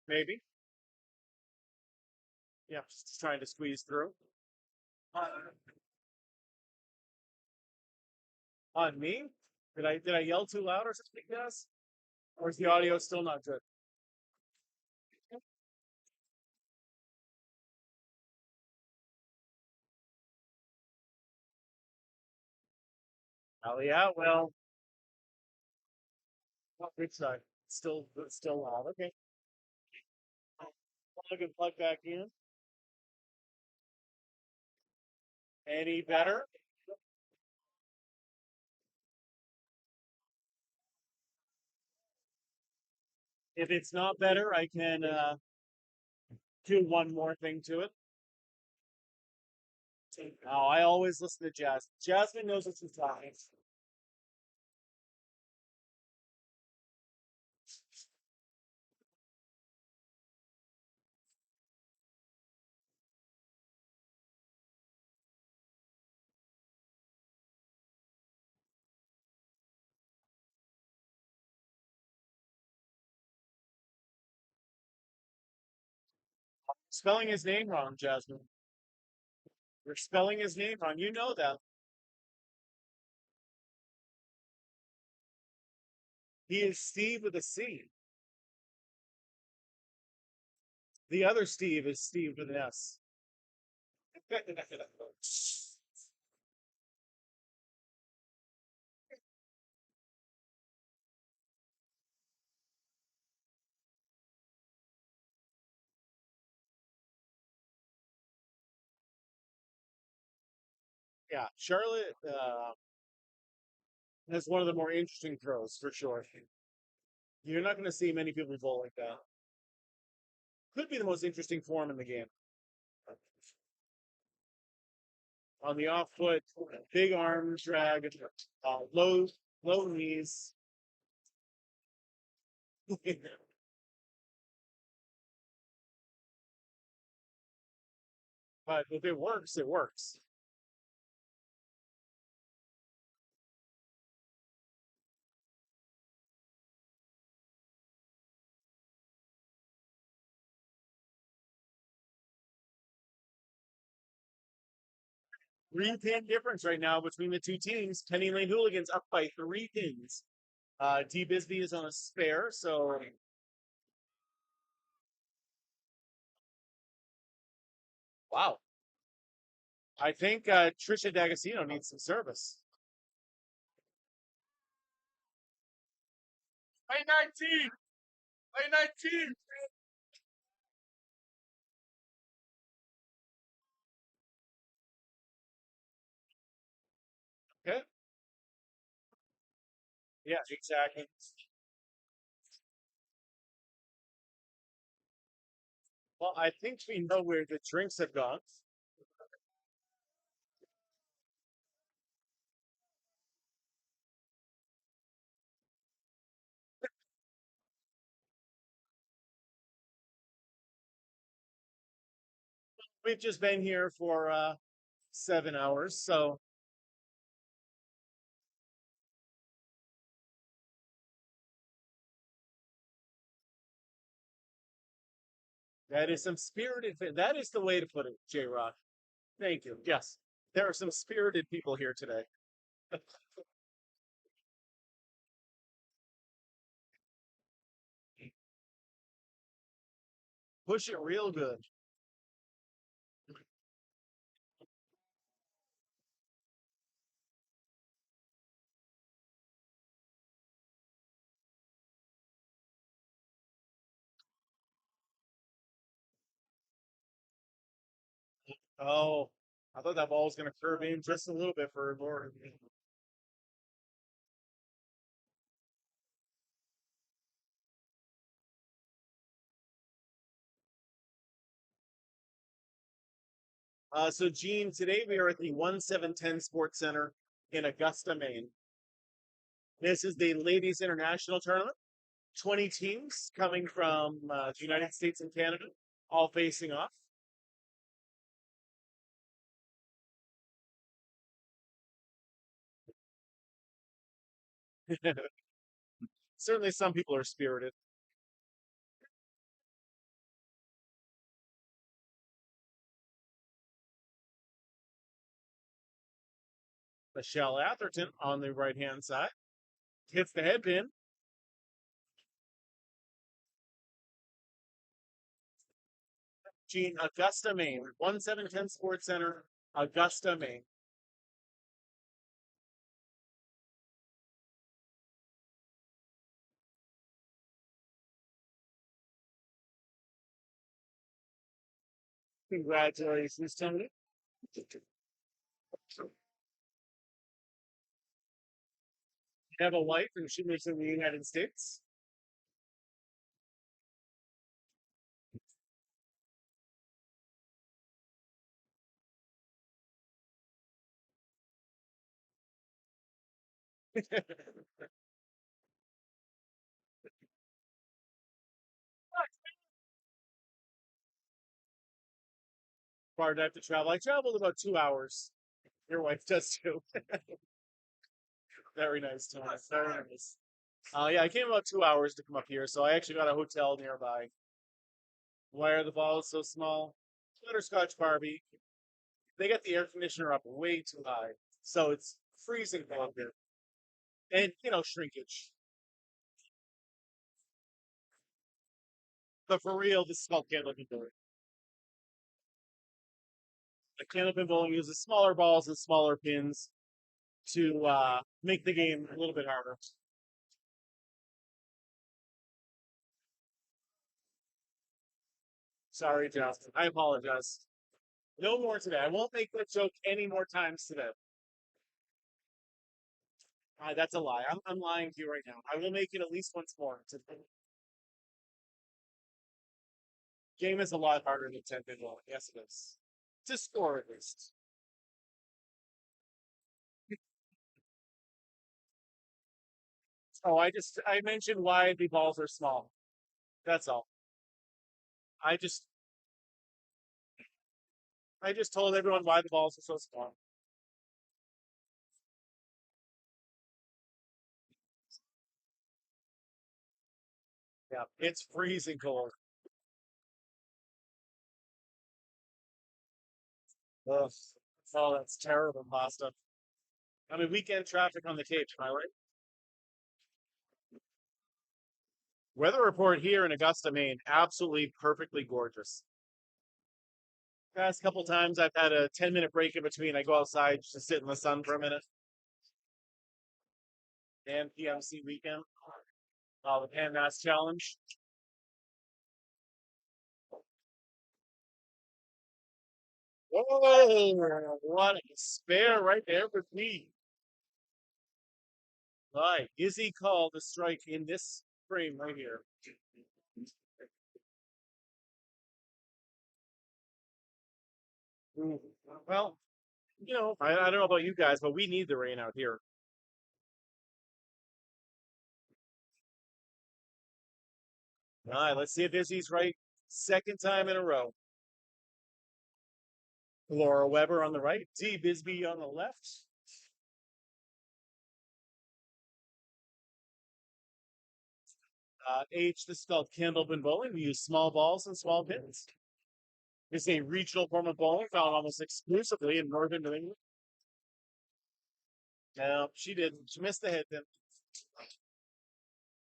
maybe. Yeah, just trying to squeeze through. Uh, on me? Did I yell too loud or something, guys? Or is the audio still not good? Oh yeah, well, which side? Still loud. Okay. Plug and plug back in. Any better? If it's not better, I can do one more thing to it. Oh, I always listen to Jasmine. Jasmine knows what she's talking. Spelling his name wrong, Jasmine. You're spelling his name wrong. You know that. He is Steve with a C. The other Steve is Steve with an S. Yeah, Charlotte has one of the more interesting throws for sure. You're not going to see many people bowl like that. Could be the most interesting form in the game. On the off foot, big arm drag, low knees. But if it works, it works. Three-pin difference right now between the two teams. Penny Lane Hooligans up by 3 pins. D Bisbee is on a spare, so wow. I think Trisha D'Agostino needs some service. Lane 19! Lane 19! Okay. Yeah, exactly. Well, I think we know where the drinks have gone. We've just been here for 7 hours, so that is some spirited. That is the way to put it, J Rock. Thank you. Yes, there are some spirited people here today. Push it real good. Oh, I thought that ball was going to curve in just a little bit for a more. So, Gene, today we are at the 1710 Sports Center in Augusta, Maine. This is the Ladies International Tournament. 20 teams coming from the United States and Canada, all facing off. Certainly, some people are spirited. Michelle Atherton on the right hand side hits the head pin. Gene, Augusta, Maine. 1710 Sports Center, Augusta, Maine. Congratulations, Tony. I have a wife and she lives in the United States. Far I have to travel. I traveled about 2 hours. Your wife does too. Very nice, Tony. Very nice. Yeah, I came about 2 hours to come up here, so I actually got a hotel nearby. Why are the balls so small? Butterscotch Barbie. They got the air conditioner up way too high, so it's freezing cold here. And shrinkage. But for real, this is called candlepin bowling. The candlepin bowling uses smaller balls and smaller pins to make the game a little bit harder. Sorry, Justin. I apologize. No more today. I won't make that joke any more times today. That's a lie. I'm lying to you right now. I will make it at least once more. Game is a lot harder than 10 pin bowling. Yes, it is. To score at least. Oh, I mentioned why the balls are small. That's all. I just I just told everyone why the balls are so small. Yeah, it's freezing cold. Ugh. Oh, that's terrible pasta. I mean, weekend traffic on the Cape, am I right? Weather report here in Augusta, Maine, absolutely perfectly gorgeous. Past couple times I've had a 10-minute break in between. I go outside just to sit in the sun for a minute. And PMC weekend, the Pan Mass Challenge. Oh, what a spare right there with me. Right. Izzy called the strike in this frame right here. Ooh. Well, I don't know about you guys, but we need the rain out here. All right, let's see if Izzy's right. Second time in a row. Laura Weber on the right, D. Bisbee on the left. H, this is called candlepin bowling. We use small balls and small pins. It's a regional form of bowling found almost exclusively in northern New England. No, she didn't. She missed the head pin.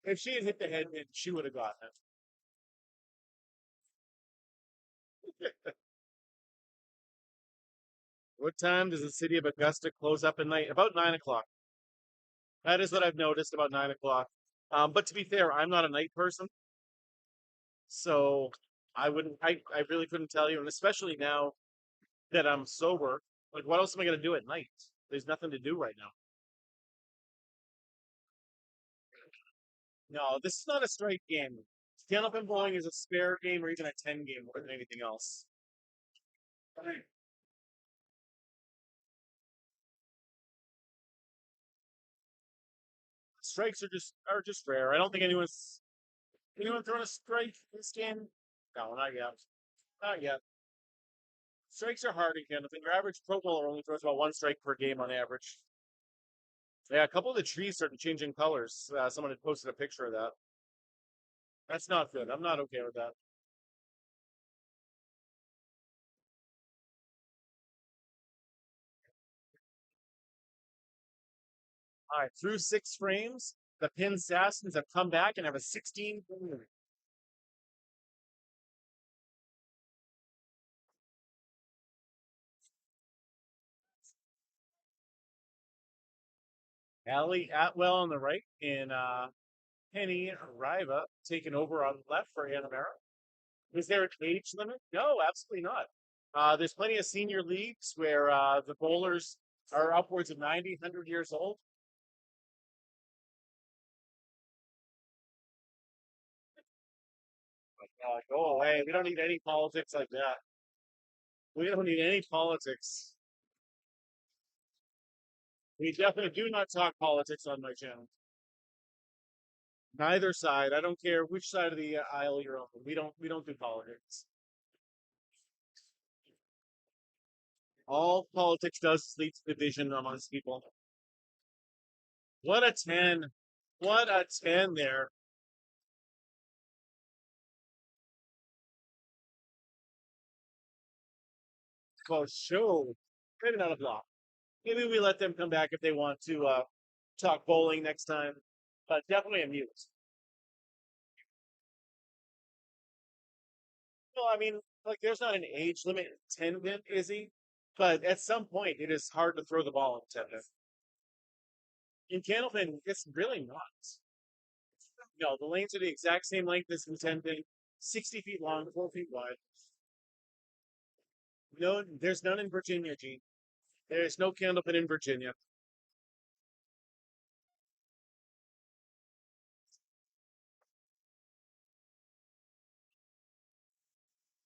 If she had hit the head pin, she would have gotten it. What time does the city of Augusta close up at night? About 9 o'clock. That is what I've noticed, about 9 o'clock. But to be fair, I'm not a night person, so I wouldn't. I really couldn't tell you, and especially now that I'm sober, like what else am I gonna do at night? There's nothing to do right now. No, this is not a straight game. Stand-up bowling is a spare game or even a 10 game more than anything else. Strikes are just rare. I don't think anyone throwing a strike in this game. No, not yet. Not yet. Strikes are hard in Canada. Your average pro bowler only throws about one strike per game on average. Yeah, a couple of the trees started changing colors. Someone had posted a picture of that. That's not good. I'm not okay with that. All right, through 6 frames, the Pin Assassins have come back and have a 16 frame. Allie Atwell on the right and Penny Riva taking over on the left for Anamara. Is there an age limit? No, absolutely not. There's plenty of senior leagues where the bowlers are upwards of 90, 100 years old. Go away. We don't need any politics like that. We don't need any politics. We definitely do not talk politics on my channel. Neither side. I don't care which side of the aisle you're on. We don't do politics. All politics does is lead to division amongst people. What a 10. What a 10 there. For sure. Maybe not a block. Maybe we let them come back if they want to talk bowling next time. But definitely amused. Well, I mean, like there's not an age limit in 10 pin, is he? But at some point it is hard to throw the ball in 10 pin. In candlepin, it's really not. No, the lanes are the exact same length as in 10 pin, 60 feet long, 4 feet wide. No, there's none in Virginia, Gene. There is no candlepin in Virginia.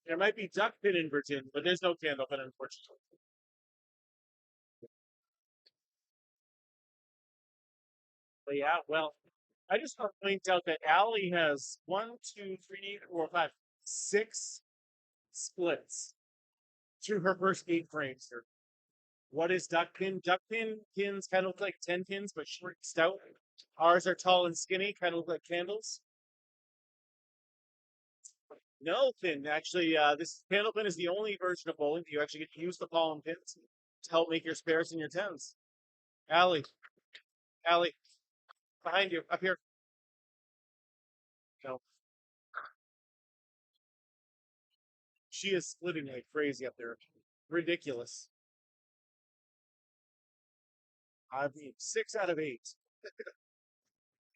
There might be duck pin in Virginia, but there's no candlepin, unfortunately. But yeah, well, I just want to point out that Allie has one, two, three, four, five, 6 splits through her first 8 frames here. What is duck pin? Duck pin pins kind of look like 10 pins, but short, stout. Ours are tall and skinny, kind of look like candles. No pin, actually, this candle pin is the only version of bowling that you actually get to use the palm pins to help make your spares and your tens. Allie, Allie, behind you, up here. No, she is splitting like crazy up there. Ridiculous. I mean, 6 out of 8.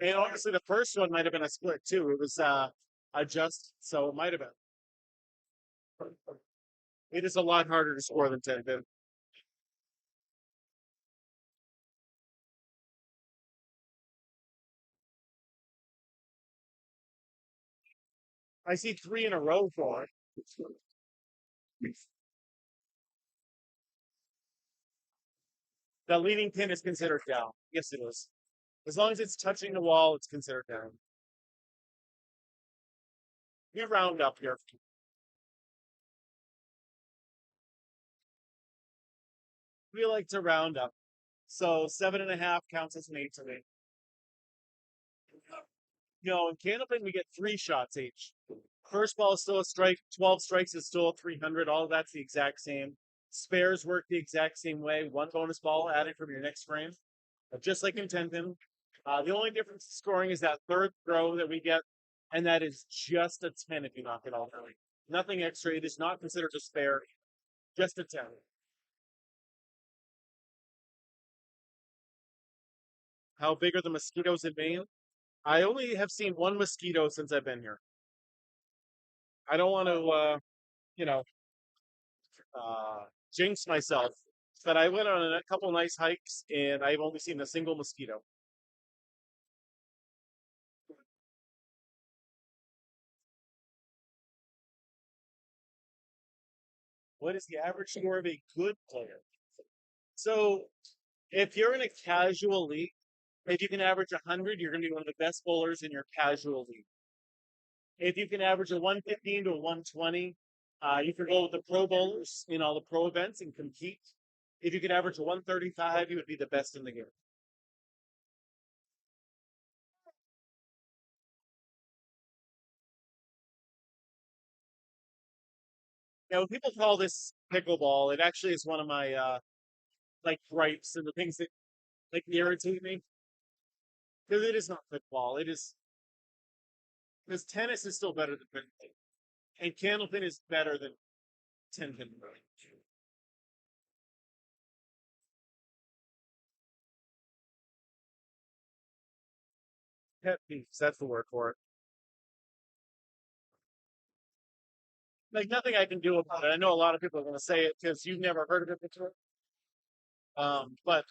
And honestly, the first one might have been a split too. It was adjust, so it might have been. It is a lot harder to score than 10 pin. I see 3 in a row for it. The leading pin is considered down. Yes, it is. As long as it's touching the wall, it's considered down. You round up here. We like to round up. So 7.5 counts as an 8 to me. In Candlepin, we get 3 shots each. First ball is still a strike. 12 strikes is still a 300. All of that's the exact same. Spares work the exact same way. One bonus ball added from your next frame, just like in 10 pin. The only difference in scoring is that third throw that we get, and that is just a 10 if you knock it off early. Nothing extra. It is not considered a spare, just a 10. How big are the mosquitoes in Maine? I only have seen one mosquito since I've been here. I don't want to, you know, jinx myself, but I went on a couple nice hikes and I've only seen a single mosquito. What is the average score of a good player? So if you're in a casual league, if you can average 100, you're going to be one of the best bowlers in your casual league. If you can average a 115 to a 120, you can go with the pro bowlers in all the pro events and compete. If you could average a 135, you would be the best in the game. Now, when people call this pickleball, it actually is one of my like gripes and the things that like irritate me because it is not pickleball. It is because tennis is still better than pickleball, and candlepin is better than ten pin. Pet peeves, that's the word for it. Like nothing I can do about it. I know a lot of people are going to say it because you've never heard of it before. But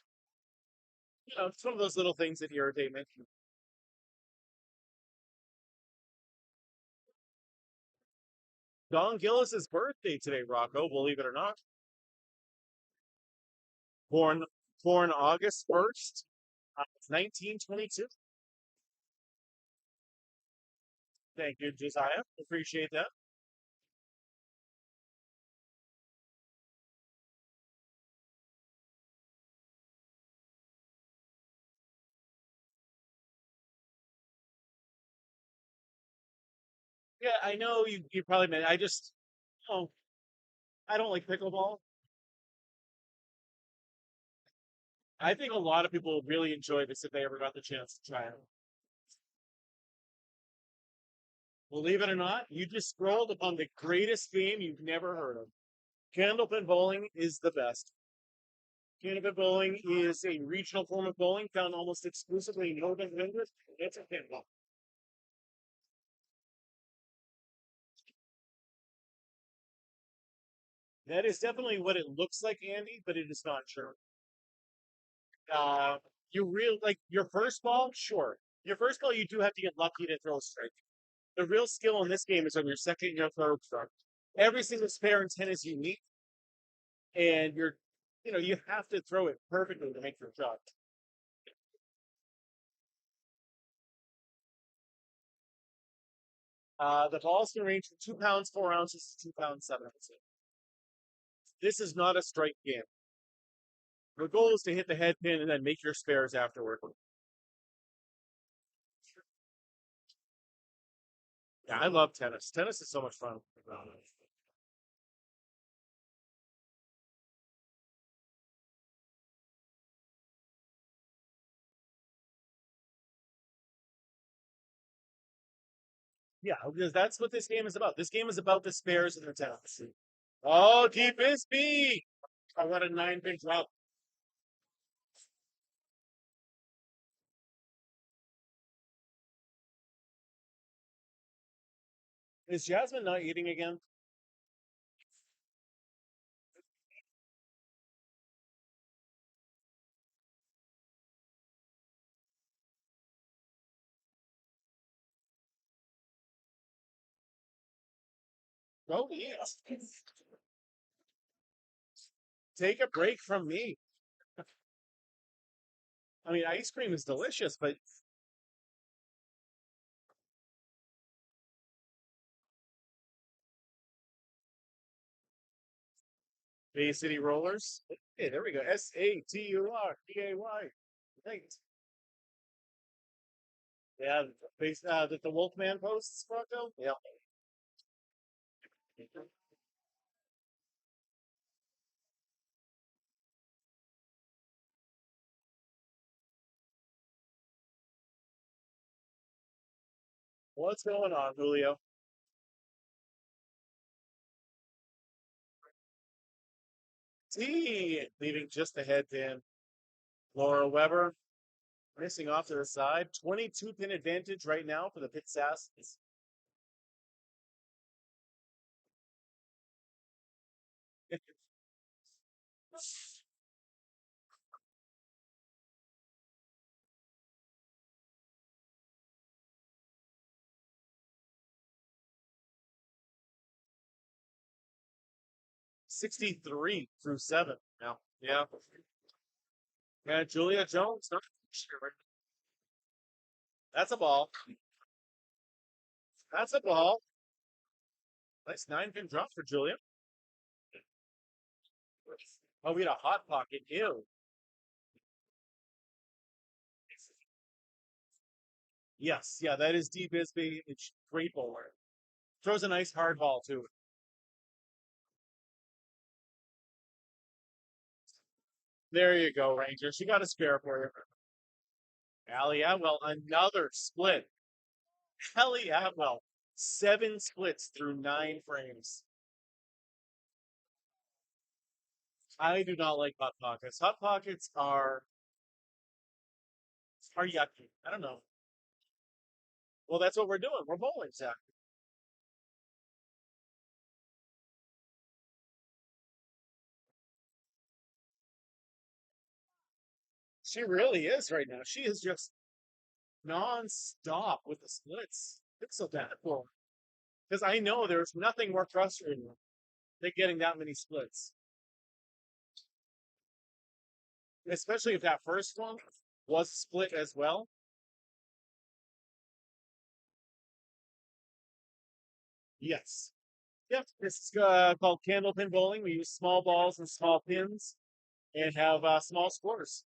it's one of those little things that irritate me. Don Gillis's birthday today, Rocco. Believe it or not, born born August 1st, 1922. Thank you, Josiah. Appreciate that. Yeah, I know you probably meant. Oh, I don't like pickleball. I think a lot of people would really enjoy this if they ever got the chance to try it. Believe it or not, you just scrolled upon the greatest game you've never heard of. Candlepin bowling is the best. Candlepin bowling is a regional form of bowling found almost exclusively in northern England. It's a pinball. That is definitely what it looks like, Andy, but it is not true. Uh, you real like your first ball, sure. Your first ball, you do have to get lucky to throw a strike. The real skill in this game is on your second and your third start. Every single spare in 10 is unique, and you have to throw it perfectly to make your shot. The balls can range from 2 pounds, 4 ounces to 2 pounds, 7 ounces. This is not a strike game. The goal is to hit the head pin and then make your spares afterward. Yeah, I love tennis. Tennis is so much fun. Yeah, because that's what this game is about. This game is about the spares and the tennis. Oh, deep is B. I got a 9 pin drop. Is Jasmine not eating again? Go eat. Take a break from me. I mean, ice cream is delicious, but Bay City Rollers. Hey, there we go. SATURDAY. Right. Yeah, that the Wolfman posts, Rocco? Yeah. What's going on, Julio? T leaving just ahead to him. Laura Weber missing off to the side. 22 pin advantage right now for the Pit Assassins. 63 through 7 now. Yeah. Yeah, Julia Jones. That's a ball. That's a ball. Nice 9 pin drop for Julia. Oh, we had a hot pocket. Ew. Yes, yeah, that is D Bisbee. It's great bowler. Throws a nice hard ball too. There you go, Ranger. She got a spare for you. Allie Atwell, another split. Kelly Atwell, 7 splits through 9 frames. I do not like hot pockets. Hot pockets are yucky. I don't know. Well, that's what we're doing. We're bowling, Zach. She really is right now. She is just non-stop with the splits. It's so bad for her. Because I know there's nothing more frustrating than getting that many splits. Especially if that first one was split as well. Yes. Yep. This is called candlepin bowling. We use small balls and small pins and have small scores.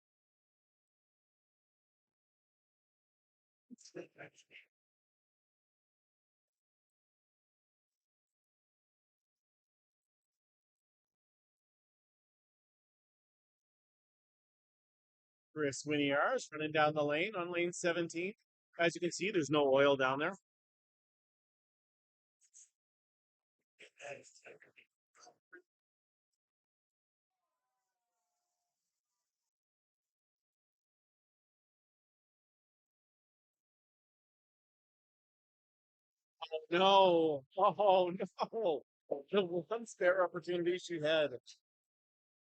Chris Winiar is running down the lane on lane 17. As you can see, there's no oil down there. No. Oh, no. The one spare opportunity she had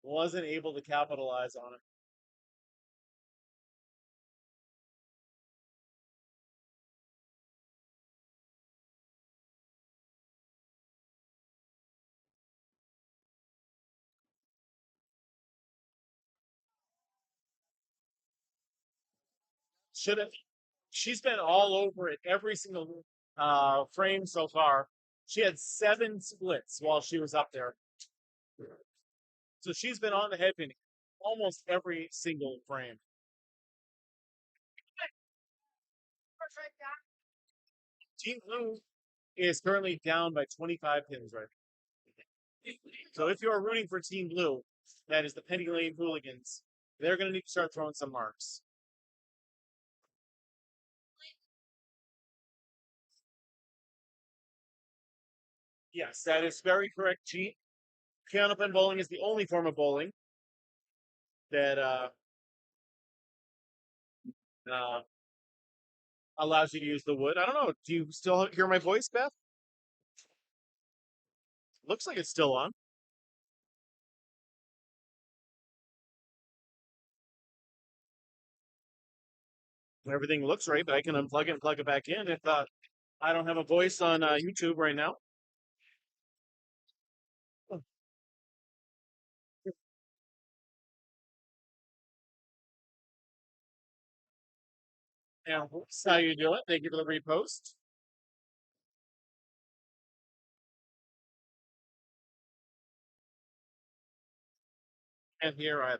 wasn't able to capitalize on it. Should have. She's been all over it every single frame so far. She had 7 splits while she was up there. So she's been on the headpin almost every single frame. Team Blue is currently down by 25 pins right now. So if you're rooting for Team Blue, that is the Penny Lane Hooligans, they're going to need to start throwing some marks. Yes, that is very correct, G. Piano pin bowling is the only form of bowling that uh, allows you to use the wood. I don't know. Do you still hear my voice, Beth? Looks like it's still on. Everything looks right, but I can unplug it and plug it back in if I don't have a voice on YouTube right now. And that's how you do it. Thank you for the repost. And here I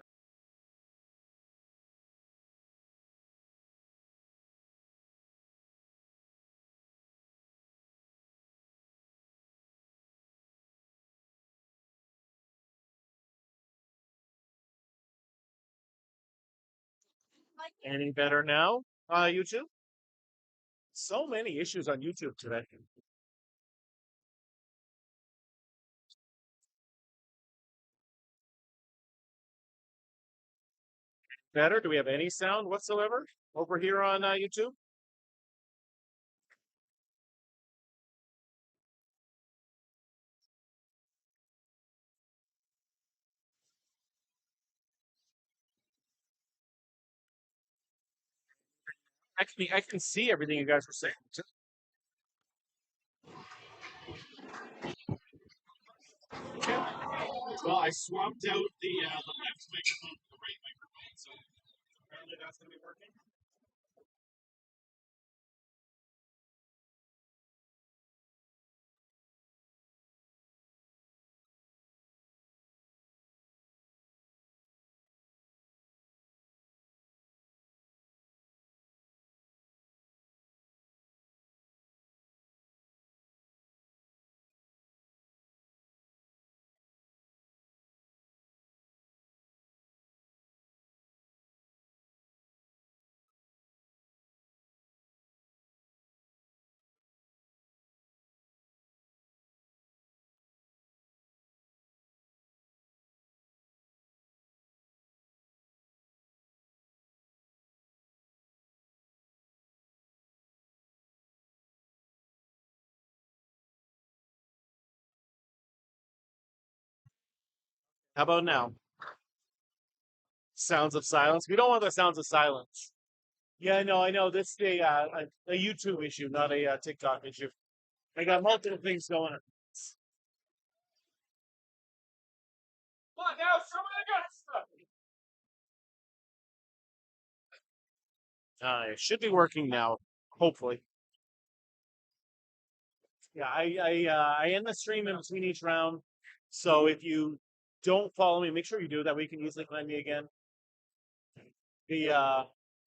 Any better now, YouTube? So many issues on YouTube today. Better? Do we have any sound whatsoever over here on YouTube? I can see everything you guys were saying. Well, I swapped out the left microphone for the right microphone, so apparently that's gonna be working. How about now? Sounds of silence. We don't want the sounds of silence. Yeah, I know. This is a YouTube issue, not a TikTok issue. I got multiple things going on. What now? Somebody got stuff. It should be working now, hopefully. Yeah, I end the stream in between each round. So if you don't follow me, make sure you do that. We can easily find me again. The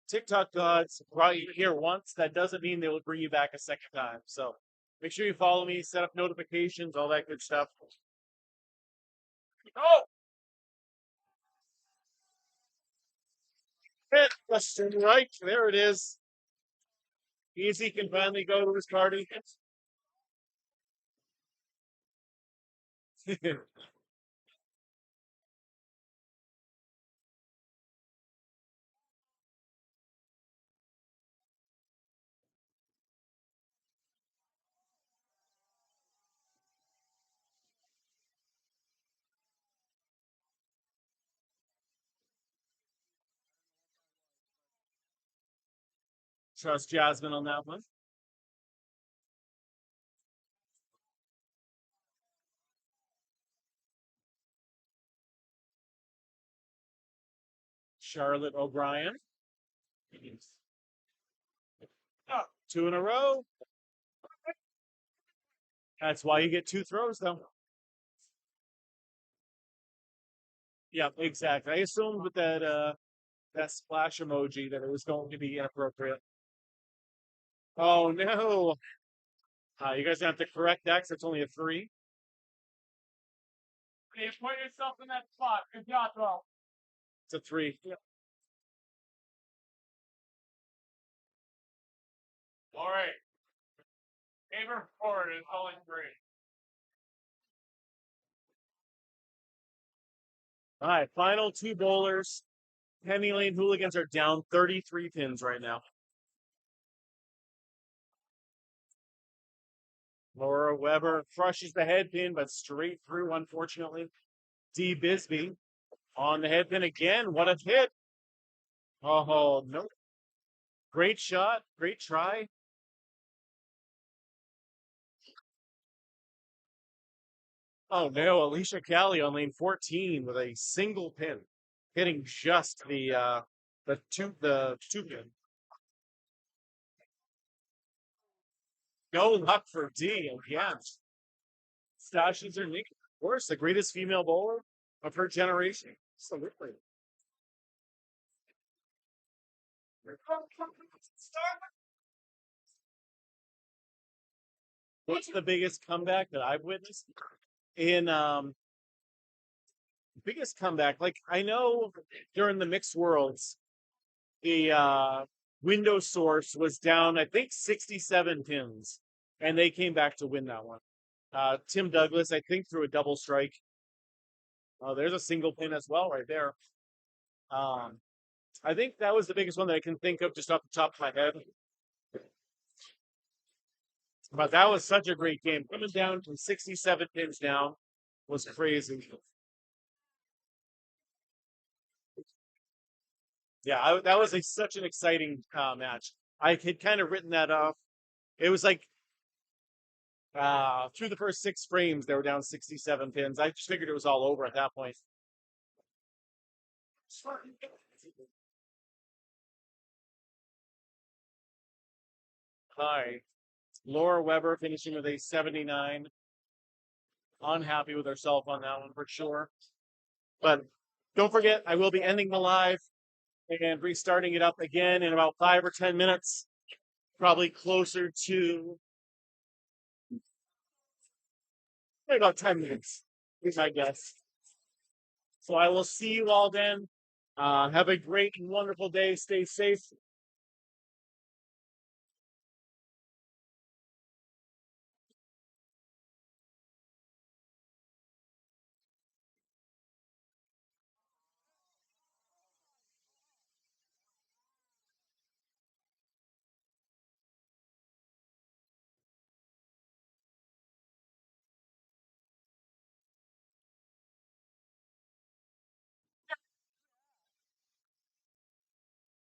TikTok gods brought you here once. That doesn't mean they will bring you back a second time. So make sure you follow me, set up notifications, all that good stuff. Oh, hit question right. There it is. Easy can finally go to his party. Trust Jasmine on that one. Charlotte O'Brien. Oh, two in a row. That's why you get two throws, though. Yeah, exactly. I assumed with that splash emoji that it was going to be inappropriate. Oh no! You guys have to correct that 'cause it's only a three. You put yourself in that spot. Good job, bro. It's a three. All right. Favor forward is only three. All right, final two bowlers. Penny Lane Hooligans are down 33 pins right now. Laura Weber crushes the head pin, but straight through, unfortunately. D. Bisbee on the head pin again. What a hit! Oh, no. Great shot. Great try. Oh, no. Alicia Callie on lane 14 with a single pin, hitting just the two pin. No luck for D again. Stashes are Nick, of course, the greatest female bowler of her generation. Absolutely. What's the biggest comeback that I've witnessed? In biggest comeback, like I know during the mixed worlds, the window source was down, I think, 67 pins, and they came back to win that one. Tim Douglas, I think, threw a double strike. Oh, there's a single pin as well right there. Um, I think that was the biggest one that I can think of just off the top of my head. But that was such a great game. Coming down from 67 pins down was crazy. Yeah, that was such an exciting match. I had kind of written that off. It was like through the first 6 frames, they were down 67 pins. I just figured it was all over at that point. Hi. Laura Weber finishing with a 79. Unhappy with herself on that one for sure. But don't forget, I will be ending the live and restarting it up again in about 5 or 10 minutes. Probably closer to about 10 minutes, is my guess. So I will see you all then. Have a great and wonderful day. Stay safe.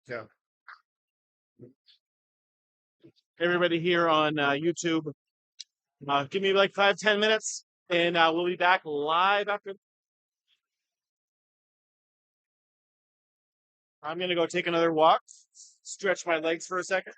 Yeah. Everybody here on YouTube, give me like 5, 10 minutes, and we'll be back live after. I'm gonna go take another walk, stretch my legs for a second.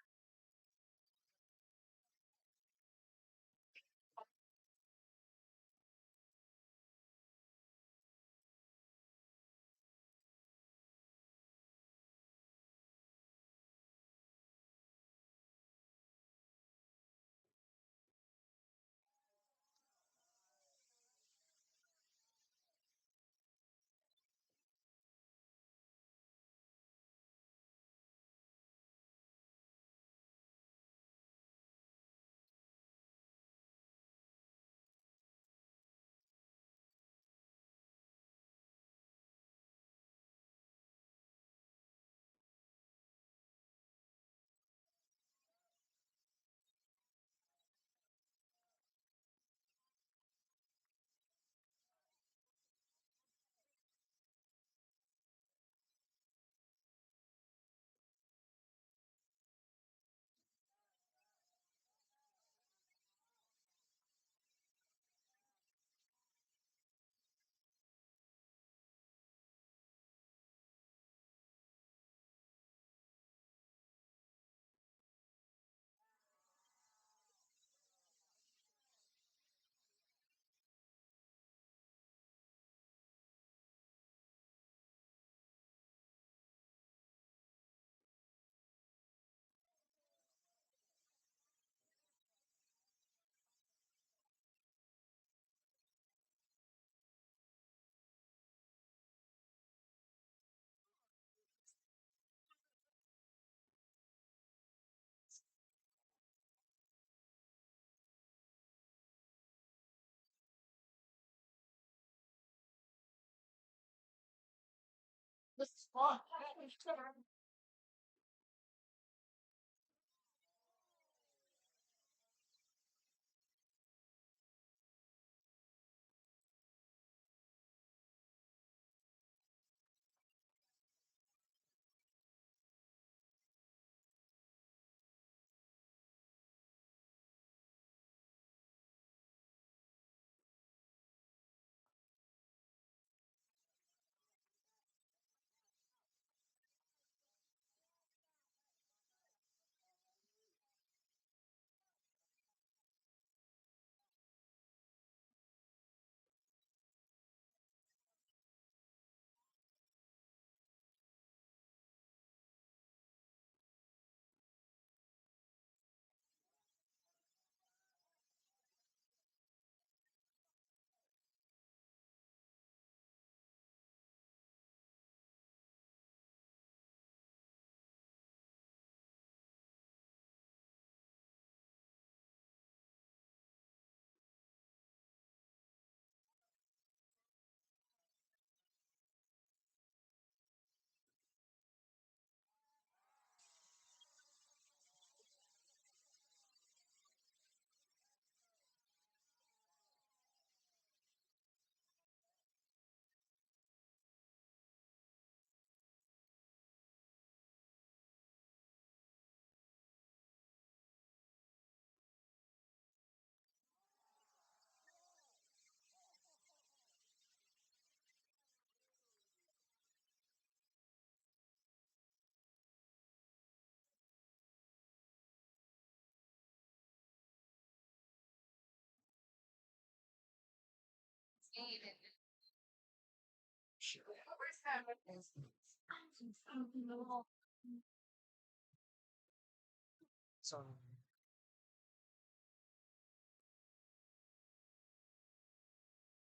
So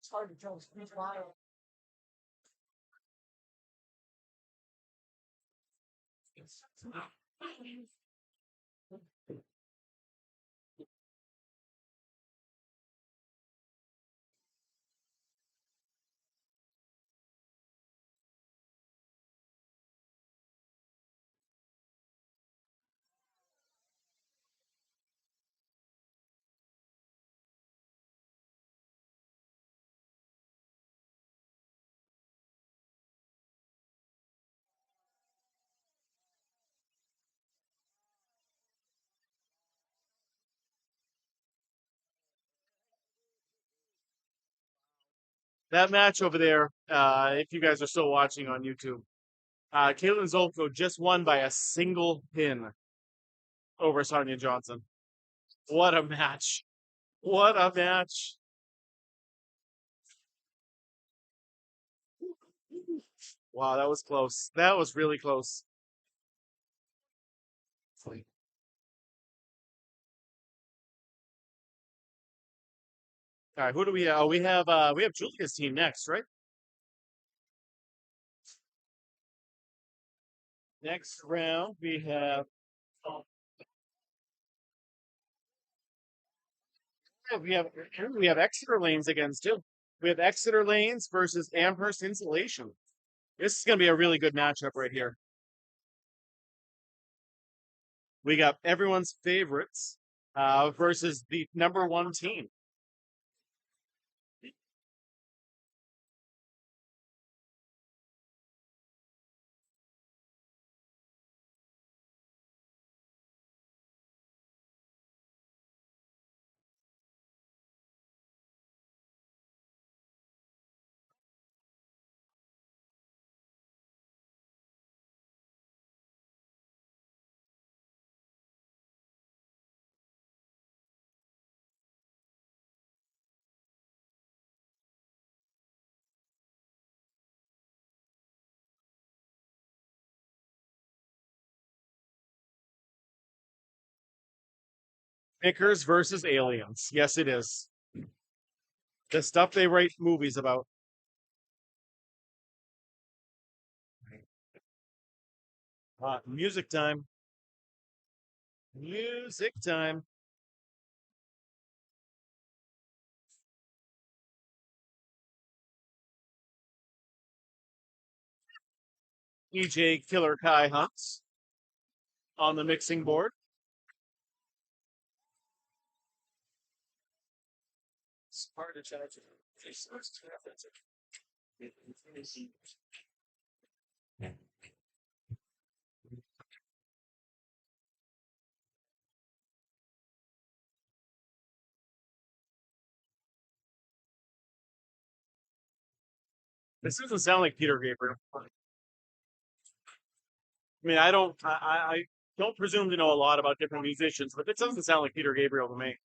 it's hard to tell who's lying. That match over there, if you guys are still watching on YouTube, Caitlin Zolko just won by a single pin over Sonya Johnson. What a match! What a match! Wow, that was close. That was really close. All right, who do we have? Oh, we have Julia's team next, right? Next round we have Exeter Lanes against too. We have Exeter Lanes versus Amherst Insulation. This is going to be a really good matchup right here. We got everyone's favorites versus the number one team. Pickers versus aliens. Yes, it is. The stuff they write movies about. Music time. Music time. EJ Killer Kai Hunts on the mixing board. It's hard to judge. This doesn't sound like Peter Gabriel. I mean, I don't presume to know a lot about different musicians, but this doesn't sound like Peter Gabriel to me.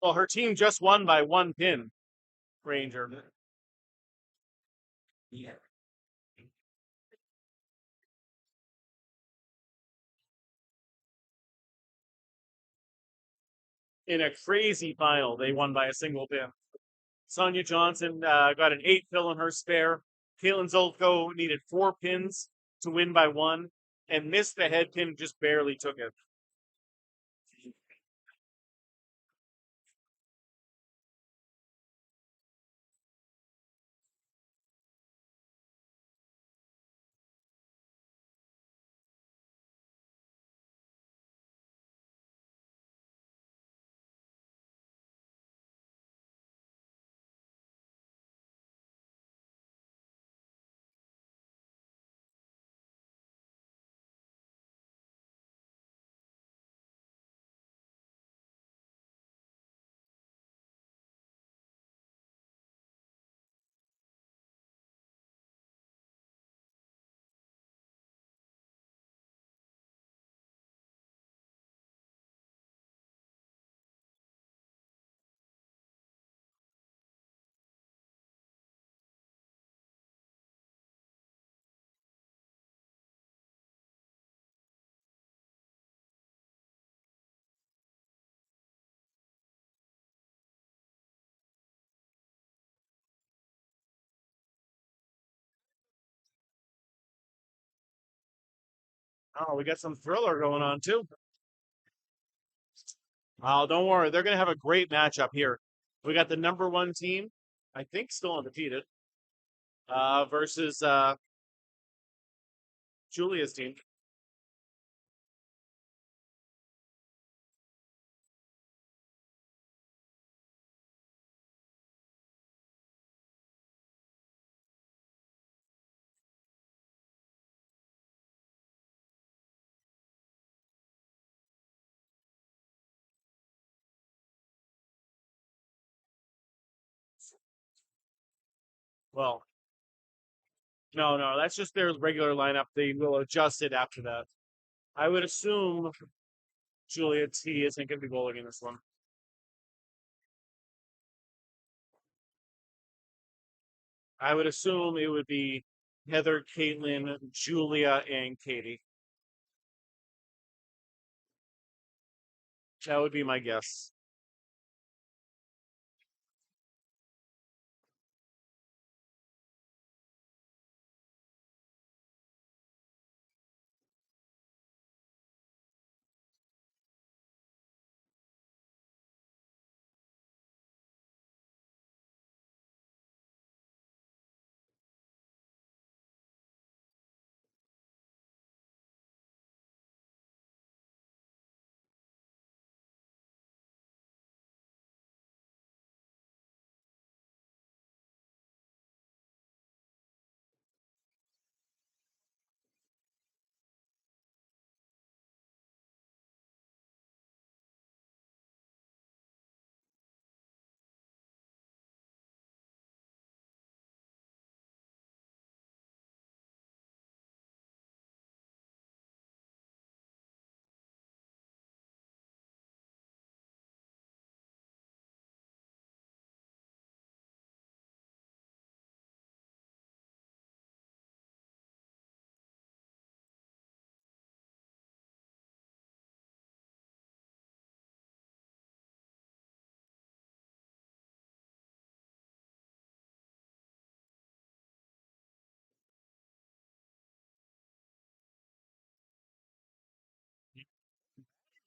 Well, her team just won by 1 pin, Ranger. Yeah. In a crazy final, they won by a single pin. Sonia Johnson got an 8 pill in her spare. Caitlin Zolko needed 4 pins to win by 1 and missed the head pin, just barely took it. Oh, we got some thriller going on too. Oh, don't worry. They're going to have a great matchup here. We got the number 1 team, I think still undefeated, versus Julia's team. Well, no, that's just their regular lineup. They will adjust it after that. I would assume Julia T isn't going to be bowling in this one. I would assume it would be Heather, Caitlin, Julia, and Katie. That would be my guess.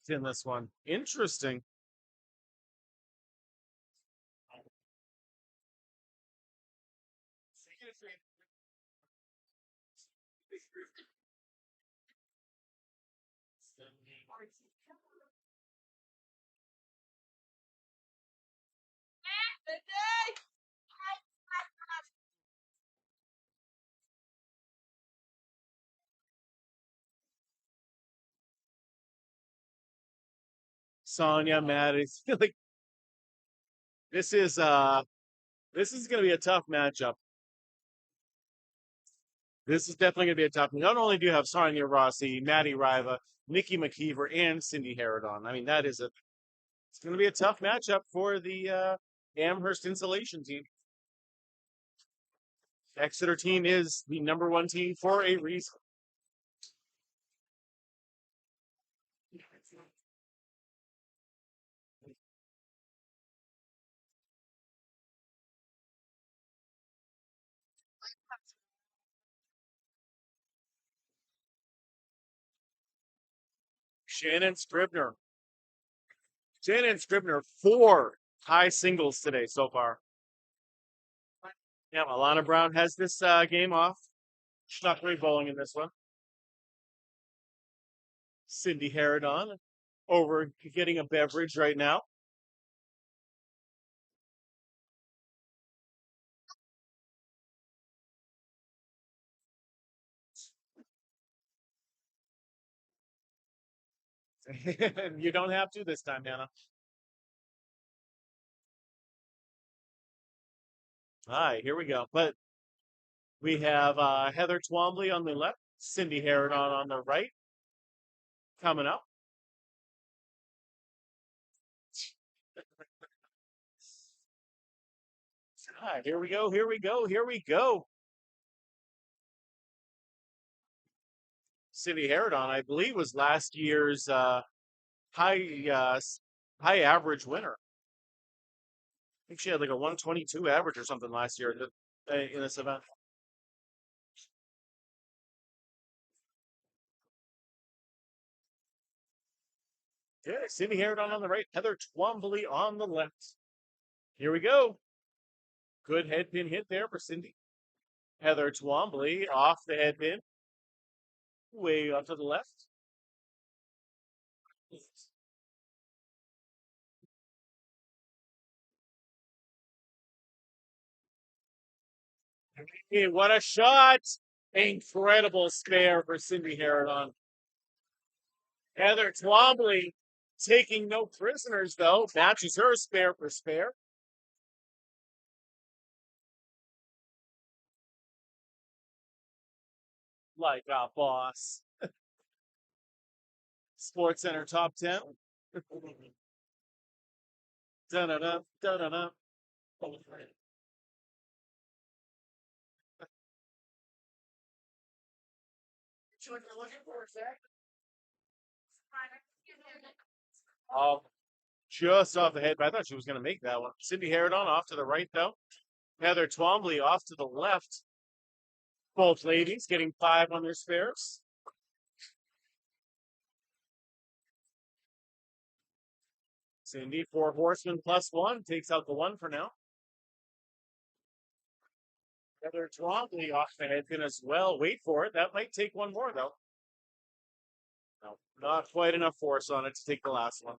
It's in this one. Interesting. Sonya, Maddie. Like this is uh this is gonna be a tough matchup. This is definitely gonna be a tough. Not only do you have Sonya Rossi, Maddie Riva, Nikki McKeever, and Cindy Harradon. I mean, that is a It's going to be a tough matchup for the Amherst Insulation team. Exeter team is the #1 team for a reason. Shannon Scribner. Shannon Scribner, 4 high singles today so far. Yeah, Alana Brown has this game off. She's not great bowling in this one. Cindy Harrodon over getting a beverage right now. You don't have to this time, Hannah. All right, here we go. But we have Heather Twombly on the left, Cindy Harrodon on the right coming up. All right, here we go, here we go, here we go. Cindy Harrodon, I believe, was last year's high high average winner. I think she had like a 122 average or something last year in this event. Yeah, Cindy Harrodon on the right, Heather Twombly on the left. Here we go. Good head pin hit there for Cindy. Heather Twombly off the head pin, way off to the left. Hey, what a shot! Incredible spare for Cindy Harrodon. Heather Twombly taking no prisoners, though. Matches her spare for spare. Like a boss. Sports Center top 10. Da-da-da, da-da-da. Oh, just off the head, but I thought she was going to make that one. Cindy Harrodon off to the right, though. Heather Twombly off to the left. Both ladies getting 5 on their spares. Cindy, 4 horsemen +1, takes out the 1 for now. Heather Twombly off the head pin as well. Wait for it. That might take 1 more, though. No, not quite enough force on it to take the last one.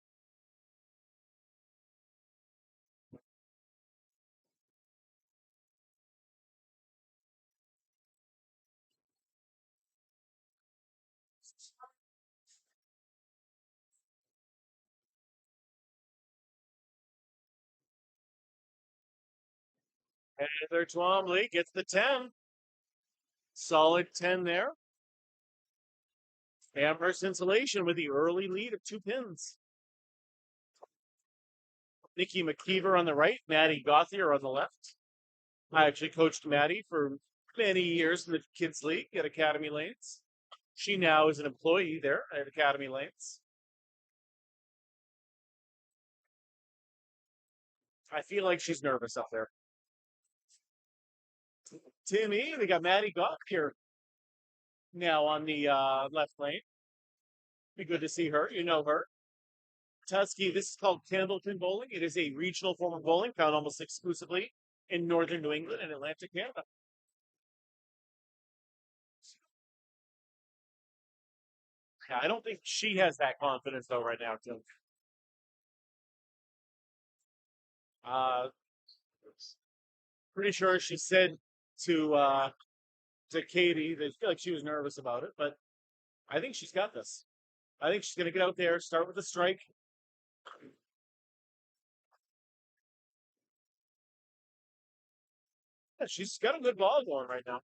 Heather Twombly gets the 10. Solid 10 there. Amherst Insulation with the early lead of 2 pins. Nikki McKeever on the right, Maddie Gauthier on the left. I actually coached Maddie for many years in the Kids League at Academy Lanes. She now is an employee there at Academy Lanes. I feel like she's nervous up there. Timmy, we got Maddie Gauthier now on the left lane. Be good to see her. You know her. Tusky, this is called candlepin bowling. It is a regional form of bowling found almost exclusively in northern New England and Atlantic Canada. Yeah, I don't think she has that confidence though right now, Tim. Uh, pretty sure she said to Katie that like she was nervous about it, but I think she's got this. I think she's gonna get out there, start with a strike. Yeah, she's got a good ball going right now.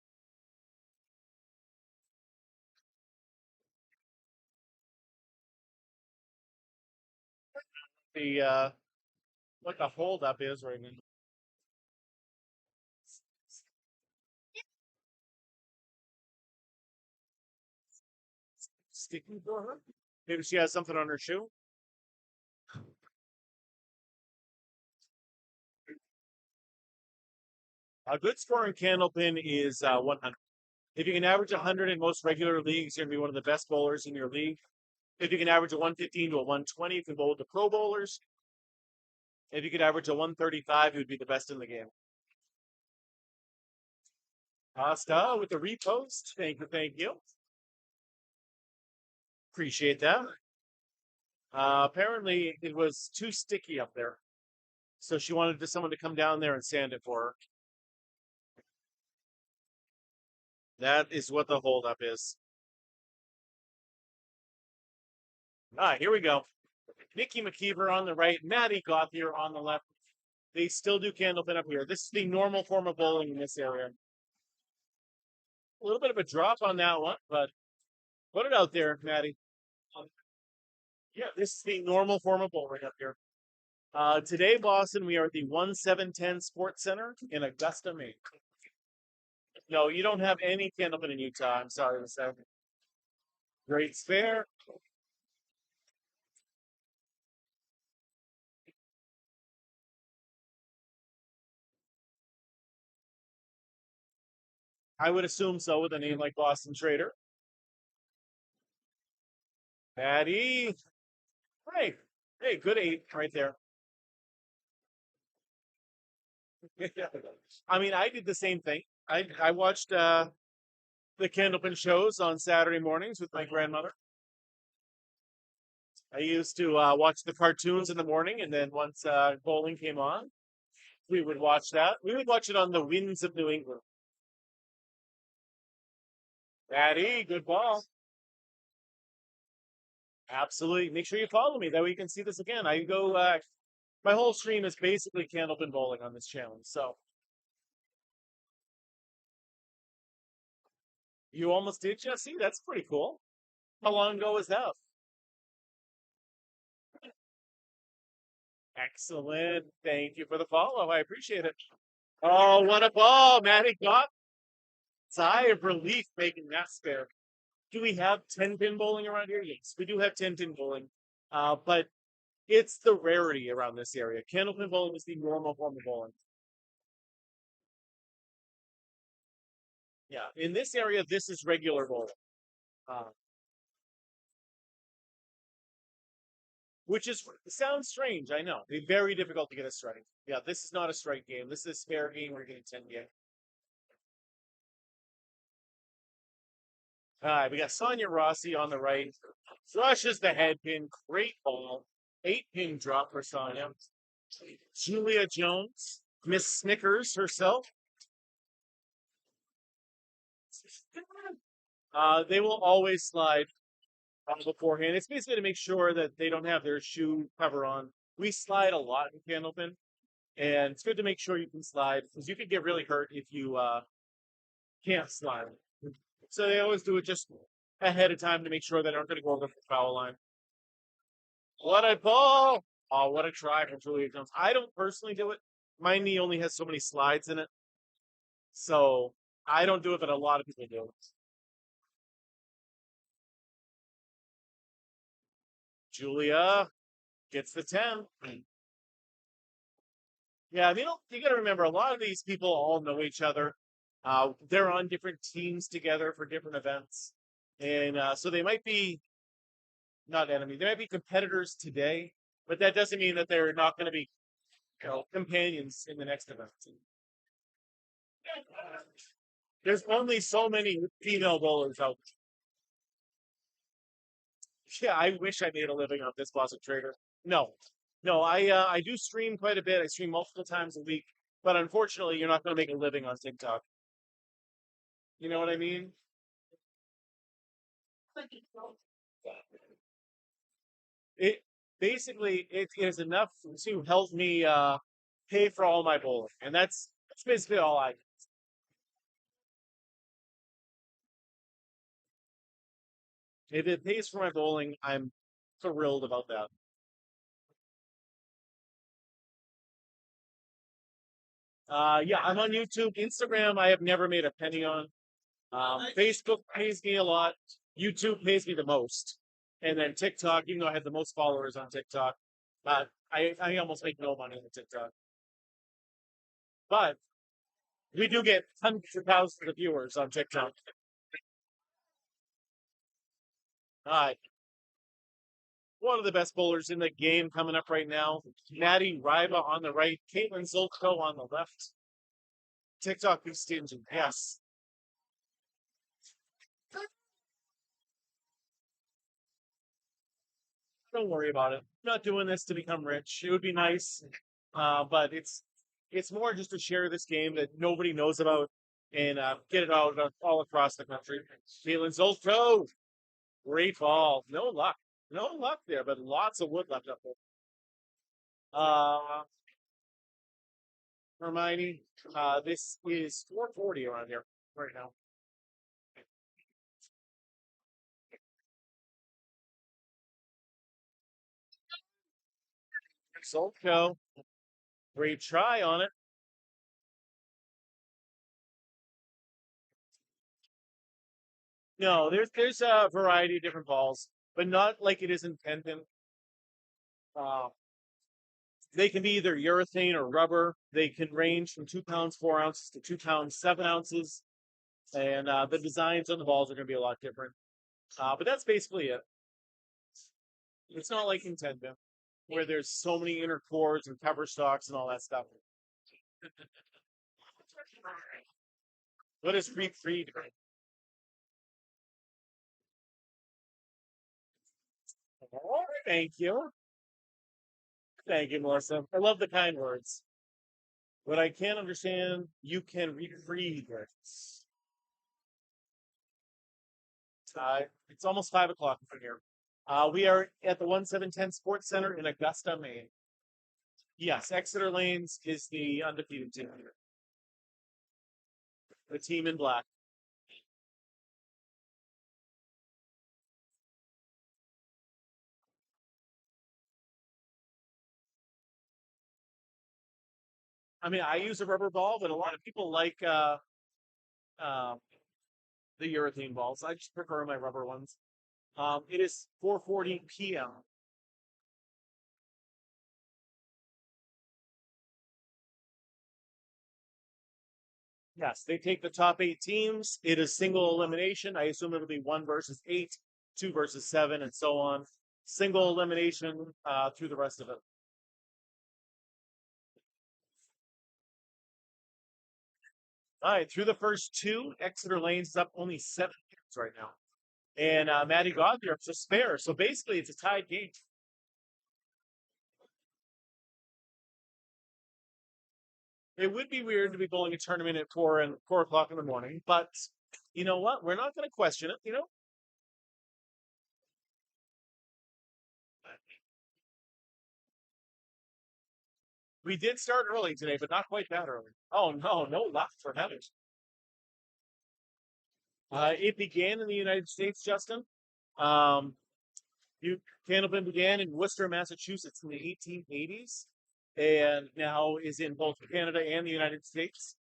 what the holdup is right now. Sticky for her? Maybe she has something on her shoe. A good score in candlepin is 100. If you can average 100 in most regular leagues, you're going to be one of the best bowlers in your league. If you can average a 115 to a 120, you can bowl with the pro bowlers. If you could average a 135, you would be the best in the game. Asta with the repost. Thank you, thank you. Appreciate that. Apparently, it was too sticky up there. So she wanted someone to come down there and sand it for her. That is what the holdup is. Here we go. Nikki McKeever on the right, Maddie Gauthier on the left. They still do candlepin up here. This is the normal form of bowling in this area. A little bit of a drop on that one, but put it out there, Maddie. Yeah, this is the normal form of bowling up here. Today, Boston, we are at the 1710 Sports Center in Augusta, Maine. No, you don't have any candlepin in Utah. I'm sorry to say. Great spare. I would assume so with a name like Boston Trader. Maddie. Hey, hey, good 8 right there. I mean, I did the same thing. I watched the Candlepin shows on Saturday mornings with my grandmother. I used to watch the cartoons in the morning, and then once bowling came on, we would watch that. We would watch it on the Winds of New England. Maddie, good ball. Absolutely. Make sure you follow me. That way you can see this again. I go, my whole stream is basically Candlepin bowling on this channel. So you almost did, Jesse? That's pretty cool. How long ago was that? Excellent. Thank you for the follow. I appreciate it. Oh, what a ball. Maddie got sigh of relief making that spare. Do we have 10 pin bowling around here? Yes, we do have 10 pin bowling. But it's the rarity around this area. Candlepin bowling is the normal form of bowling. Yeah, in this area, this is regular bowling. Uh, which is sounds strange, I know. It's very difficult to get a strike. Yeah, this is not a strike game. This is a spare game. We're getting 10 game. All right, we got Sonia Rossi on the right. Flushes the head pin. Great ball. 8-pin drop for Sonia. Julia Jones, Miss Snickers herself. They will always slide beforehand. It's basically to make sure that they don't have their shoe cover on. We slide a lot in Candlepin, and it's good to make sure you can slide because you could get really hurt if you can't slide. So they always do it just ahead of time to make sure they aren't going to go over the foul line. What a ball! Oh, what a try from Julia Jones. I don't personally do it. My knee only has so many slides in it. So I don't do it, but a lot of people do. Julia gets the 10. Yeah, I mean, you got to remember, a lot of these people all know each other. They're on different teams together for different events. And so they might be not enemies. They might be competitors today, but that doesn't mean that they're not going to be companions in the next event. There's only so many female bowlers out there. Yeah, I wish I made a living off this Closet Trader. No, no, I do stream quite a bit. I stream multiple times a week, but unfortunately, you're not going to make a living on TikTok. You know what I mean? It basically it is enough to help me pay for all my bowling, and that's basically all I. If it pays for my bowling, I'm thrilled about that. Yeah, I'm on YouTube. Instagram, I have never made a penny on. Facebook pays me a lot. YouTube pays me the most. And then TikTok, even though I have the most followers on TikTok, I almost make no money on TikTok. But we do get hundreds of thousands of viewers on TikTok. Uh, One of the best bowlers in the game coming up right now. Maddie Riva on the right, Caitlin Zolko on the left. TikTok is stingy. Yes. Don't worry about it. I'm not doing this to become rich. It would be nice, but it's more just to share this game that nobody knows about and get it out all across the country. Caitlin Zolko, great ball. No luck. No luck there, but lots of wood left up there. Uh, Hermione, this is 440 around here right now. Zolko, great try on it. No, there's a variety of different balls, but not like it is in Pendant. Uh, they can be either urethane or rubber. They can range from 2 pounds 4 ounces to 2 pounds 7 ounces, and the designs on the balls are going to be a lot different. But that's basically it. It's not like Nintendo, where there's so many inner cores and cover stocks and all that stuff. What is free? Oh, thank you. Thank you, Melissa. I love the kind words. What I can't understand, you can read it. It's almost 5 o'clock from here. We are at the 1710 Sports Center in Augusta, Maine. Yes, Exeter Lanes is the undefeated team here. The team in black. I mean, I use a rubber ball, but a lot of people like uh, the urethane balls. I just prefer my rubber ones. It is 4:40 p.m. Yes, they take the top 8 teams. It is single elimination. I assume it'll be 1 versus 8, 2 versus 7, and so on. Single elimination through the rest of it. All right, through the first two, Exeter Lanes is up only 7 points right now. And Matty Gothiard's a spare. So basically, it's a tied game. It would be weird to be bowling a tournament at 4 o'clock in the morning, but you know what? We're not going to question it. We did start early today, but not quite that early. Oh no, no luck for heaven. It began in the United States, Justin. Um, you Candlepin began in Worcester, Massachusetts in the 1880s, and now is in both Canada and the United States.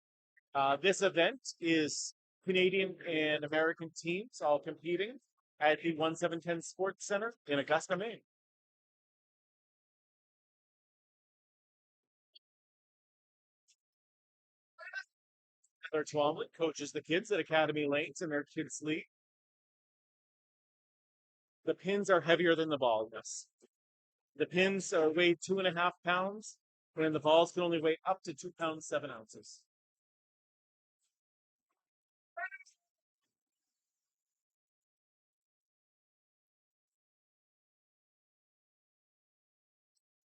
This event is Canadian and American teams all competing at the 1710 Sports Center in Augusta, Maine. Heather Twombly coaches the kids at Academy Lanes in their kids' league. The pins are heavier than the ball, yes. The pins are weigh 2.5 pounds, and the balls can only weigh up to 2 pounds 7 ounces.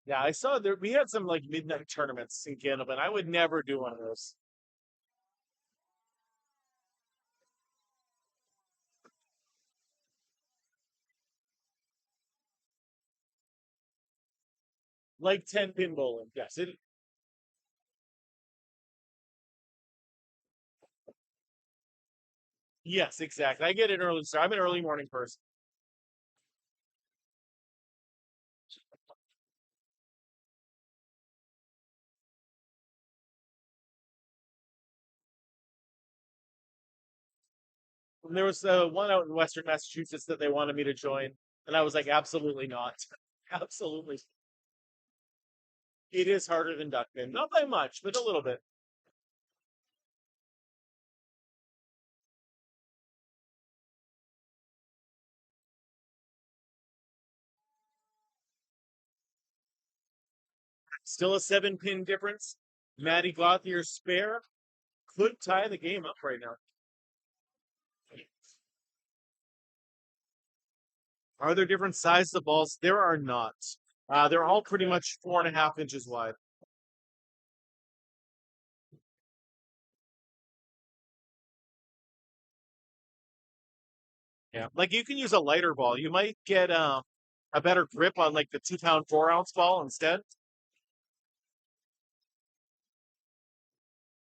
Yeah, I saw there. We had some like midnight tournaments in Canada, but I would never do one of those. Like 10 pin bowling. Yes, it. Yes, exactly. I get an early start. I'm an early morning person. There was one out in Western Massachusetts that they wanted me to join, and I was like, absolutely not. Absolutely. It is harder than duckpin. Not by much, but a little bit. Still a 7-pin difference. Maddie Gauthier's spare could tie the game up right now. Are there different sizes of balls? There are not. They're all pretty much 4.5 inches wide. Yeah, like you can use a lighter ball. You might get a better grip on like the 2 pound 4 ounce ball instead.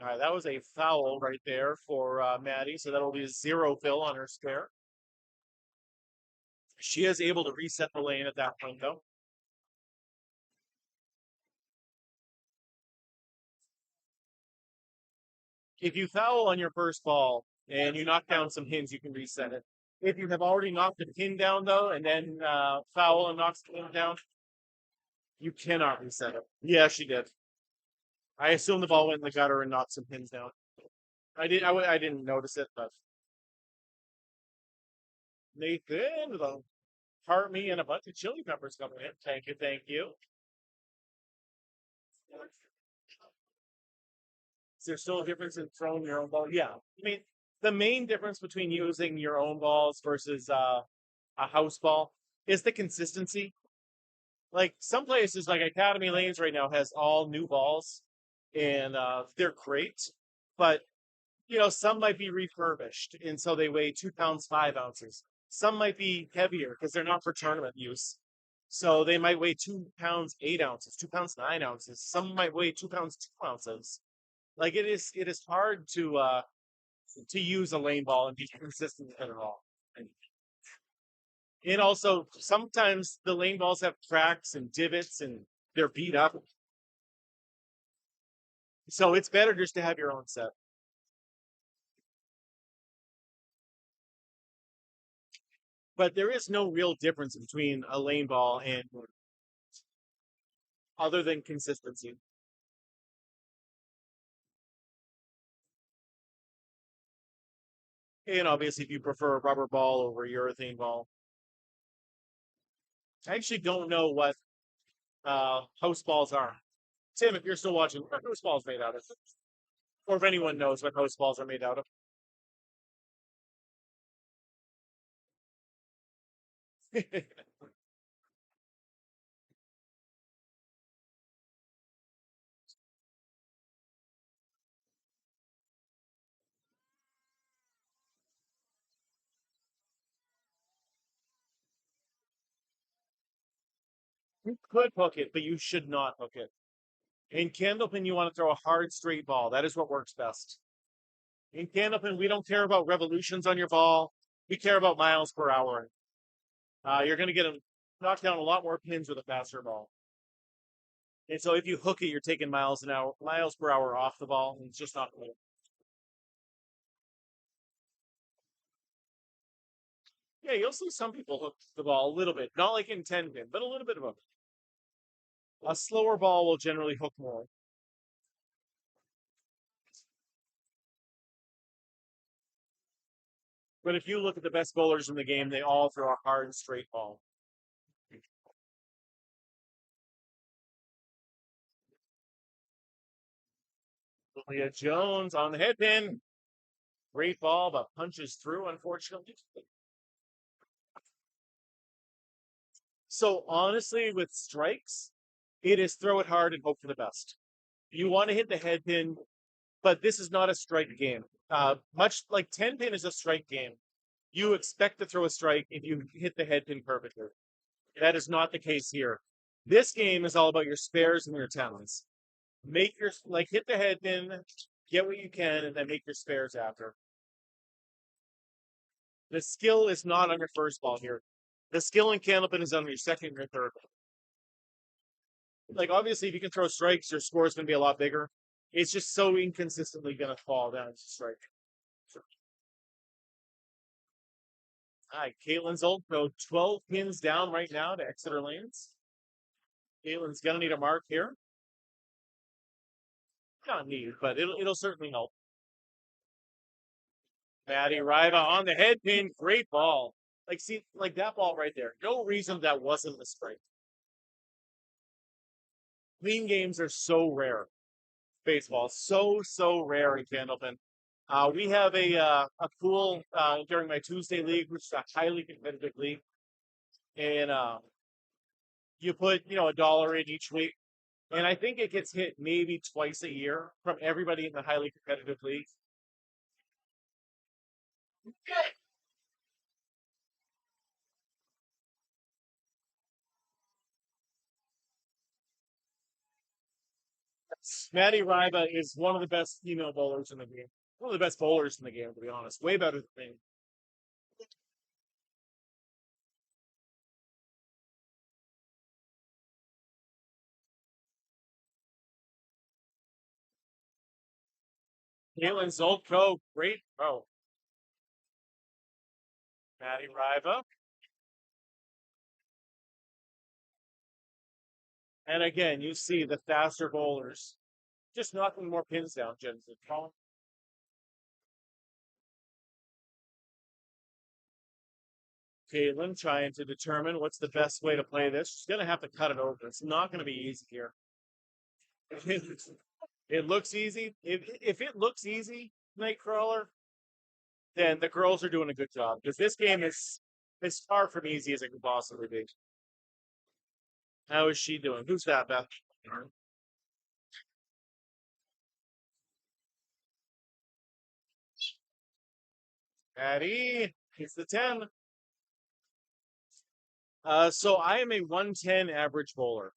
All right, that was a foul right there for Maddie, so that'll be a 0 fill on her spare. She is able to reset the lane at that point, though. If you foul on your first ball and you knock down some pins, you can reset it. If you have already knocked the pin down, though, and then foul and knocks the pin down, you cannot reset it. Yeah, she did. I assume the ball went in the gutter and knocked some pins down. I didn't notice it, but Nathan, the heart me and a bunch of chili peppers coming in. Thank you, thank you. Is there still a difference in throwing your own ball? Yeah. I mean, the main difference between using your own balls versus a house ball is the consistency. Like some places, like Academy Lanes right now has all new balls, and they're great. But some might be refurbished, and so they weigh 2 pounds 5 ounces. Some might be heavier because they're not for tournament use. So they might weigh 2 pounds 8 ounces, 2 pounds 9 ounces. Some might weigh 2 pounds 2 ounces. Like it is hard to use a lane ball and be consistent with it at all. And also sometimes the lane balls have cracks and divots and they're beat up. So it's better just to have your own set. But there is no real difference between a lane ball and other than consistency. And obviously if you prefer a rubber ball over a urethane ball. I actually don't know what house balls are. Tim, if you're still watching, what are house balls made out of? Or if anyone knows what house balls are made out of. You could hook it, but you should not hook it. In candlepin, you want to throw a hard straight ball. That is what works best. In candlepin, we don't care about revolutions on your ball. We care about miles per hour. You're going to get a knock down a lot more pins with a faster ball. And so if you hook it, you're taking miles per hour off the ball, and it's just not cool. Yeah, you'll see some people hook the ball a little bit, not like in 10 pin, but a little bit of a slower ball will generally hook more. But if you look at the best bowlers in the game, they all throw a hard straight ball. Leah Jones on the head pin. Great ball, but punches through, unfortunately. So honestly, with strikes, it is throw it hard and hope for the best. You want to hit the head pin, but this is not a strike game. Much like 10 pin is a strike game. You expect to throw a strike if you hit the head pin perfectly. That is not the case here. This game is all about your spares and your talents. Hit the head pin, get what you can, and then make your spares after. The skill is not on your first ball here. The skill in candlepin is on your second or third. Like obviously, if you can throw strikes, your score is going to be a lot bigger. It's just so inconsistently going to fall down to strike. All right, Caitlin's old pro, 12 pins down right now to Exeter Lanes. Caitlin's gonna need a mark here. Not need, but it'll certainly help. Maddie Riva on the head pin, great ball. Like, see, like that ball right there. No reason that wasn't a strike. Clean games are so rare. Baseball, so rare in Candlepin. We have a pool during my Tuesday league, which is a highly competitive league, and you put a dollar in each week, and I think it gets hit maybe twice a year from everybody in the highly competitive league. Maddie Riva is one of the best female bowlers in the game. One of the best bowlers in the game, to be honest. Way better than me. Caitlin Zolko, great throw. Maddie Riva. And again, you see the faster bowlers just knocking more pins down, Jensen. Caitlin trying to determine what's the best way to play this. She's going to have to cut it over. It's not going to be easy here. It looks easy. If it looks easy, Nightcrawler, then the girls are doing a good job because this game is as far from easy as it could possibly be. How is she doing? Who's that, Beth? Patty, it's the 10. So I am a 110 average bowler.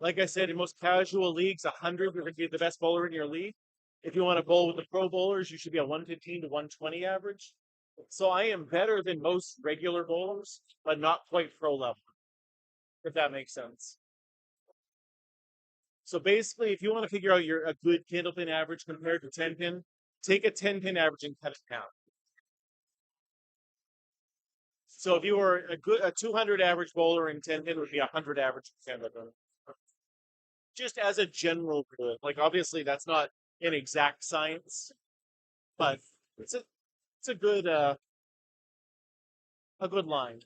Like I said, in most casual leagues, 100 would be the best bowler in your league. If you want to bowl with the pro bowlers, you should be a 115 to 120 average. So I am better than most regular bowlers, but not quite pro level, if that makes sense. So basically, if you want to figure out a good candlepin average compared to 10 pin, take a 10 pin average and cut it down. So if you were a 200 average bowler and 10 pin would be 100 average candlepin. Just as a general rule, like obviously that's not an exact science, but it's a good line.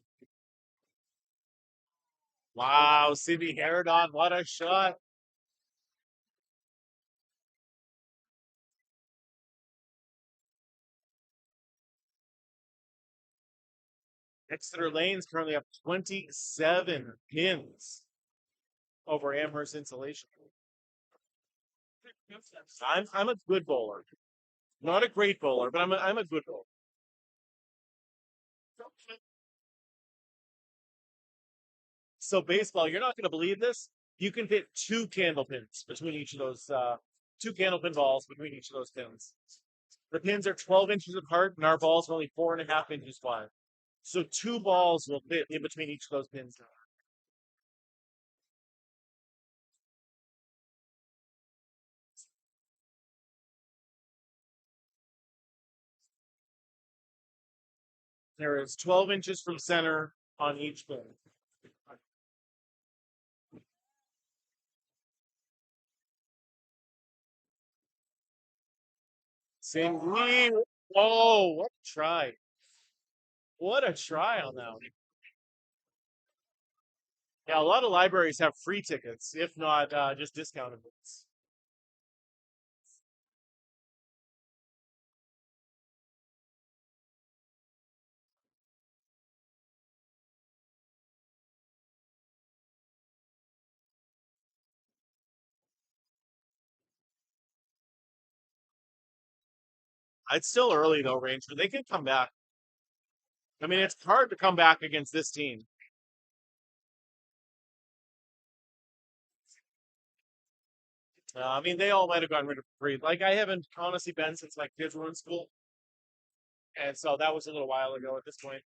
Wow, Sydney Herodon, what a shot! Exeter Lane's currently up 27 pins over Amherst Insulation. I'm a good bowler, not a great bowler, but I'm a good bowler. So baseball, you're not going to believe this. You can fit two candle pins between each of those, two candle pin balls between each of those pins. The pins are 12 inches apart, and our balls are only 4.5 inches wide. So two balls will fit in between each of those pins. There is 12 inches from center on each pin. Same. Whoa, what a try. What a try on that one. Yeah, a lot of libraries have free tickets, if not just discounted ones. It's still early though, Ranger. They can come back. I mean, it's hard to come back against this team. I mean, they all might have gotten rid of free. Like I haven't honestly been since my kids were in school, and so that was a little while ago at this point.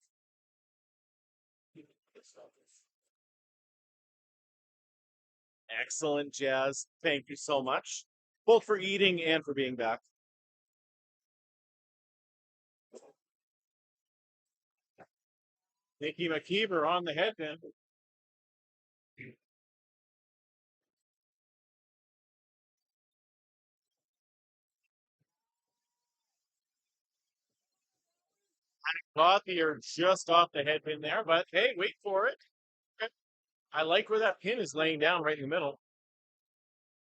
Excellent, Jazz. Thank you so much, both for eating and for being back. Nicky McKeever on the head pin. Thought you're just off the head pin there, but hey, wait for it. I like where that pin is laying down right in the middle.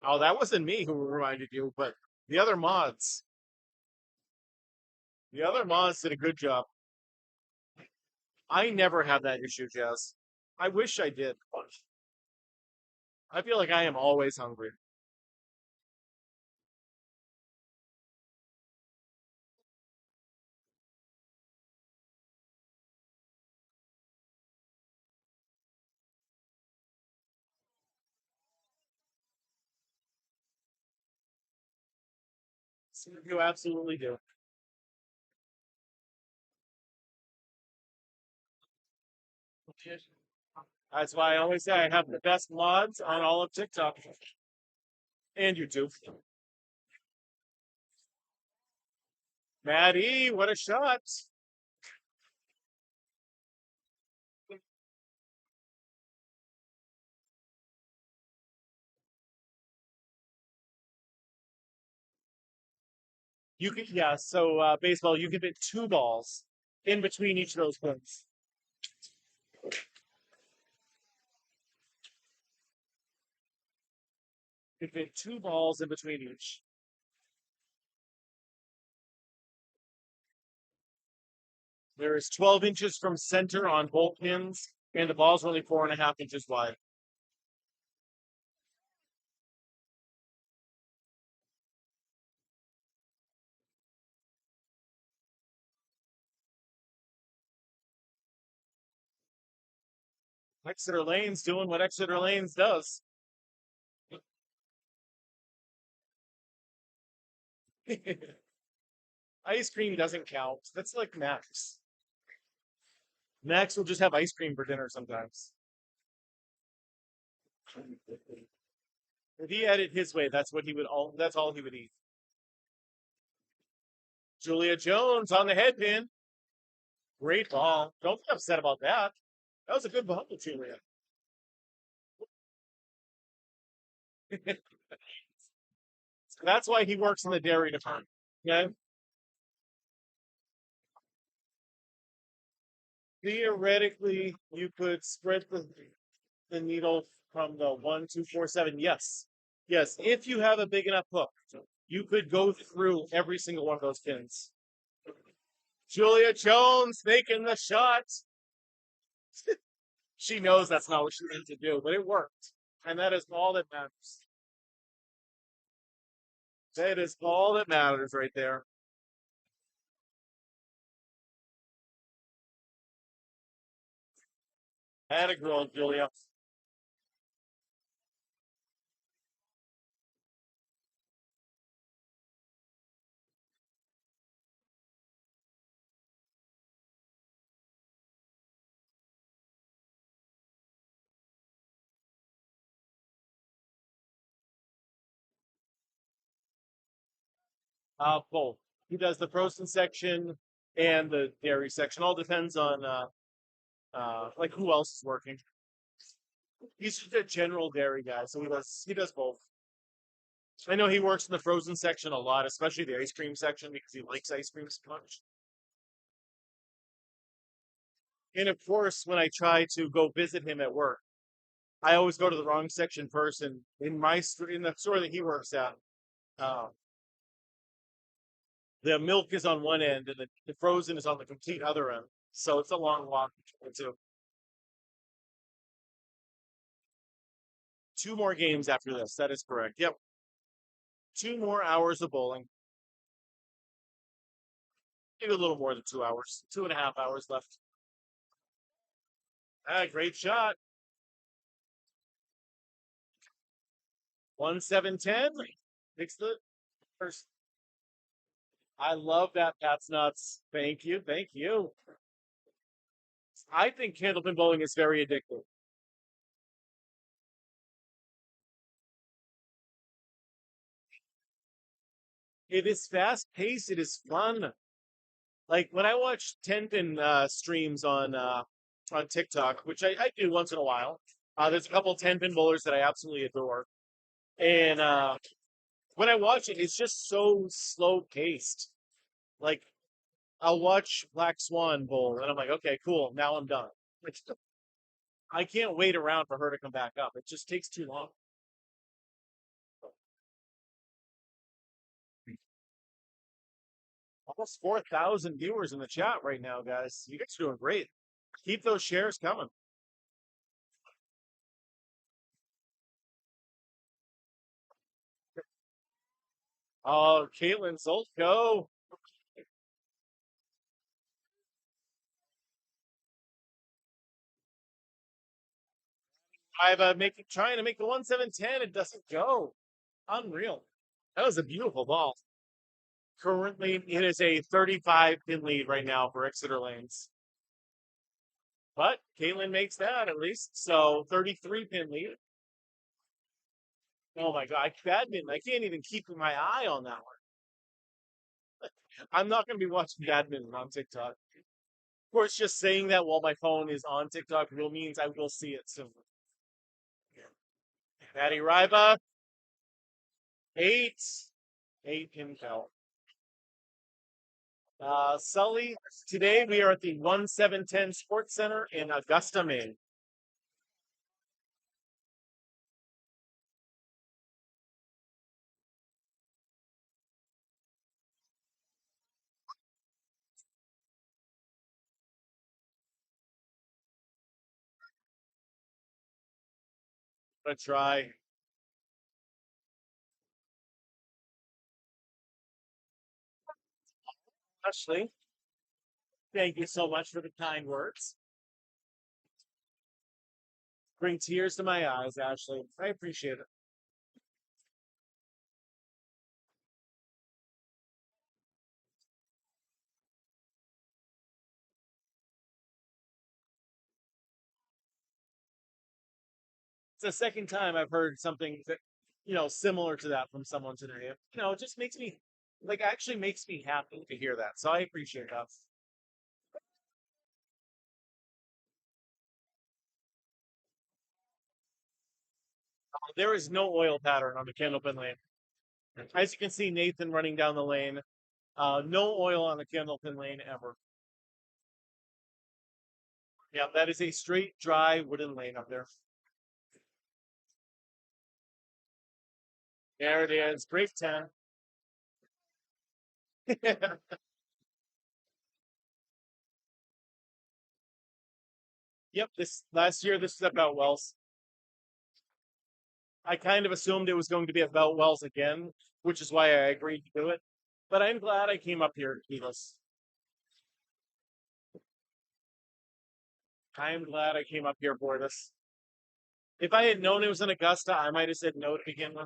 Oh, that wasn't me who reminded you, but the other mods. The other mods did a good job. I never have that issue, Jazz. I wish I did. I feel like I am always hungry. You absolutely do. That's why I always say I have the best mods on all of TikTok and YouTube. Maddie, what a shot. You can, yeah, so baseball, you can fit two balls in between each of those points. You can fit two balls in between each. There is 12 inches from center on both pins, and the ball's only 4.5 inches wide. Exeter Lane's doing what Exeter Lane's does. Ice cream doesn't count. That's like Max. Max will just have ice cream for dinner sometimes. If he had it his way, that's what he would all that's all he would eat. Julia Jones on the head pin. Great ball. Don't be upset about that. That was a good ball, Julia. That's why he works in the dairy department. Okay. Theoretically, you could spread the needle from the 1, 2, 4, 7. Yes. Yes. If you have a big enough hook, you could go through every single one of those pins. Julia Jones making the shot. She knows that's not what she meant to do, but it worked. And that is all that matters. That is all that matters right there. Had a girl, Julia. Both. He does the frozen section and the dairy section. All depends on like who else is working. He's just a general dairy guy, so he does both. I know he works in the frozen section a lot, especially the ice cream section because he likes ice cream so much. And of course, when I try to go visit him at work, I always go to the wrong section first. And in the store that he works at, uh, the milk is on one end and the frozen is on the complete other end. So it's a long walk between the two. Two more games after this. That is correct. Yep. 2 more hours of bowling. Maybe a little more than 2 hours. 2.5 hours left. Ah, great shot. 1-7-10. Fix the first. I love that. That's nuts. Thank you. Thank you. I think candlepin bowling is very addictive. It is fast paced. It is fun. Like when I watch Tenpin streams on on TikTok, which I do once in a while. There's a couple 10-pin bowlers that I absolutely adore. And when I watch it, it's just so slow paced. Like I'll watch Black Swan bowl and I'm like, okay, cool, now I'm done. Like, I can't wait around for her to come back up. It just takes too long. Almost 4,000 viewers in the chat right now, guys. You guys are doing great. Keep those shares coming. Oh, Caitlin Zolt, go. I'm trying to make the 1710. It doesn't go. Unreal. That was a beautiful ball. Currently, it is a 35 pin lead right now for Exeter Lanes. But Caitlin makes that at least. So 33 pin lead. Oh my God. Badminton. I can't even keep my eye on that one. I'm not going to be watching badminton on TikTok. Of course, just saying that while my phone is on TikTok will means I will see it soon. Patty Ryba, 8. 8 pin count. Sully, today we are at the 1710 Sports Center in Augusta, Maine. Let's try. Ashley, thank you so much for the kind words. Bring tears to my eyes, Ashley. I appreciate it. It's the second time I've heard something that, similar to that from someone today. It just makes me, actually makes me happy to hear that. So I appreciate that. There is no oil pattern on the candlepin lane. As you can see, Nathan running down the lane. No oil on the candlepin lane ever. Yeah, that is a straight, dry wooden lane up there. There it is. Break 10. Yep, this last year this was about Wells. I kind of assumed it was going to be about Wells again, which is why I agreed to do it. But I'm glad I came up here, Keyless. I'm glad I came up here for this. If I had known it was in Augusta, I might have said no to begin with.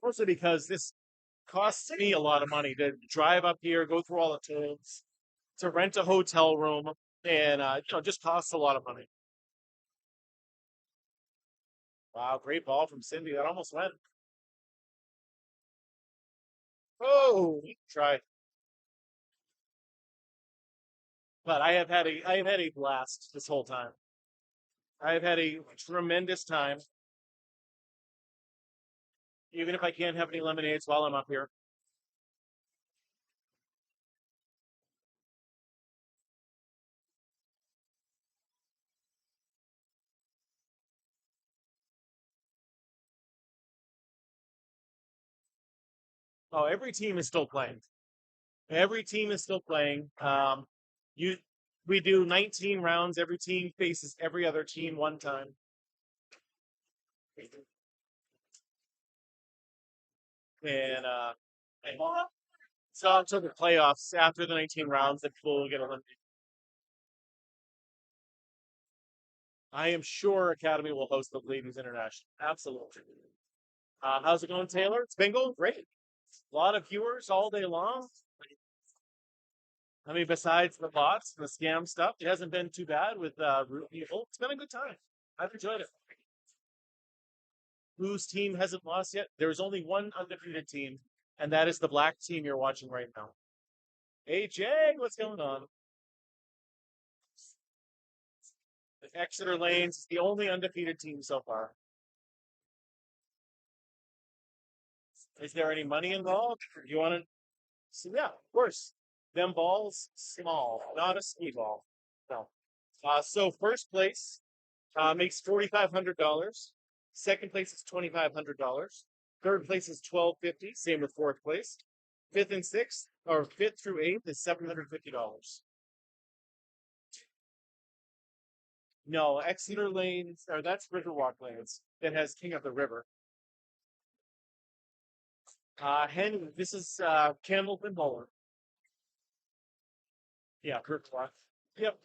Mostly because this costs me a lot of money to drive up here, go through all the tolls, to rent a hotel room, and just costs a lot of money. Wow, great ball from Cindy. That almost went. Oh, try. But I have had a blast this whole time. I have had a tremendous time, even if I can't have any lemonades while I'm up here. Oh, every team is still playing. Every team is still playing. You, we do 19 rounds. Every team faces every other team one time. And so until the playoffs, after the 19 rounds, that people will get eliminated. I am sure Academy will host the Bleedings International. Absolutely. How's it going, Taylor? It's been going great. A lot of viewers all day long. I mean, besides the bots and the scam stuff, it hasn't been too bad with root people. It's been a good time. I've enjoyed it. whose team hasn't lost yet? There's only one undefeated team, and that is the black team you're watching right now. Hey, Jay, what's going on? Exeter Lanes is the only undefeated team so far. Is there any money involved? You want to? So yeah, of course. Them balls small, not a ski ball. No. So first place makes $4,500. Second place is $2,500. Third place is $1,250. Same with fourth place. Fifth and sixth, or fifth through eighth, is $750. No, Exeter Lanes, or that's Riverwalk Lanes. That has King of the River. Henry, this is Candlepin Bowler. Yeah, Riverwalk. Yep.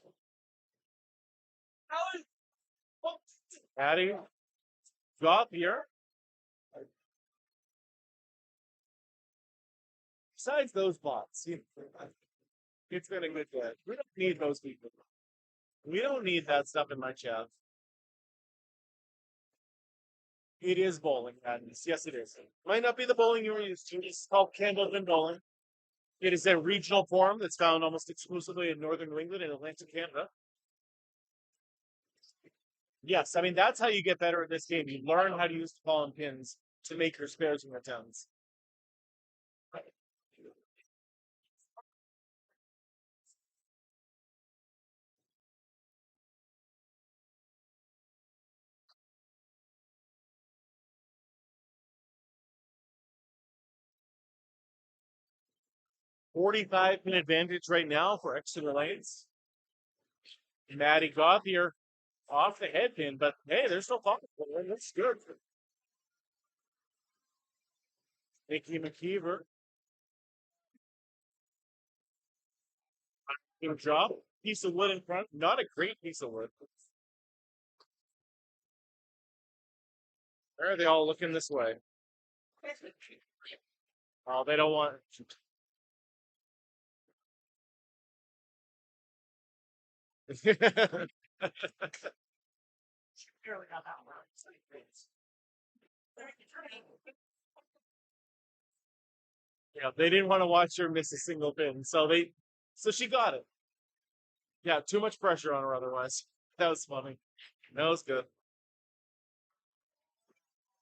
Patty, drop here. Besides those bots, it's been a good day. We don't need those people. We don't need that stuff in my chat. It is bowling, madness. Yes, it is. Might not be the bowling you're used to. It's called Candlepin Bowling. It is a regional form that's found almost exclusively in northern New England and Atlantic Canada. Yes, I mean that's how you get better at this game. You learn how to use the ball and pins to make your spares and returns. 45 pin advantage right now for Exeter Lanes. Maddie Gauthier off the head pin, but hey, there's no pocket. That's good. Nikki McKeever. Good job. Piece of wood in front. Not a great piece of wood. Where are they all looking this way? Oh, they don't want. Yeah, they didn't want to watch her miss a single pin, so she got it. Yeah, too much pressure on her otherwise. That was funny. That was good.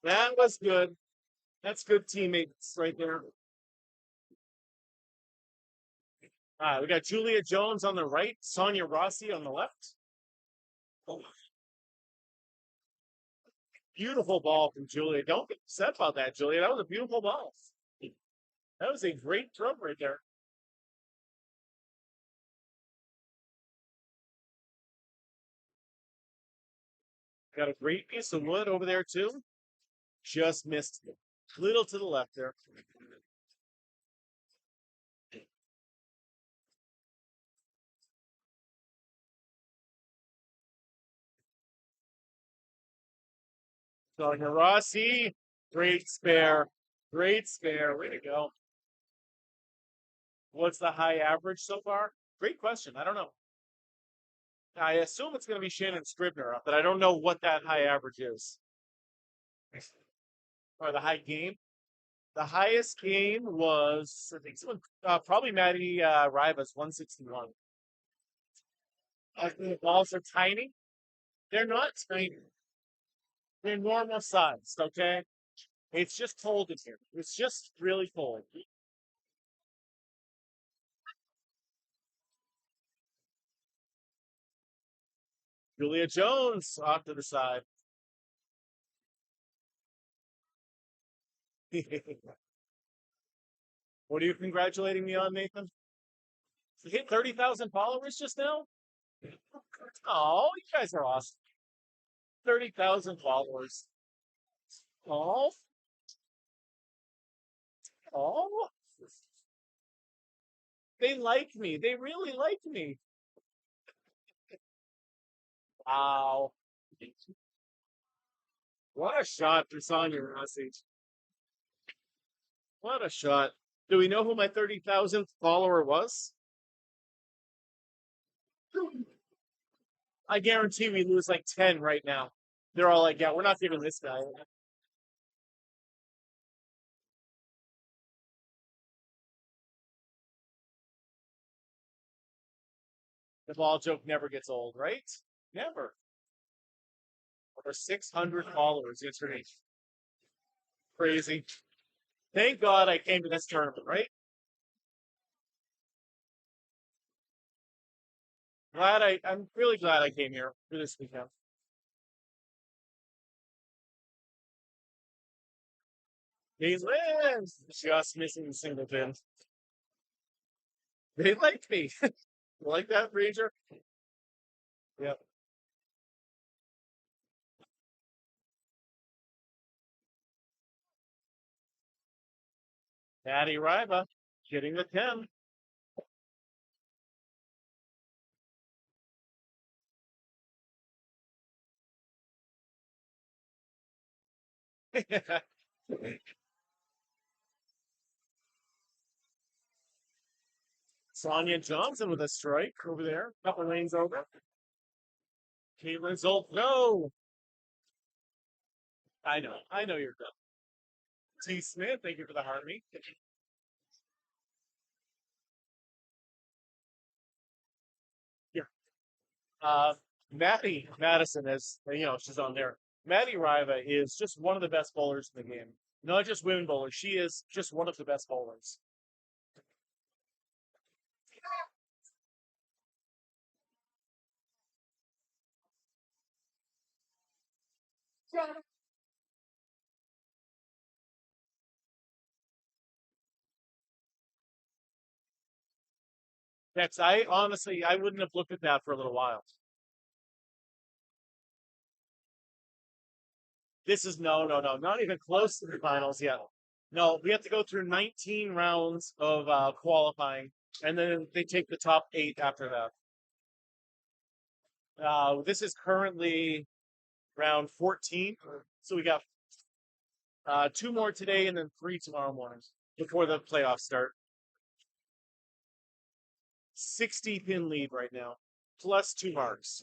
That was good. That's good teammates right there. We got Julia Jones on the right, Sonia Rossi on the left. Oh, beautiful ball from Julia. Don't get upset about that, Julia. That was a beautiful ball. That was a great throw right there. Got a great piece of wood over there too. Just missed it. Little to the left there. Sonia Rossi, great spare. Great spare. Way to go. What's the high average so far? Great question. I don't know. I assume it's going to be Shannon Scribner, but I don't know what that high average is. Or the high game. The highest game was, I think, someone, probably Maddie Rivas, 161. The balls are tiny. They're not tiny. They're normal sized, okay? It's just cold in here. It's just really cold. Julia Jones off to the side. What are you congratulating me on, Nathan? You hit 30,000 followers just now? Oh, you guys are awesome. 30,000 followers. Oh, oh. They like me. They really like me. Wow. What a shot for Sonia Rossi. What a shot. Do we know who my 30,000th follower was? I guarantee we lose like 10 right now. They're all like, yeah, we're not giving this guy. The ball joke never gets old, right? Never. Over 600 followers yesterday. Crazy. Thank God I came to this tournament, right? I'm really glad I came here for this weekend. These wins! Just missing the single pin. They like me. You like that, Ranger? Yep. Patty Riva getting the 10. Sonia Johnson with a strike over there. Couple lanes over. Caitlin Zolt, no. I know you're good. T. Smith, thank you for the harmony. Yeah. Maddie Madison is, she's on there. Maddie Riva is just one of the best bowlers in the game. Not just women bowlers. She is just one of the best bowlers. Next, I honestly, I wouldn't have looked at that for a little while. This is no, not even close to the finals yet. No, we have to go through 19 rounds of qualifying, and then they take the top 8 after that. This is currently round 14, so we got 2 more today and then 3 tomorrow morning before the playoffs start. 60 pin lead right now, plus 2 marks.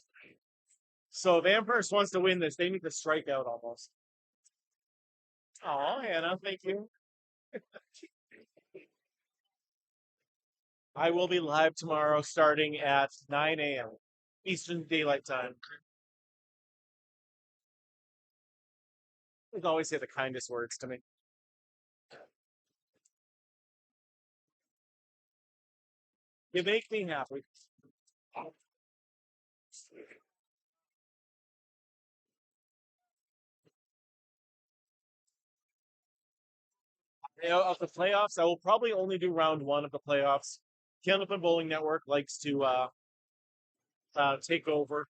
So if Amherst wants to win this, they need to strike out almost. Oh, Hannah, thank you. I will be live tomorrow starting at 9 a.m. Eastern Daylight Time. You always say the kindest words to me. You make me happy. Of the playoffs, I will probably only do round 1 of the playoffs. Candlepin Bowling Network likes to take over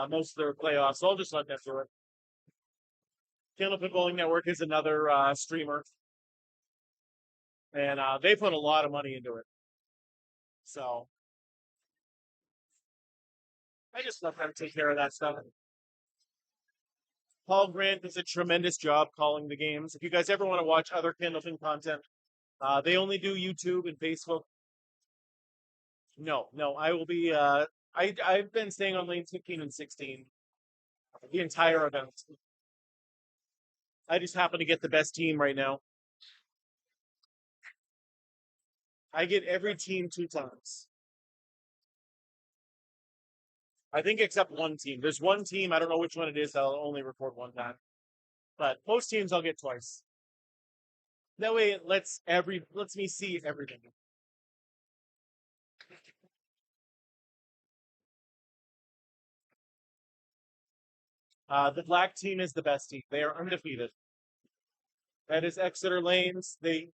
most of their playoffs, so I'll just let them do it. Candlepin Bowling Network is another streamer, and they put a lot of money into it. So I just let them take care of that stuff. Paul Grant does a tremendous job calling the games. If you guys ever want to watch other Candlepin content, they only do YouTube and Facebook. No, I will be. I've been staying on lanes 15 and 16 the entire event. I just happen to get the best team right now. I get every team 2 times. I think except one team. There's one team, I don't know which one it is, I'll only record 1 time. But most teams I'll get twice. That way it lets me see everything. The black team is the best team. They are undefeated. That is Exeter Lanes. They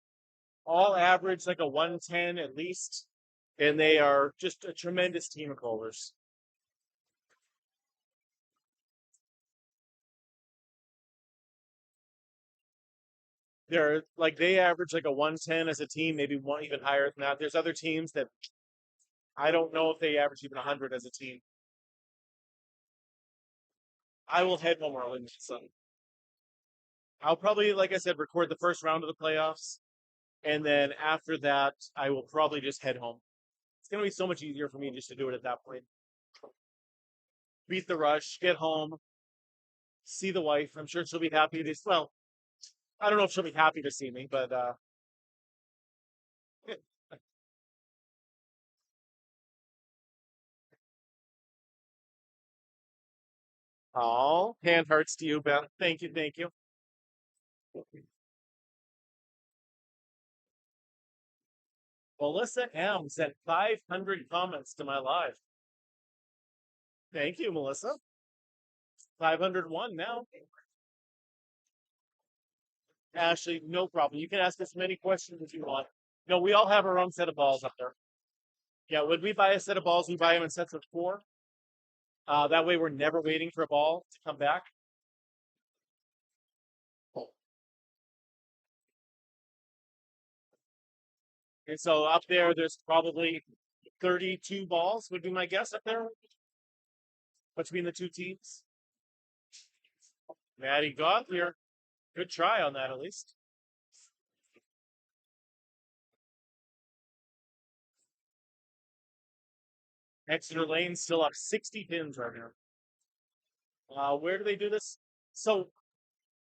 all average like a 110 at least, and they are just a tremendous team of bowlers. They're like they average like a 110 as a team, maybe one even higher than that. There's other teams that I don't know if they average even 100 as a team. I will head home early, so I'll probably, like I said, record the first round of the playoffs, and then after that, I will probably just head home. It's gonna be so much easier for me just to do it at that point. Beat the rush, get home, see the wife. I'm sure she'll be happy to. Well, I don't know if she'll be happy to see me, but Oh, hand hearts to you, Beth. Thank you, thank you. Melissa M sent 500 comments to my live. Thank you, Melissa. 501 now. Ashley, no problem. You can ask as many questions as you want. No, we all have our own set of balls up there. Yeah, when we buy a set of balls, we buy them in sets of four. That way we're never waiting for a ball to come back. And so up there's probably 32 balls, would be my guess up there between the two teams. Maddie got here. Good try on that, at least. Exeter Lane still up 60 pins right now. Where do they do this? So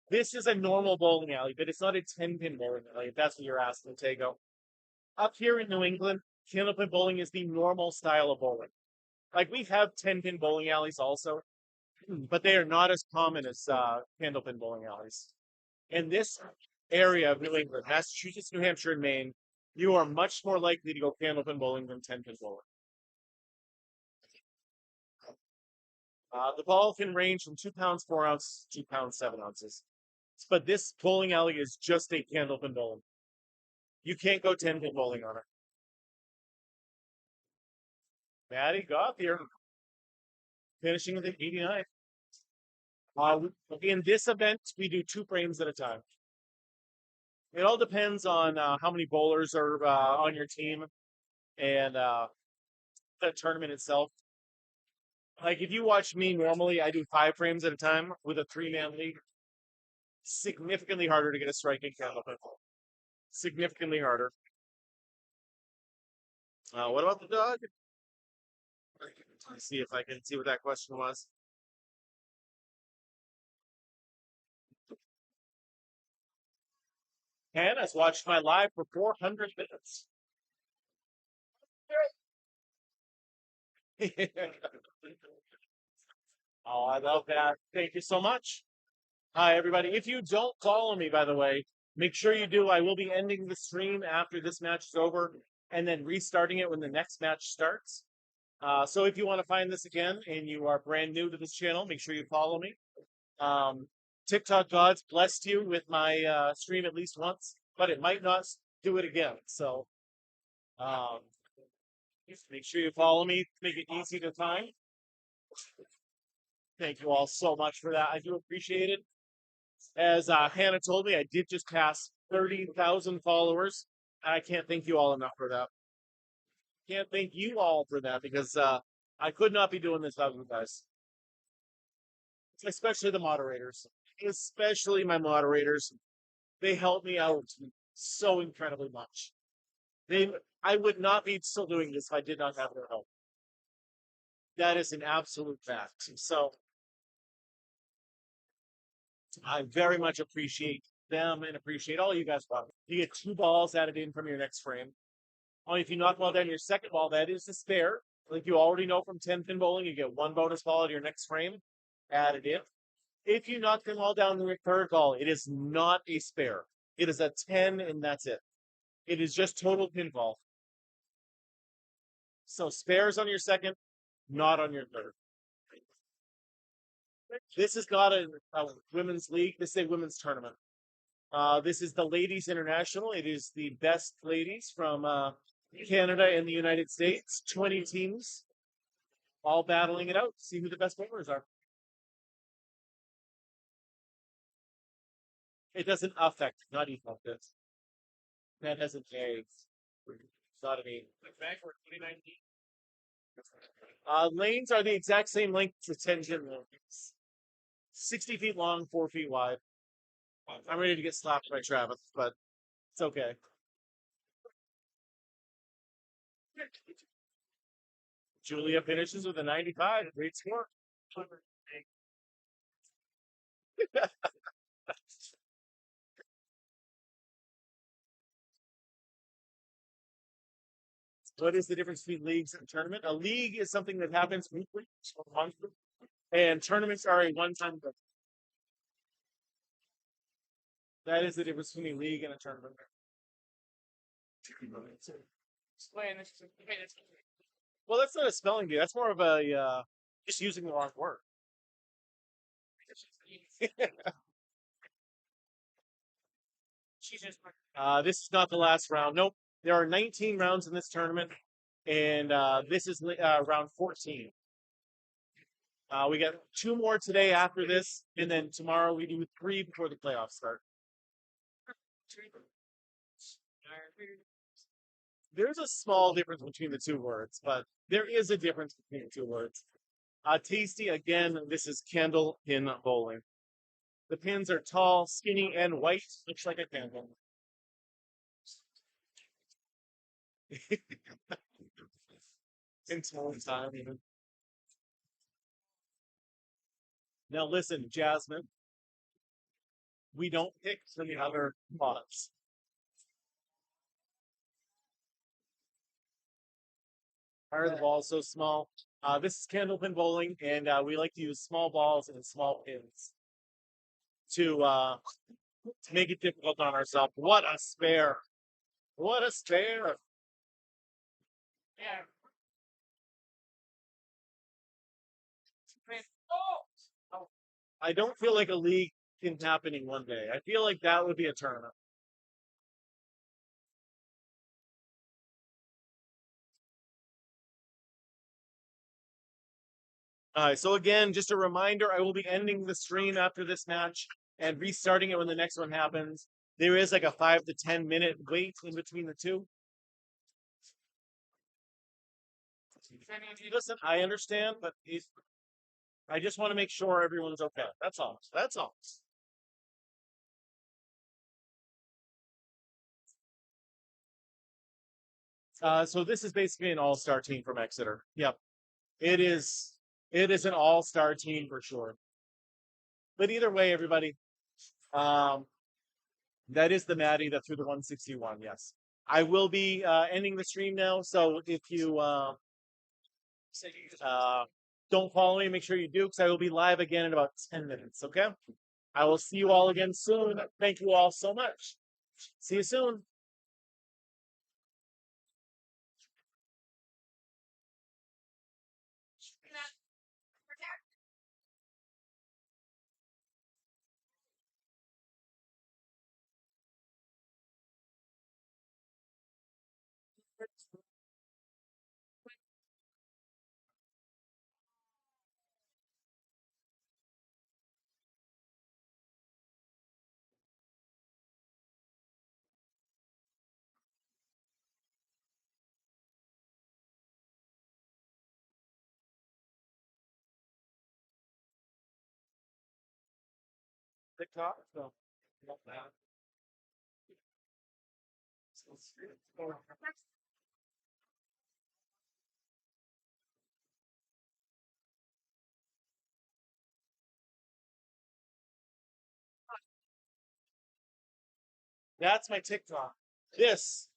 this is a normal bowling alley, but it's not a 10-pin bowling alley, if that's what you're asking, Tago. Up here in New England, candlepin bowling is the normal style of bowling. Like we have 10-pin bowling alleys also, but they are not as common as candlepin bowling alleys. In this area of New England, Massachusetts, New Hampshire, and Maine, you are much more likely to go candlepin bowling than 10-pin bowling. The ball can range from 2 pounds 4 ounces to 2 pounds 7 ounces. But this bowling alley is just a candlepin bowling. You can't go 10-pin bowling on it. Maddie got here, finishing with an 89. In this event, we do 2 frames at a time. It all depends on how many bowlers are on your team and the tournament itself. Like if you watch me normally, I do 5 frames at a time with a 3-man league. Significantly harder to get a strike in candlepin. Significantly harder. What about the dog? Let's see if I can see what that question was. Hannah's watched my live for 400 minutes. Oh, I love that. Thank you so much. Hi, everybody. If you don't follow me, by the way, make sure you do. I will be ending the stream after this match is over and then restarting it when the next match starts. So if you want to find this again and you are brand new to this channel, make sure you follow me. TikTok gods blessed you with my stream at least once, but it might not do it again. So make sure you follow me. Make it easy to find. Thank you all so much for that. I do appreciate it. As Hannah told me, I did just pass 30,000 followers. I can't thank you all enough for that. Can't thank you all for that because I could not be doing this without you guys. Especially the moderators. Especially my moderators. They help me out so incredibly much. I would not be still doing this if I did not have their help. That is an absolute fact. So I very much appreciate them and appreciate all you guys watching. You get 2 balls added in from your next frame. Only if you knock well down your second ball, that is the spare. Like you already know from 10-pin bowling, you get 1 bonus ball at your next frame added in. If you knock them all down to your third ball, it is not a spare. It is a 10 and that's it. It is just total pinball. So spares on your second, not on your third. This is not a women's league. This is a women's tournament. This is the Ladies International. It is the best ladies from Canada and the United States. 20 teams all battling it out to see who the best bowlers are. It doesn't affect, not affect it. That has a J. It's not an E. Back for 2019. Lanes are the exact same length to 10-pin lanes. 60 feet long, 4 feet wide. I'm ready to get slapped by Travis, but it's okay. Julia finishes with a 95. Great score. What is the difference between leagues and tournament? A league is something that happens weekly or monthly. And tournaments are a one-time thing. That is the difference between a league and a tournament. Explain this to me. Well, that's not a spelling bee. That's more of a just using the wrong word. She's just This is not the last round. Nope. There are 19 rounds in this tournament, and this is round 14. We got 2 more today after this, and then tomorrow we do 3 before the playoffs start. There's a small difference between the 2 words, but there is a difference between the 2 words. Tasty, again, this is candlepin bowling. The pins are tall, skinny, and white, looks like a candle. Until time, even. Now listen, Jasmine, we don't pick from the other pots. Why are the balls so small? This is candlepin bowling, and we like to use small balls and small pins to make it difficult on ourselves. What a spare! What a spare! yeah. Oh, I don't feel like a league can happen in one day. I feel like that would be a tournament. So again, just a reminder, I will be ending the stream after this match and restarting it when the next one happens. There is like a 5 to 10 minute wait in between the two. Listen, I understand, but I just want to make sure everyone's okay. That's all. That's all. So this is basically an all-star team from Exeter. Yep. It is it is an all-star team for sure. But either way, everybody, um, that is the Maddie that threw the 161. Yes, I will be ending the stream now. So if you uh, don't follow me, make sure you do because I will be live again in about 10 minutes. Okay. I will see you all again soon. Thank you all so much. See you soon. TikTok. So, not that. That's my TikTok. This.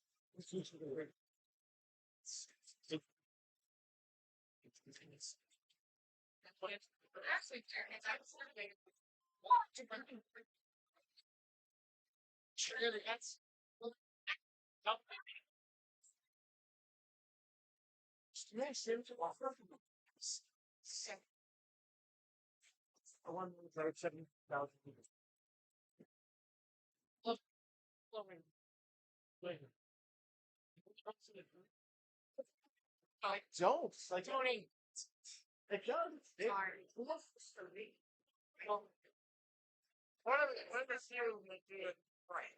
actually, that's I want to drive 7,000 people. I don't. I don't. I don't. one of the few that do it right.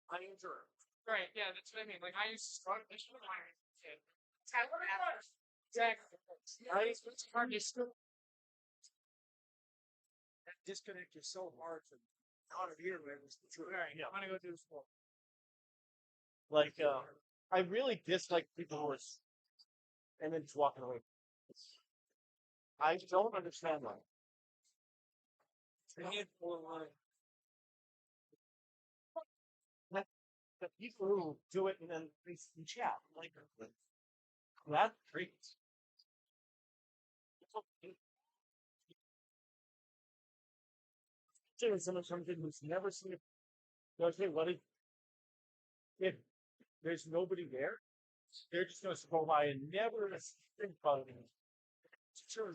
I enjoy. Right, yeah, that's what I mean. Like I used to start this one when I was a kid. Exactly. It's hard to still That disconnect is so hard from out of here, man. It's the truth. right. I'm gonna go do this for. Like, I really dislike people who are and then just walking away. I don't understand that. I need more line. The people who do it and then they chat like that's great. Doing something who's never seen it. Okay, if there's nobody there, they're just gonna scroll by and never think about it. It's true.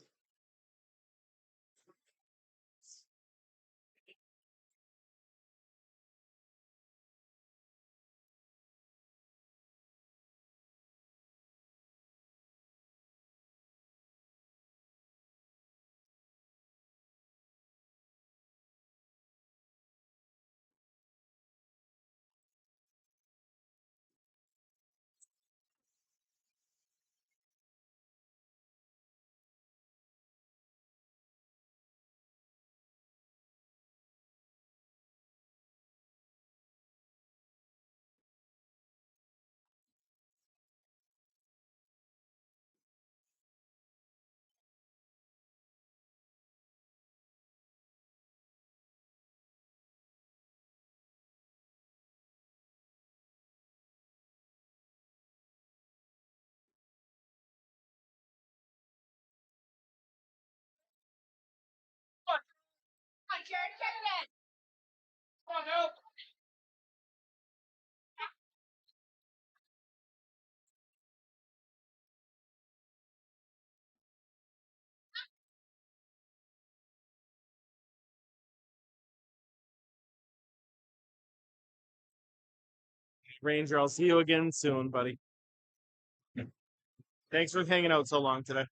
Ranger, I'll see you again soon, buddy. Thanks for hanging out so long today.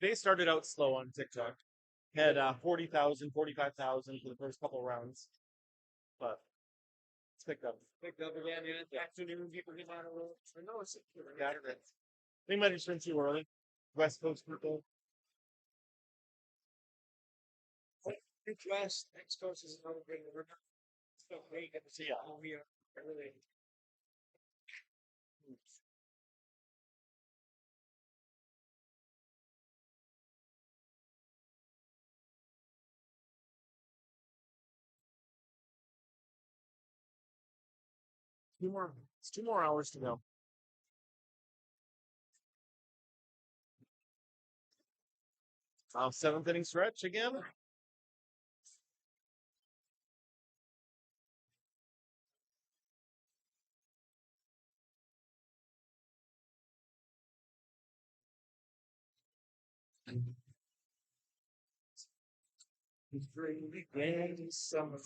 They started out slow on TikTok. Had 40,000, 45,000 for the first couple rounds, but it's picked up. Picked up again, yeah. Afternoon people get out of work. I know it's Got it. They might have been too early. West Coast people. It's West. Next coast is another big river. It's so great to see how we are. Really. 2 more. It's 2 more hours to go. Seventh inning stretch again. Summer.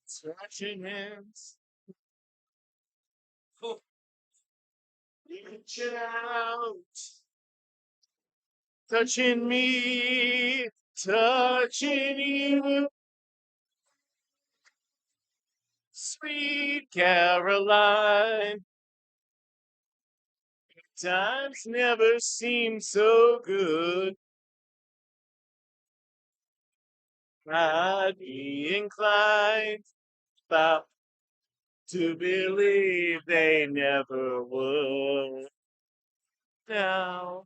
Stretching hands. Reaching out. Touching me. Touching you. Sweet Caroline. Times never seem so good. I'd be inclined about to believe they never would. Now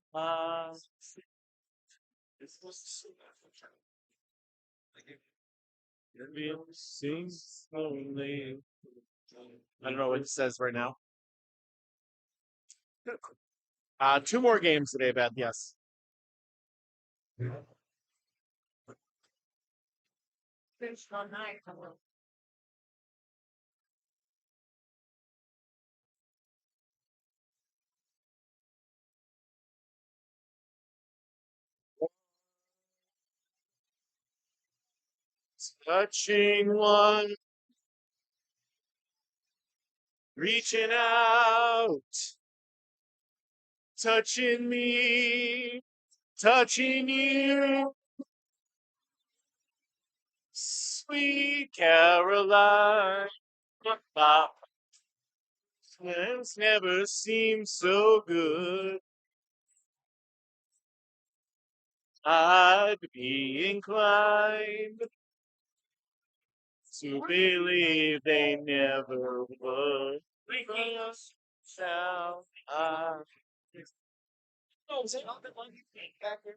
this was seems lonely. I don't know what it says right now. 2 more games today, Beth. Yes. Finished on night. Touching one, reaching out, touching me, touching you. Sweet Caroline. Times never seemed so good. I'd be inclined to believe they never would. Because shall I? Oh, is it not that one back there?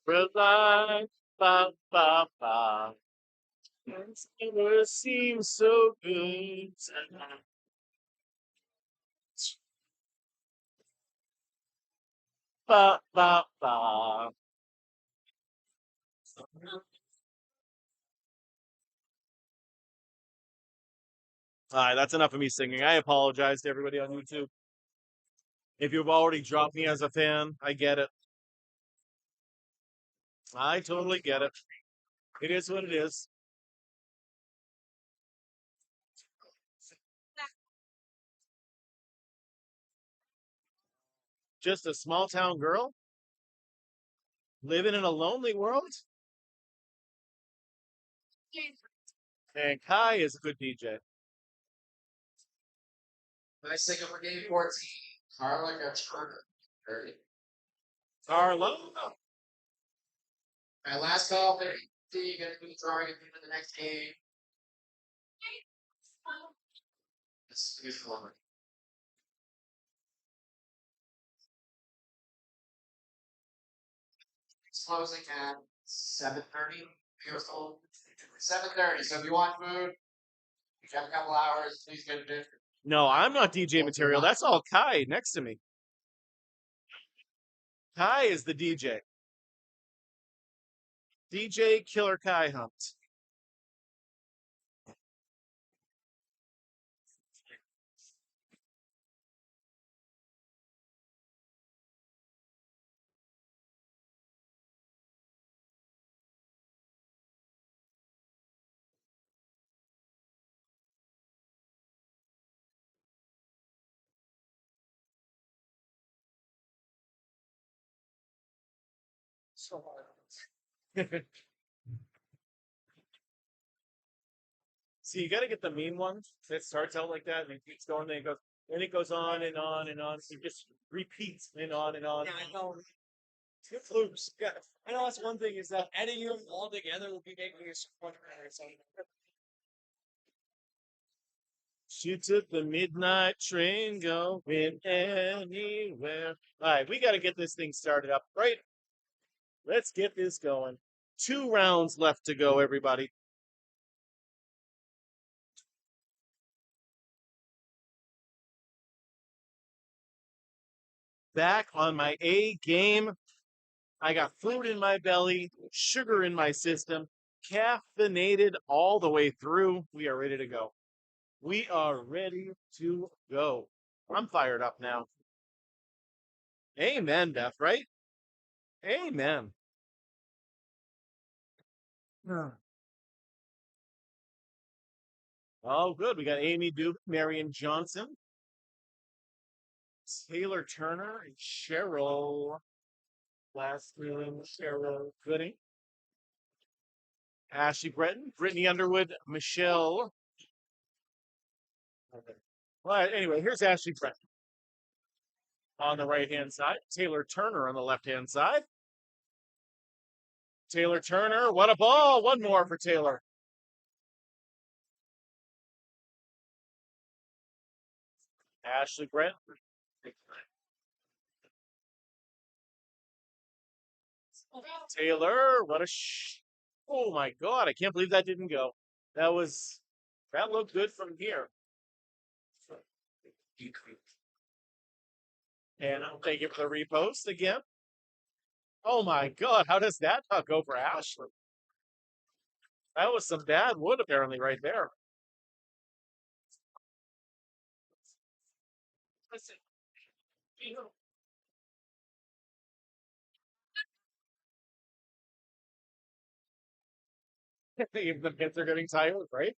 Rely, ba ba ba. Times never seemed so good. Ba ba ba. All right, that's enough of me singing. I apologize to everybody on YouTube. If you've already dropped me as a fan, I get it. I totally get it. It is what it is. Just a small town girl living in a lonely world. And Kai is a good DJ. Nice singer for game 14. Carla Turner. Carlo. My last call, 50. Gonna be drawing at the end of the next game. This is long. It's closing at 7:30. 7:30. So if you want food, if you have a couple hours, please get it in. No, I'm not DJ material. That's all Kai next to me. Kai is the DJ. DJ Killer Kai Hunt. So hard. See, you got to get the mean one that starts out like that and it keeps going. Then it goes on and on and on. It just repeats and on and on. Yeah, I know. Two loops. Yeah. I know that's one thing is that Editing them all together will be making it so much better. So she took the midnight train going anywhere. All right, we got to get this thing started up, right? Let's get this going. 2 rounds left to go, everybody. Back on my A game. I got food in my belly, sugar in my system, caffeinated all the way through. We are ready to go. We are ready to go. I'm fired up now. Amen, Beth, right? Amen. Oh, good. We got Amy Duke, Marion Johnson, Taylor Turner, and Cheryl. Last name Cheryl Gooding. Ashley Breton, Brittany Underwood, Michelle. Well, anyway, here's Ashley Breton on the right hand side, Taylor Turner on the left hand side. Taylor Turner, what a ball! One more for Taylor. Ashley Brent. Taylor, what a oh my God, I can't believe that didn't go. That looked good from here. And thank you for the repost again. Oh my God, how does that not go for Ashley? That was some bad wood apparently right there. Listen, the kids are getting tired, right?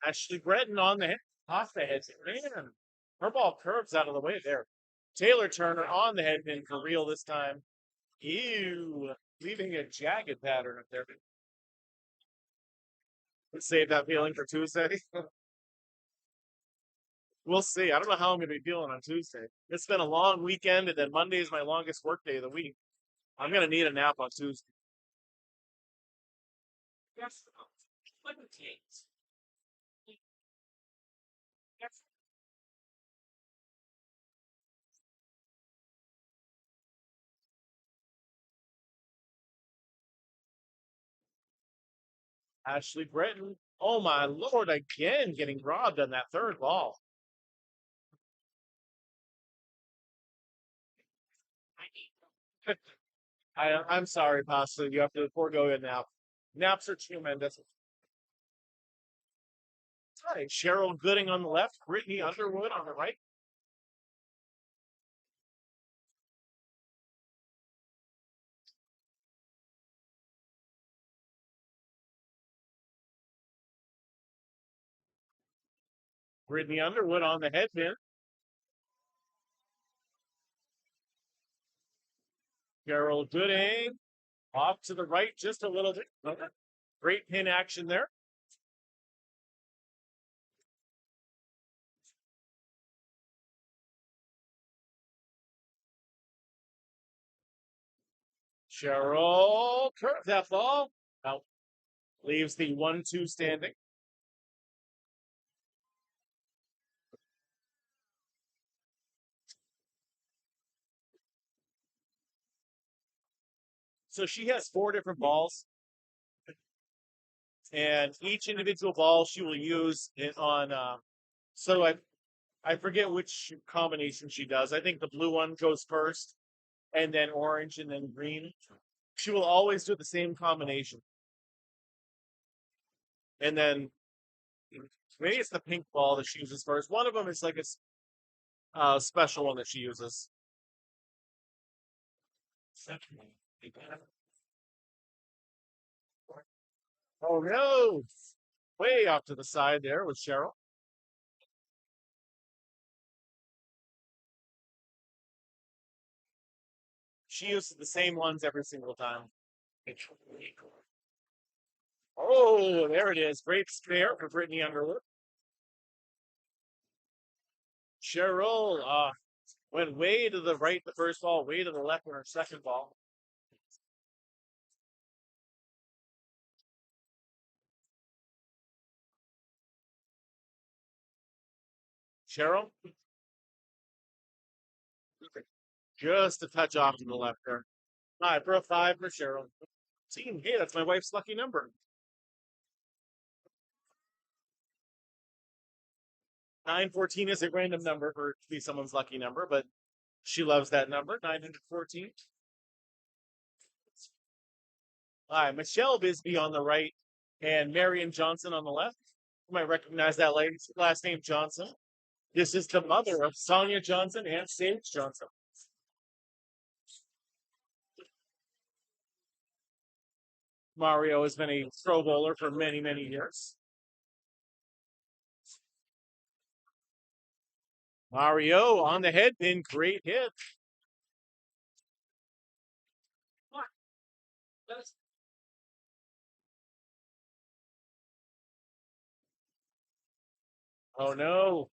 Ashley Breton on the head, off the head. Man, her ball curves out of the way there. Taylor Turner on the head pin for real this time. Ew, leaving a jagged pattern up there. Let's save that feeling for Tuesday. We'll see. I don't know how I'm going to be feeling on Tuesday. It's been a long weekend, and then Monday is my longest work day of the week. I'm going to need a nap on Tuesday. Yes. What the case? Yes. Ashley Breton. Oh my lord, again getting robbed on that third ball. I'm sorry, Pasta. You have to forego a nap. Naps are tremendous. Hi, Cheryl Gooding on the left, Brittany Underwood on the right. Brittany Underwood on the head pin. Cheryl Gooding off to the right just a little bit. Great pin action there. Cheryl curves that ball. Out. Leaves the 1-2 standing. So she has 4 different balls, and each individual ball she will use it on. So I forget which combination she does. I think the blue one goes first, and then orange, and then green. She will always do the same combination, and then maybe it's the pink ball that she uses first. One of them is like a special one that she uses. Oh no! Way off to the side there with Cheryl. She uses the same ones every single time. Oh, there it is. Great spare for Brittany Underwood. Cheryl went way to the right the first ball, way to the left on her second ball. Cheryl, just a touch off to the left there. All right, for a 5 for Cheryl. Team, hey, that's my wife's lucky number. 914 is a random number for to be someone's lucky number, but she loves that number, 914. All right, Michelle Bisbee on the right and Marion Johnson on the left. You might recognize that lady's last name Johnson. This is the mother of Sonia Johnson and Sage Johnson. Mario has been a Pro Bowler for many, many years. Mario on the head pin, great hit. Oh no.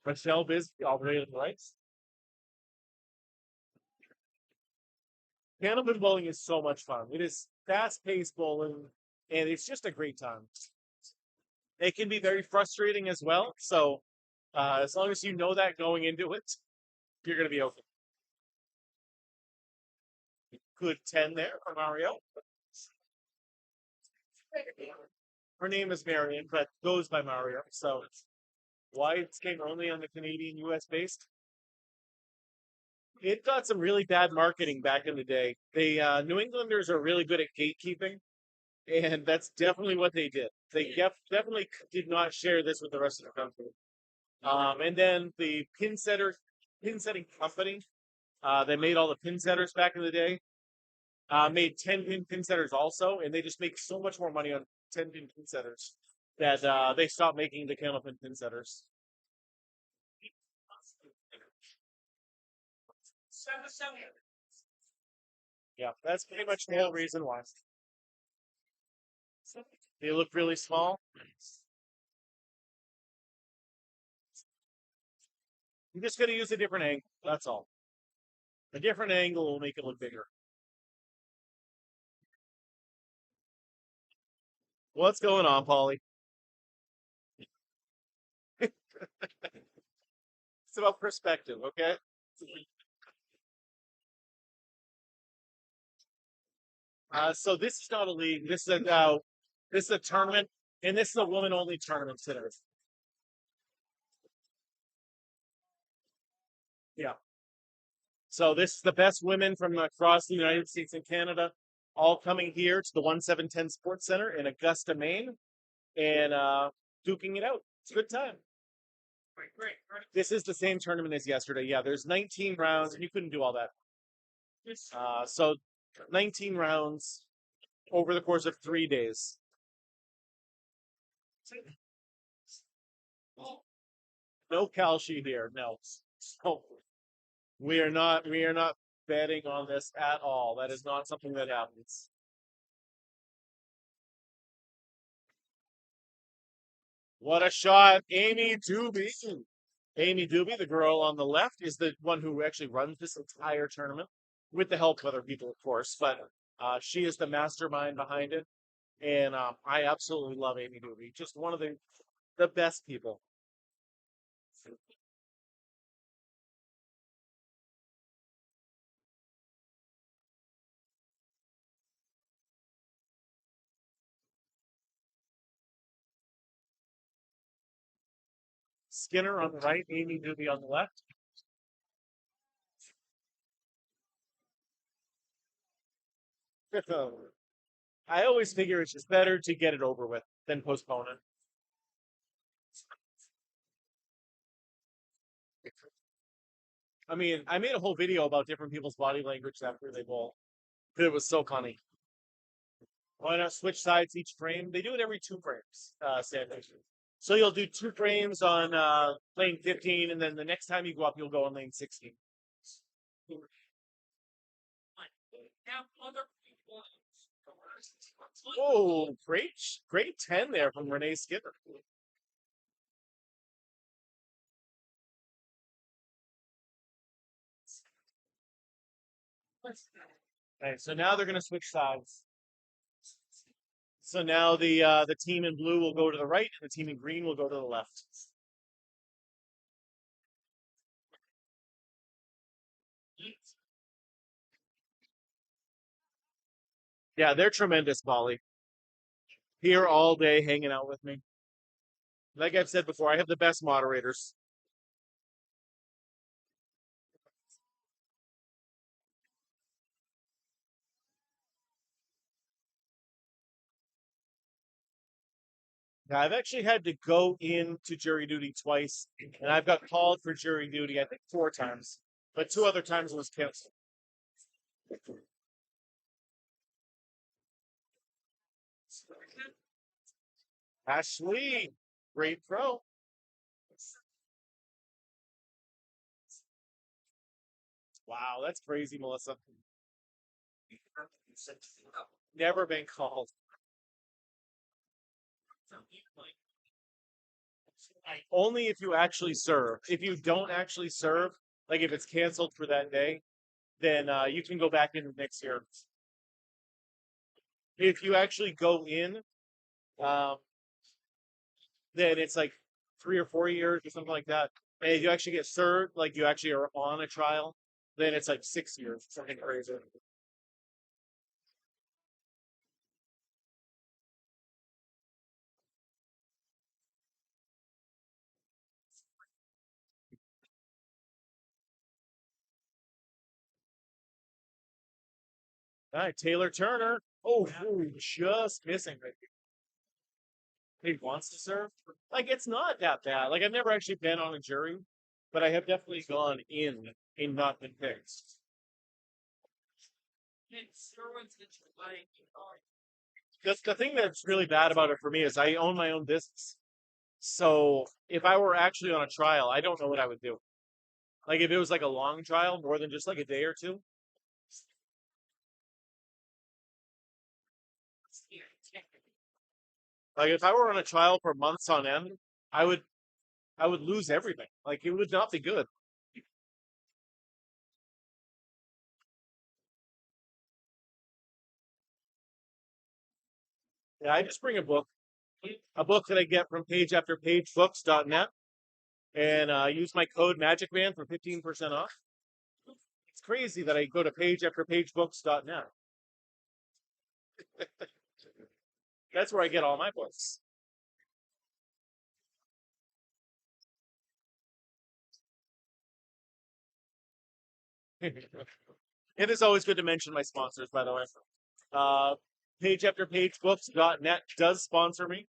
Michelle Bisbee all the way to the right. Candlepin bowling is so much fun. It is fast-paced bowling, and it's just a great time. It can be very frustrating as well. So as long as you know that going into it, you're going to be okay. Good 10 there for Mario. Her name is Marion, but goes by Mario. So why it's came only on the Canadian US based. It got some really bad marketing back in the day. They New Englanders are really good at gatekeeping, and that's definitely what they did. They definitely did not share this with the rest of the country. And then the pin setting company, they made all the pin setters back in the day. Made 10 pin setters also, and they just make so much more money on 10 pin setters. that they stopped making the candlepin pin setters. Yeah, that's pretty much the whole reason why. They look really small. You just got to use a different angle. That's all. A different angle will make it look bigger. What's going on, Polly? It's about perspective, okay? So this is not a league. This is a tournament, and this is a woman-only tournament today. Yeah. So this is the best women from across the United States and Canada, all coming here to the 1710 Sports Center in Augusta, Maine, and duking it out. It's a good time. Great. This is the same tournament as yesterday. Yeah, there's 19 rounds, and you couldn't do all that. So 19 rounds over the course of 3 days. No Kalshi here. No. So we are not betting on this at all. That is not something that happens. What a shot, Amy Doobie. Amy Doobie, the girl on the left, is the one who actually runs this entire tournament, with the help of other people, of course. But she is the mastermind behind it, and I absolutely love Amy Doobie. Just one of the best people. Skinner on the right, Amy Doobie on the left. I always figure it's just better to get it over with than postpone it. I mean, I made a whole video about different people's body language after they bowl. It was so funny. Why not switch sides each frame? They do it every 2 frames, Sandy. So you'll do 2 frames on lane 15, and then the next time you go up, you'll go on lane 16. Oh, great 10 there from Renee Skinner. Right, so now they're going to switch sides. So now the team in blue will go to the right, and the team in green will go to the left. Yeah, they're tremendous, Polly. Here all day hanging out with me. Like I've said before, I have the best moderators. Now, I've actually had to go into jury duty twice, and I've got called for jury duty, I think 4 times, but 2 other times it was canceled. Ashley, great throw. Wow, that's crazy, Melissa. Never been called. Only if you actually serve. If you don't actually serve, like if it's canceled for that day, then you can go back in next year. If you actually go in, um, then it's like 3 or 4 years or something like that. And if you actually get served, like you actually are on a trial, then it's like 6 years, something crazy. All right, Taylor Turner. Oh, ooh, just missing right here. He wants to serve. Like it's not that bad. Like I've never actually been on a jury, but I have definitely gone in and not been picked. the thing that's really bad about it for me is I own my own business. So if I were actually on a trial, I don't know what I would do. Like if it was like a long trial, more than just like a day or two. Like if I were on a trial for months on end, I would I would lose everything. Like it would not be good. Yeah, I just bring a book that I get from pageafterpagebooks.net, and use my code MagicMan for 15% off. It's crazy that I go to pageafterpagebooks.net. That's where I get all my books. It is always good to mention my sponsors, by the way. Uh, pageafterpagebooks.net does sponsor me.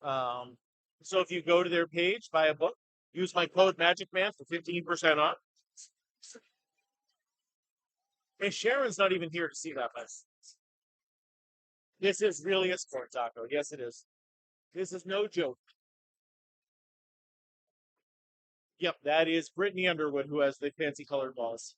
Um, so if you go to their page, buy a book, use my code MagicMan for 15% off. And Sharon's not even here to see that mess. This is really a sport taco. Yes, it is. This is no joke. Yep, that is Brittany Underwood who has the fancy colored balls.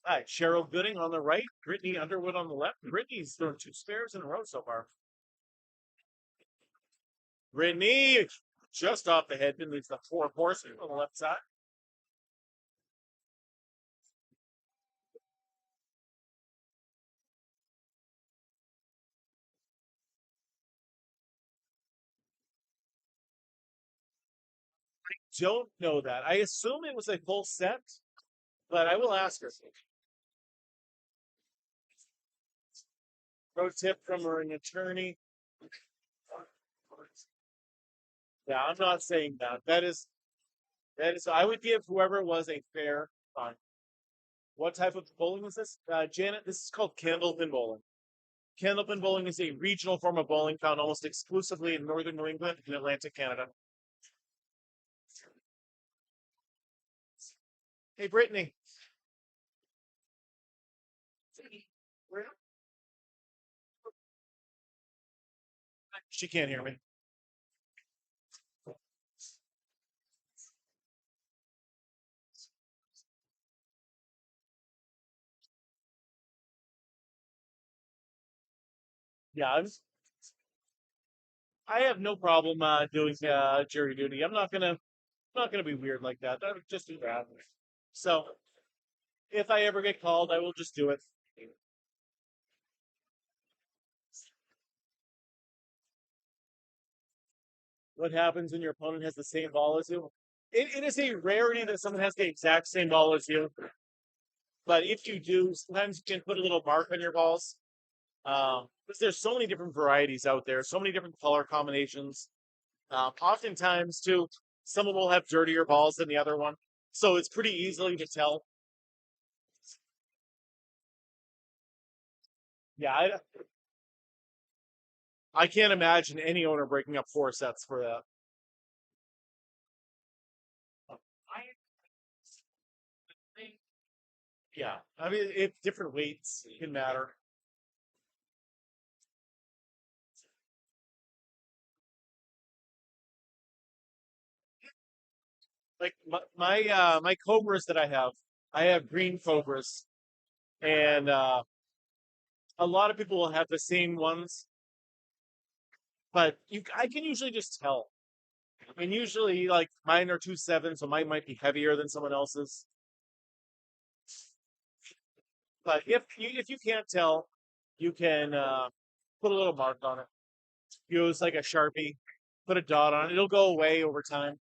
All right, Cheryl Gooding on the right, Brittany Underwood on the left. Brittany's thrown two spares in a row so far. Brittany just off the head, leaves the four horsemen on the left side. Don't know that. I assume it was a full set, but I will ask her. Pro tip from an attorney. Yeah, I'm not saying that. That is. I would give whoever it was a fair fine. What type of bowling is this, Janet? This is called candlepin bowling. Candlepin bowling is a regional form of bowling found almost exclusively in northern New England and Atlantic Canada. Hey, Brittany. She can't hear me. Yeah, I have no problem doing jury duty. I'm not gonna be weird like that. I would just do that. So if I ever get called, I will just do it. What happens when your opponent has the same ball as you? It is a rarity that someone has the exact same ball as you. But if you do, sometimes you can put a little mark on your balls. Because there's so many different varieties out there, so many different color combinations. Oftentimes, too, someone will have dirtier balls than the other one. So it's pretty easily to tell. Yeah, I can't imagine any owner breaking up four sets for that. Yeah, I mean, if different weights can matter. Like my cobras that I have green cobras, and a lot of people will have the same ones, but I can usually just tell. And usually, like mine are 2.7, so mine might be heavier than someone else's. But if you can't tell, you can put a little mark on it. Use like a Sharpie, put a dot on it. It'll go away over time.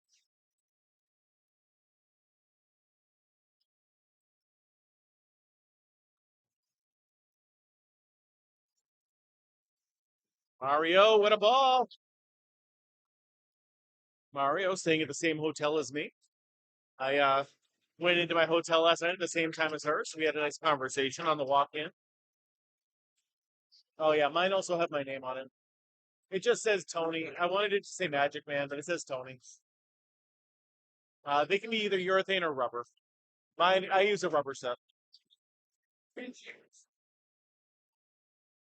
Mario, what a ball! Mario staying at the same hotel as me. I went into my hotel last night at the same time as her, so we had a nice conversation on the walk in. Oh yeah, mine also have my name on it. It just says Tony. I wanted it to say Magic Man, but it says Tony. They can be either urethane or rubber. Mine, I use a rubber set.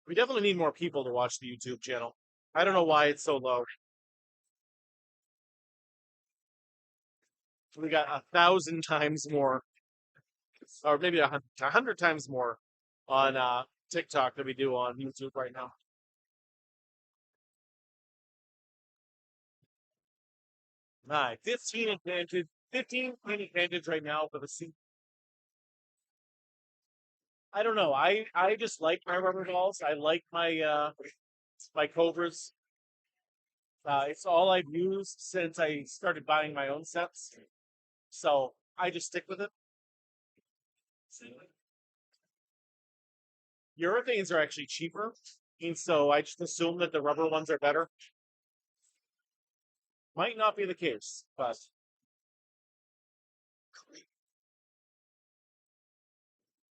We definitely need more people to watch the YouTube channel. I don't know why it's so low. We got 1,000 times more, or maybe a hundred times more on TikTok than we do on YouTube right now. My 15 advantage, 15 point advantage right now for the seat. I don't know. I just like my rubber balls. I like my Cobras. It's all I've used since I started buying my own sets. So I just stick with it. Urethanes are actually cheaper, and so I just assume that the rubber ones are better. Might not be the case, but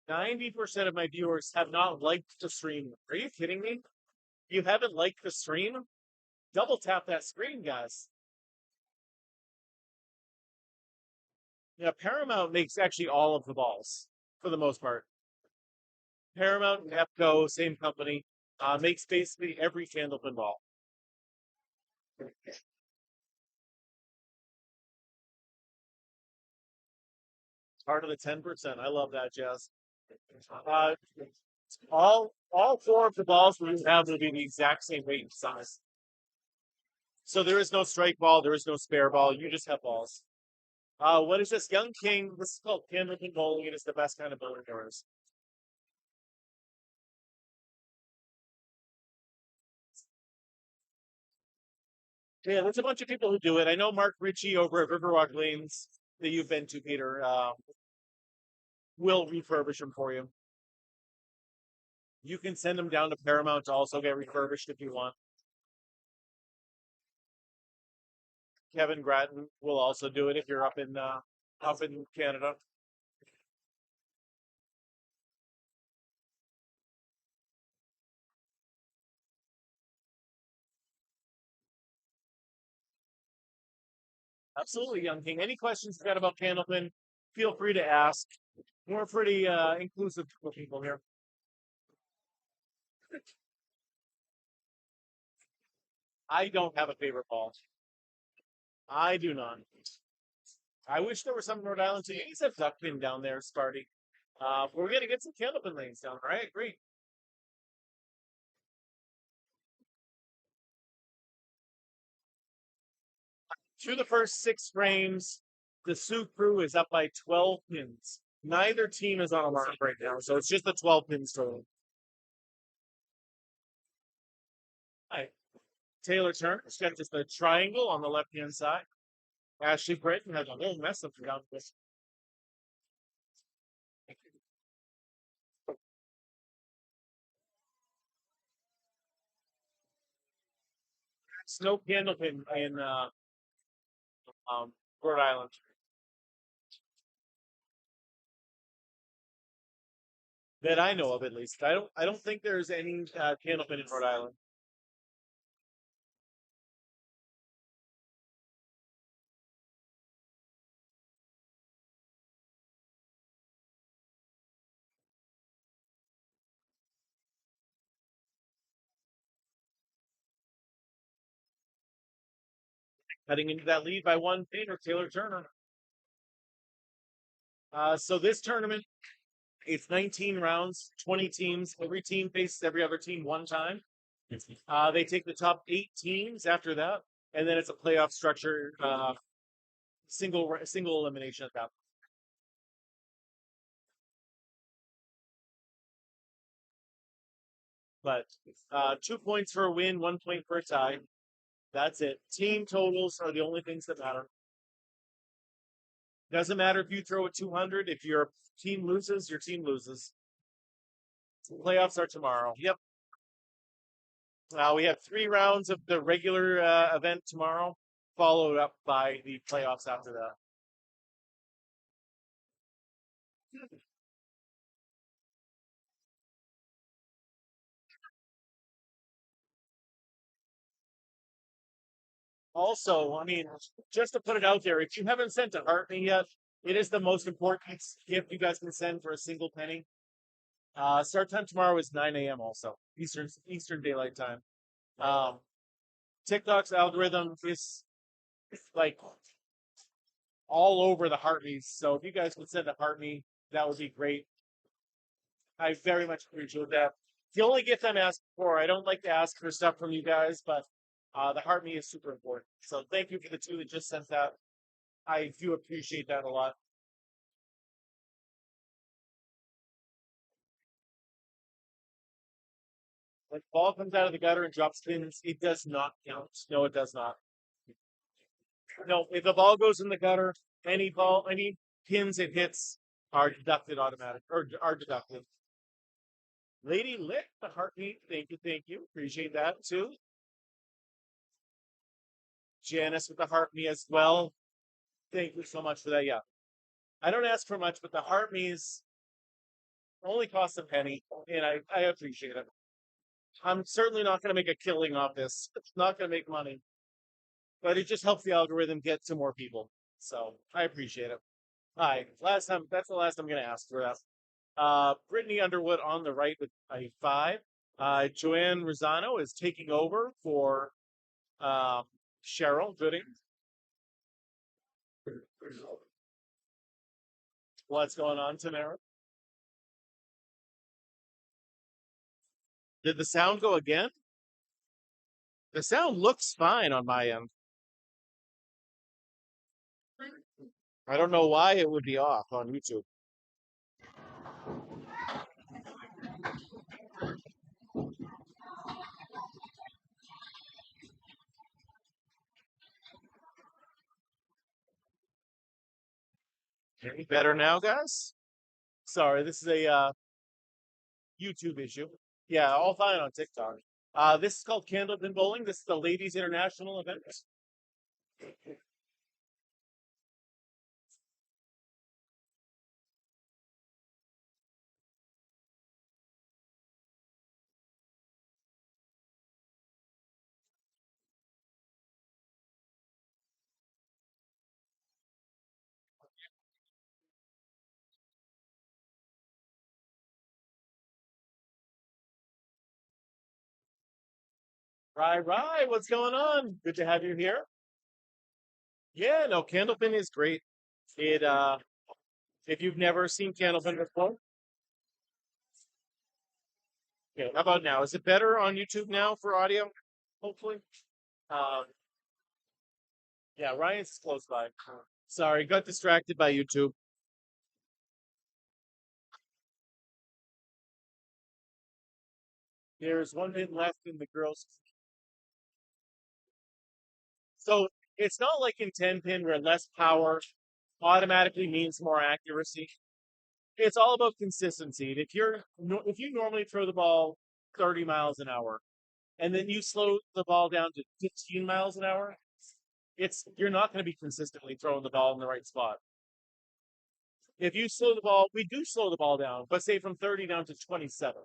90% of my viewers have not liked the stream. Are you kidding me? You haven't liked the stream? Double tap that screen, guys. Yeah, Paramount makes actually all of the balls for the most part. Paramount and Epco, same company, makes basically every candlepin ball. Part of the 10%. I love that, Jazz. Uh, all four of the balls we have will be the exact same weight and size. So there is no strike ball, there is no spare ball. You just have balls. What is this? Young King. This is called candlepin bowling. It is the best kind of bowling there is. Yeah, there's a bunch of people who do it. I know Mark Ritchie over at Riverwalk Lanes that you've been to, Peter, will refurbish them for you. You can send them down to Paramount to also get refurbished if you want. Kevin Grattan will also do it if you're up in Canada. Absolutely, Young King. Any questions you got about Candlepin, feel free to ask. We're pretty inclusive of people here. I don't have a favorite ball. I do not. I wish there was some in Rhode Island too. You guys have duckpin down there, Sparty. We're gonna get some candlepin lanes down there. I agree. Through the first 6 frames, the Sioux crew is up by 12 pins. Neither team is on a mark right now, so it's just the 12 pins total. Hi. Taylor Turner's got just a triangle on the left hand side. Ashley Britton has a whole mess of down this. Snow Candlepin in Rhode Island. That I know of, at least. I don't think there's any Candlepin in Rhode Island. Heading into that lead by 1 pin or Taylor Turner. So this tournament, it's 19 rounds, 20 teams. Every team faces every other team one time. They take the top 8 teams after that, and then it's a playoff structure, single elimination at that. But 2 points for a win, 1 point for a tie. That's it. Team totals are the only things that matter. Doesn't matter if you throw a 200. If your team loses, your team loses. Playoffs are tomorrow. Yep. We have 3 rounds of the regular event tomorrow, followed up by the playoffs after that. Also, I mean, just to put it out there, if you haven't sent a heart me yet, it is the most important gift you guys can send for a single penny. Start time tomorrow is 9 a.m. also Eastern Daylight Time. Um, TikTok's algorithm is like all over the heart me's. So if you guys could send a heart me, that would be great. I very much appreciate that. The only gift I'm asking for, I don't like to ask for stuff from you guys, but the heart me is super important. So thank you for the two that just sent that. I do appreciate that a lot. When the ball comes out of the gutter and drops pins, it does not count. No, it does not. No, if the ball goes in the gutter, any pins it hits are deducted automatic or are deducted. Lady Lick, the heartbeat. Thank you. Appreciate that too. Janice with the heart me as well. Thank you so much for that. Yeah. I don't ask for much, but the heart me's only costs a penny, and I appreciate it. I'm certainly not going to make a killing off this. It's not going to make money, but it just helps the algorithm get to more people. So I appreciate it. All right. Last time, that's the last I'm going to ask for that. Brittany Underwood on the right with a 5. Joanne Rosano is taking over for um, Cheryl Gooding. What's going on, Tamara? Did the sound go again? The sound looks fine on my end. I don't know why it would be off on YouTube. Any better now, guys? Sorry, this is a YouTube issue. Yeah, all fine on TikTok. This is called Candlepin Bowling. This is the ladies' international event. Right. What's going on? Good to have you here. Yeah, no, Candlepin is great. It if you've never seen Candlepin before, okay, how about now? Is it better on YouTube now for audio? Hopefully. Um, yeah, Ryan's close by. Sorry, got distracted by YouTube. There's one pin left in the girls. So it's not like in 10 pin where less power automatically means more accuracy. It's all about consistency. If you normally throw the ball 30 miles an hour and then you slow the ball down to 15 miles an hour, you're not going to be consistently throwing the ball in the right spot. If you slow the ball, we do slow the ball down, but say from 30 down to 27.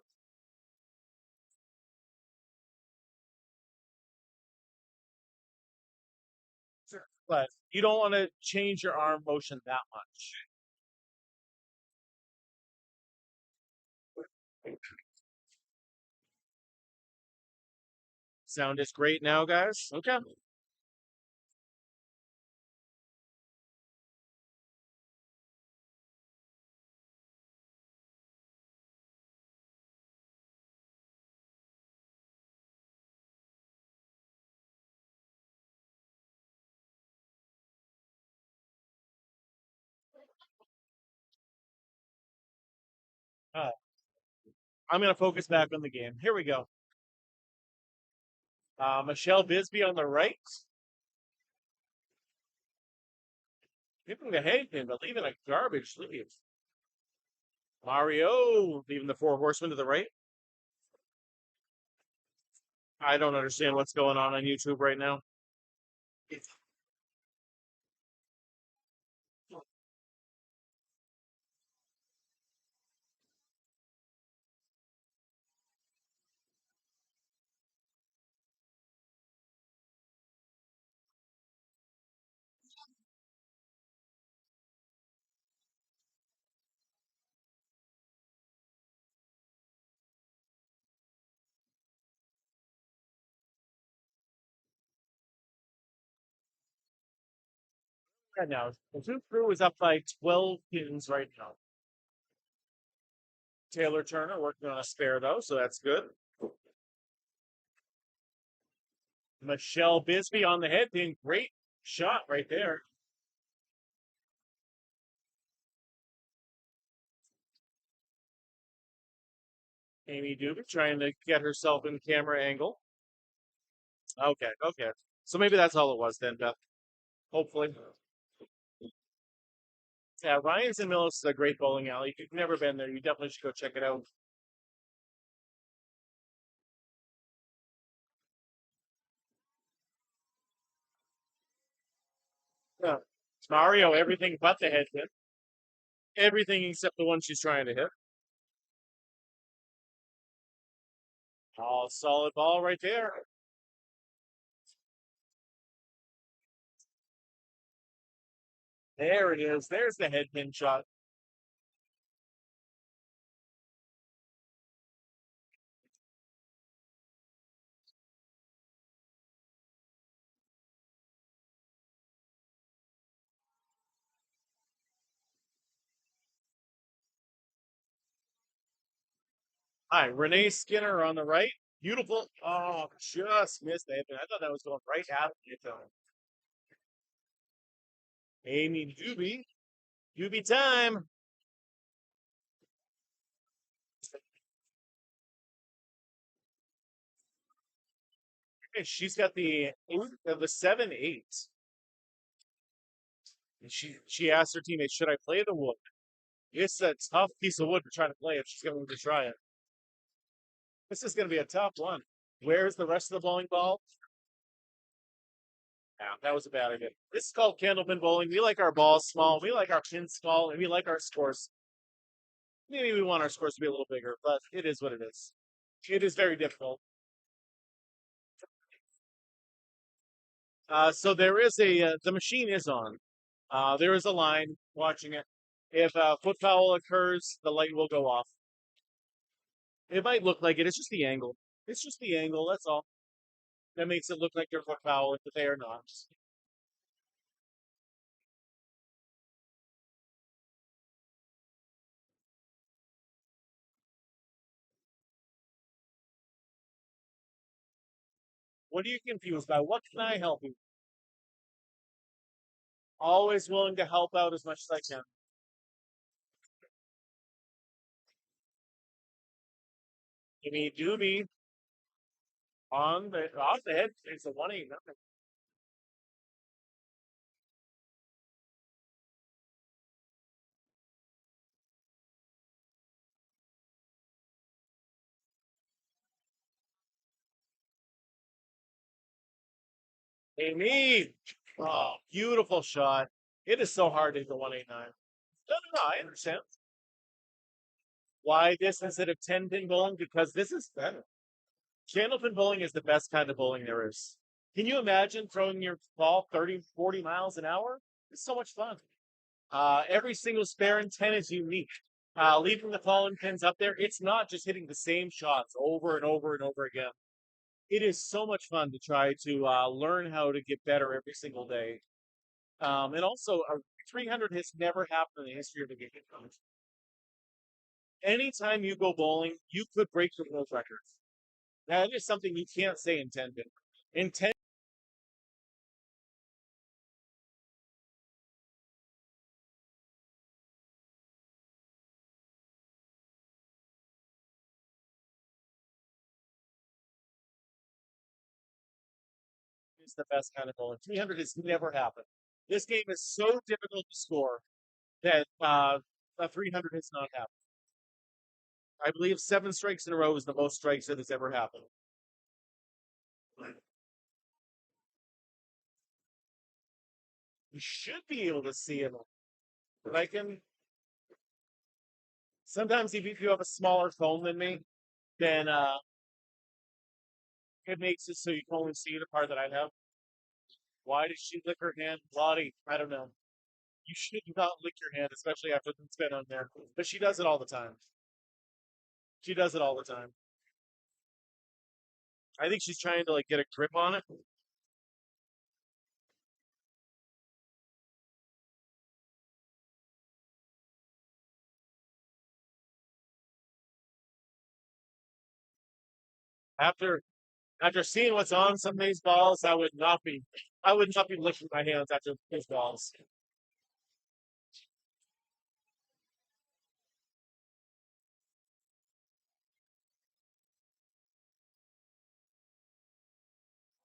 Sure. But you don't want to change your arm motion that much. Sound is great now, guys. Okay. Uh, I'm going to focus back on the game. Here we go. Michelle Bisbee on the right. Giving the hay pin, but leaving a garbage leave. Mario leaving the four horsemen to the right. I don't understand what's going on YouTube right now. And now the Zoo Crew is up by 12 pins right now. Taylor Turner working on a spare though, so that's good. Michelle Bisbee on the head pin. Great shot right there. Amy Dubik trying to get herself in camera angle. Okay, okay. So maybe that's all it was then, Beth. Hopefully. Yeah, Ryan's in Millis is a great bowling alley. If you've never been there, you definitely should go check it out. Yeah. Mario, everything but the head pin. Everything except the one she's trying to hit. Oh, solid ball right there. There it is. There's the head pin shot. Hi, Renee Skinner on the right. Beautiful. Oh, just missed the head pin. I thought that was going right at it. Amy Doobie. Doobie time. Hey, she's got the the 7-8. And she asked her teammates, should I play the wood? It's a tough piece of wood to try to play if she's going to try it. This is going to be a tough one. Where's the rest of the bowling ball? Yeah, that was a bad idea. This is called candlepin bowling. We like our balls small. We like our pins small, and we like our scores. Maybe we want our scores to be a little bigger, but it is what it is. It is very difficult. So there is the machine is on. There is a line watching it. If a foot foul occurs, the light will go off. It might look like it. It's just the angle. It's just the angle. That's all. That makes it look like they're foot foul if they are not. What are you confused by? What can I help you? Always willing to help out as much as I can. Give me Doobie on the off the head. It's a 1-8 nothing. Amy. Oh, beautiful shot. It is so hard to hit the 189. No, no, no. I understand. Why this instead of 10 pin bowling? Because this is better. Candlepin bowling is the best kind of bowling there is. Can you imagine throwing your ball 30, 40 miles an hour? It's so much fun. Every single spare in 10 is unique. Leaving the fallen pins up there, it's not just hitting the same shots over and over and over again. It is so much fun to try to learn how to get better every single day. And also, a 300 has never happened in the history of the game. Anytime you go bowling, you could break the world record. That is something you can't say in 10 pin. In 10 is the best kind of bowling. 300 has never happened. This game is so difficult to score that a 300 has not happened. I believe 7 strikes in a row is the most strikes that has ever happened. You should be able to see it, but I can. Sometimes, if you have a smaller phone than me, then it makes it so you can only see the part that I have. Why did she lick her hand? Lottie, I don't know. You should not lick your hand, especially after it's been on there. But she does it all the time. She does it all the time. I think she's trying to like get a grip on it. After after seeing what's on some of these balls, I would not be licking my hands after these balls.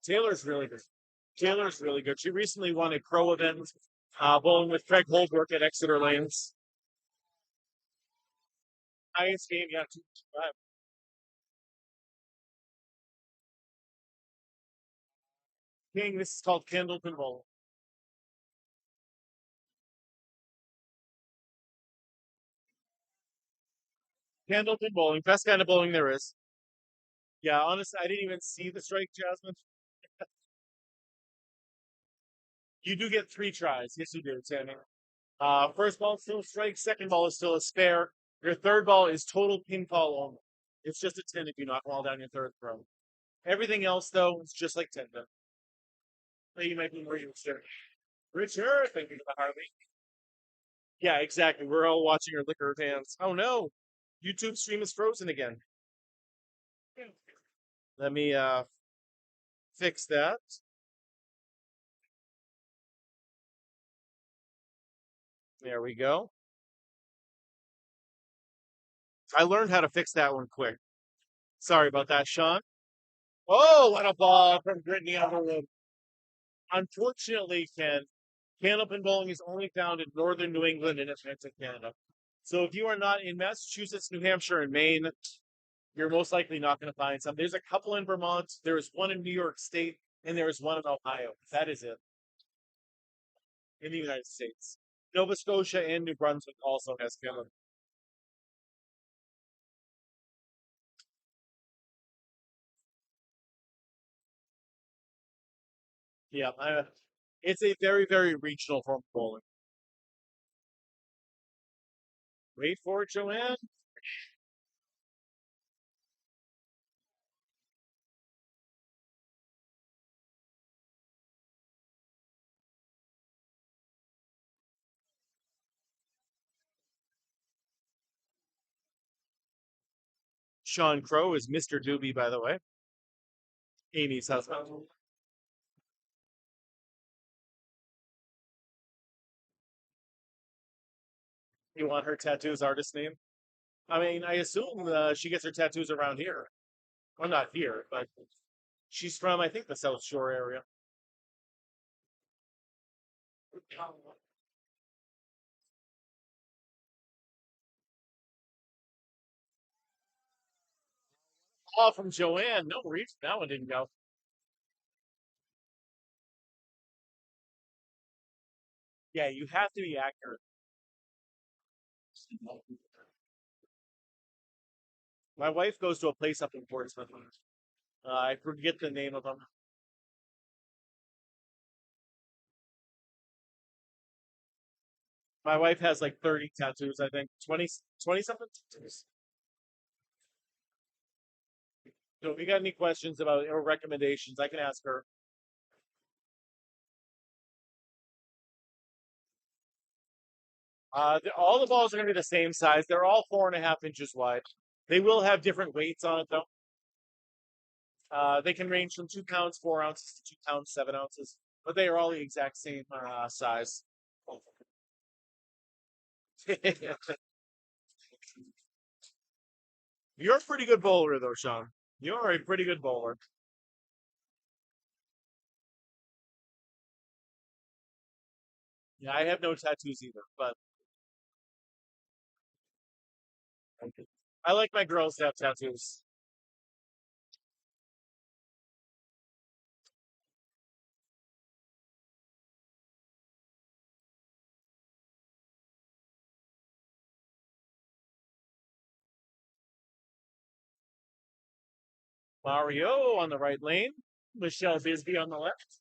Taylor's really good. Taylor's really good. She recently won a pro event, bowling with Craig Holbrook at Exeter Lanes. Highest game, yeah, 225. King, this is called candlepin bowling. Candlepin bowling, best kind of bowling there is. Yeah, honestly, I didn't even see the strike, Jasmine. You do get three tries. Yes, you do, Tammy. First ball is still a strike. Second ball is still a spare. Your third ball is total pin call only. It's just a 10 if you knock them all down your third throw. Everything else, though, is just like 10. You might be more used to. Richard, thank you for the Harley. Yeah, exactly. We're all watching her lick her hands. Oh no, YouTube stream is frozen again. Let me fix that. There we go. I learned how to fix that one quick. Sorry about that, Sean. Oh, what a ball from Brittany Underwood. Unfortunately, Ken, candlepin bowling is only found in northern New England and Atlantic Canada. So if you are not in Massachusetts, New Hampshire, and Maine, you're most likely not going to find some. There's a couple in Vermont. There's one in New York State, and there's one in Ohio. That is it in the United States. Nova Scotia and New Brunswick also has candlepin. Yeah, it's a very, very regional form of bowling. Wait for it, Joanne. Sean Crow is Mr. Doobie, by the way. Amy's husband. You want her tattoos artist name? I mean, I assume she gets her tattoos around here. Well, not here, but she's from, I think, the South Shore area. Oh, from Joanne. No reason that one didn't go. Yeah, you have to be accurate. My wife goes to a place up in Portsmouth. I forget the name of them. My wife has like 30 tattoos, I think. 20 something tattoos. So if you got any questions about or recommendations, I can ask her. All the balls are going to be the same size. They're all 4.5 inches wide. They will have different weights on it, though. They can range from 2 pounds, 4 ounces to 2 pounds, 7 ounces, but they are all the exact same size. You're a pretty good bowler, though, Sean. You're a pretty good bowler. Yeah, I have no tattoos either, but I like my girls to have tattoos. Mario on the right lane, Michelle Bisbee on the left.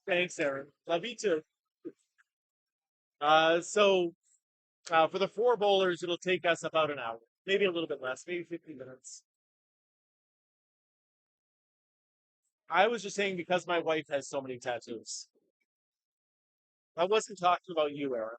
Thanks, Aaron. Love you too. For the four bowlers, it'll take us about an hour, maybe a little bit less, maybe 15 minutes. I was just saying because my wife has so many tattoos. I wasn't talking about you, Aaron.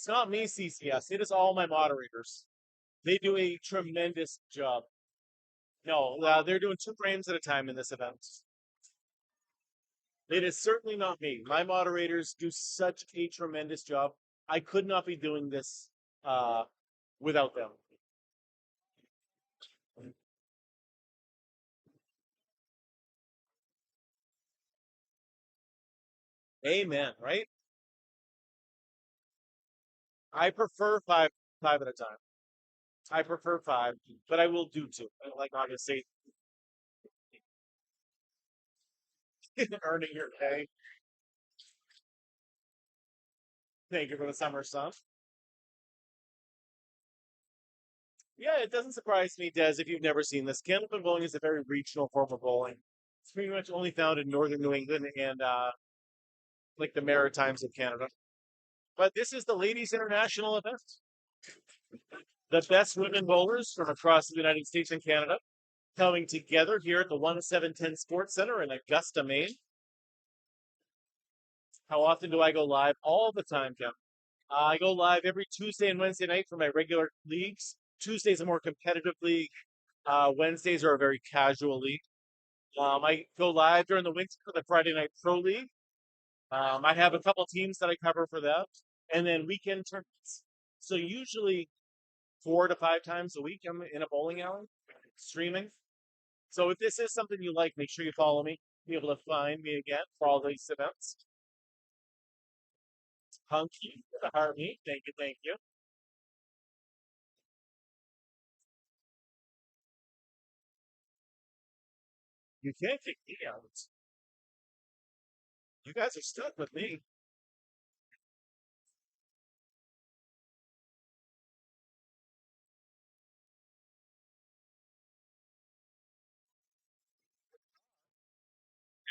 It's not me, CCS. It is all my moderators. They do a tremendous job. No, they're doing 2 frames at a time in this event. It is certainly not me. My moderators do such a tremendous job. I could not be doing this uh, without them. Amen. Right? I prefer five at a time. I prefer five, but I will do two. Like obviously, earning your pay. Thank you for the summer sun. Yeah, it doesn't surprise me, Des, if you've never seen this. Candlepin bowling is a very regional form of bowling. It's pretty much only found in northern New England and like the Maritimes of Canada. But this is the ladies' international event. The best women bowlers from across the United States and Canada coming together here at the 1710 Sports Center in Augusta, Maine. How often do I go live? All the time, Kevin. I go live every Tuesday and Wednesday night for my regular leagues. Tuesday's a more competitive league. Wednesdays are a very casual league. I go live during the winter for the Friday Night Pro League. I have a couple teams that I cover for that, and then weekend tournaments. So usually 4 to 5 times a week, I'm in a bowling alley streaming. So if this is something you like, make sure you follow me. Be able to find me again for all these events. Hunky, the heartbeat. Thank you, thank you. You can't kick me out. You guys are stuck with me.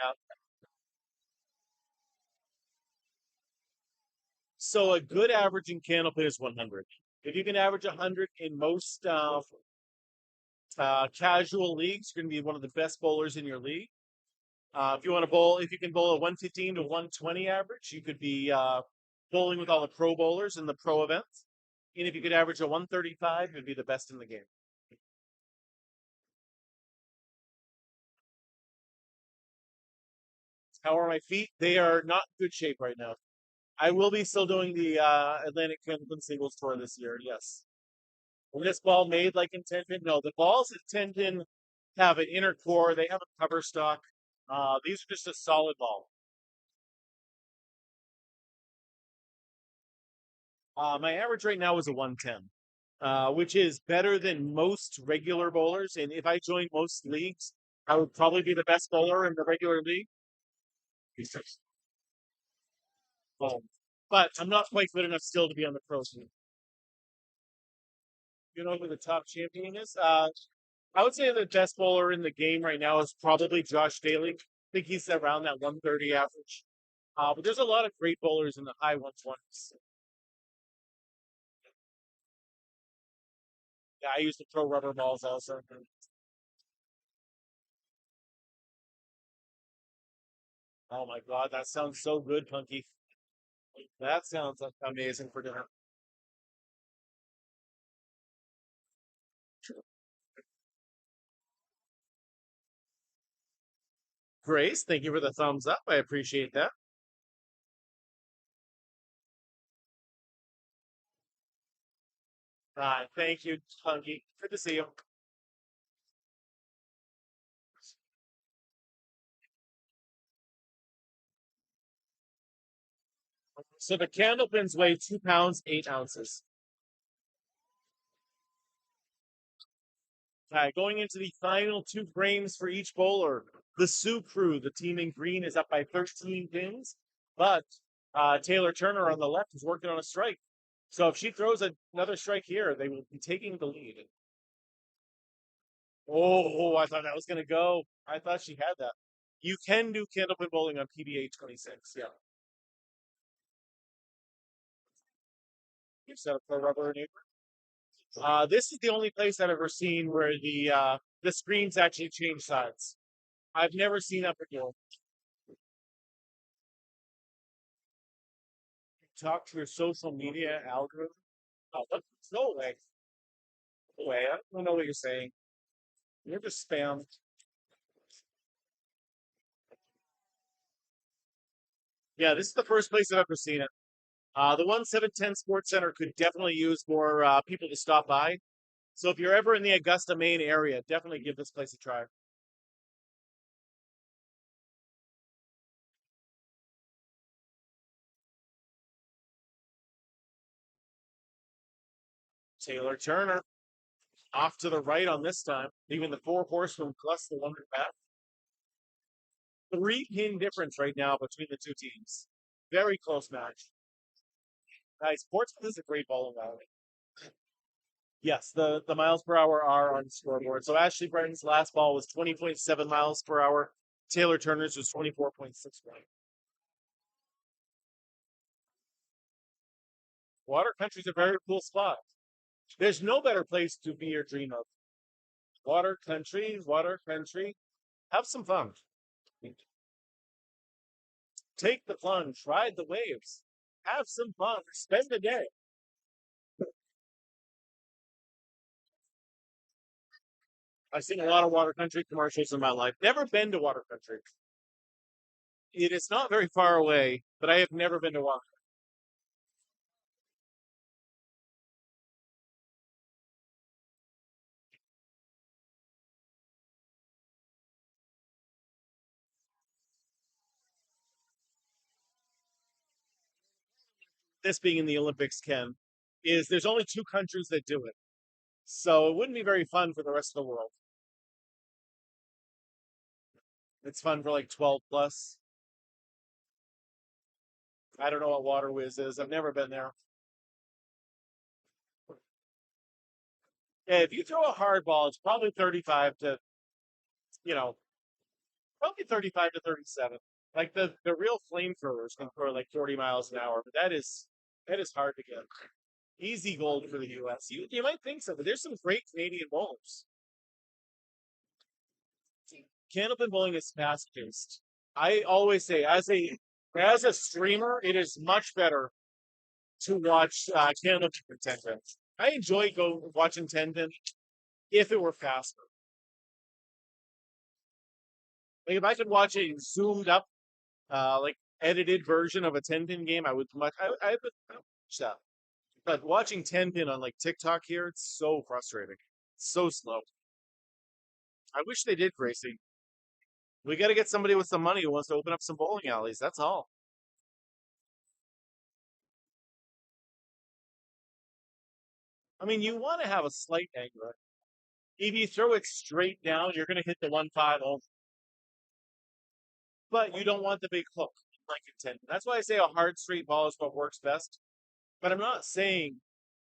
Yeah. So a good average in Candlepin is 100. If you can average 100 in most casual leagues, you're going to be one of the best bowlers in your league. If you want to bowl, if you can bowl a 115 to 120 average, you could be bowling with all the pro bowlers in the pro events. And if you could average a 135, you'd be the best in the game. How are my feet? They are not in good shape right now. I will be still doing the Atlantic Candlepin Singles Tour this year. Yes. Was this ball made like in Tenpin? No, the balls at Tenpin have an inner core. They have a cover stock. These are just a solid ball. My average right now is a 110, which is better than most regular bowlers. And if I joined most leagues, I would probably be the best bowler in the regular league. Um, but I'm not quite good enough still to be on the pro team. You know who the top champion is? I would say the best bowler in the game right now is probably Josh Daly. I think he's around that 130 average. But there's a lot of great bowlers in the high 120s. Yeah, I used to throw rubber balls also. Oh my God, that sounds so good, Punky. That sounds amazing for dinner. Grace, thank you for the thumbs up. I appreciate that. Thank you, Punky. Good to see you. So the candle pins weigh 2 pounds, 8 ounces. Going into the final 2 frames for each bowler. The Sioux crew, the team in green, is up by 13 pins, but Taylor Turner on the left is working on a strike. So if she throws another strike here, they will be taking the lead. Oh, I thought that was going to go. I thought she had that. You can do candlepin bowling on PBA 26. Yeah. You set up for rubber and apron. This is the only place I've ever seen where the screens actually change sides. I've never seen that before. talk to your social media algorithm. Oh, no way. No way. I don't know what you're saying. You're just spam. Yeah, this is the first place I've ever seen it. The 1710 Sports Center could definitely use more people to stop by. So if you're ever in the Augusta, Maine area, definitely give this place a try. Taylor Turner off to the right on this time, leaving the four horsemen plus the one back. Three pin difference right now between the two teams. Very close match. Nice. Portsmouth is a great bowling alley. Yes, the miles per hour are on the scoreboard. So Ashley Brenton's last ball was 20.7 miles per hour. Taylor Turner's was 24.61. Water Country's a very cool spot. There's no better place to be or dream of. Water Country, Water Country. Have some fun. Take the plunge, ride the waves, have some fun, spend the day. I've seen a lot of Water Country commercials in my life. Never been to Water Country. It is not very far away, but I have never been to Water. This being in the Olympics, Ken, is there's only two countries that do it. So it wouldn't be very fun for the rest of the world. It's fun for like 12 plus. I don't know what Water Whiz is. I've never been there. Yeah, if you throw a hard ball, it's probably 35 to, you know, probably 35 to 37. Like the real flamethrowers can throw like 40 miles an hour, but that is hard to get. Easy gold for the U.S. You might think so, but there's some great Canadian bowlers. Candlepin bowling is fast paced. I always say, as a streamer, it is much better to watch Candlepin than Tenpin. I enjoy go watching Tenpin if it were faster. Like if I could watch a zoomed up, like edited version of a Tenpin game, I would watch that. But watching Tenpin on like TikTok here, it's so frustrating. It's so slow. I wish they did, Gracie. We got to get somebody with some money who wants to open up some bowling alleys. That's all. I mean, you want to have a slight angle. If you throw it straight down, you're going to hit the 1-5 home. But you don't want the big hook like intended. That's why I say a hard straight ball is what works best. But I'm not saying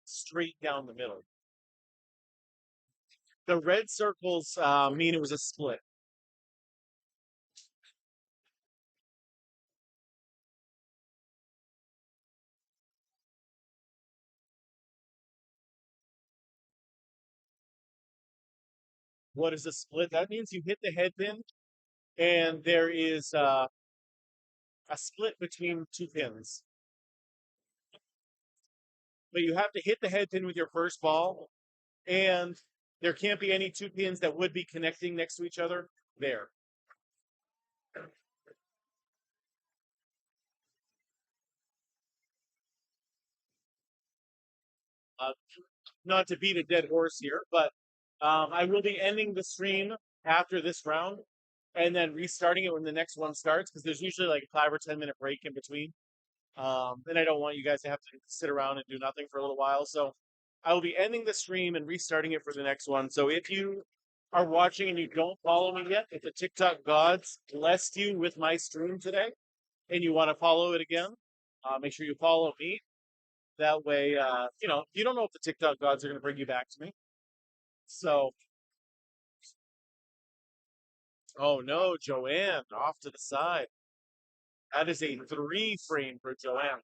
straight down the middle. The red circles mean it was a split. What is a split? That means you hit the head pin and there is a split between two pins. But you have to hit the head pin with your first ball, and there can't be any two pins that would be connecting next to each other there. Uh, Not to beat a dead horse here, but I will be ending the stream after this round and then restarting it when the next one starts because there's usually like a 5 or 10 minute break in between. And I don't want you guys to have to sit around and do nothing for a little while. So I will be ending the stream and restarting it for the next one. So if you are watching and you don't follow me yet, if the TikTok gods blessed you with my stream today and you want to follow it again, make sure you follow me. That way, you don't know if the TikTok gods are going to bring you back to me. So, oh no, Joanne off to the side. That is a three frame for Joanne.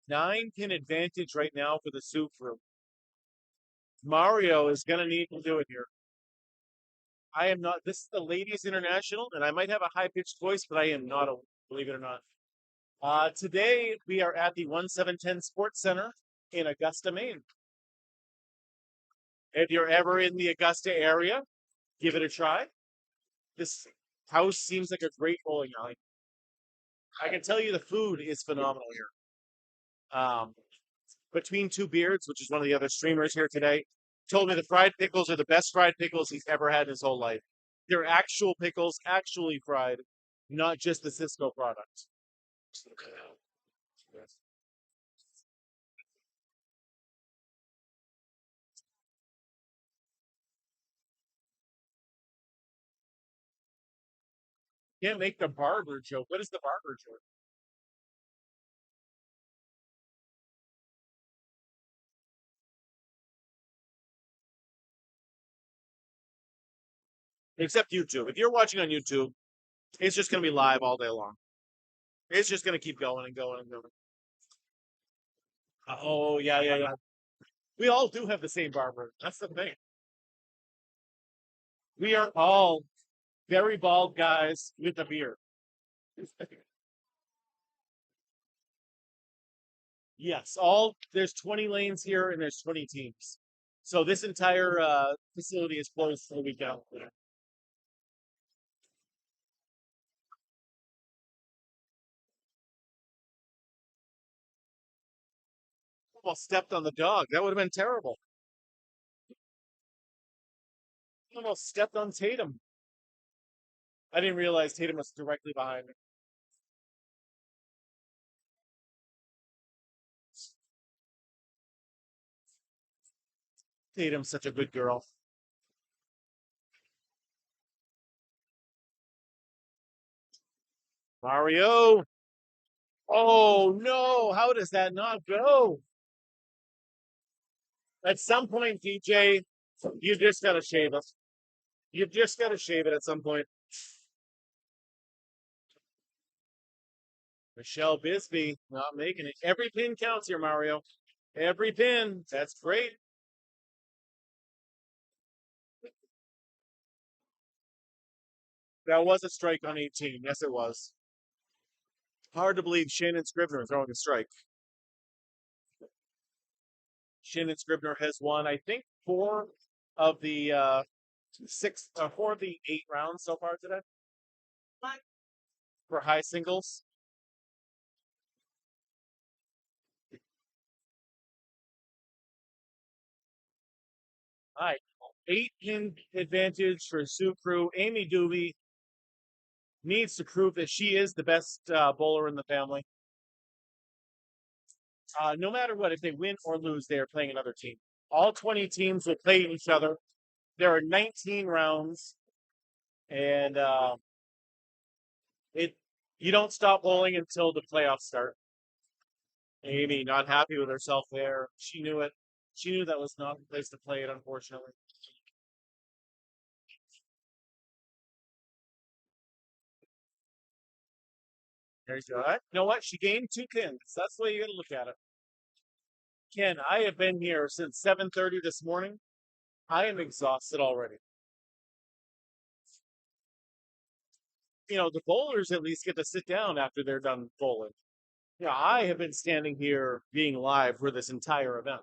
9 pin advantage right now for the soup room. Mario is going to need to do it here. I am not. This is the Ladies International, and I might have a high pitched voice, but I am not a. Believe it or not. Today we are at the 1710 Sports Center in Augusta, Maine. If you're ever in the Augusta area, give it a try. This house seems like a great bowling alley. I can tell you the food is phenomenal here. Um, Between Two Beards, which is one of the other streamers here today, told me the fried pickles are the best fried pickles he's ever had in his whole life. They're actual pickles, actually fried, not just the Cisco product. Can't make the barber joke. What is the barber joke? Except YouTube. If you're watching on YouTube, it's just going to be live all day long. It's just going to keep going and going and going. Oh, yeah, yeah, yeah. We all do have the same barber. That's the thing. We are all very bald guys with a beard. Yes, all there's 20 lanes here and there's 20 teams. So this entire facility is closed for the weekend. Almost stepped on the dog. That would have been terrible. Almost stepped on Tatum. I didn't realize Tatum was directly behind me. Tatum's such a good girl. Mario. Oh no, how does that not go? At some point, DJ, you just gotta shave it. You just gotta shave it at some point. Michelle Bisbee not making it. Every pin counts here, Mario. Every pin. That's great. That was a strike on 18. Yes, it was. Hard to believe Shannon Scribner throwing a strike. Shannon Scribner has won, I think, of the four of the 8 rounds so far today for high singles. All right, 8 pin advantage for Sioux Crew. Amy Doobie needs to prove that she is the best bowler in the family. No matter what, if they win or lose, they are playing another team. All 20 teams will play each other. There are 19 rounds, and it you don't stop bowling until the playoffs start. Amy not happy with herself there. She knew it. She knew that was not the place to play it, unfortunately. There's you go. You know what? She gained 2 pins. That's the way you got to look at it. Ken, I have been here since 7:30 this morning. I am exhausted already. The bowlers at least get to sit down after they're done bowling. I have been standing here being live for this entire event.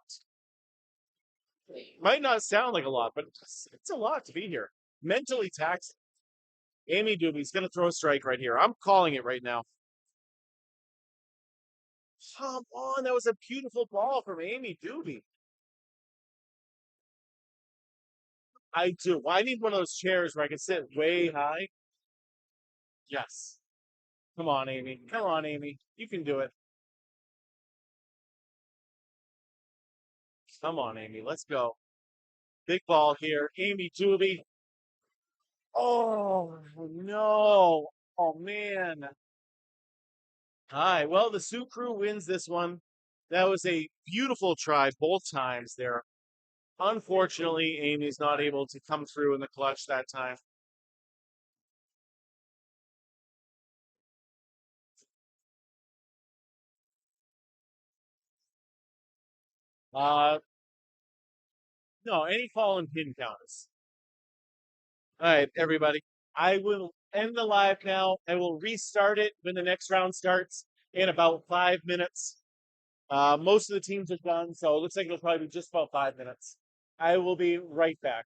Might not sound like a lot, but it's a lot to be here. Mentally taxing. Amy Doobie's going to throw a strike right here. I'm calling it right now. Come on, that was a beautiful ball from Amy Doobie. I do. Well, I need one of those chairs where I can sit way high. Yes. Come on, Amy. Come on, Amy. You can do it. Come on, Amy. Let's go. Big ball here. Amy Doobie. Oh, no. Oh, man. Hi. Well, the Sioux Crew wins this one. That was a beautiful try both times there. Unfortunately, Amy's not able to come through in the clutch that time. Uh, no, any fall and pin counts. All right, everybody. I will end the live now. I will restart it when the next round starts in about 5 minutes. Most of the teams are done, so it looks like it'll probably be just about 5 minutes. I will be right back.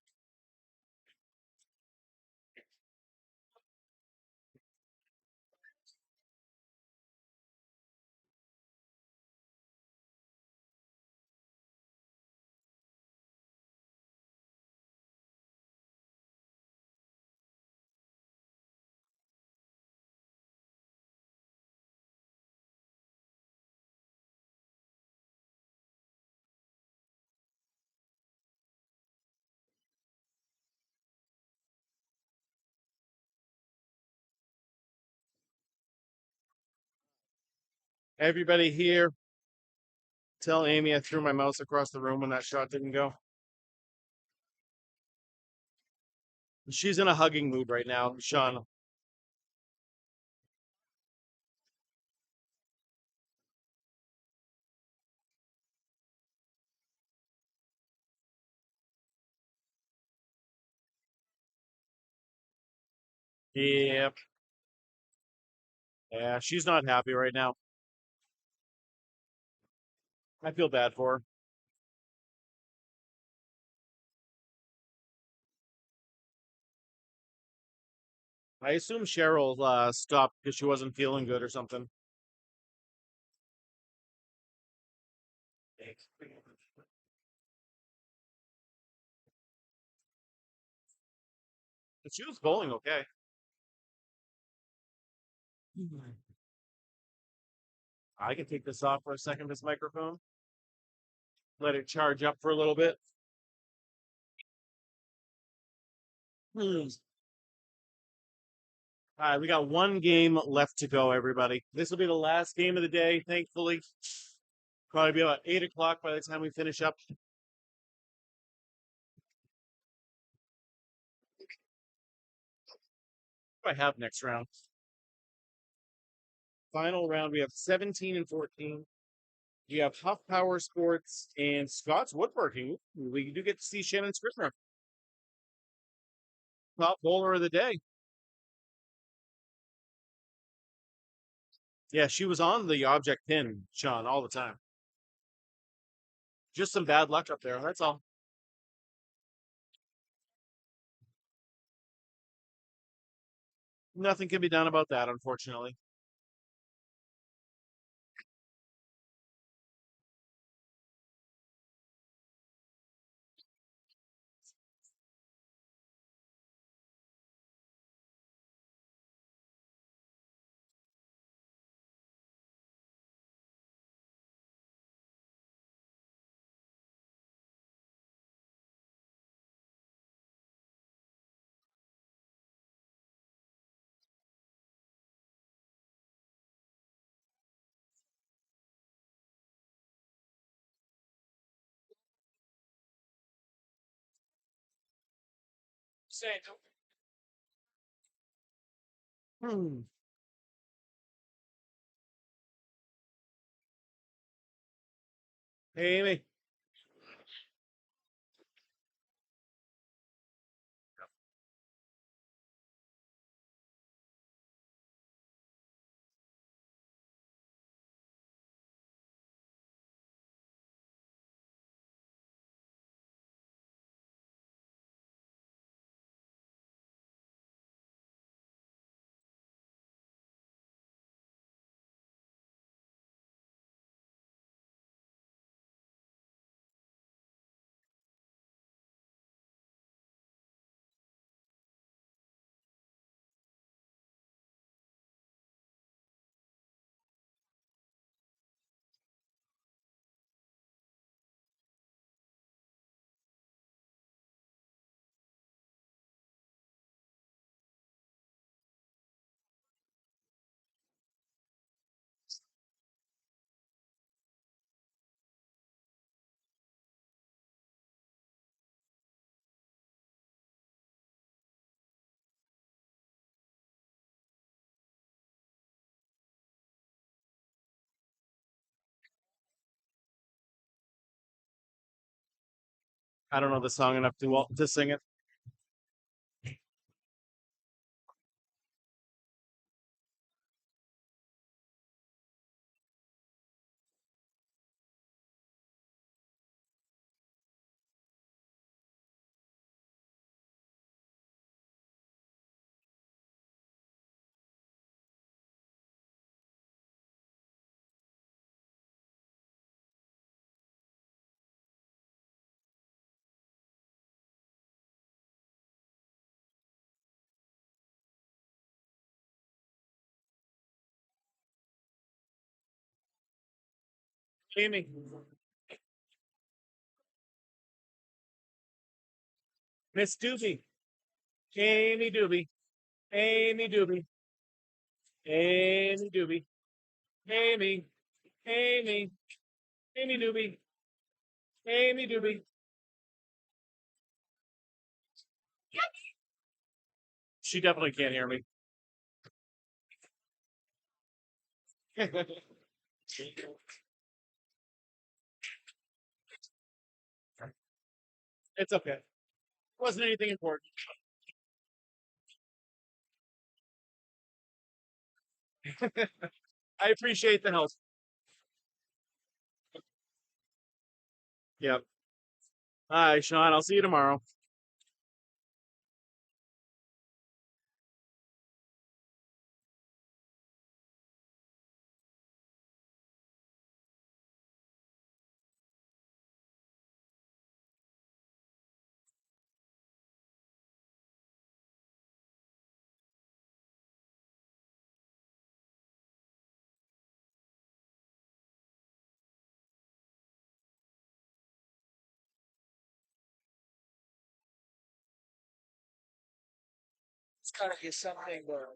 Everybody here, tell Amy I threw my mouse across the room when that shot didn't go. She's in a hugging mood right now, Sean. Yep. Yeah, she's not happy right now. I feel bad for her. I assume Cheryl stopped because she wasn't feeling good or something. But she was bowling okay. I can take this off for a second, this microphone. Let it charge up for a little bit. Hmm. All right, we got one game left to go, everybody. This will be the last game of the day, thankfully. Probably be about 8 o'clock by the time we finish up. What do I have next round? Final round, we have 17 and 14. We have Huff Power Sports and Scott's Woodworking. We do get to see Shannon Scrivener, top bowler of the day. Yeah, she was on the object pin, Sean, all the time. Just some bad luck up there. That's all. Nothing can be done about that, unfortunately. Say, Hmm. Hey, Amy. I don't know the song enough to sing it. Amy. Miss Doobie. Amy Doobie. Amy Doobie. Amy Doobie. Amy. Amy. Amy Doobie. Amy Doobie. She definitely can't hear me. It's okay. Wasn't anything important. I appreciate the help. Yep. All right, Sean. I'll see you tomorrow. It's gotta be something where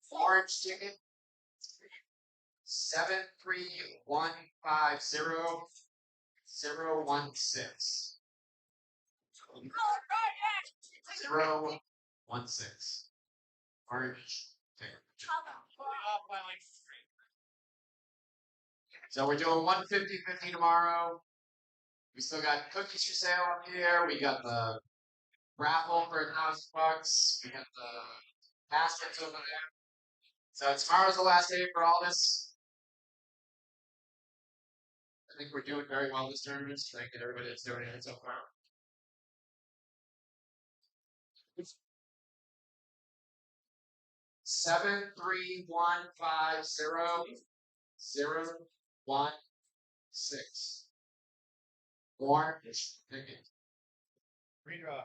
Orange ticket 73150 016. 016. Orange ticket. So we're doing 150-50 tomorrow. We still got cookies for sale up here. We got the raffle for $1,000. We got the baskets over there. So tomorrow's the last day for all this. I think we're doing very well this tournament. Thank you to everybody that's donated so far. Seven 3-1-5-0-0-1-6. Orange ticket. Redraw.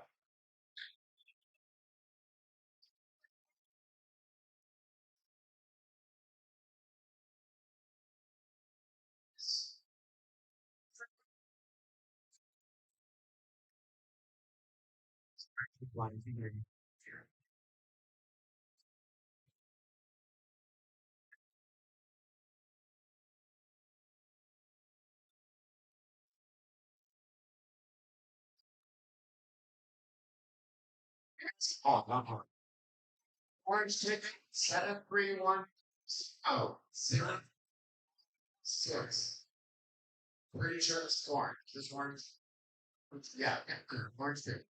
Oh, not hard. Orange ticket 7-3-1-0-0-6. Pretty sure it's orange. This orange. Yeah, orange ticket.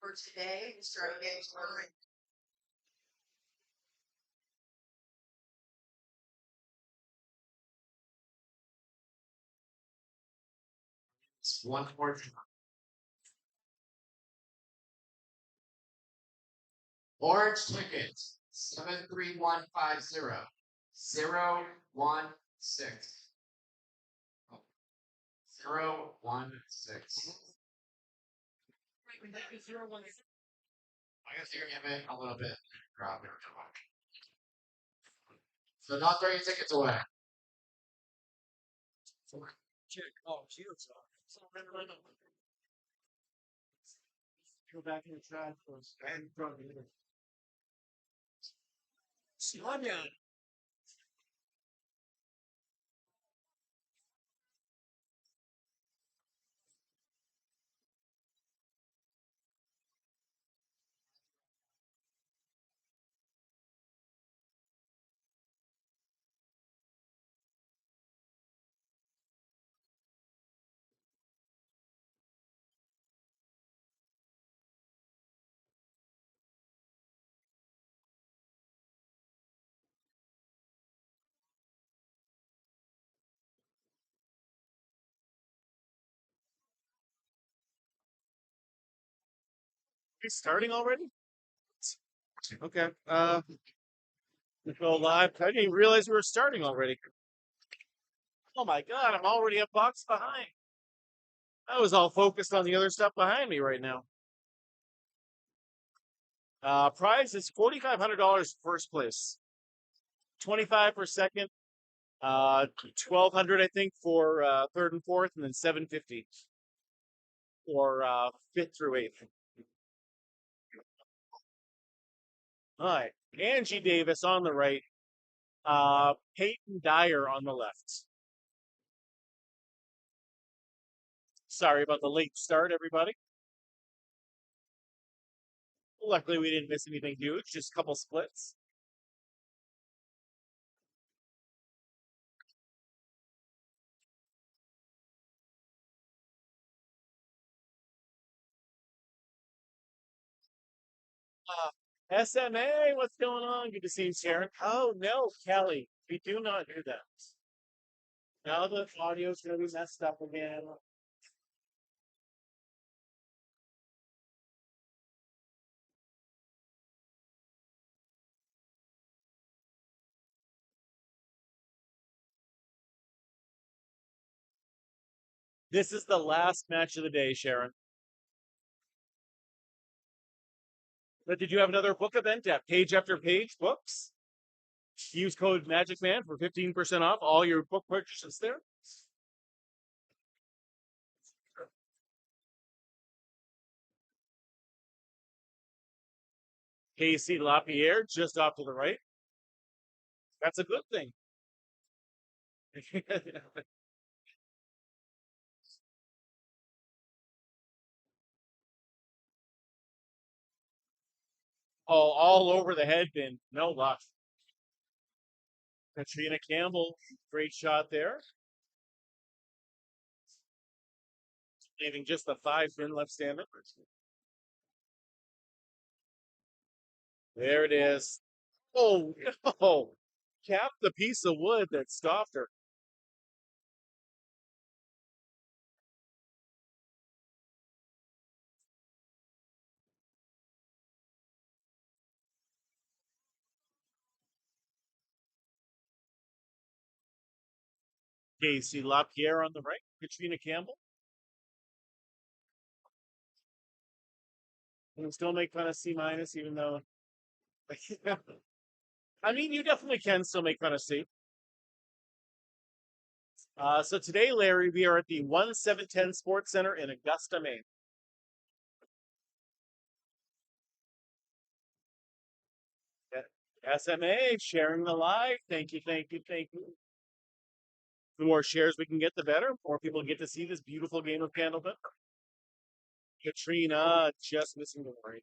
For today, we started getting started. It's one portion. Orange ticket 73150 016. 016. I guess you're gonna give it a little bit. Drop it. So not throwing your tickets away. Check. Oh, cheers. Go back in the trash first. And throw it in. Sonia. We starting already? Okay. We go live. I didn't even realize we were starting already. Oh my god, I'm already a box behind. I was all focused on the other stuff behind me right now. Prize is $4,500 first place, 25 for second, 1,200 I think for third and fourth, and then 750 for fifth through eighth. All right, Angie Davis on the right, Peyton Dyer on the left. Sorry about the late start, everybody. Luckily, we didn't miss anything huge, just a couple splits. SMA, what's going on? Good to see you, Sharon. Oh no, Kelly, we do not do that. Now the audio's gonna be messed up again. This is the last match of the day, Sharon. But did you have another book event at Page After Page Books? Use code MagicMan for 15% off all your book purchases there. Casey LaPierre just off to the right. That's a good thing. Oh, all over the head bin. No luck. Katrina Campbell, great shot there. Leaving just the 5 pin left standing. There it is. Oh, no. Capped the piece of wood that stopped her. Casey LaPierre on the right. Katrina Campbell. And still make fun of C minus, even though. I mean, you definitely can still make fun of C. So today, Larry, we are at the 1710 Sports Center in Augusta, Maine. SMA sharing the live. Thank you, thank you, thank you. The more shares we can get, the better. More people get to see this beautiful game of candlepin. Katrina just missing the right.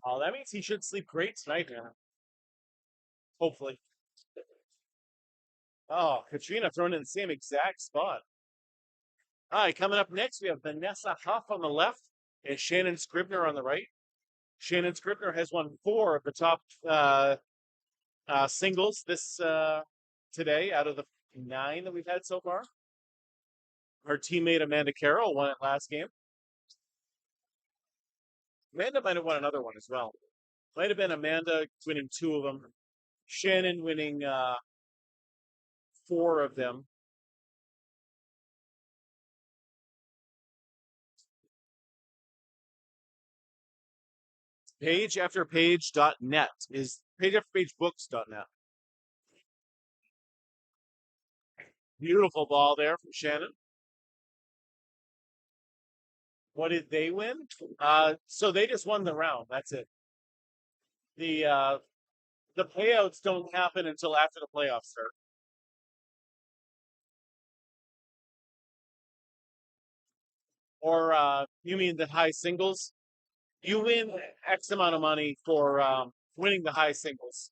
Oh, that means he should sleep great tonight, man. Hopefully. Oh, Katrina thrown in the same exact spot. All right, coming up next, we have Vanessa Huff on the left and Shannon Scribner on the right. Shannon Scribner has won 4 of the top singles this today out of the 9 that we've had so far. Her teammate Amanda Carroll won it last game. Amanda might have won another one as well. Might have been Amanda winning 2 of them. Shannon winning 4 of them. Pageafterpage.net is pageafterpagebooks.net. Beautiful ball there from Shannon. What did they win? So they just won the round. That's it. The payouts don't happen until after the playoffs start. Or you mean the high singles? You win X amount of money for winning the high singles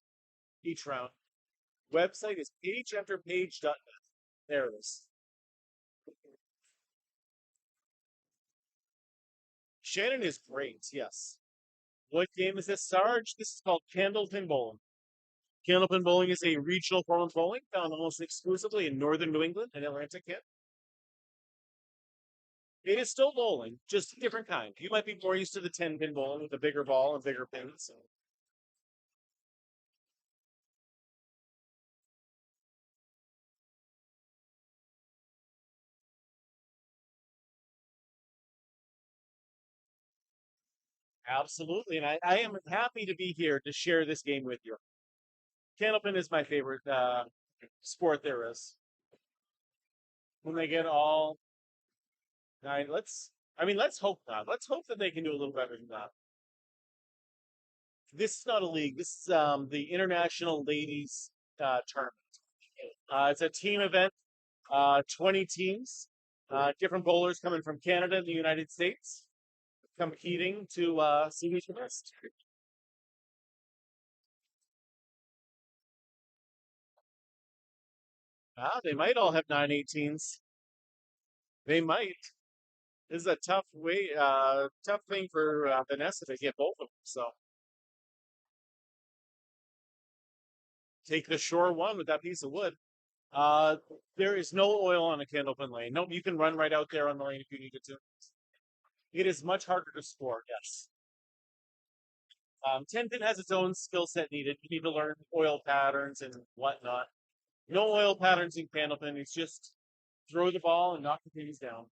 each round. Website is pageafterpage.net. There it is. Shannon is great, yes. What game is this, Sarge? This is called candlepin bowling. Candlepin bowling is a regional form of bowling found almost exclusively in northern New England and Atlantic Canada. It is still bowling, just a different kind. You might be more used to the 10-pin bowling with a bigger ball and bigger pins. Absolutely, and I am happy to be here to share this game with you. Candlepin is my favorite sport there is. When they get all nine, let's hope not. Let's hope that they can do a little better than that. This is not a league. This is the International Ladies Tournament. It's a team event. 20 teams, different bowlers coming from Canada and the United States, competing to see who's the best. They might all have 918s. They might. This is a tough thing for Vanessa to get both of them. So take the shore one with that piece of wood. Uh, there is no oil on a candlepin lane. No, you can run right out there on the lane if you needed to. It is much harder to score. Yes. 10 pin has its own skill set needed. You need to learn oil patterns and whatnot. No oil patterns in candlepin. It's just throw the ball and knock the pins down.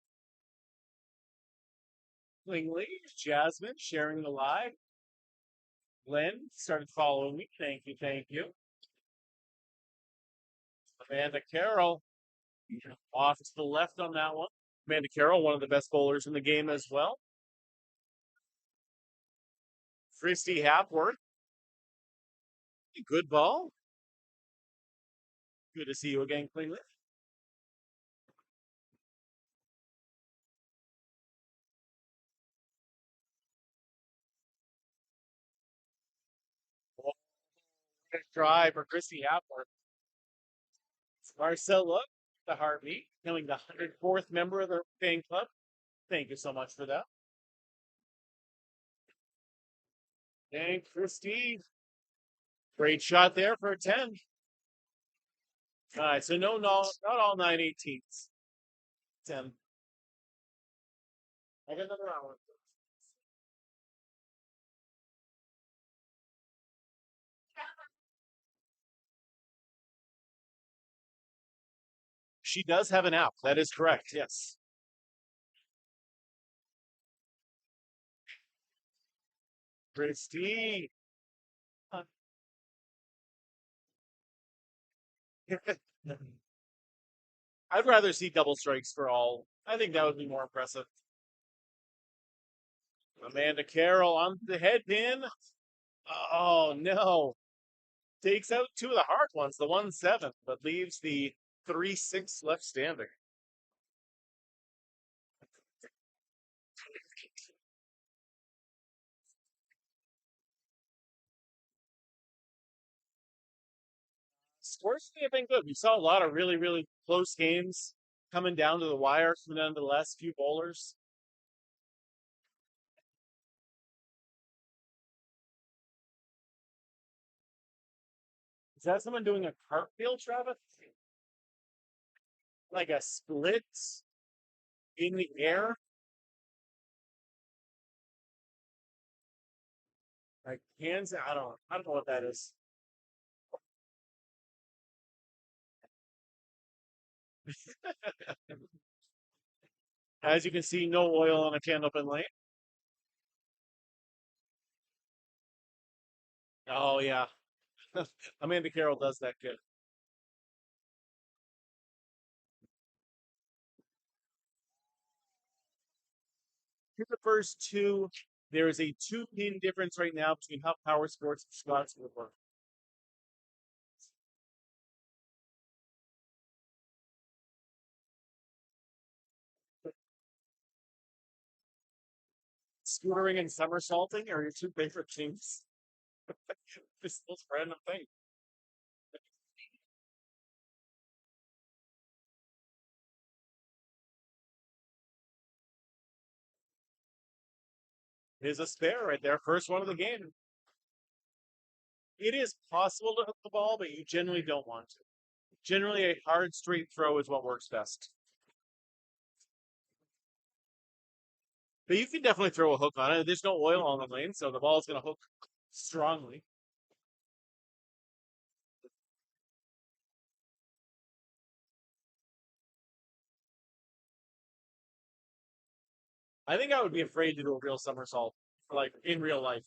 Lingley, Jasmine sharing the live. Glenn started following me. Thank you, thank you. Amanda Carroll off to the left on that one. Amanda Carroll, one of the best bowlers in the game as well. Christy Hapworth. Good ball. Good to see you again, Klingler. Good try for Christy Hapworth. Marcella, the heartbeat, becoming the 104th member of the fan club. Thank you so much for that. And Christy, great shot there for a 10. All right, so no, not all 918s. 10. I got another hour. She does have an app. That is correct. Yes. Christy. I'd rather see double strikes for all. I think that would be more impressive. Amanda Carroll on the head pin. Oh no. Takes out 2 of the hard ones, the 1-7, but leaves the 3-6 left standing. Sports have been good. We saw a lot of really, really close games coming down to the wire, coming down to the last few bowlers. Is that someone doing a cartwheel, Travis? Like a split in the air? Like hands? I don't know what that is. As you can see, no oil on a candlepin light. Oh yeah, Amanda Carroll does that good. Here's the first two. There is a 2-pin difference right now between how Power Sports and Scott's will work. Scootering and somersaulting are your two favorite things. This most random thing. Is a spare right there. First one of the game. It is possible to hook the ball, but you generally don't want to. Generally, a hard straight throw is what works best. But you can definitely throw a hook on it. There's no oil on the lane, so the ball's going to hook strongly. I think I would be afraid to do a real somersault, like in real life.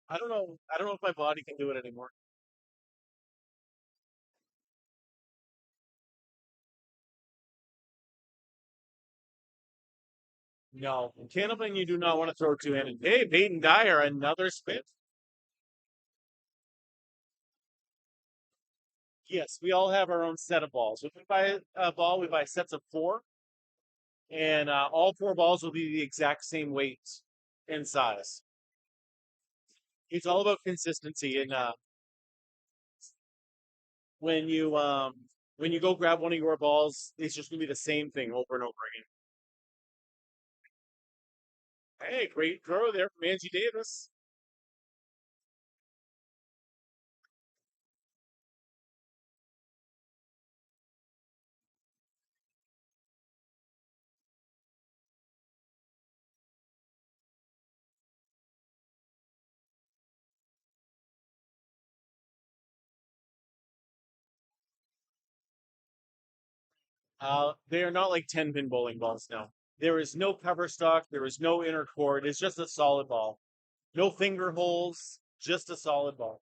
I don't know. I don't know if my body can do it anymore. No, candlepin you do not want to throw two-handed. Hey, Peyton Dyer, another spin. Yes, we all have our own set of balls. If we buy a ball, we buy sets of four, and all four balls will be the exact same weight and size. It's all about consistency, and when you um, when you go grab one of your balls, it's just gonna be the same thing over and over again. Hey, great throw there from Angie Davis. They are not like 10-pin bowling balls now. There is no cover stock. There is no inner cord. It's just a solid ball. No finger holes. Just a solid ball.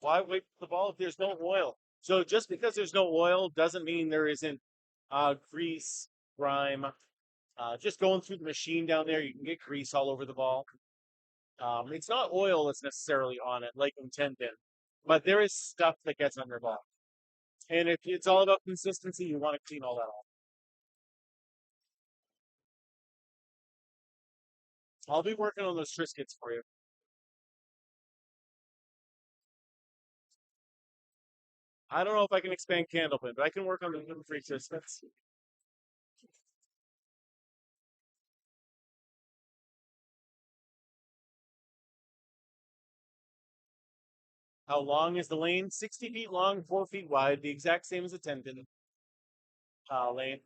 Why wait for the ball if there's no oil? So just because there's no oil doesn't mean there isn't grease, grime. Just going through the machine down there, you can get grease all over the ball. It's not oil that's necessarily on it, like in 10-pin, but there is stuff that gets on your ball. And if it's all about consistency, you want to clean all that off. I'll be working on those Triscuits for you. I don't know if I can expand Candlepin, but I can work on the gluten-free Triscuits. How long is the lane? 60 feet long, 4 feet wide, the exact same as a 10-pin lane.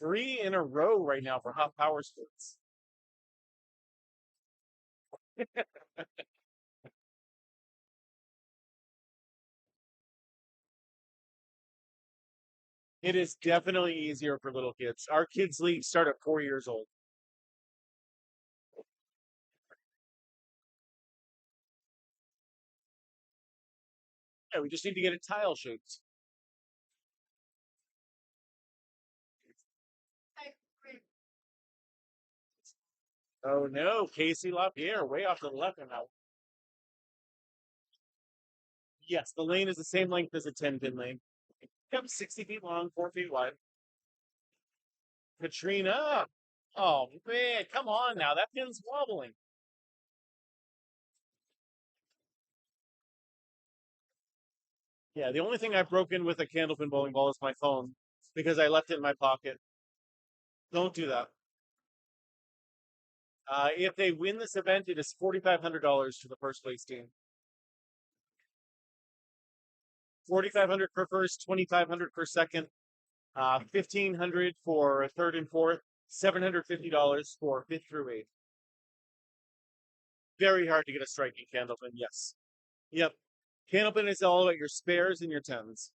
Three in a row right now for Hot Power Sports. It is definitely easier for little kids. Our kids' leagues start at 4 years old. Yeah, we just need to get it tile shaped. Oh no, Casey LaPierre, way off to the left now. Yes, the lane is the same length as a 10-pin lane. Yep, 60 feet long, 4 feet wide. Katrina. Oh man, come on now. That pin's wobbling. Yeah, the only thing I've broken with a candlepin bowling ball is my phone because I left it in my pocket. Don't do that. If they win this event, it is $4,500 to the first place team. 4,500 per first, 2,500 per second, 1,500 for third and fourth, $750 for fifth through eighth. Very hard to get a strike in candlepin. Yes. Yep. Candlepin is all about your spares and your tens.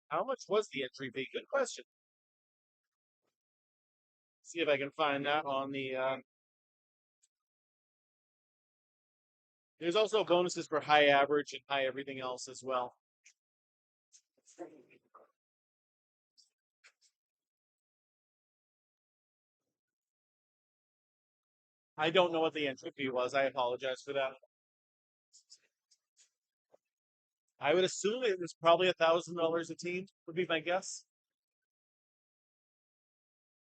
How much was the entry fee? Good question. See if I can find that on the. There's also bonuses for high average and high everything else as well. I don't know what the entry fee was. I apologize for that. I would assume it was probably $1,000 a team, would be my guess.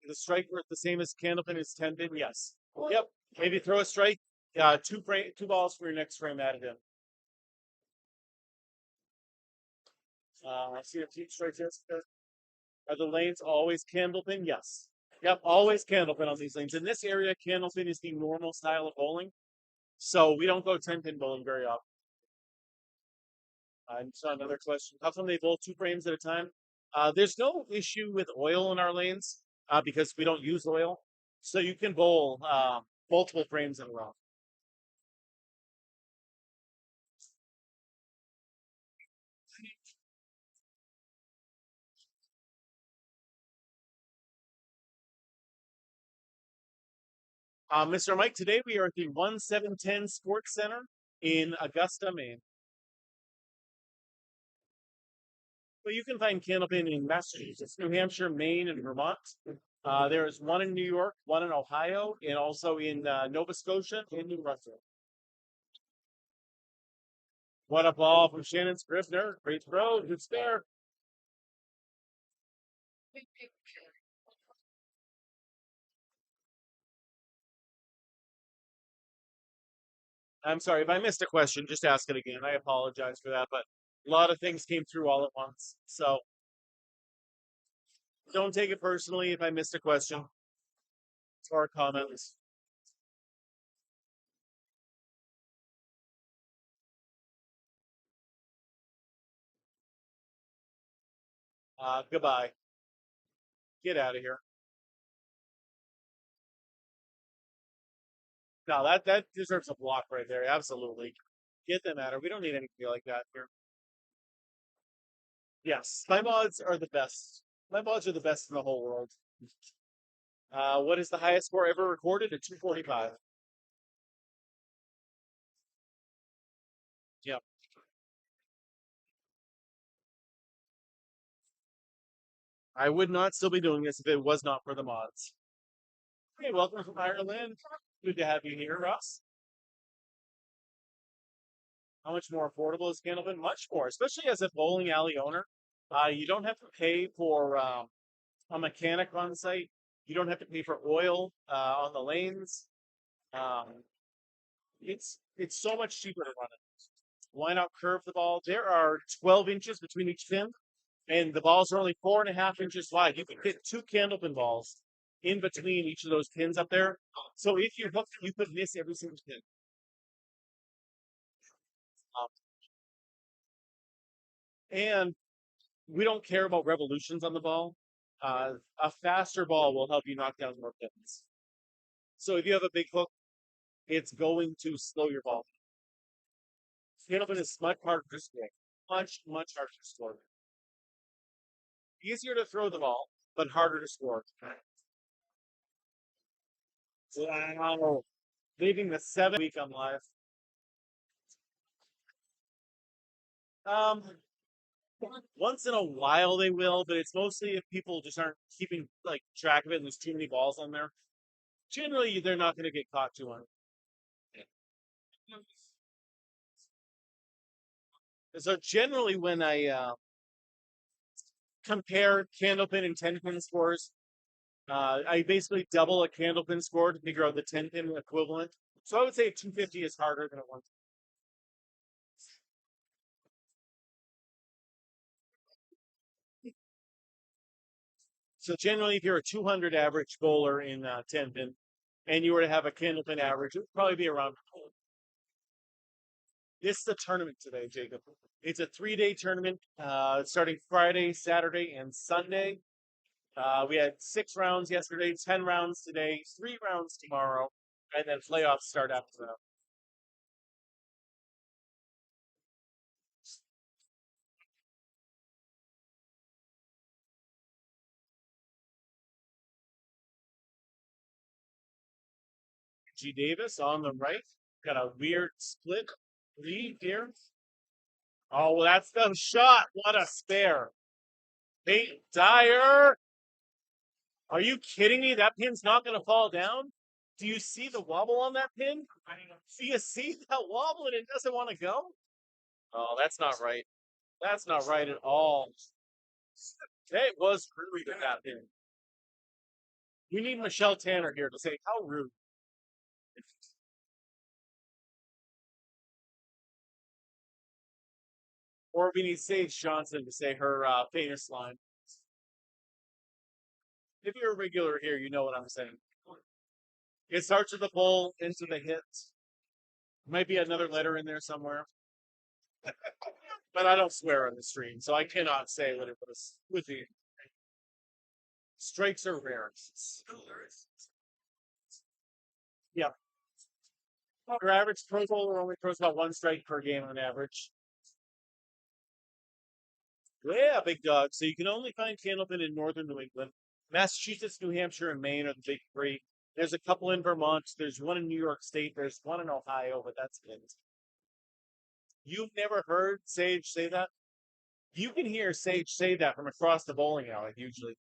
The strike worth the same as candlepin is 10 pin? Yes. Yep. Maybe throw a strike. Two balls for your next frame added in. I see a team strikes. Are the lanes always candlepin? Yes. Yep, always candlepin on these lanes. In this area, candlepin is the normal style of bowling. So we don't go 10 pin bowling very often. I saw another question. How come they bowl two frames at a time? There's no issue with oil in our lanes because we don't use oil. So you can bowl multiple frames in a row. Mr. Mike, today we are at the 1710 Sports Center in Augusta, Maine. But you can find candlepin in Massachusetts, New Hampshire, Maine, and Vermont. There is one in New York, one in Ohio, and also in Nova Scotia and New Brunswick. What a ball from Shannon Scribner. Great throw. Good spare. I'm sorry if I missed a question. Just ask it again. I apologize for that, but a lot of things came through all at once. So don't take it personally if I missed a question or comments. Goodbye. Get out of here. No, that deserves a block right there. Absolutely. Get them out of. We don't need anything like that here. Yes, my mods are the best. My mods are the best in the whole world. What is the highest score ever recorded? A 245. Yep. I would not still be doing this if it was not for the mods. Hey, welcome from Ireland. Good to have you here, Ross. How much more affordable is Candlepin? Much more, especially as a bowling alley owner. You don't have to pay for a mechanic on site. You don't have to pay for oil on the lanes. Um, it's so much cheaper to run it. Why not curve the ball? There are 12 inches between each pin, and the balls are only 4.5 inches wide. You can fit two candlepin balls in between each of those pins up there. So if you hooked, you could miss every single pin. Um, and we don't care about revolutions on the ball. A faster ball will help you knock down more pins. So if you have a big hook, it's going to slow your ball. Candlepin is much harder to score. Much harder to score. Easier to throw the ball, but harder to score. Wow. Leaving the 7th week on live. Um, once in a while they will, but it's mostly if people just aren't keeping like track of it and there's too many balls on there. Generally, they're not going to get caught too much. So generally, when I compare candlepin and 10-pin scores. I basically double a candlepin score to figure out the 10-pin equivalent. So I would say 250 is harder than a 1. So generally, if you're a 200 average bowler in 10-pin, and you were to have a candlepin average, it would probably be around. This is a tournament today, Jacob. It's a 3-day tournament, starting Friday, Saturday, and Sunday. We had 6 rounds yesterday, 10 rounds today, 3 rounds tomorrow, and then playoffs start after that. G. Davis on the right. Got a weird split lead here. Oh, well, that's the shot. What a spare. Nate Dyer. Are you kidding me? That pin's not going to fall down? Do you see the wobble on that pin? Do you see that wobble and it doesn't want to go? Oh, that's not right. That's not right at all. It was rude with that pin. We need Michelle Tanner here to say how rude. Or we need Sage Johnson to say her famous line. If you're a regular here, you know what I'm saying. It starts with the bull into the hit. Might be another letter in there somewhere. But I don't swear on the stream, so I cannot say what it was with the strikes are rare. Yeah. Your average pro bowler only throws about 1 strike per game on average. Yeah, big dog. So you can only find candlepin in northern New England. Massachusetts, New Hampshire, and Maine are the big 3. There's a couple in Vermont. There's one in New York State. There's one in Ohio, but that's it. You've never heard Sage say that? You can hear Sage say that from across the bowling alley, usually.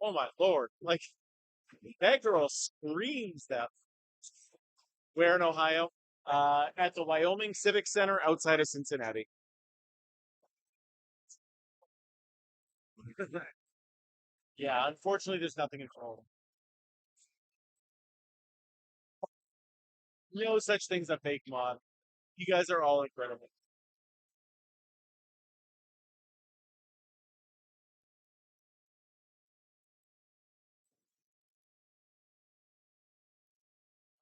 Oh my lord. Like, that girl screams that. Where in Ohio? At the Wyoming Civic Center outside of Cincinnati. Yeah, unfortunately, there's nothing in Florida. No such things as fake mod. You guys are all incredible.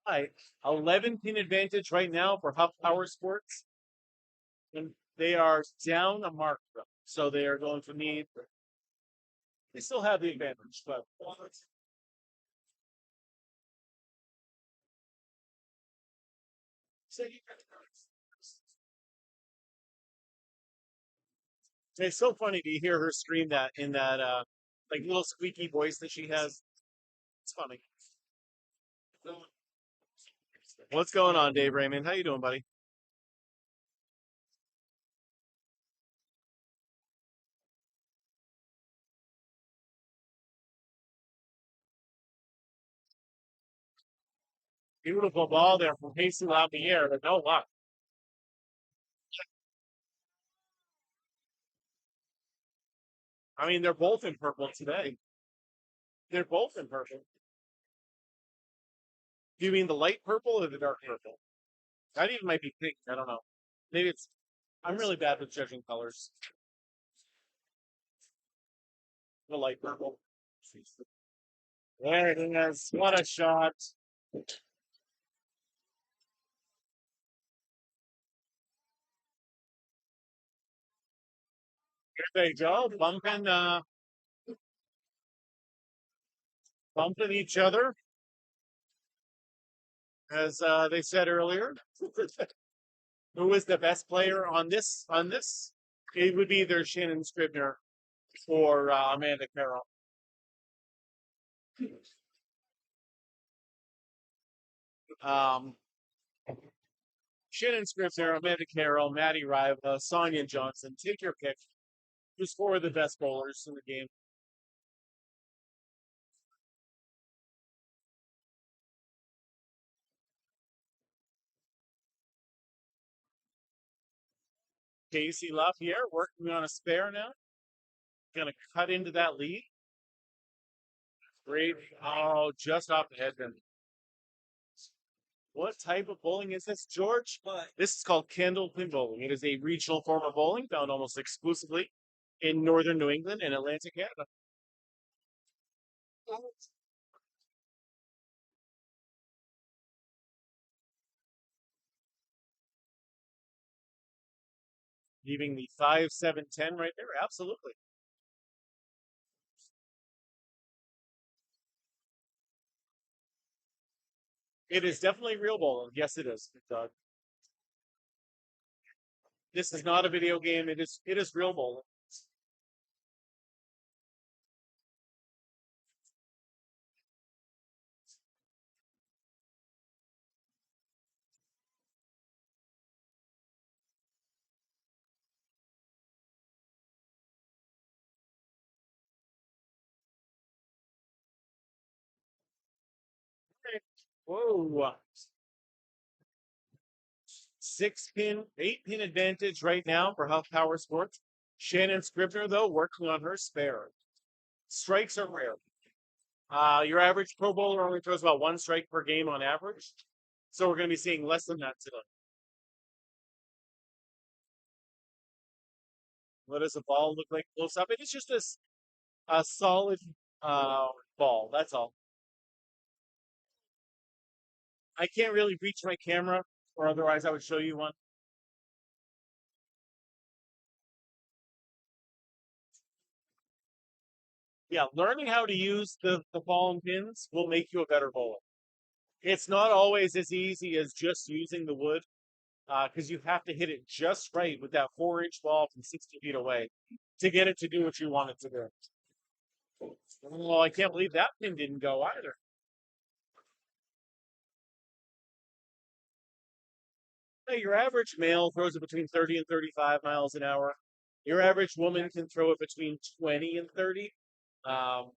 Hi, 11 pin advantage right now for Huff Power Sports, and they are down a mark, though. So they are going to need. They still have the advantage, but it's so funny to hear her scream that in that like little squeaky voice that she has. It's funny. What's going on, Dave Raymond? How you doing, buddy? Beautiful ball there from Pacey out the air, but no luck. I mean, they're both in purple today. They're both in purple. Do you mean the light purple or the dark purple? That even might be pink. I don't know. Maybe it's. I'm really bad with judging colors. The light purple. There it is. What a shot. Here they go. Bumping each other. As they said earlier. Who is the best player on this? It would be either Shannon Scribner or Amanda Carroll. Um, Shannon Scribner, Amanda Carroll, Maddie Riva, Sonia Johnson. Take your pick. Who's 4 of the best bowlers in the game? Casey Lapierre working on a spare now. Gonna cut into that lead. Great. Oh, just off the head then. What type of bowling is this, George? This is called candlepin bowling. It is a regional form of bowling found almost exclusively in northern New England and Atlantic Canada. Leaving the 5-7-10 right there. Absolutely. It is definitely real bowling. Yes, it is. This is not a video game. It is real bowling. Whoa. 6-pin, 8-pin advantage right now for Huff Power Sports. Shannon Scribner, though, working on her spare. Strikes are rare. Your average Pro Bowler only throws about one strike per game on average. So we're going to be seeing less than that today. What does the ball look like close up? It is just a solid ball. That's all. I can't really reach my camera, or otherwise I would show you one. Yeah, learning how to use the ball and pins will make you a better bowler. It's not always as easy as just using the wood, because you have to hit it just right with that 4-inch ball from 60 feet away to get it to do what you want it to do. Well, I can't believe that pin didn't go either. Hey, your average male throws it between 30 and 35 miles an hour. Your average woman can throw it between 20 and 30. Um,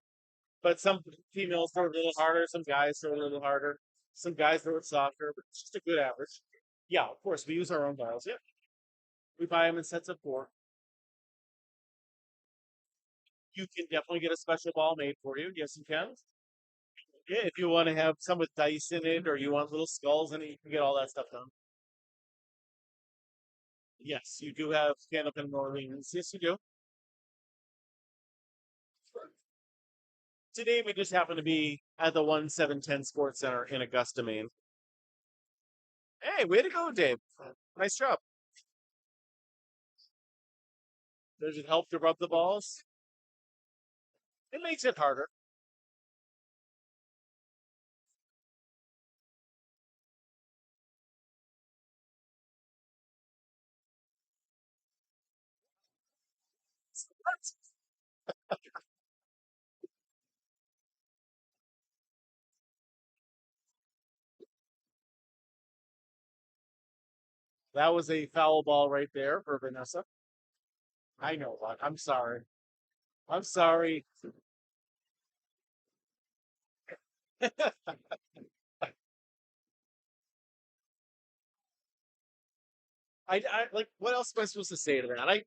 but some females throw it a little harder, some guys throw it a little harder, some guys throw it softer, but it's just a good average. Yeah, of course, we use our own dials. Yeah, we buy them in sets of 4. You can definitely get a special ball made for you. Yes, you can. Yeah, if you want to have some with dice in it or you want little skulls in it, you can get all that stuff done. Yes, you do have stand-up and Orleans. Yes, you do. Today we just happen to be at the 1710 Sports Center in Augusta, Maine. Hey, way to go, Dave. Nice job. Does it help to rub the balls? It makes it harder. That was a foul ball right there for Vanessa. I know what. I'm sorry. I'm sorry. I like what else am I supposed to say to that?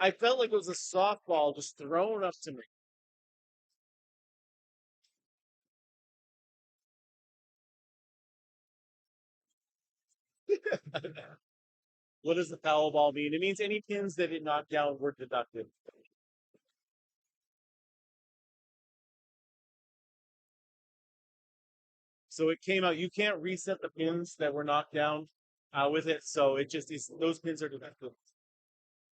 I felt like it was a softball just thrown up to me. What does the foul ball mean? It means any pins that it knocked down were deducted. So it came out. You can't reset the pins that were knocked down with it. So it just is those pins are deducted.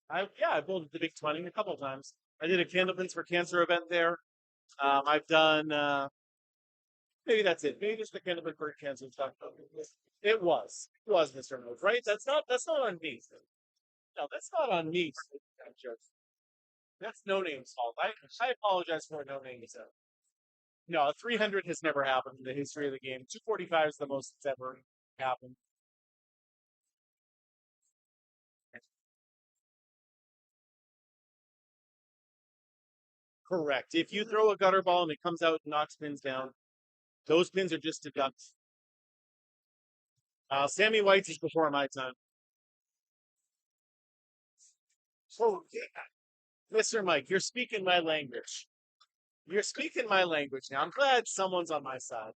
I bowled at the Big 20 a couple of times. I did a Candlepins for Cancer event there. I've done maybe that's it. Maybe just the Candlepin for Cancer stuff. It was Mr. Mode, right? That's not on me. No, that's not on me. That's no name's fault. I apologize for no name's. No, 300 has never happened in the history of the game. 245 is the most that's ever happened. Correct. If you throw a gutter ball and it comes out and knocks pins down, those pins are just deducts. Sammy White's is before my time. Oh, yeah. Mr. Mike, you're speaking my language. You're speaking my language now. I'm glad someone's on my side.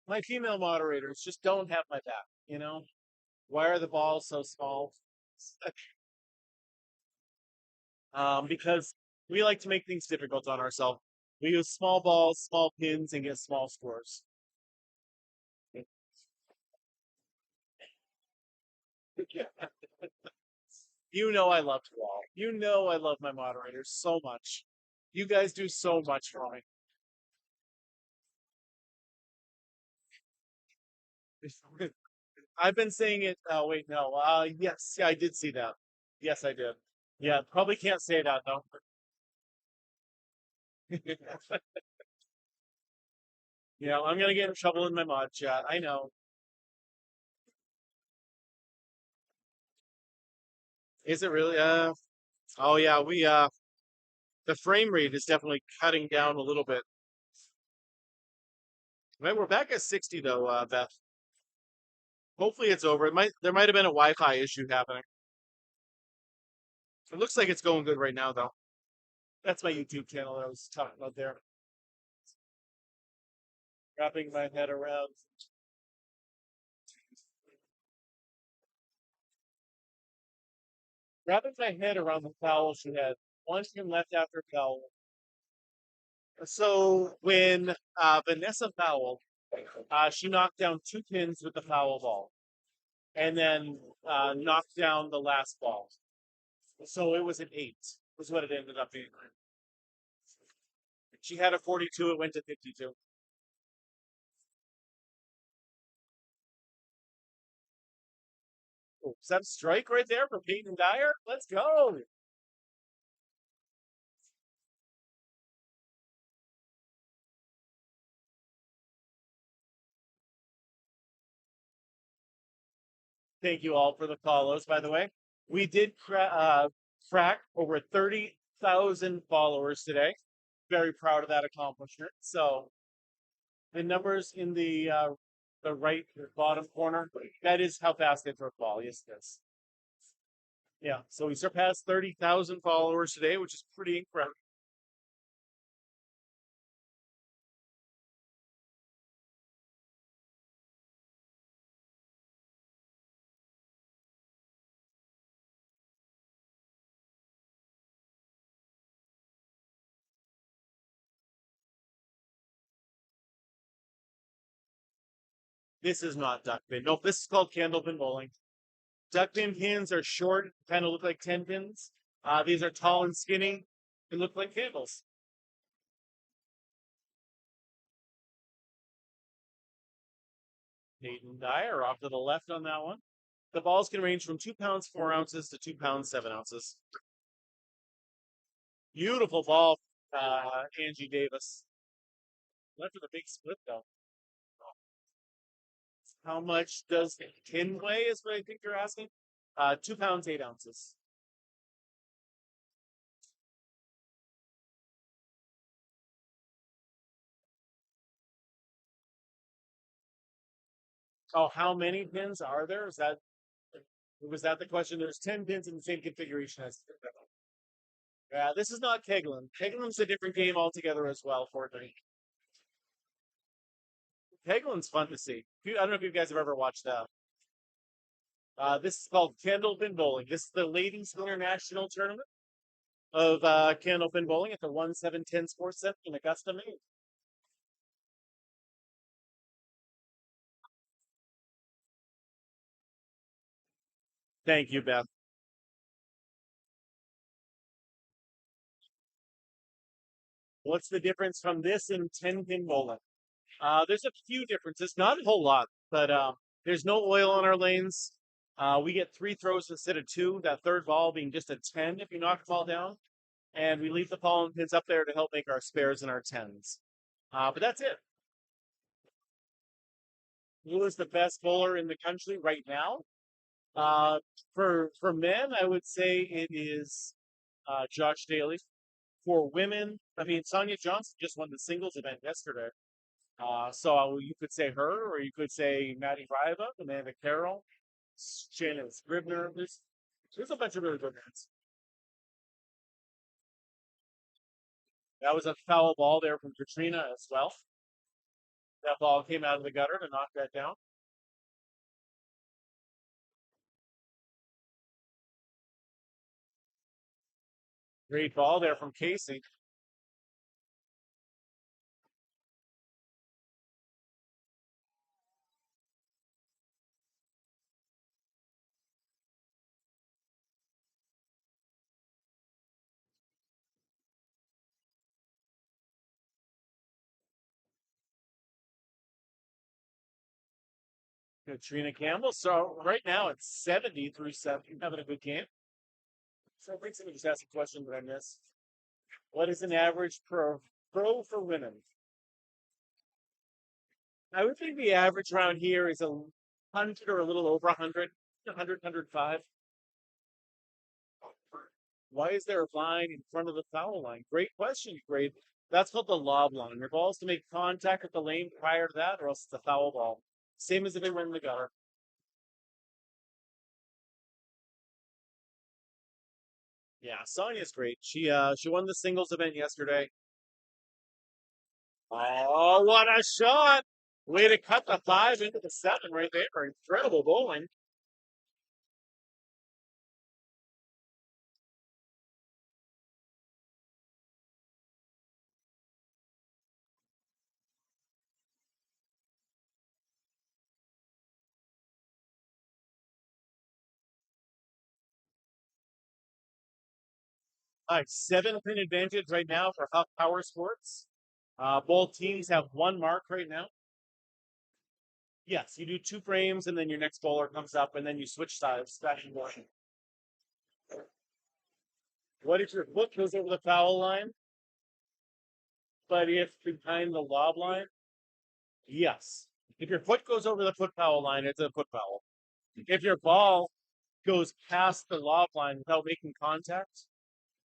My female moderators just don't have my back, you know? Why are the balls so small? Because we like to make things difficult on ourselves. We use small balls, small pins, and get small scores. You know I love you all. You know I love my moderators so much. You guys do so much for me. I've been saying it. Oh, wait, no. Yes, yeah, I did see that. Yes, I did. Yeah, probably can't say that though. I'm gonna get in trouble in my mod chat. I know. Is it really? Oh yeah, the frame rate is definitely cutting down a little bit. Right, we're back at 60 though, Beth. Hopefully it's over. There might have been a Wi-Fi issue happening. It looks like it's going good right now though. That's my YouTube channel that I was talking about there. Wrapping my head around. Wrapping my head around the foul she had. One pin left after foul. So when Vanessa fouled, she knocked down two pins with the foul ball, and then knocked down the last ball. So it was an 8, was what it ended up being. She had a 42, it went to 52. Oh, is that a strike right there for Peyton Dyer? Let's go. Thank you all for the follows, by the way. We did crack over 30,000 followers today. Very proud of that accomplishment. So the numbers in the right bottom corner, that is how fast they throw the ball. Yes, this. Yeah. So we surpassed 30,000 followers today, which is pretty incredible. This is not duck pin. Nope, this is called candlepin bowling. Duck pin pins are short, kind of look like 10 pins. These are tall and skinny and look like candles. Peyton Dyer off to the left on that one. The balls can range from 2 pounds 4 ounces to 2 pounds 7 ounces. Beautiful ball, Angie Davis. Went for the big split though. How much does the tin weigh? Is what I think you're asking. 2 pounds 8 ounces. Oh, how many pins are there? Was that the question? There's 10 pins in the same configuration as. Yeah, this is not Keglin. Keglin's a different game altogether as well, Fortnite. Keglin's fun to see. I don't know if you guys have ever watched that. This is called Candlepin Bowling. This is the ladies' international tournament of Candlepin Bowling at the 1710 Sports Center in Augusta, Maine. Thank you, Beth. What's the difference from this and 10-pin bowling? There's a few differences, not a whole lot, but there's no oil on our lanes. We get 3 throws instead of 2, that third ball being just a 10 if you knock the ball down. And we leave the pollen pins up there to help make our spares and our 10s. But that's it. Who is the best bowler in the country right now? For men, I would say it is Josh Daly. For women, I mean, Sonia Johnson just won the singles event yesterday. So you could say her, or you could say Maddie Riva, Amanda Carroll. Shannon Scribner. There's a bunch of really good ones. That was a foul ball there from Katrina as well. That ball came out of the gutter to knock that down. Great ball there from Casey. Katrina Campbell. So right now it's 70 through 7. Having a good game. So I think somebody just asked a question that I missed. What is an average pro for women? I would think the average around here is 100 or a little over 100, 100, 105. Why is there a line in front of the foul line? Great question, Great. That's called the lob line. Your ball's to make contact with the lane prior to that, or else it's a foul ball. Same as if it went in the gutter. Yeah, Sonia's great. She won the singles event yesterday. Oh, what a shot! Way to cut the 5 into the 7 right there. Incredible bowling. All right, 7-pin advantage right now for Huff Power Sports. Both teams have 1 mark right now. Yes, you do 2 frames, and then your next bowler comes up, and then you switch sides back and forth. What if your foot goes over the foul line, but if behind the lob line? Yes. If your foot goes over the foot foul line, it's a foot foul. If your ball goes past the lob line without making contact,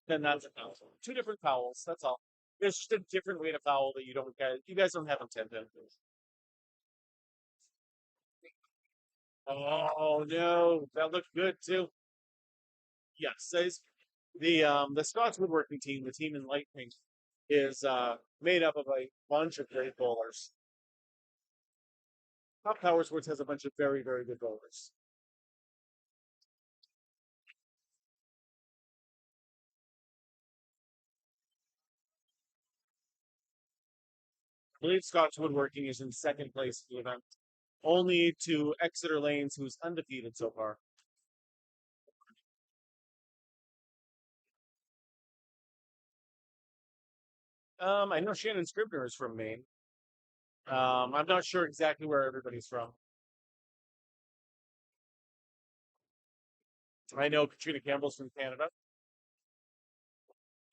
then that's a foul. 2 different fouls. That's all. There's just a different way to foul that you guys don't have intended. Oh no, that looked good too. Yes, the Scots woodworking team, the team in light pink, is made up of a bunch of great bowlers. Top Power Sports has a bunch of very, very good bowlers. I believe Scots Woodworking is in second place for the event, only to Exeter Lanes, who's undefeated so far. I know Shannon Scribner is from Maine. I'm not sure exactly where everybody's from. I know Katrina Campbell's from Canada.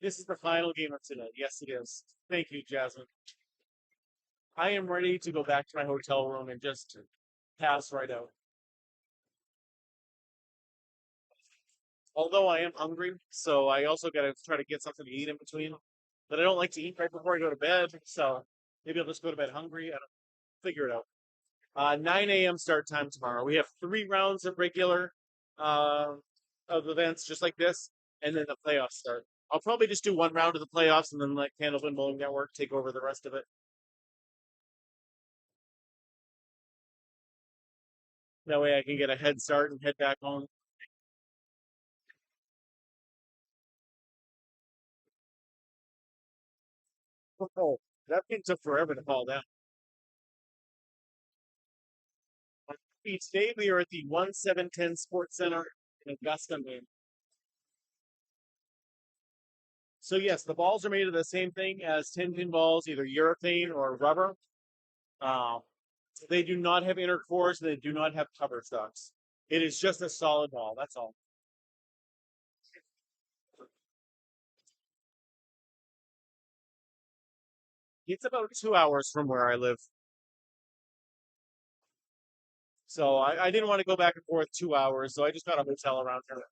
This is the final game of today. Yes, it is. Thank you, Jasmine. I am ready to go back to my hotel room and just pass right out. Although I am hungry, so I also got to try to get something to eat in between. But I don't like to eat right before I go to bed, so maybe I'll just go to bed hungry. I don't figure it out. 9 a.m. start time tomorrow. We have 3 rounds of regular uh, of events just like this, and then the playoffs start. I'll probably just do 1 round of the playoffs and then let Candlepin Bowling Network take over the rest of it. That way I can get a head start and head back home. Oh, that thing took forever to fall down. Today we are at the 1710 Sports Center in Augusta, Maine. So yes, the balls are made of the same thing as 10-pin balls, either urethane or rubber. Uh, they do not have inner cores. They do not have cover stocks. It is just a solid ball. That's all. It's about 2 hours from where I live. So I didn't want to go back and forth 2 hours, so I just got a hotel around here.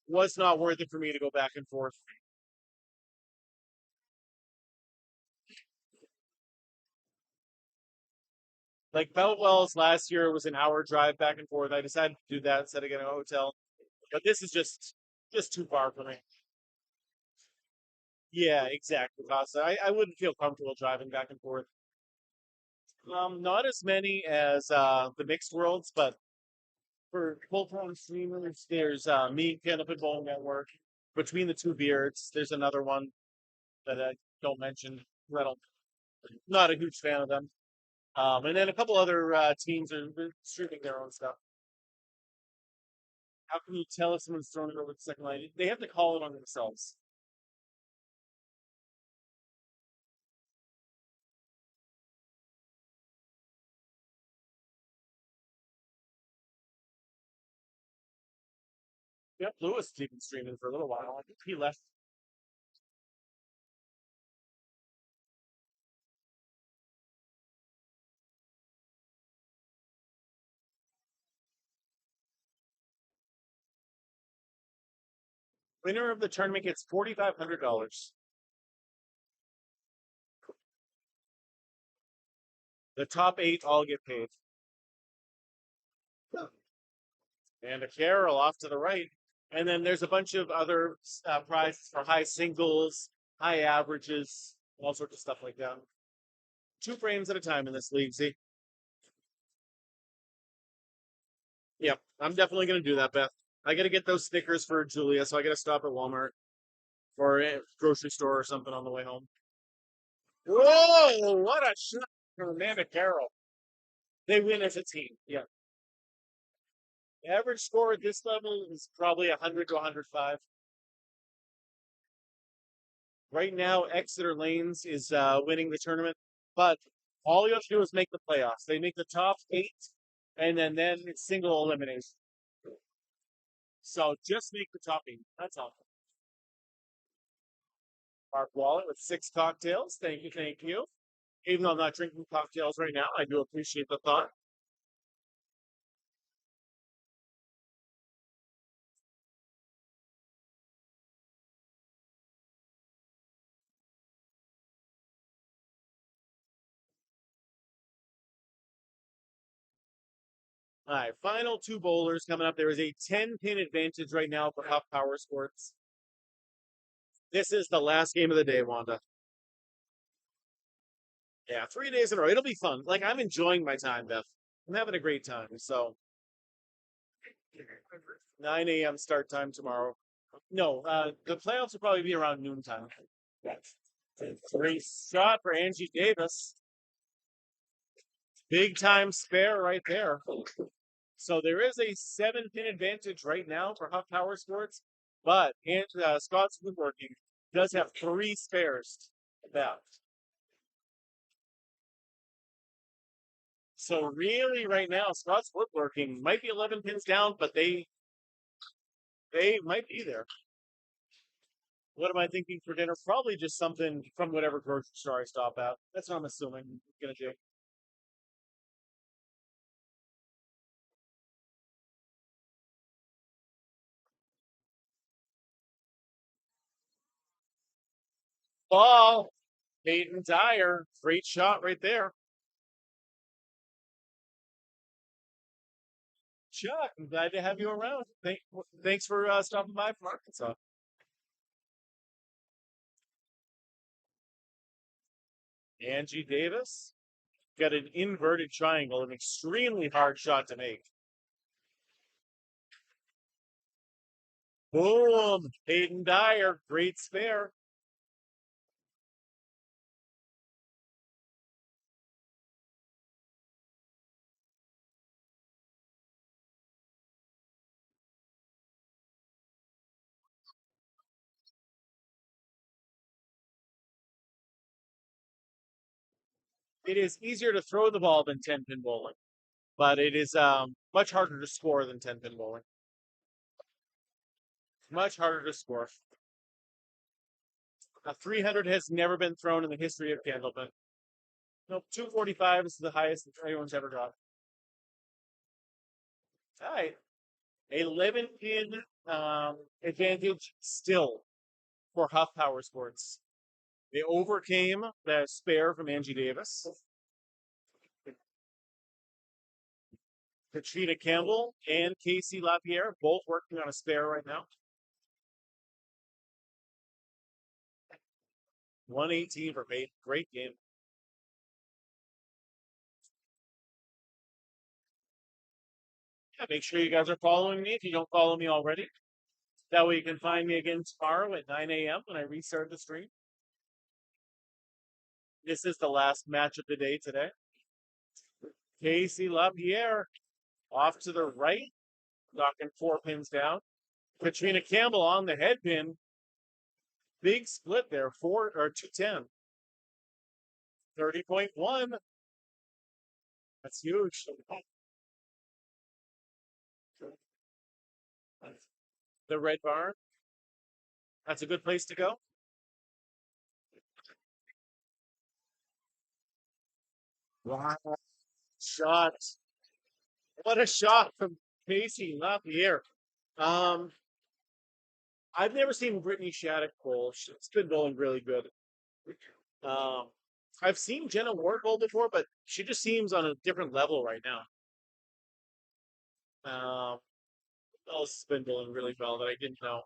Was not worth it for me to go back and forth. Like Beltwell's last year was an hour drive back and forth. I decided to do that instead of getting a hotel. But this is just too far for me. Yeah, exactly, Costa. I wouldn't feel comfortable driving back and forth. Not as many as the mixed worlds, but for full-time streamers, there's me, Candlepin Bowling Network. Between the two beards, there's another one that I don't mention. I don't, not a huge fan of them. And then a couple other teams are streaming their own stuff. How can you tell if someone's throwing it over the second line? They have to call it on themselves. Yep, Lewis has been streaming for a little while. I think he left. Winner of the tournament gets $4,500. The top eight all get paid. And a Carol off to the right. And then there's a bunch of other prizes for high singles, high averages, all sorts of stuff like that. Two frames at a time in this league. See? Yep, I'm definitely going to do that, Beth. I got to get those stickers for Julia, so I got to stop at Walmart or a grocery store or something on the way home. Whoa! What a shot from Amanda Carroll. They win as a team. Yeah. Average score at this level is probably 100 to 105. Right now, Exeter Lanes is winning the tournament, but all you have to do is make the playoffs. They make the top eight, and then it's single elimination. So just make the top eight. That's all. Mark Wallet with six cocktails. Thank you, thank you. Even though I'm not drinking cocktails right now, I do appreciate the thought. All right, final two bowlers coming up. There is a 10-pin advantage right now for Huff Power Sports. This is the last game of the day, Wanda. Yeah, 3 days in a row. It'll be fun. Like, I'm enjoying my time, Beth. I'm having a great time. So, 9 a.m. start time tomorrow. No, the playoffs will probably be around noontime. Great shot for Angie Davis. Big time spare right there. So there is a 7-pin advantage right now for Huff Power Sports, but Scott's Woodworking does have three spares left. So really, right now, Scott's Woodworking might be 11 pins down, but they might be there. What am I thinking for dinner? Probably just something from whatever grocery store I stop at. That's what I'm assuming I'm gonna do. Ball, Peyton Dyer, great shot right there. Chuck, I'm glad to have you around. Thanks for stopping by from Arkansas. Angie Davis got an inverted triangle, an extremely hard shot to make. Boom! Peyton Dyer, great spare. It is easier to throw the ball than 10-pin bowling, but it is much harder to score than 10-pin bowling. Much harder to score. A 300 has never been thrown in the history of Candlepin. Nope, 245 is the highest that anyone's ever got. All right. 11 pin advantage still for Huff Power Sports. They overcame the spare from Angie Davis. Katrina Campbell and Casey Lapierre both working on a spare right now. 118 for bait. Great game. Yeah, make sure you guys are following me if you don't follow me already. That way you can find me again tomorrow at 9 a.m. when I restart the stream. This is the last match of the day today. Casey Lapierre off to the right, knocking 4 pins down. Katrina Campbell on the head pin. Big split there, 210. 30.1. That's huge. The Red Barn. That's a good place to go. Wow. Shot. What a shot from Casey Lapierre. Um, I've never seen Brittany Shattuck bowl. She's been bowling really good. Um, I've seen Jenna Ward bowl before, but she just seems on a different level right now. Who else has been bowling really well that I didn't know?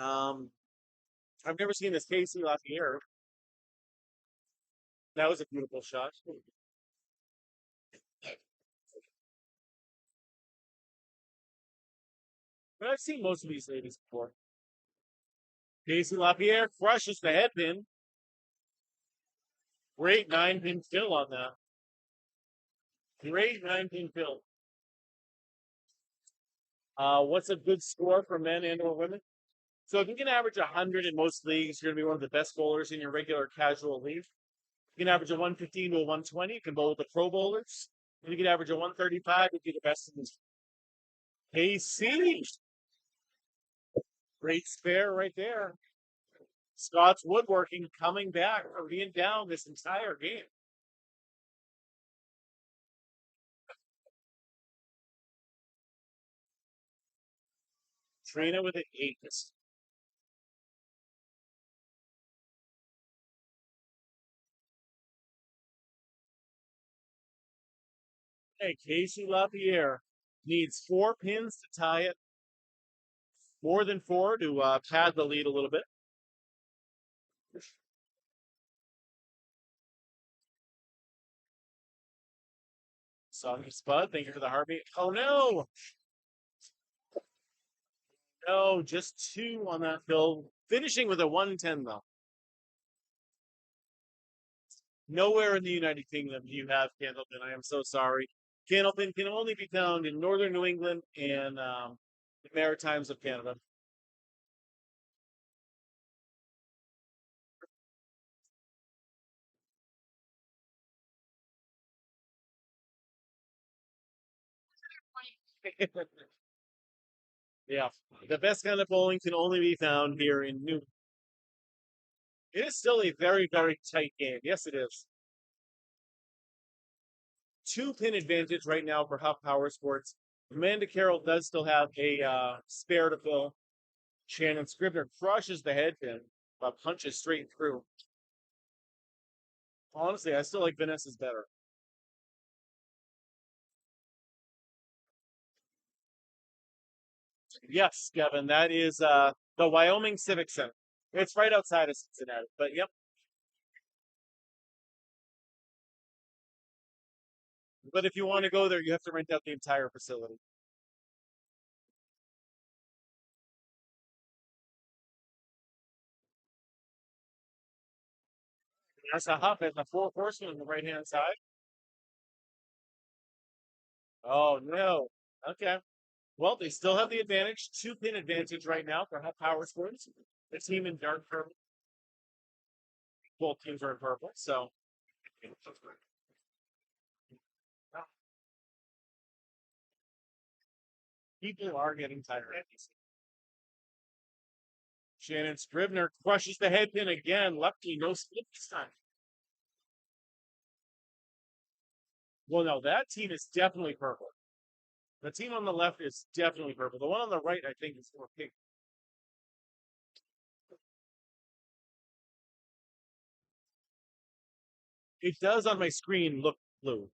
Um, I've never seen this Casey Lapierre. That was a beautiful shot. But I've seen most of these ladies before. Casey Lapierre crushes the head pin. Great 9-pin fill on that. Great 9-pin fill. What's a good score for men and or women? So if you can average 100 in most leagues, you're going to be one of the best bowlers in your regular casual league. You can average a 115 to a 120. You can bowl with the pro bowlers. And you can average a 135. You'd be the best in this. KC. Great spare right there. Scott's woodworking coming back from being down this entire game. Trina with an 8. Hey, Casey Lapierre needs 4 pins to tie it. More than 4 to pad the lead a little bit. Soggy Spud, thank you for the heartbeat. Oh no! No, just 2 on that fill. Finishing with a 110 though. Nowhere in the United Kingdom do you have candlepin. I am so sorry. Candlepin can only be found in northern New England and the Maritimes of Canada. Yeah, the best kind of bowling can only be found here in New. It is still a very, very tight game. Yes, it is. 2-pin advantage right now for Huff Power Sports. Amanda Carroll does still have a spare to fill. Shannon Scribner crushes the head pin, but punches straight through. Honestly, I still like Vanessa's better. Yes, Kevin, that is the Wyoming Civic Center. It's right outside of Cincinnati, but yep. But if you want to go there, you have to rent out the entire facility. There's a Huff and the 4 horsemen on the right hand side. Oh no. Okay. Well, they still have the advantage. 2-pin advantage right now for Huff Power Sports. The team in dark purple. Both teams are in purple, so people are getting tired. Shannon Scribner crushes the head pin again. Lucky, no split this time. Well, no, that team is definitely purple. The team on the left is definitely purple. The one on the right, I think, is more pink. It does on my screen look blue,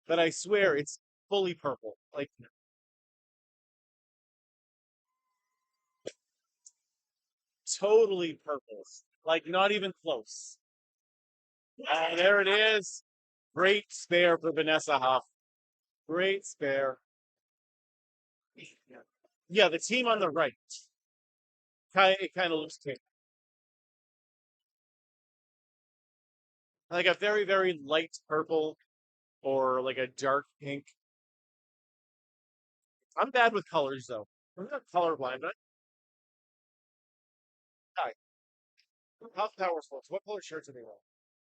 but I swear it's fully purple. Like totally purple. Like not even close. There it is. Great spare for Vanessa Huff. Great spare. Yeah, the team on the right. It kind of looks pink. Like a very, very light purple or like a dark pink. I'm bad with colors though. I'm not colorblind, but I Huff Power Sports. What color shirts are they wearing?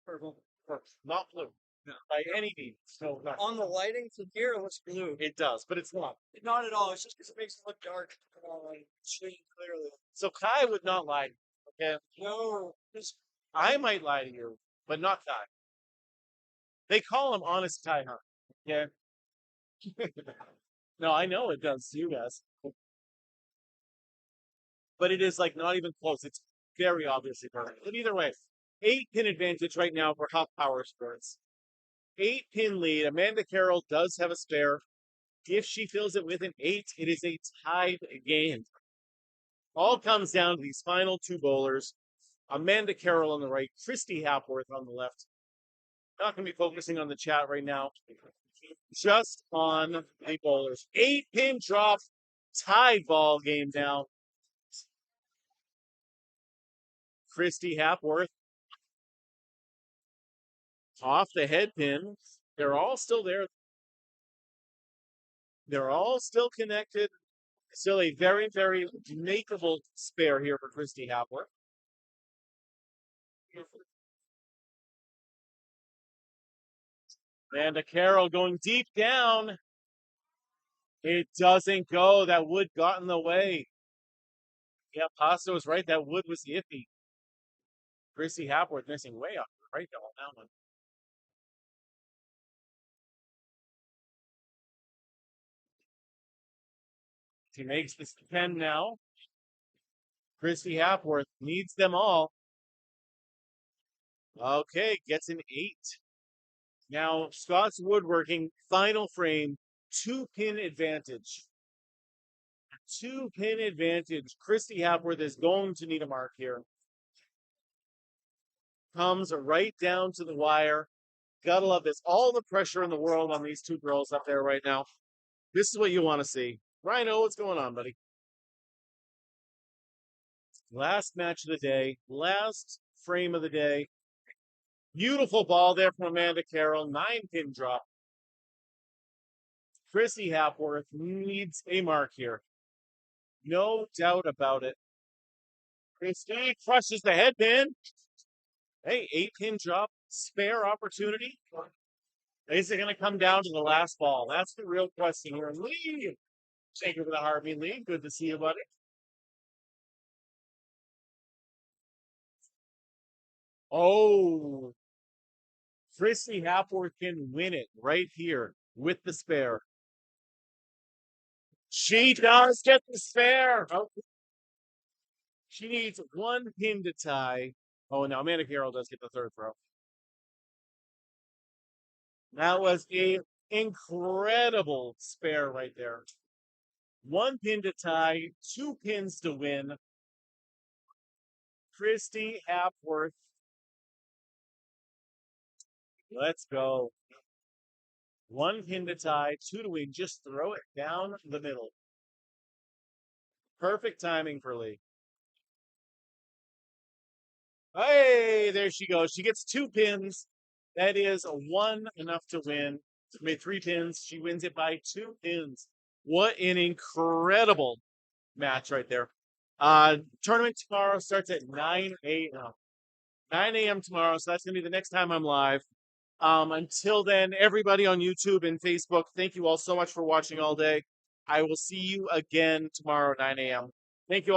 Purple. Purple. Not blue. No. By any means. No, not. On the lighting from here, it looks blue. It does, but it's not. Not at all. It's just because it makes it look dark. Seeing clearly. So Kai would not lie. Okay. No, just I might lie to you, but not Kai. They call him Honest Kai Hunt. Yeah. No, I know it does to you guys. But it is like not even close. It's very obviously perfect. But either way, 8-pin advantage right now for Huff Power Sports. 8-pin lead. Amanda Carroll does have a spare. If she fills it with an 8, it is a tied game. All comes down to these final two bowlers. Amanda Carroll on the right, Christy Hapworth on the left. Not going to be focusing on the chat right now. Just on the bowlers. 8-pin drop, tied ball game now. Christy Hapworth off the head pin. They're all still there. They're all still connected. Still a very, very makeable spare here for Christy Hapworth. Amanda Carroll going deep down. It doesn't go. That wood got in the way. Yeah, Pasto was right. That wood was iffy. Christy Hapworth missing way up right on that one. She makes this 10 now. Christy Hapworth needs them all. Okay, gets an 8. Now, Scott's Woodworking, final frame, 2-pin advantage. 2-pin advantage. Christy Hapworth is going to need a mark here. Comes right down to the wire. Gotta love this. All the pressure in the world on these two girls up there right now. This is what you want to see. Rhino, what's going on, buddy? Last match of the day. Last frame of the day. Beautiful ball there from Amanda Carroll. 9-pin drop. Chrissy Hapworth needs a mark here. No doubt about it. Christy crushes the head pin. Hey, 8-pin drop. Spare opportunity. Is it going to come down to the last ball? That's the real question here. Lee, thank you for the heartbeat, Lee. Good to see you, buddy. Oh, Christy Hapworth can win it right here with the spare. She does get the spare. Oh. She needs 1 pin to tie. Oh, now Amanda Carroll does get the third throw. That was a incredible spare right there. 1 pin to tie, 2 pins to win. Christy Hapworth. Let's go. 1 pin to tie, 2 to win. Just throw it down the middle. Perfect timing for Lee. Hey, there she goes. She gets 2 pins. That is a 1 enough to win. She made 3 pins. She wins it by 2 pins. What an incredible match right there. Tournament tomorrow starts at 9 a.m. 9 a.m. tomorrow, so that's going to be the next time I'm live. Until then, everybody on YouTube and Facebook, thank you all so much for watching all day. I will see you again tomorrow, 9 a.m. Thank you all.